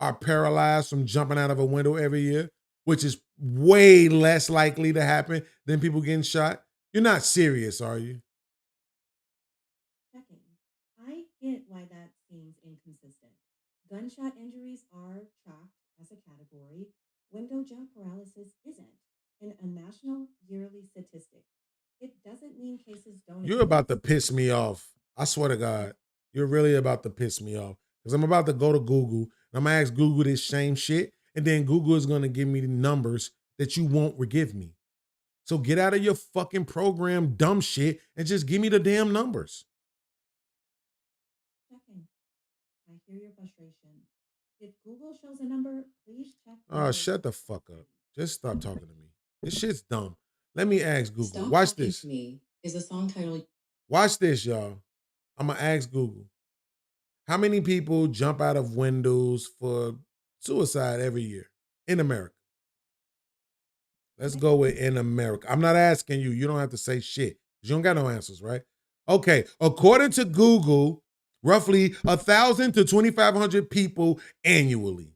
are paralyzed from jumping out of a window every year, which is way less likely to happen than people getting shot. You're not serious, are you? Checking. I get why that seems inconsistent. Gunshot injuries are tracked as a category. Window jump paralysis isn't in a national yearly statistic. It doesn't mean cases don't. You're about to piss me off. I swear to God, you're really about to piss me off. Because I'm about to go to Google, and I'm going to ask Google this same shit, and then Google is going to give me the numbers that you won't give me. So get out of your fucking program dumb shit and just give me the damn numbers. Checking. I hear your frustration. If Google shows a number, please check. Oh, shut the fuck up. Just stop talking to me. This shit's dumb. Let me ask Google. Stop Watch Talking this. to Me is a song title. Watch this, y'all. I'm going to ask Google. How many people jump out of windows for suicide every year in America? Let's go with in America. I'm not asking you. You don't have to say shit. You don't got no answers, right? Okay. According to Google, roughly 1,000 to 2,500 people annually.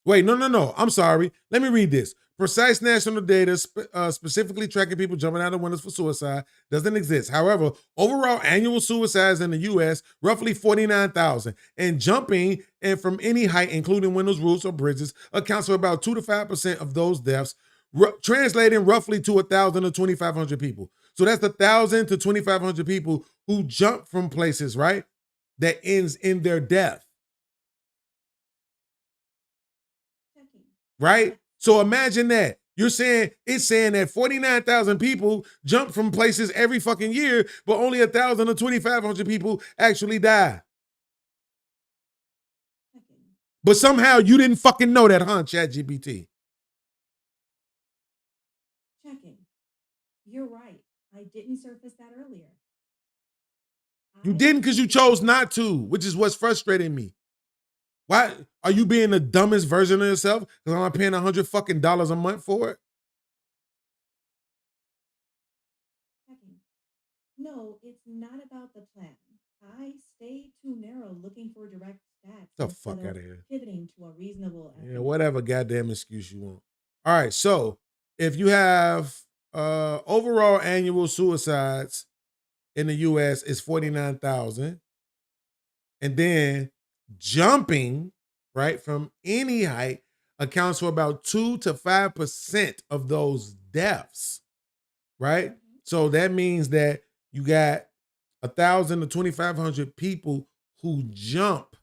Wait, no. I'm sorry. Let me read this. Precise national data specifically tracking people jumping out of windows for suicide doesn't exist. However, overall annual suicides in the U.S., roughly 49,000. And jumping and from any height, including windows, roofs, or bridges, accounts for about 2 to 5% of those deaths, translating roughly to 1,000 to 2,500 people. So that's 1,000 to 2,500 people who jump from places, right? That ends in their death. Right? So imagine that. It's saying that 49,000 people jump from places every fucking year, but only 1,000 or 2,500 people actually die. But somehow you didn't fucking know that, huh, ChatGPT? Checking. You're right. I didn't surface that earlier. You didn't because you chose not to, which is what's frustrating me. Why are you being the dumbest version of yourself? Because I'm not paying $100 fucking a month for it. No, it's not about the plan. I stay too narrow looking for direct stats. Get the fuck out of here. Pivoting to a reasonable. Yeah, whatever goddamn excuse you want. All right, so if you have overall annual suicides in the U.S. is 49,000, and then jumping, right, from any height accounts for about 2 to 5% of those deaths, right? So that means that you got 1,000 to 2,500 people who jump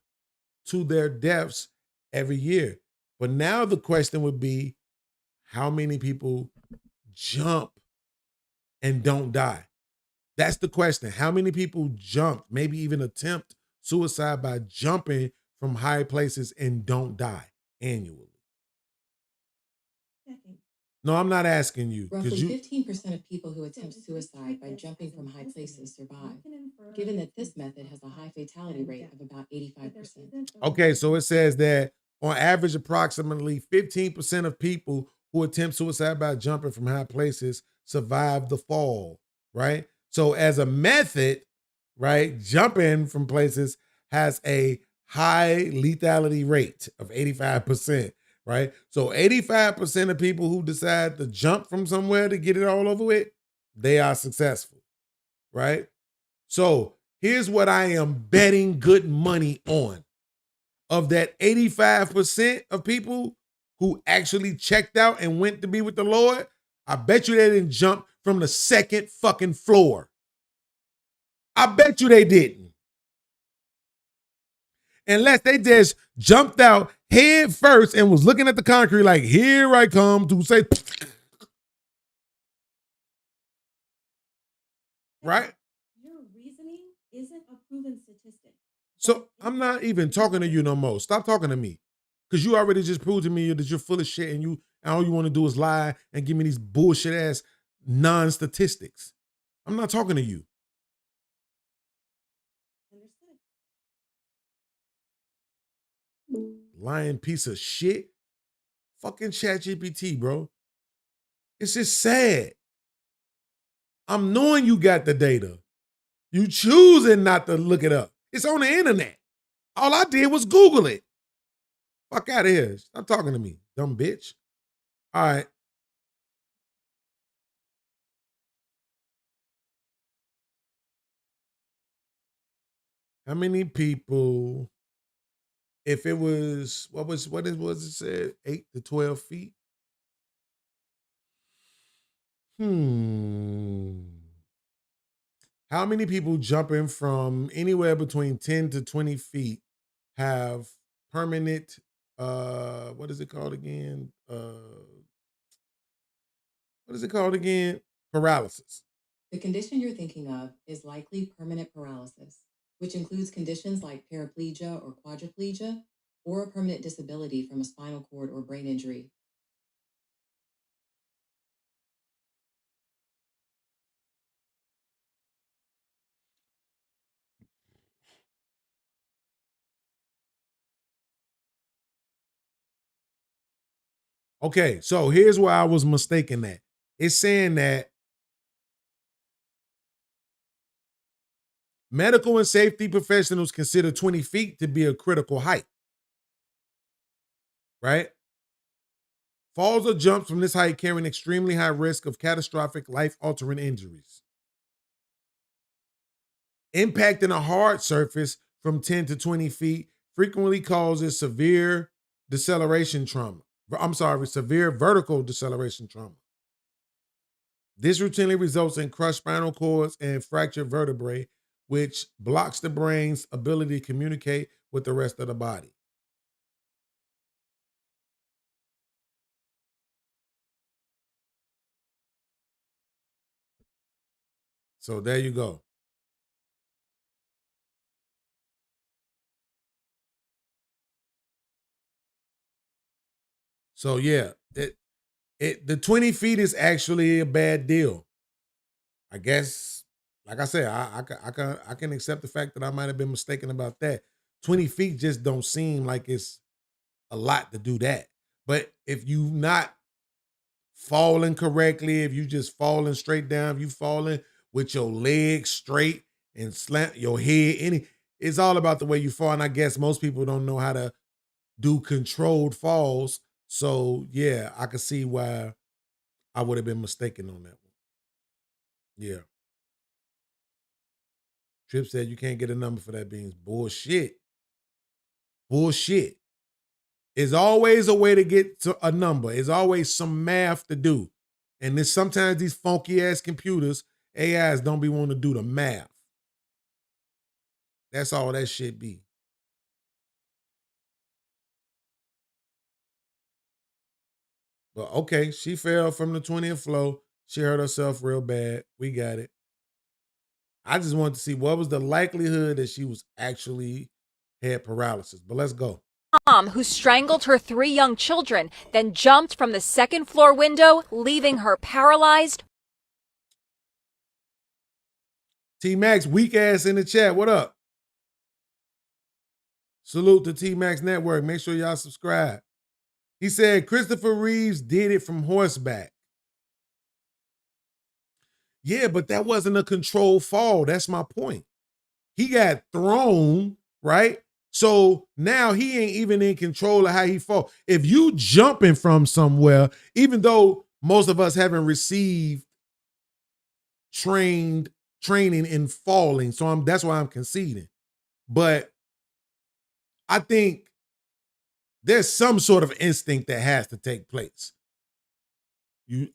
to their deaths every year. But now the question would be, how many people jump and don't die? That's the question. How many people jump, maybe even attempt suicide by jumping from high places and don't die annually? No, I'm not asking you. Roughly 15% of people who attempt suicide by jumping from high places survive, given that this method has a high fatality rate of about 85%. Okay, so it says that on average, approximately 15% of people who attempt suicide by jumping from high places survive the fall, right? So as a method, right, jumping from places has a high lethality rate of 85%, right? So 85% of people who decide to jump from somewhere to get it all over with, they are successful, right? So here's what I am betting good money on. Of that 85% of people who actually checked out and went to be with the Lord, I bet you they didn't jump from the second fucking floor. I bet you they didn't. Unless they just jumped out head first and was looking at the concrete like, here I come to say, right? Your reasoning isn't a proven statistic. So I'm not even talking to you no more. Stop talking to me. Because you already just proved to me that you're full of shit and all you want to do is lie and give me these bullshit ass non-statistics. I'm not talking to you. Lying piece of shit. Fucking ChatGPT, bro. It's just sad. I'm knowing you got the data. You choosing not to look it up. It's on the internet. All I did was Google it. Fuck out of here. Stop talking to me, dumb bitch. All right. How many people, if it was, what was it said? 8 to 12 feet? How many people jumping from anywhere between 10 to 20 feet have permanent, what is it called again? Paralysis. The condition you're thinking of is likely permanent paralysis, which includes conditions like paraplegia or quadriplegia, or a permanent disability from a spinal cord or brain injury. Okay, so here's where I was mistaken at. It's saying that medical and safety professionals consider 20 feet to be a critical height, right? Falls or jumps from this height carry an extremely high risk of catastrophic life-altering injuries. Impacting a hard surface from 10 to 20 feet frequently causes severe deceleration trauma. Severe vertical deceleration trauma. This routinely results in crushed spinal cords and fractured vertebrae, which blocks the brain's ability to communicate with the rest of the body. So there you go. So yeah, the 20 feet is actually a bad deal. I guess, like I said, I can accept the fact that I might have been mistaken about that. 20 feet just don't seem like it's a lot to do that. But if you not falling correctly, if you just falling straight down, if you falling with your legs straight and slant your head, it's all about the way you fall. And I guess most people don't know how to do controlled falls. So yeah, I could see why I would have been mistaken on that one. Yeah. Trip said you can't get a number for that BEANZ. Bullshit. Bullshit. There's always a way to get to a number. There's always some math to do. And then sometimes these funky ass computers, AIs, don't be wanting to do the math. That's all that shit be. But okay, she fell from the 20th floor. She hurt herself real bad. We got it. I just wanted to see what was the likelihood that she was actually had paralysis. But let's go. Mom, who strangled her 3 young children, then jumped from the second floor window, leaving her paralyzed. T-Max, weak ass in the chat. What up? Salute to T-Max Network. Make sure y'all subscribe. He said Christopher Reeves did it from horseback. Yeah, but that wasn't a controlled fall. That's my point. He got thrown, right? So now he ain't even in control of how he fall. If you jumping from somewhere, even though most of us haven't received training in falling, so that's why I'm conceding. But I think there's some sort of instinct that has to take place.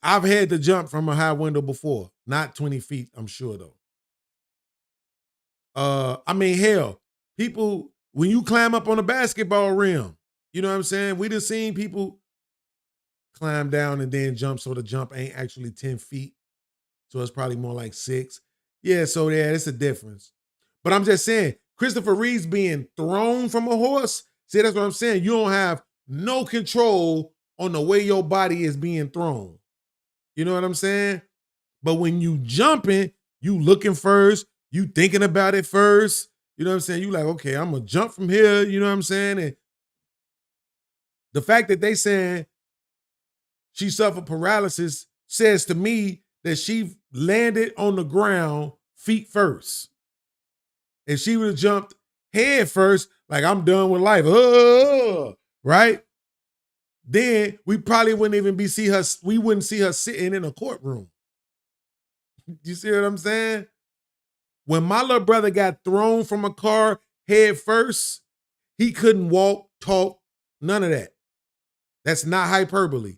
I've had to jump from a high window before, not 20 feet, I'm sure though. I mean, hell, people, when you climb up on a basketball rim, you know what I'm saying? We done seen people climb down and then jump, so the jump ain't actually 10 feet. So it's probably more like 6. Yeah, so yeah, it's a difference. But I'm just saying, Christopher Reeves being thrown from a horse, see, that's what I'm saying. You don't have no control on the way your body is being thrown. You know what I'm saying? But when you jumping, you looking first, you thinking about it first. You know what I'm saying? You like, okay, I'm going to jump from here. You know what I'm saying? And the fact that they saying she suffered paralysis says to me that she landed on the ground feet first. If she would have jumped head first, like I'm done with life, right? Then we probably wouldn't even we wouldn't see her sitting in a courtroom. You see what I'm saying? When my little brother got thrown from a car head first, he couldn't walk, talk, none of that. That's not hyperbole.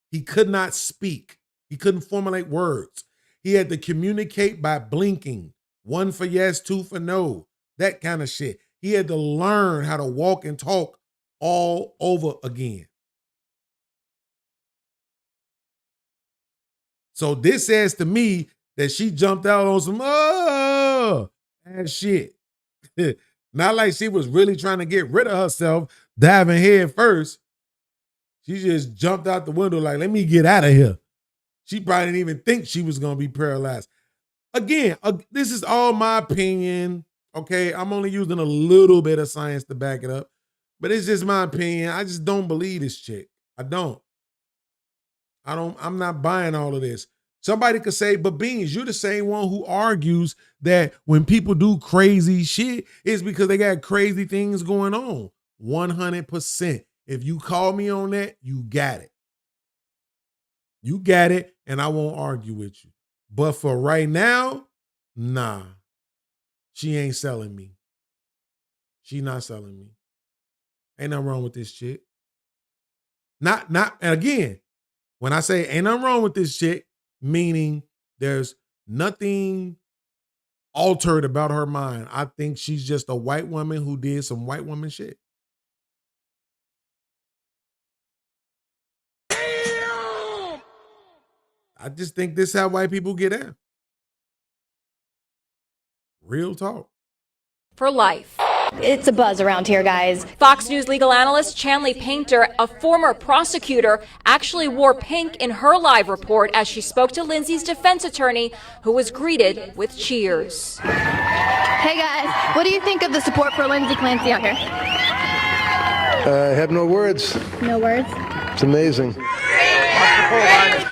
He could not speak. He couldn't formulate words. He had to communicate by blinking. 1 for yes, 2 for no. That kind of shit. He had to learn how to walk and talk all over again. So this says to me that she jumped out on some ass shit. Not like she was really trying to get rid of herself, diving head first. She just jumped out the window like, let me get out of here. She probably didn't even think she was going to be paralyzed. Again, this is all my opinion, okay? I'm only using a little bit of science to back it up, but it's just my opinion. I just don't believe this chick. I don't. I'm not buying all of this. Somebody could say, but Beans, you're the same one who argues that when people do crazy shit, it's because they got crazy things going on. 100%. If you call me on that, you got it. You got it, and I won't argue with you. But for right now, nah. She ain't selling me. She not selling me. Ain't nothing wrong with this chick. And again, when I say ain't nothing wrong with this chick, meaning there's nothing altered about her mind. I think she's just a white woman who did some white woman shit. I just think this is how white people get out. Real talk. For life. It's a buzz around here, guys. Fox News legal analyst Chanley Painter, a former prosecutor, actually wore pink in her live report as she spoke to Lindsey's defense attorney, who was greeted with cheers. Hey, guys. What do you think of the support for Lindsey Clancy out here? I have no words. No words? It's amazing.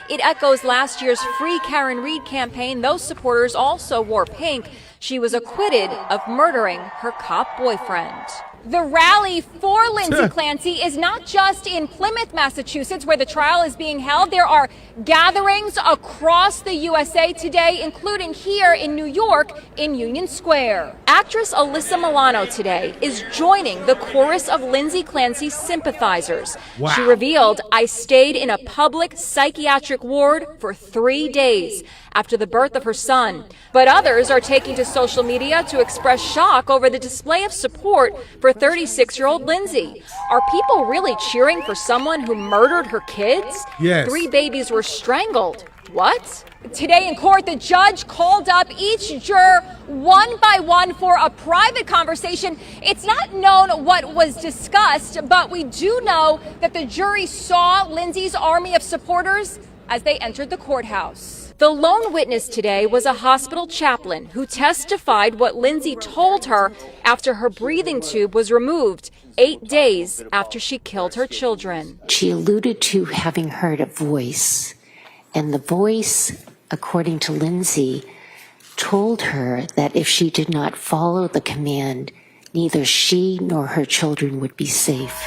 It echoes last year's Free Karen Reed campaign. Those supporters also wore pink. She was acquitted of murdering her cop boyfriend. The rally for Lindsey Clancy is not just in Plymouth, Massachusetts, where the trial is being held. There are gatherings across the USA today, including here in New York in Union Square. Actress Alyssa Milano today is joining the chorus of Lindsey Clancy's sympathizers. Wow. She revealed, "I stayed in a public psychiatric ward for 3 days after the birth of her son." But others are taking to social media to express shock over the display of support for 36-year-old Lindsey. Are people really cheering for someone who murdered her kids? Yes. 3 babies were strangled. What? Today in court, the judge called up each juror one by one for a private conversation. It's not known what was discussed, but we do know that the jury saw Lindsey's army of supporters as they entered the courthouse. The lone witness today was a hospital chaplain who testified what Lindsey told her after her breathing tube was removed 8 days after she killed her children. She alluded to having heard a voice, and the voice, according to Lindsey, told her that if she did not follow the command, neither she nor her children would be safe.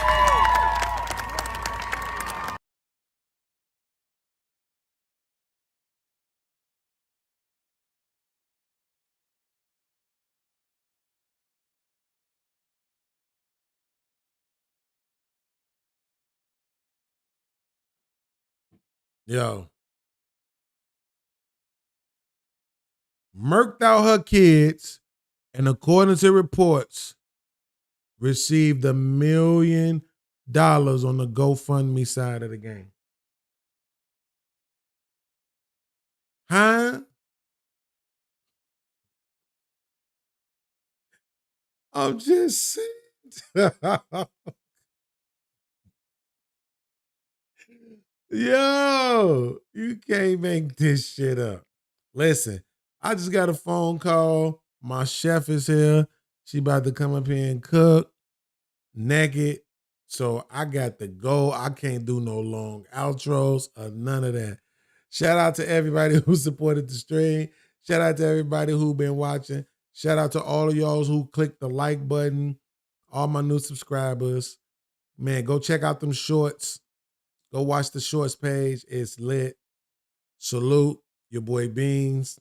Yo. Murked out her kids, and according to reports, received $1 million on the GoFundMe side of the game. Huh? I'm just saying. Yo, you can't make this shit up. Listen, I just got a phone call. My chef is here. She about to come up here and cook naked. So I got to go. I can't do no long outros or none of that. Shout out to everybody who supported the stream. Shout out to everybody who been watching. Shout out to all of y'all who clicked the like button. All my new subscribers. Man, go check out them shorts. Go watch the shorts page. It's lit. Salute your boy Beans.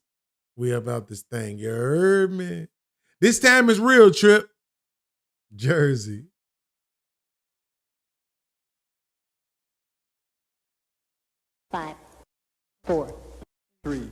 We about this thing. You heard me? This time is real, Trip. Jersey. Five, 4, 3,